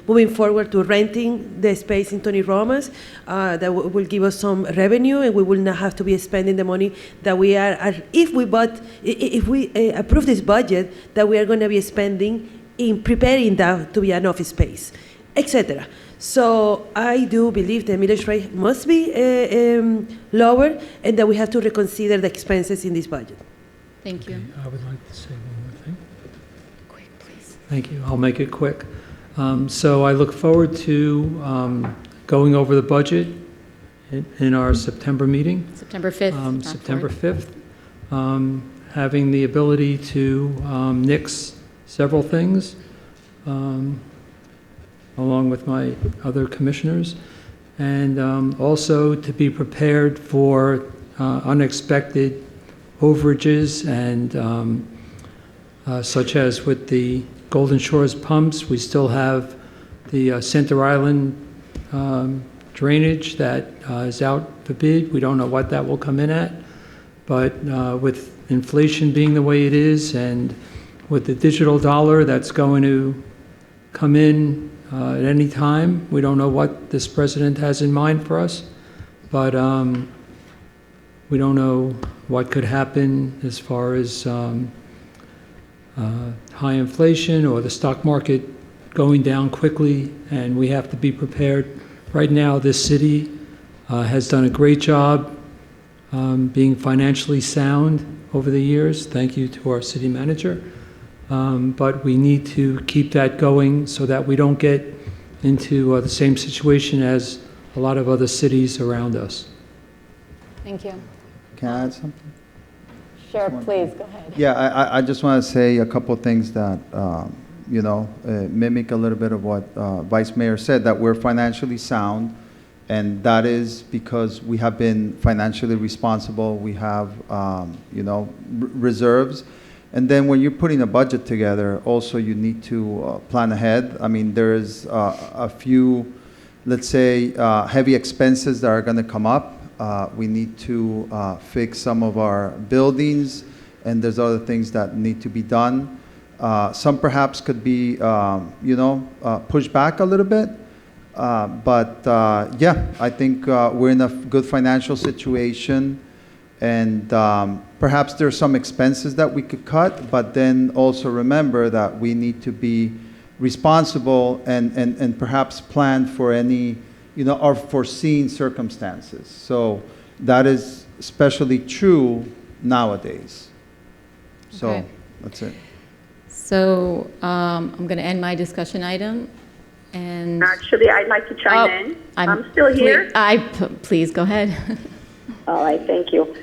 moving forward to renting the space in Tony Roma's that will give us some revenue, and we will not have to be spending the money that we are if we approve this budget, that we are going to be spending in preparing that to be an office space, etc. So I do believe the millage rate must be lower, and that we have to reconsider the expenses in this budget. Thank you. I would like to say one more thing. Quick, please. Thank you. I'll make it quick. So I look forward to going over the budget in our September meeting. September 5th. September 5th. Having the ability to nix several things, along with my other commissioners, and also to be prepared for unexpected overages, and such as with the Golden Shores pumps. We still have the Center Island drainage that is out for bid. We don't know what that will come in at, but with inflation being the way it is, and with the digital dollar that's going to come in at any time, we don't know what this president has in mind for us, but we don't know what could happen as far as high inflation or the stock market going down quickly, and we have to be prepared. Right now, this city has done a great job being financially sound over the years. Thank you to our city manager. But we need to keep that going so that we don't get into the same situation as a lot of other cities around us. Thank you. Can I add something? Sure, please, go ahead. Yeah, I just want to say a couple of things that, mimic a little bit of what Vice Mayor said, that we're financially sound, and that is because we have been financially responsible. We have, reserves. And then when you're putting a budget together, also you need to plan ahead. I mean, there's a few, let's say, heavy expenses that are going to come up. We need to fix some of our buildings, and there's other things that need to be done. Some perhaps could be, pushed back a little bit. Yeah, I think we're in a good financial situation, and perhaps there's some expenses that we could cut, but then also remember that we need to be responsible and perhaps plan for any our foreseen circumstances. So that is especially true nowadays. So Okay. that's it. So I'm going to end my discussion item, and Actually, I'd like to chime in. I'm still here. Please go ahead. All right, thank you.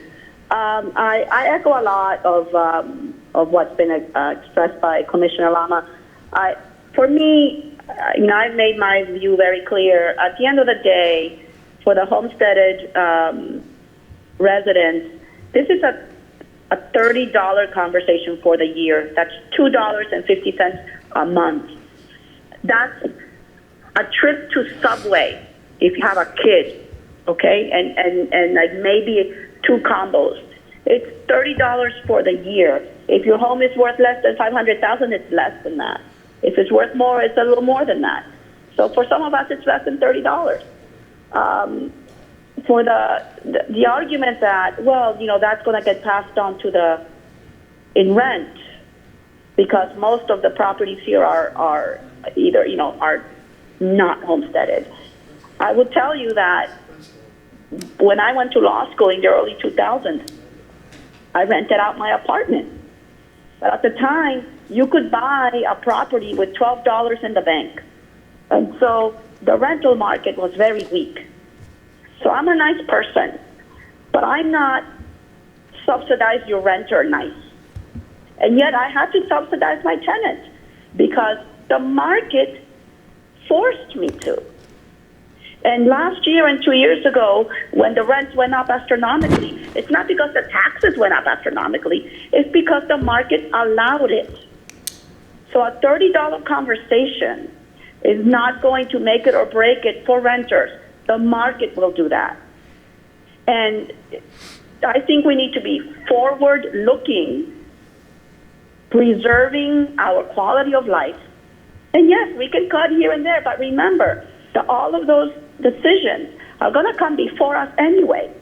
I echo a lot of what's been expressed by Commissioner Lama. For me, I've made my view very clear. At the end of the day, for the homesteaded residents, this is a $30 conversation for the year. That's $2.50 a month. That's a trip to Subway if you have a kid, okay, and like maybe 2 combos. It's $30 for the year. If your home is worth less than $500,000, it's less than that. If it's worth more, it's a little more than that. So for some of us, it's less than $30. For the argument that, well, that's going to get passed on to in rent, because most of the properties here are either, are not homesteaded. I would tell you that when I went to law school in the early 2000s, I rented out my apartment. But at the time, you could buy a property with $12 in the bank. And so the rental market was very weak. So I'm a nice person, but I'm not subsidize your renter nice. And yet I had to subsidize my tenant because the market forced me to. And last year and 2 years ago, when the rents went up astronomically, it's not because the taxes went up astronomically, it's because the market allowed it. So a $30 conversation is not going to make it or break it for renters. The market will do that. And I think we need to be forward-looking preserving our quality of life. And yes, we can cut here and there, but remember that all of those decisions are going to come before us anyway.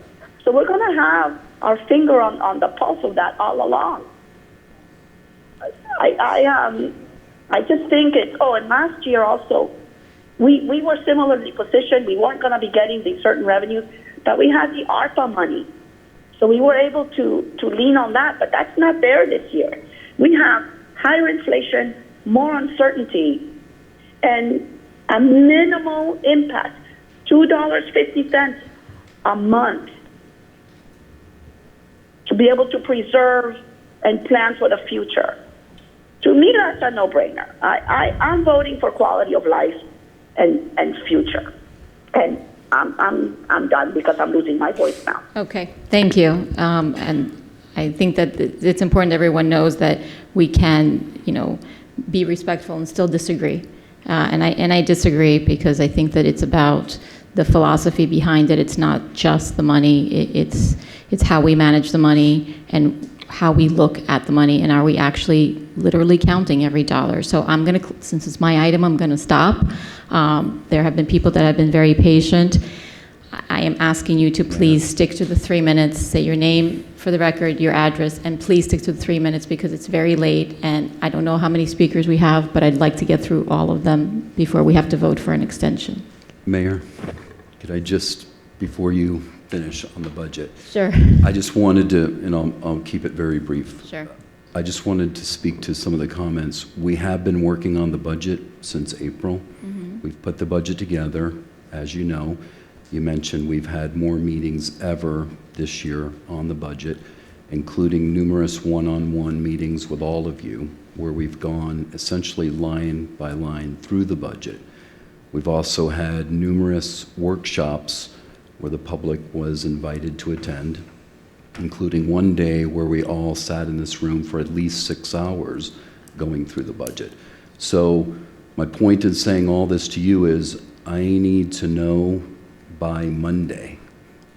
So we're going to have our finger on the pulse of that all along. I just think it's, and last year also, we were similarly positioned. We weren't going to be getting these certain revenues, but we had the ARPA money. So we were able to lean on that, but that's not there this year. We have higher inflation, more uncertainty, and a minimal impact, $2.50 a month, to be able to preserve and plan for the future. To me, that's a no-brainer. I'm voting for quality of life and future. And I'm done because I'm losing my voice now. Okay, thank you. And I think that it's important that everyone knows that we can, be respectful and still disagree. And I disagree because I think that it's about the philosophy behind it. It's not just the money. It's how we manage the money and how we look at the money, and are we actually literally counting every dollar. So I'm going to, since it's my item, I'm going to stop. There have been people that have been very patient. I am asking you to please stick to the 3 minutes, say your name for the record, your address, and please stick to the 3 minutes because it's very late, and I don't know how many speakers we have, but I'd like to get through all of them before we have to vote for an extension. Mayor, could I just, before you finish on the budget? Sure. I just wanted to, and I'll keep it very brief. Sure. I just wanted to speak to some of the comments. We have been working on the budget since April. Mm-hmm. We've put the budget together, as you know. You mentioned we've had more meetings ever this year on the budget, including numerous one-on-one meetings with all of you, where we've gone essentially line by line through the budget. We've also had numerous workshops where the public was invited to attend, including one day where we all sat in this room for at least 6 hours going through the budget. So my point in saying all this to you is I need to know by Monday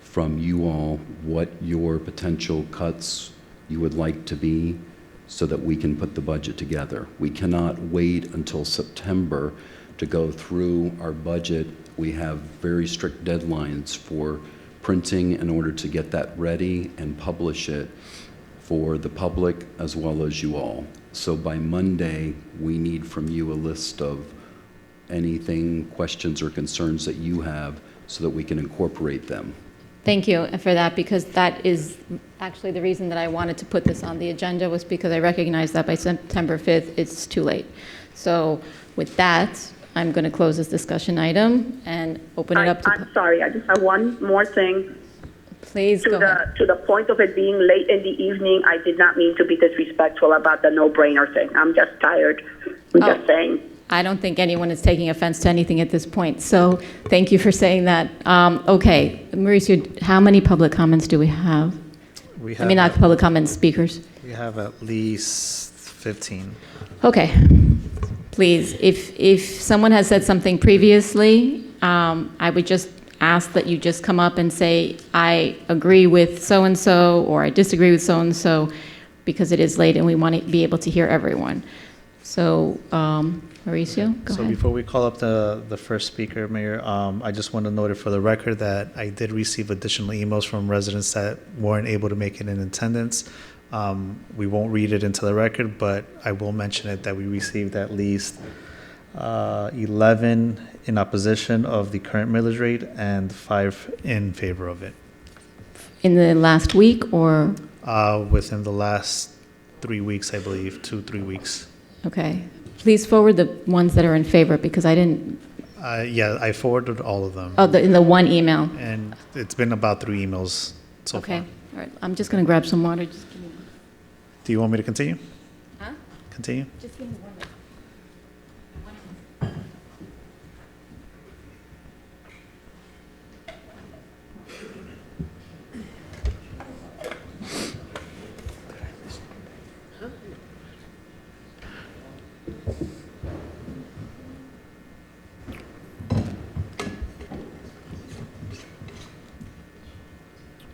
from you all what your potential cuts you would like to be so that we can put the budget together. We cannot wait until September to go through our budget. We have very strict deadlines for printing in order to get that ready and publish it for the public as well as you all. So by Monday, we need from you a list of anything, questions or concerns that you have so that we can incorporate them. Thank you for that, because that is actually the reason that I wanted to put this on the agenda, was because I recognize that by September 5th, it's too late. So with that, I'm going to close this discussion item and open it up to... I'm sorry, I just have one more thing. Please go ahead. To the point of it being late in the evening, I did not mean to be disrespectful about the no-brainer thing. I'm just tired. I'm just saying. I don't think anyone is taking offense to anything at this point, so thank you for saying that. Okay, Mauricio, how many public comments do we have? We have, I mean, not public comments, speakers. We have at least 15. Okay, please, if someone has said something previously, I would just ask that you just come up and say, I agree with so-and-so, or I disagree with so-and-so, because it is late and we want to be able to hear everyone. So, Mauricio, go So ahead. before we call up the first speaker, Mayor, I just want to note it for the record that I did receive additional emails from residents that weren't able to make it in attendance. We won't read it into the record, but I will mention it that we received at least 11 in opposition of the current millage rate and 5 in favor of it. In the last week, or? Within the last 3 weeks, I believe, 2-3 weeks. Okay. Please forward the ones that are in favor, because I didn't... Yeah, I forwarded all of them. Oh, in the one email. And it's been about 3 emails so far. Okay. All right. I'm just going to grab some water. Just give me one. Do you want me to continue? Huh? Continue? Just give me one minute.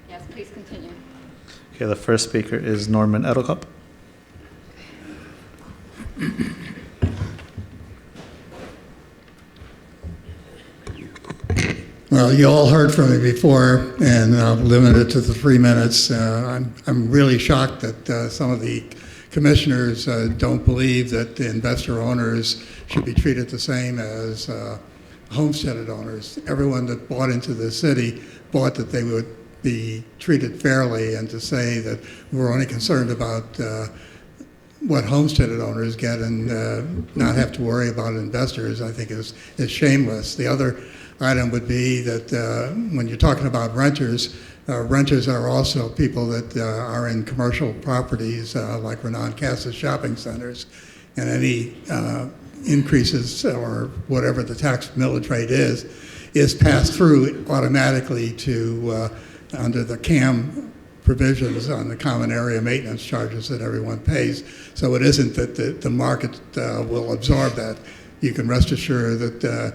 Yes, please continue. Okay, the first speaker is Norman Edelcup. you all heard from me before, and I'll limit it to the 3 minutes. I'm really shocked that some of the commissioners don't believe that the investor owners should be treated the same as homesteaded owners. Everyone that bought into the city bought that they would be treated fairly, and to say that we're only concerned about what homesteaded owners get and not have to worry about investors, I think is shameless. The other item would be that when you're talking about renters, renters are also people that are in commercial properties like Renan Casa shopping centers, and any increases or whatever the tax millage rate is passed through automatically to under the CAM provisions on the common area maintenance charges that everyone pays. So it isn't that the market will absorb that. You can rest assured that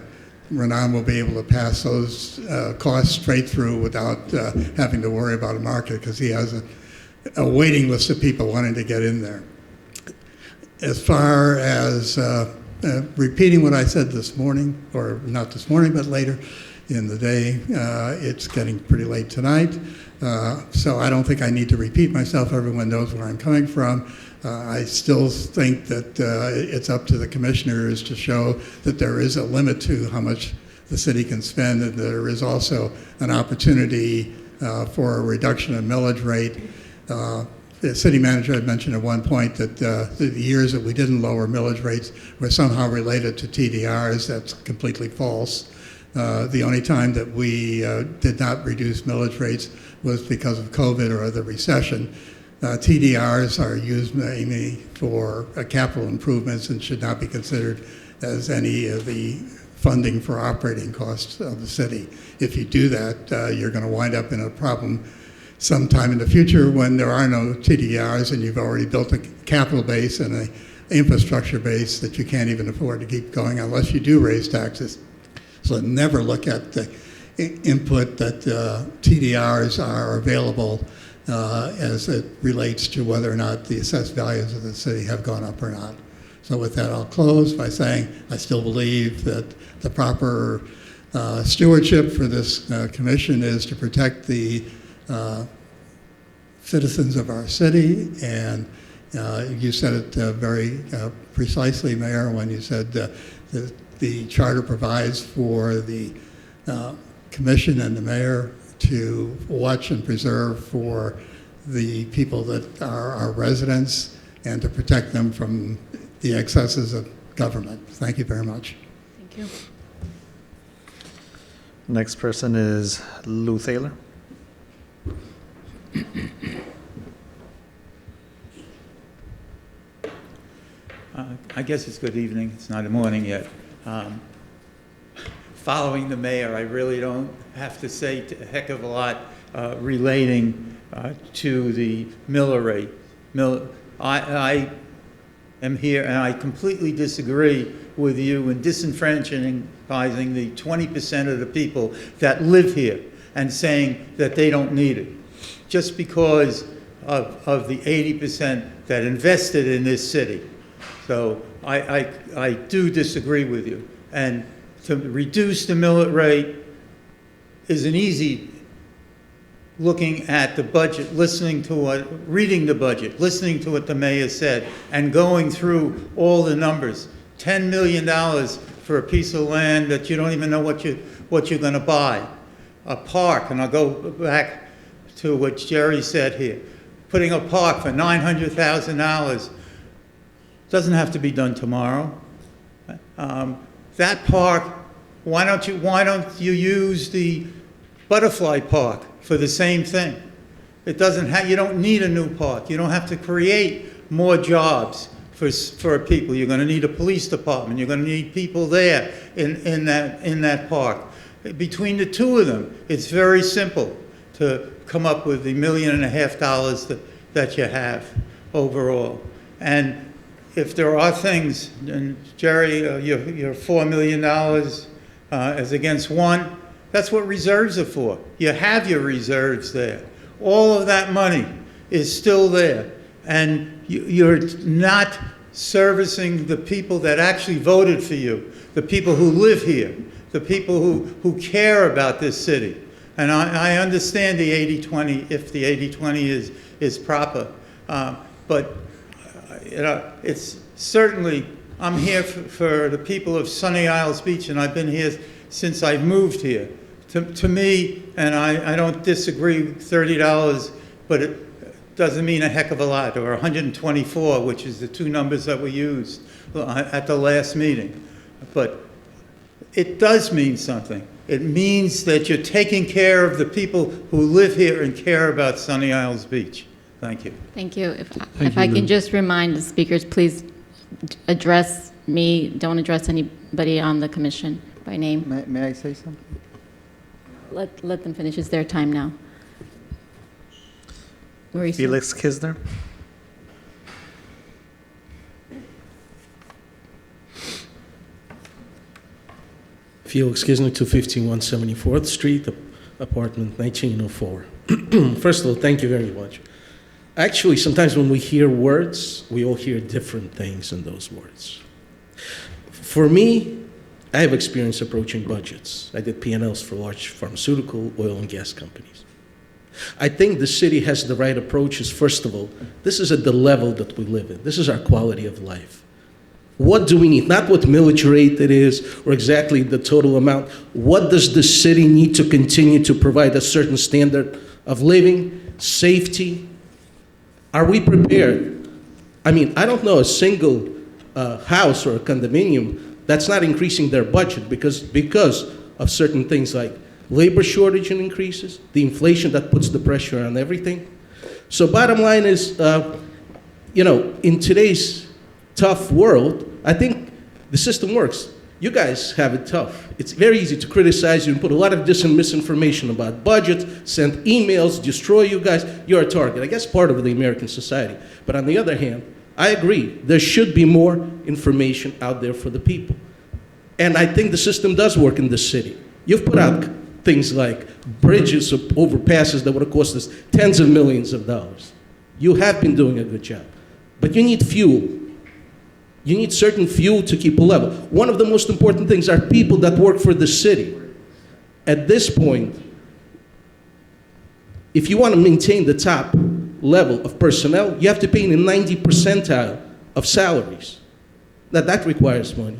Renan will be able to pass those costs straight through without having to worry about a market, because he has a waiting list of people wanting to get in there. As far as repeating what I said this morning, or not this morning, but later in the day, it's getting pretty late tonight, so I don't think I need to repeat myself. Everyone knows where I'm coming from. I still think that it's up to the commissioners to show that there is a limit to how much the city can spend, and there is also an opportunity for a reduction in millage rate. The city manager had mentioned at one point that the years that we didn't lower millage rates were somehow related to TDRs. That's completely false. The only time that we did not reduce millage rates was because of COVID or the recession. TDRs are used mainly for capital improvements and should not be considered as any of the funding for operating costs of the city. If you do that, you're going to wind up in a problem sometime in the future when there are no TDRs and you've already built a capital base and an infrastructure base that you can't even afford to keep going unless you do raise taxes. So never look at the input that TDRs are available as it relates to whether or not the assessed values of the city have gone up or not. So with that, I'll close by saying I still believe that the proper stewardship for this commission is to protect the citizens of our city, and you said it very precisely, Mayor, when you said that the charter provides for the commission and the mayor to watch and preserve for the people that are our residents and to protect them from the excesses of government. Thank you very much. Thank you. Next person is Lou Thaler. I guess it's good evening. It's not a morning yet. Following the mayor, I really don't have to say a heck of a lot relating to the Miller rate. I am here, and I completely disagree with you in disenfranchising the 20% of the people that live here and saying that they don't need it, just because of the 80% that invested in this city. So I do disagree with you. And to reduce the millage rate isn't easy. Looking at the budget, reading the budget, listening to what the mayor said, and going through all the numbers. $10 million for a piece of land that you don't even know what you're going to buy. A park, and I'll go back to what Jerry said here. Putting a park for $900,000 doesn't have to be done tomorrow. That park, why don't you use the butterfly park for the same thing? It doesn't have, you don't need a new park. You don't have to create more jobs for people. You're going to need a police department. You're going to need people there in that park. Between the two of them, it's very simple to come up with the $1.5 million that you have overall. And if there are things, and Jerry, your $4 million as against one, that's what reserves are for. You have your reserves there. All of that money is still there. And you're not servicing the people that actually voted for you, the people who live here. the people who care about this city. And I understand the 80-20, if the 80-20 is proper. But it's certainly, I'm here for the people of Sunny Isles Beach, and I've been here since I moved here. To me, and I don't disagree, $30, but it doesn't mean a heck of a lot, or 124, which is the two numbers that were used at the last meeting. But it does mean something. It means that you're taking care of the people who live here and care about Sunny Isles Beach. Thank you. Thank you. If I can just remind the speakers, please address me, don't address anybody on the commission by name. May I say something? Let them finish. It's their time now. Mauricio. Felix Kisner. Felix Kisner, 215 174th Street, apartment 1904. First of all, thank you very much. Actually, sometimes when we hear words, we all hear different things in those words. For me, I have experience approaching budgets. I did P&Ls for large pharmaceutical, oil, and gas companies. I think the city has the right approaches. First of all, this is at the level that we live in. This is our quality of life. What do we need? Not what millage rate it is or exactly the total amount. What does the city need to continue to provide a certain standard of living, safety? Are we prepared? I mean, I don't know a single house or a condominium that's not increasing their budget because of certain things like labor shortage and increases, the inflation that puts the pressure on everything. So bottom line is, in today's tough world, I think the system works. You guys have it tough. It's very easy to criticize you and put a lot of misinformation about budgets, send emails, destroy you guys. You're a target. I guess part of the American society. But on the other hand, I agree. There should be more information out there for the people. And I think the system does work in this city. You've put out things like bridges or overpasses that would have cost us tens of millions of dollars. You have been doing a good job. But you need fuel. You need certain fuel to keep a level. One of the most important things are people that work for the city. At this point, if you want to maintain the top level of personnel, you have to pay in the 90th percentile of salaries. That requires money.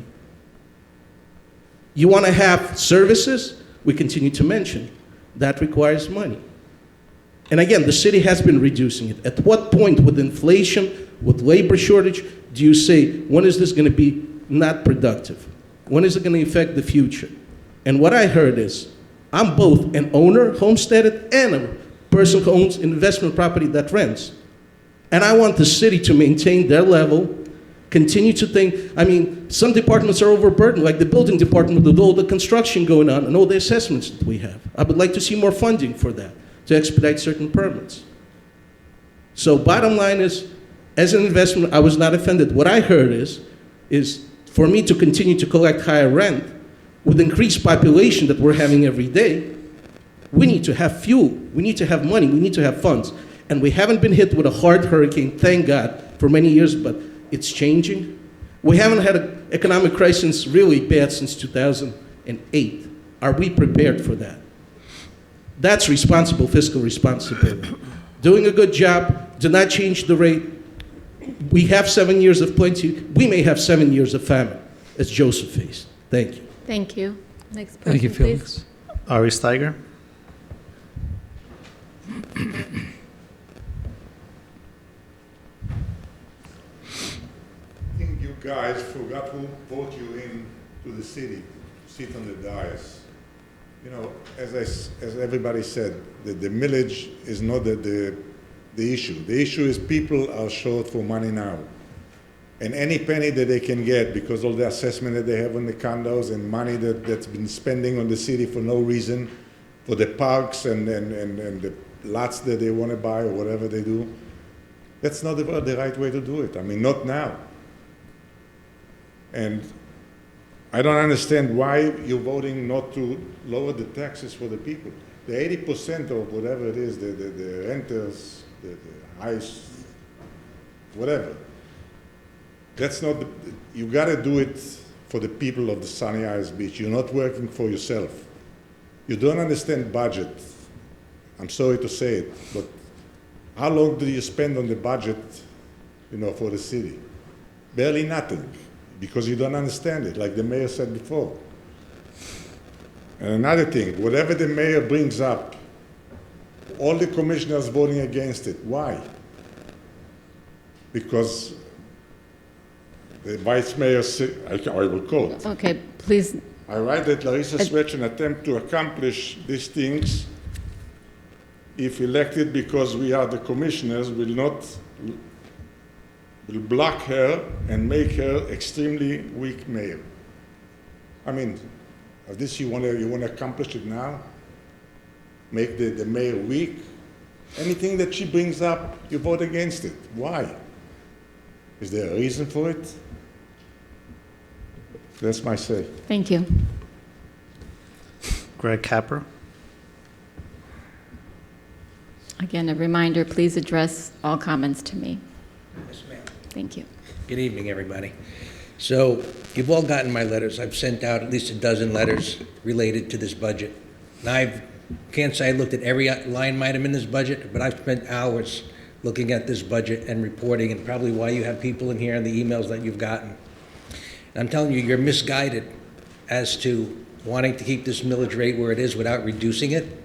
You want to have services, we continue to mention, that requires money. And again, the city has been reducing it. At what point with inflation, with labor shortage, do you say, when is this going to be not productive? When is it going to affect the future? And what I heard is, I'm both an owner, homesteaded, and a person who owns investment property that rents. And I want the city to maintain their level, continue to think, I mean, some departments are overburdened, like the building department with all the construction going on and all the assessments that we have. I would like to see more funding for that, to expedite certain permits. So bottom line is, as an investment, I was not offended. What I heard is for me to continue to collect higher rent with increased population that we're having every day, we need to have fuel, we need to have money, we need to have funds. And we haven't been hit with a hard hurricane, thank God, for many years, but it's changing. We haven't had an economic crisis really bad since 2008. Are we prepared for that? That's responsible fiscal responsibility. Doing a good job, do not change the rate. We have 7 years of plenty. We may have 7 years of famine, as Joseph faced. Thank you. Thank you. Next person, Thank you, please. Felix. Ari Steiger. I think you guys forgot who brought you in to the city, sit on the dais. You know, as everybody said, the millage is not the issue. The issue is people are short for money now. And any penny that they can get, because all the assessment that they have on the condos and money that's been spending on the city for no reason, for the parks and the lots that they want to buy or whatever they do, that's not the right way to do it. I mean, not now. And I don't understand why you're voting not to lower the taxes for the people. The 80% or whatever it is, the renters, the whatever. That's not, you gotta do it for the people of the Sunny Isles Beach. You're not working for yourself. You don't understand budget. I'm sorry to say it, but how long do you spend on the budget, for the city? Barely nothing, because you don't understand it, like the mayor said before. And another thing, whatever the mayor brings up, all the commissioners voting against it. Why? Because the vice mayor said, I will quote. Okay, please. I write that Larissa Swetchen attempt to accomplish these things, if elected because we are the commissioners, will block her and make her extremely weak mayor. I mean, this you want to accomplish it now? Make the mayor weak? Anything that she brings up, you vote against it. Why? Is there a reason for it? That's my say. Thank you. Greg Capper. Again, a reminder, please address all comments to me. Yes, ma'am. Thank you. Good evening, everybody. So you've all gotten my letters. I've sent out at least a dozen letters related to this budget. Now, I can't say I looked at every line item in this budget, but I've spent hours looking at this budget and reporting, and probably why you have people in here and the emails that you've gotten. And I'm telling you, you're misguided as to wanting to keep this millage rate where it is without reducing it.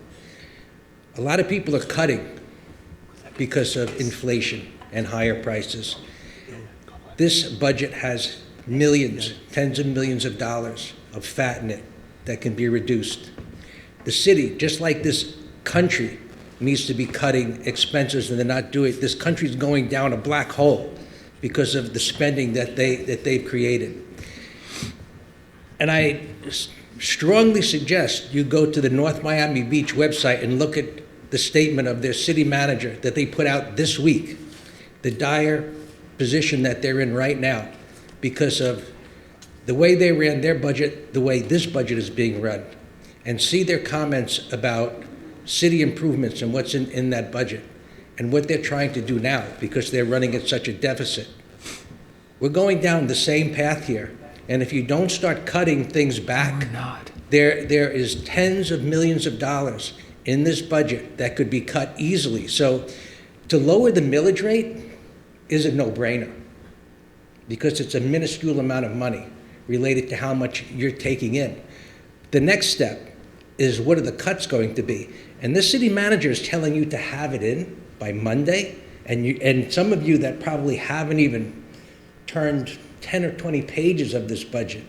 A lot of people are cutting because of inflation and higher prices. This budget has millions, tens of millions of dollars of fat in it that can be reduced. The city, just like this country, needs to be cutting expenses, and they're not doing it. This country's going down a black hole because of the spending that they've created. And I strongly suggest you go to the North Miami Beach website and look at the statement of their city manager that they put out this week, the dire position that they're in right now because of the way they ran their budget, the way this budget is being run, and see their comments about city improvements and what's in that budget and what they're trying to do now because they're running at such a deficit. We're going down the same path here, and if you don't start cutting things back, there is tens of millions of dollars in this budget that could be cut easily. So to lower the millage rate is a no-brainer because it's a minuscule amount of money related to how much you're taking in. The next step is what are the cuts going to be? And this city manager is telling you to have it in by Monday, and some of you that probably haven't even turned 10 or 20 pages of this budget,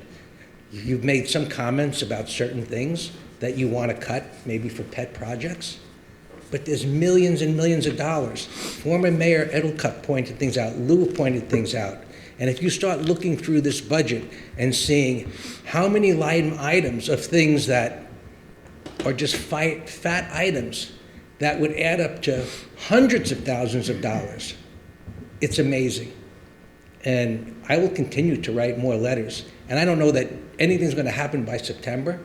you've made some comments about certain things that you want to cut, maybe for pet projects, but there's millions and millions of dollars. Former Mayor Edelcup pointed things out, Lou pointed things out, and if you start looking through this budget and seeing how many line items of things that are just fat items that would add up to hundreds of thousands of dollars, it's amazing. And I will continue to write more letters. And I don't know that anything's going to happen by September,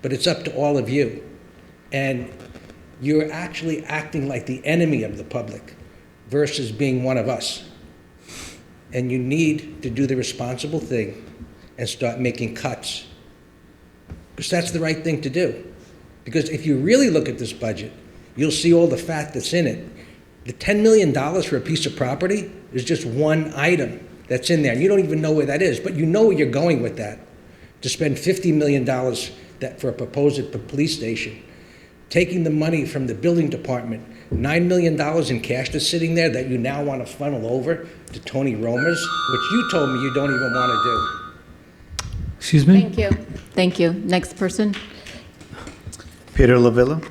but it's up to all of you. And you're actually acting like the enemy of the public versus being one of us. And you need to do the responsible thing and start making cuts. Because that's the right thing to do. Because if you really look at this budget, you'll see all the fat that's in it. The $10 million for a piece of property is just one item that's in there. And you don't even know where that is, but you know where you're going with that. To spend $50 million for a proposed police station. Taking the money from the building department, $9 million in cash that's sitting there that you now want to funnel over to Tony Romer's, which you told me you don't even want to do. Excuse me? Thank you. Thank you. Next person. Peter Lavilla.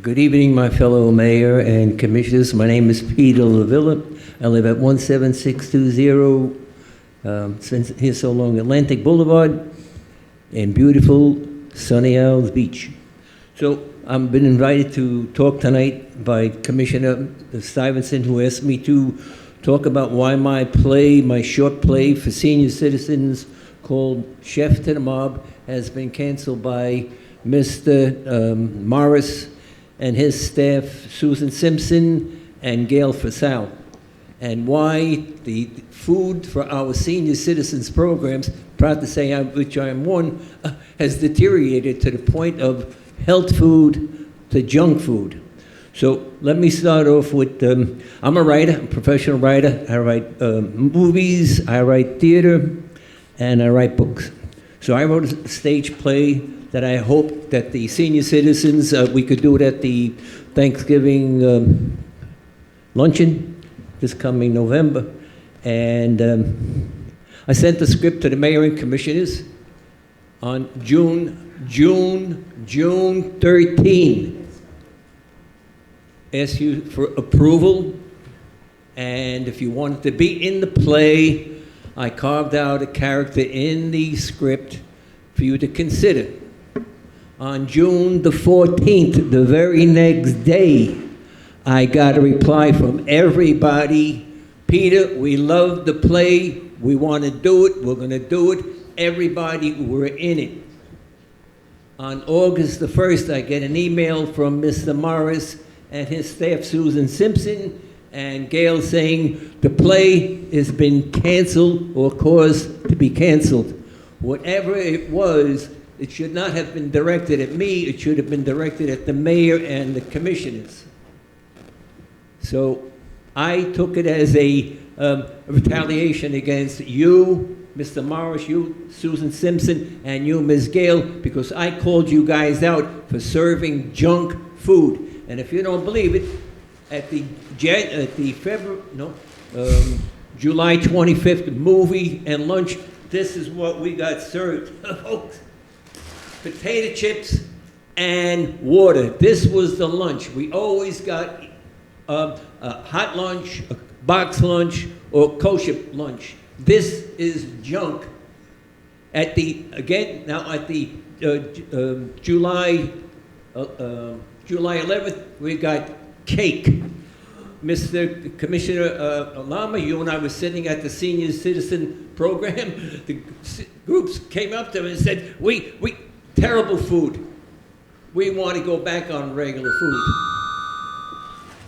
Good evening, my fellow mayor and commissioners. My name is Peter Lavilla. I live at 17620 since here so long, Atlantic Boulevard in beautiful Sunny Isles Beach. So I've been invited to talk tonight by Commissioner Stuyvesant, who asked me to talk about why my short play for senior citizens called Chef to the Mob has been canceled by Mr. Morris and his staff, Susan Simpson and Gail Fasal, and why the food for our senior citizens programs, proud to say of which I am one, has deteriorated to the point of health food to junk food. So let me start off with, I'm a writer, I'm a professional writer. I write movies, I write theater, and I write books. So I wrote a stage play that I hope that the senior citizens, we could do it at the Thanksgiving luncheon this coming November. And I sent the script to the mayor and commissioners on June 13. Asked you for approval, and if you wanted to be in the play, I carved out a character in the script for you to consider. On June the 14th, the very next day, I got a reply from everybody. Peter, we love the play. We want to do it. We're going to do it. Everybody were in it. On August the 1st, I get an email from Mr. Morris and his staff, Susan Simpson and Gail, saying the play has been canceled or caused to be canceled. Whatever it was, it should not have been directed at me. It should have been directed at the mayor and the commissioners. So I took it as a retaliation against you, Mr. Morris, you, Susan Simpson, and you, Ms. Gale, because I called you guys out for serving junk food. And if you don't believe it, at the July 25th movie and lunch, this is what we got served, folks. Potato chips and water. This was the lunch. We always got a hot lunch, a box lunch, or kosher lunch. This is junk. At the July 11th, we got cake. Mr. Commissioner Lama, you and I were sitting at the senior citizen program. The groups came up to me and said, we terrible food. We want to go back on regular food.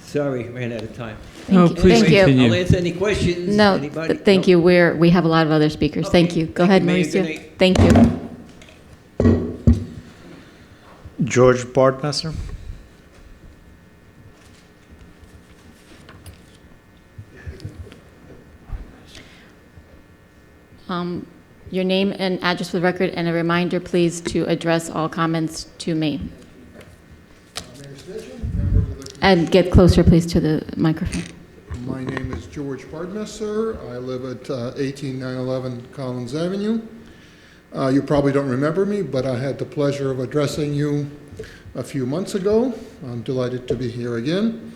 Sorry, ran out of time. Thank you. continue. I'll answer any questions. No, Anybody? thank you. We have a lot of other speakers. Thank you. Go ahead, Mayor. Good Mauricio. night. Thank you. George Bartmesser. Your name and address for the record, and a reminder, please, to address all comments to me. And get closer, please, to the microphone. My name is George Bardmesser. I live at 18911 Collins Avenue. You probably don't remember me, but I had the pleasure of addressing you a few months ago. I'm delighted to be here again.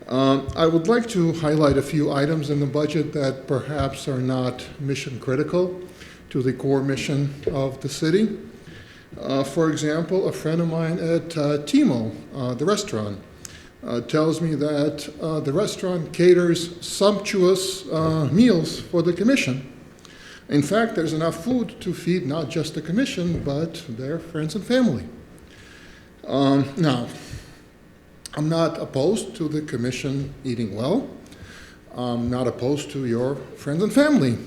I would like to highlight a few items in the budget that perhaps are not mission critical to the core mission of the city. For example, a friend of mine at Timo, the restaurant, tells me that the restaurant caters sumptuous meals for the commission. In fact, there's enough food to feed not just the commission, but their friends and family. Now, I'm not opposed to the commission eating well. I'm not opposed to your friends and family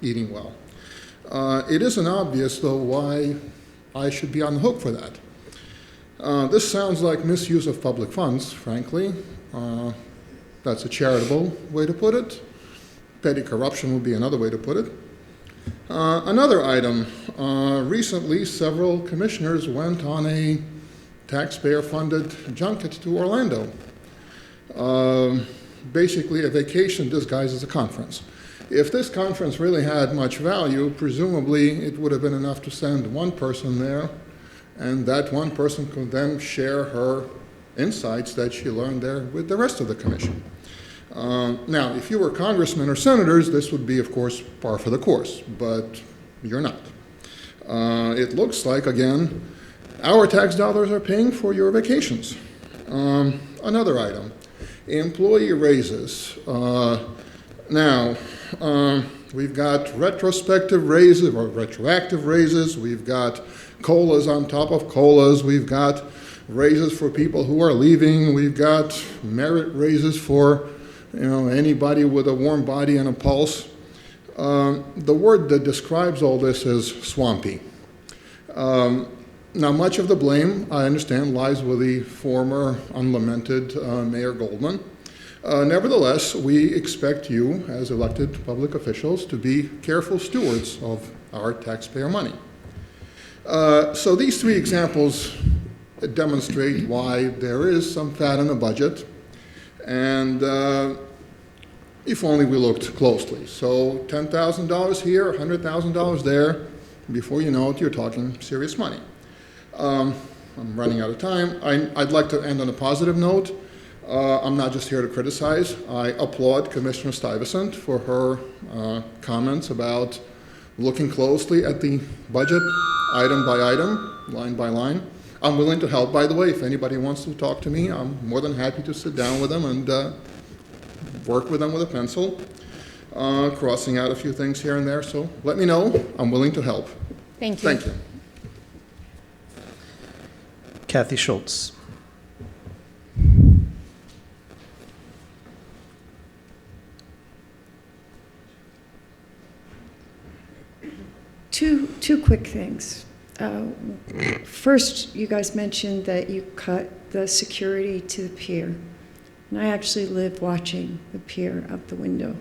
eating well. It isn't obvious, though, why I should be on the hook for that. This sounds like misuse of public funds, frankly. That's a charitable way to put it. Petty corruption would be another way to put it. Another item. Recently, several commissioners went on a taxpayer-funded junket to Orlando. Basically a vacation disguised as a conference. If this conference really had much value, presumably it would have been enough to send one person there, and that one person could then share her insights that she learned there with the rest of the commission. Now, if you were congressmen or senators, this would be, of course, par for the course, but you're not. It looks like, again, our tax dollars are paying for your vacations. Another item, employee raises. Now, we've got retrospective raises or retroactive raises. We've got COLAs on top of COLAs. We've got raises for people who are leaving. We've got merit raises for anybody with a warm body and a pulse. The word that describes all this is swampy. Now, much of the blame, I understand, lies with the former unlamented Mayor Goldman. Nevertheless, we expect you, as elected public officials, to be careful stewards of our taxpayer money. So these three examples demonstrate why there is some fat in the budget, and if only we looked closely. So $10,000 here, $100,000 there, before you know it, you're talking serious money. I'm running out of time. I'd like to end on a positive note. I'm not just here to criticize. I applaud Commissioner Stuyvesant for her comments about looking closely at the budget item by item, line by line. I'm willing to help, by the way. If anybody wants to talk to me, I'm more than happy to sit down with them and work with them with a pencil, crossing out a few things here and there. So let me know. I'm willing to help. Thank you. Thank you. Kathy Schultz. Two quick things. First, you guys mentioned that you cut the security to the pier. And I actually live watching the pier out the window.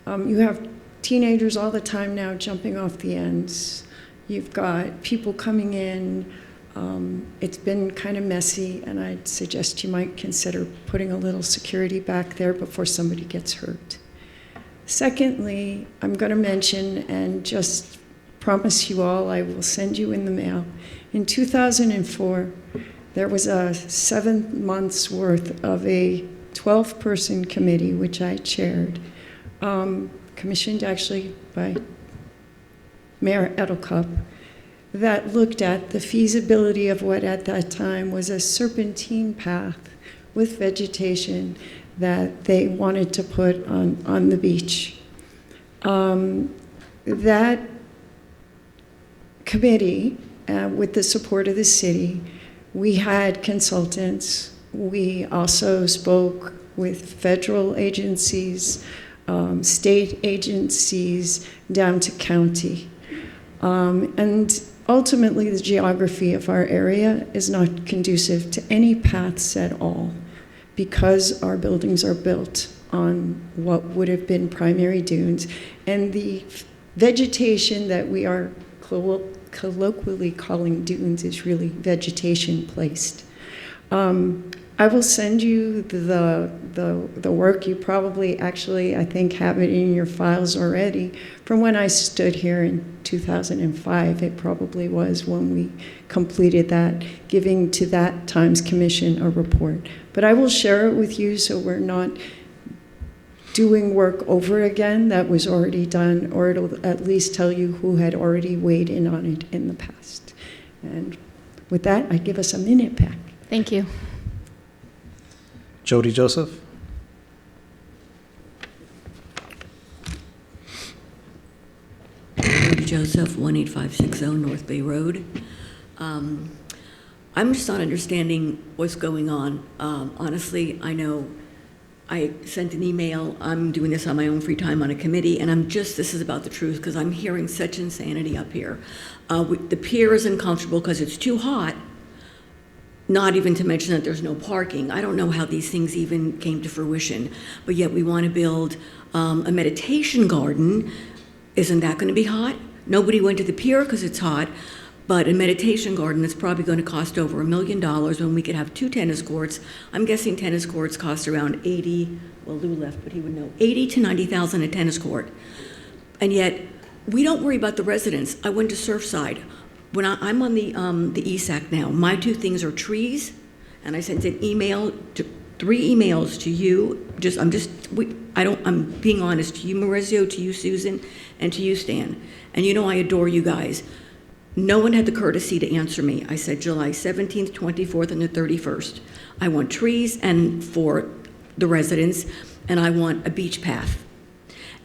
You have teenagers all the time now jumping off the ends. You've got people coming in. It's been kind of messy, and I'd suggest you might consider putting a little security back there before somebody gets hurt. Secondly, I'm going to mention and just promise you all I will send you in the mail. In 2004, there was a 7 months worth of a 12-person committee, which I chaired, commissioned actually by Mayor Edelcup, that looked at the feasibility of what at that time was a serpentine path with vegetation that they wanted to put on the beach. That committee, with the support of the city, we had consultants. We also spoke with federal agencies, state agencies, down to county. And ultimately, the geography of our area is not conducive to any paths at all because our buildings are built on what would have been primary dunes. And the vegetation that we are colloquially calling dunes is really vegetation placed. I will send you the work. You probably actually, I think, have it in your files already. From when I stood here in 2005, it probably was when we completed that, giving to that Times Commission a report. But I will share it with you so we're not doing work over again that was already done, or it'll at least tell you who had already weighed in on it in the past. And with that, I give us a minute back. Thank you. Jody Joseph. Jody Joseph, 18560 North Bay Road. I'm just not understanding what's going on. Honestly, I know I sent an email. I'm doing this on my own free time on a committee, and this is about the truth because I'm hearing such insanity up here. The pier is uncomfortable because it's too hot, not even to mention that there's no parking. I don't know how these things even came to fruition, but yet we want to build a meditation garden. Isn't that going to be hot? Nobody went to the pier because it's hot. But a meditation garden is probably going to cost over $1 million when we could have 2 tennis courts. I'm guessing tennis courts cost around 80, well, Lou left, but he would know, 80 to 90,000 a tennis court. And yet, we don't worry about the residents. I went to Surfside. When I'm on the ESAC now, my 2 things are trees, and I sent an email, 3 emails to you. I'm being honest, to you, Maurizio, to you, Susan, and to you, Stan. And you know I adore you guys. No one had the courtesy to answer me. I said July 17th, 24th, and the 31st. I want trees and for the residents, and I want a beach path.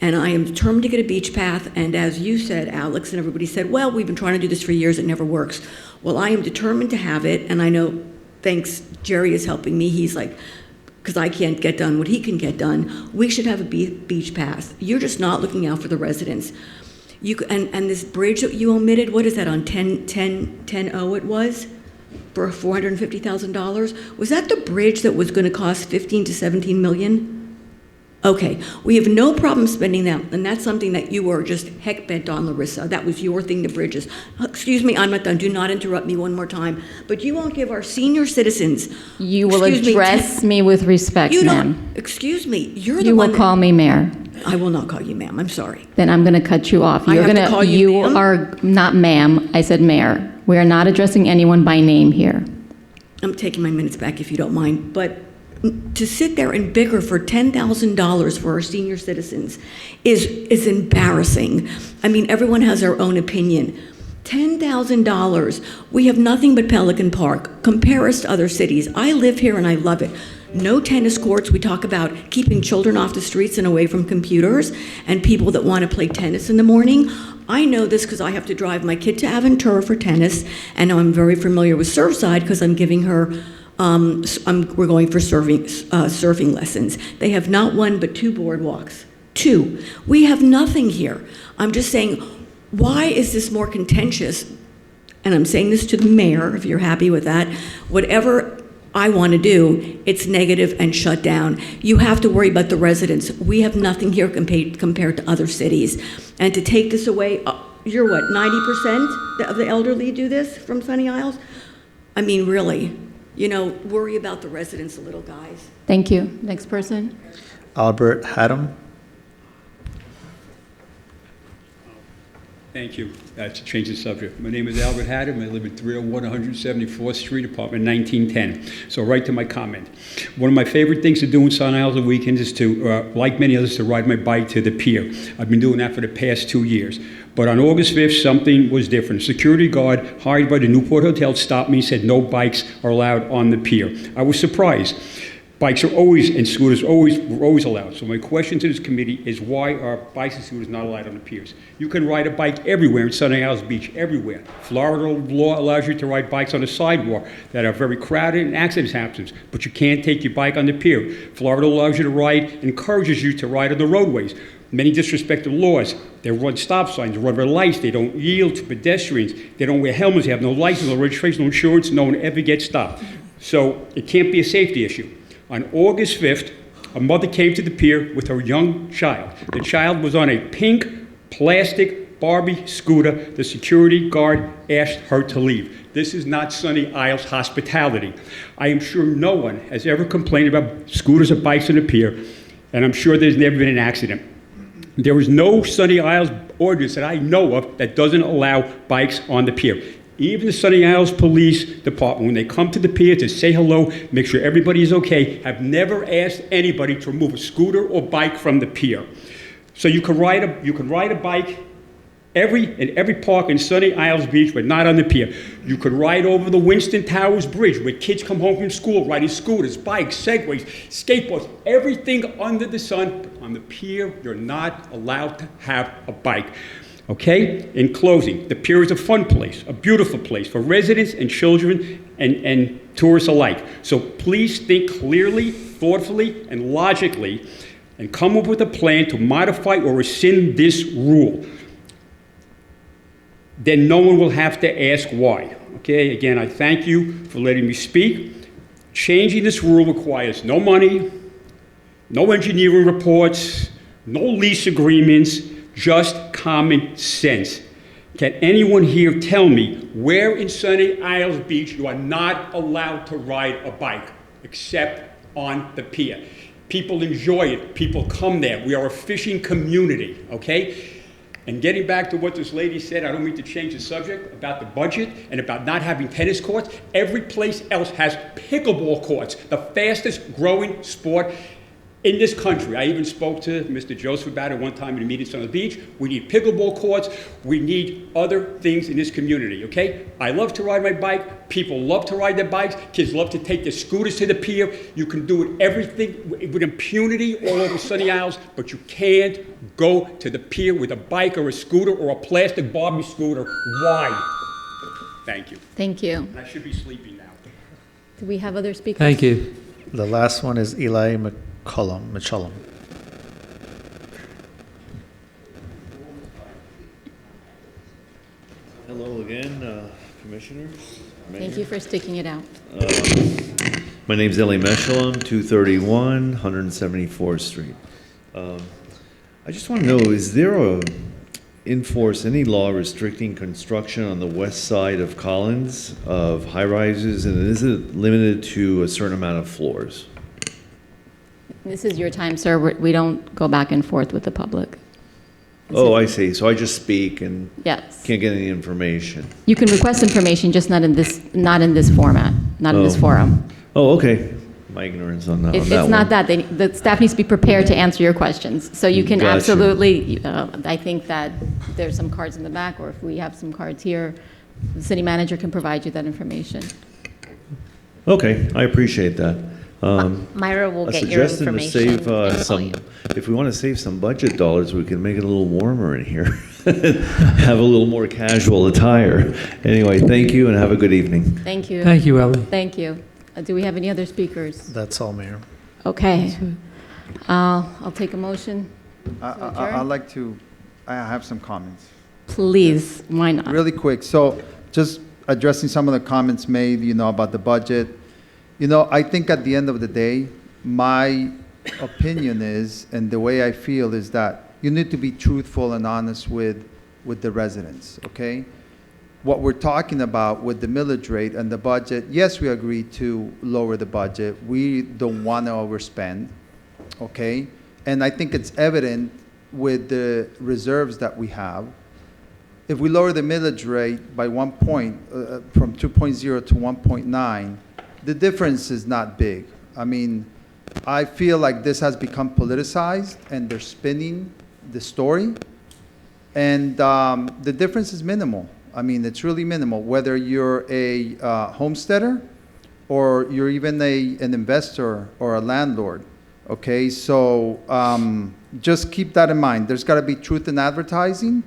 and I am determined to get a beach path, and as you said, Alex, and everybody said, well, we've been trying to do this for years, it never works. Well, I am determined to have it, and I know, thanks, Jerry is helping me, he's like, because I can't get done what he can get done, we should have a beach path. You're just not looking out for the residents. And this bridge that you omitted, what is that, on 10-0 it was? For $450,000? Was that the bridge that was going to cost 15 to 17 million? Okay, we have no problem spending that, and that's something that you were just heck bent on, Larissa. That was your thing, the bridges. Excuse me, I'm not done. Do not interrupt me one more time. But you won't give our senior citizens. You will address me with respect, ma'am. Excuse me, you're the You one. will call me mayor. I will not call you ma'am. I'm sorry. Then I'm going to cut you off. I have to call you ma'am? are not ma'am. I said mayor. We are not addressing anyone by name here. I'm taking my minutes back if you don't mind, but to sit there and bicker for $10,000 for our senior citizens is embarrassing. I mean, everyone has their own opinion. $10,000. We have nothing but Pelican Park. Compare us to other cities. I live here and I love it. No tennis courts. We talk about keeping children off the streets and away from computers and people that want to play tennis in the morning. I know this because I have to drive my kid to Aventura for tennis, and I'm very familiar with Surfside because I'm giving her, we're going for surfing lessons. They have not one but 2 boardwalks. 2. We have nothing here. I'm just saying, why is this more contentious? And I'm saying this to the mayor, if you're happy with that. Whatever I want to do, it's negative and shut down. You have to worry about the residents. We have nothing here compared to other cities. And to take this away, you're what, 90% of the elderly do this from Sunny Isles? I mean, really, worry about the residents a little, guys. Thank you. Next person. Albert Haddam. Thank you. To change the subject. My name is Albert Haddam. I live at 301 174th Street, apartment 1910. So right to my comment. One of my favorite things to do in Sun Isles on weekends is to, like many others, to ride my bike to the pier. I've been doing that for the past 2 years. But on August 5th, something was different. A security guard hired by the Newport Hotel stopped me and said no bikes are allowed on the pier. I was surprised. Bikes are always, and scooters were always allowed. So my question to this committee is why are bikes and scooters not allowed on the piers? You can ride a bike everywhere in Sunny Isles Beach, everywhere. Florida law allows you to ride bikes on the sidewalk that are very crowded and accidents happen, but you can't take your bike on the pier. Florida allows you to ride, encourages you to ride on the roadways. Many disrespect the laws. They run stop signs, run red lights, they don't yield to pedestrians, they don't wear helmets, they have no license, no registration, no insurance, no one ever gets stopped. So it can't be a safety issue. On August 5th, a mother came to the pier with her young child. The child was on a pink plastic Barbie scooter. The security guard asked her to leave. This is not Sunny Isles hospitality. I am sure no one has ever complained about scooters or bikes on the pier, and I'm sure there's never been an accident. There is no Sunny Isles ordinance that I know of that doesn't allow bikes on the pier. Even the Sunny Isles Police Department, when they come to the pier to say hello, make sure everybody is okay, have never asked anybody to remove a scooter or bike from the pier. So you can ride a bike in every park in Sunny Isles Beach, but not on the pier. You could ride over the Winston Towers Bridge, where kids come home from school riding scooters, bikes, segways, skateboards, everything under the sun. But on the pier, you're not allowed to have a bike. Okay? In closing, the pier is a fun place, a beautiful place for residents and children and tourists alike. So please think clearly, thoughtfully, and logically, and come up with a plan to modify or rescind this rule. Then no one will have to ask why. Okay? Again, I thank you for letting me speak. Changing this rule requires no money, no engineering reports, no lease agreements, just common sense. Can anyone here tell me where in Sunny Isles Beach you are not allowed to ride a bike except on the pier? People enjoy it. People come there. We are a fishing community, okay? And getting back to what this lady said, I don't mean to change the subject, about the budget and about not having tennis courts. Every place else has pickleball courts, the fastest growing sport in this country. I even spoke to Mr. Joseph about it one time in a meeting on the beach. We need pickleball courts. We need other things in this community, okay? I love to ride my bike. People love to ride their bikes. Kids love to take their scooters to the pier. You can do it everything with impunity all over Sunny Isles, but you can't go to the pier with a bike or a scooter or a plastic Barbie scooter. Why? Thank you. Thank you. And I should be sleeping now. Do we have other speakers? Thank you. The last one is Eli McCullum. Hello again, Commissioners. Thank you for sticking it out. My name's Eli Meshalem, 231 174th Street. I just want to know, is there any law restricting construction on the west side of Collins of high-rises, and is it limited to a certain amount of floors? This is your time, sir. We don't go back and forth with the public. Oh, I see. So I just speak and Yes. can't get any information. You can request information, just not in this format, not in this forum. Oh, okay. My ignorance on that. It's not that. The staff needs to be prepared to answer your questions. So you can Gotcha. absolutely, I think that there's some cards in the back, or if we have some cards here, the city manager can provide you that information. Okay, I appreciate that. Myra will a get your suggestion to information save and call some. you. If we want to save some budget dollars, we can make it a little warmer in here. Have a little more casual attire. Anyway, thank you and have a good evening. Thank you. Thank you, Ellie. Thank you. Do we have any other speakers? That's all, Mayor. Okay. I'll take a motion. I'd like to, I have some comments. Please, why not? Really quick. So just addressing some of the comments made, about the budget. I think at the end of the day, my opinion is, and the way I feel is that you need to be truthful and honest with the residents, okay? What we're talking about with the millage rate and the budget, yes, we agree to lower the budget. We don't want to overspend, okay? And I think it's evident with the reserves that we have. If we lower the millage rate by 1 point, from 2.0 to 1.9, the difference is not big. I mean, I feel like this has become politicized and they're spinning the story. And the difference is minimal. I mean, it's really minimal, whether you're a homesteader or you're even an investor or a landlord. Okay, so just keep that in mind. There's got to be truth in advertising.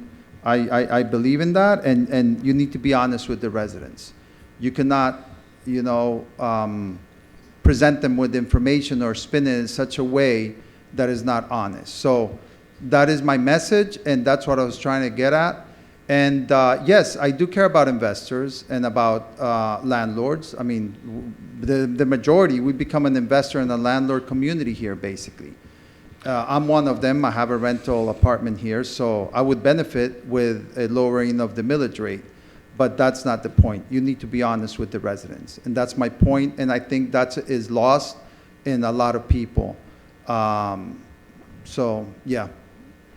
I believe in that, and you need to be honest with the residents. You cannot, present them with information or spin it in such a way that is not honest. So that is my message, and that's what I was trying to get at. And yes, I do care about investors and about landlords. I mean, the majority, we become an investor in the landlord community here, basically. I'm one of them. I have a rental apartment here, so I would benefit with a lowering of the millage rate. But that's not the point. You need to be honest with the residents. And that's my point, and I think that is lost in a lot of people. So, yeah.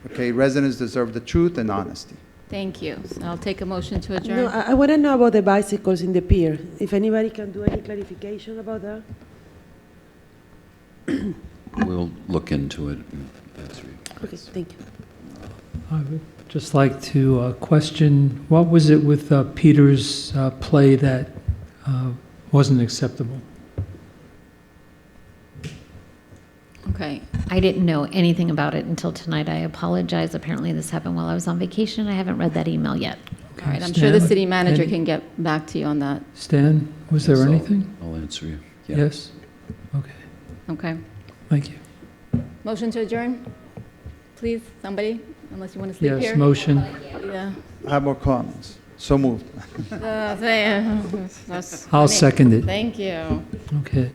Okay, residents deserve the truth and honesty. Thank you. So I'll take a motion to adjourn. No, I want to know about the bicycles in the pier. If anybody can do any clarification about that? We'll look into it and answer you. Okay, thank you. I would just like to question, what was it with Peter's play that wasn't acceptable? Okay. I didn't know anything about it until tonight. I apologize. Apparently this happened while I was on vacation. I haven't read that email yet. All right, I'm sure the Stan, city manager any- can get back to you on that. Stan, was there anything? I'll answer you. Yeah. Yes? Okay, Okay. thank you. Motion to adjourn? Please, somebody, unless you want to sleep here. Yes, motion. Yeah. I have more comments. So moved. That's- I'll second it. Thank you. Okay.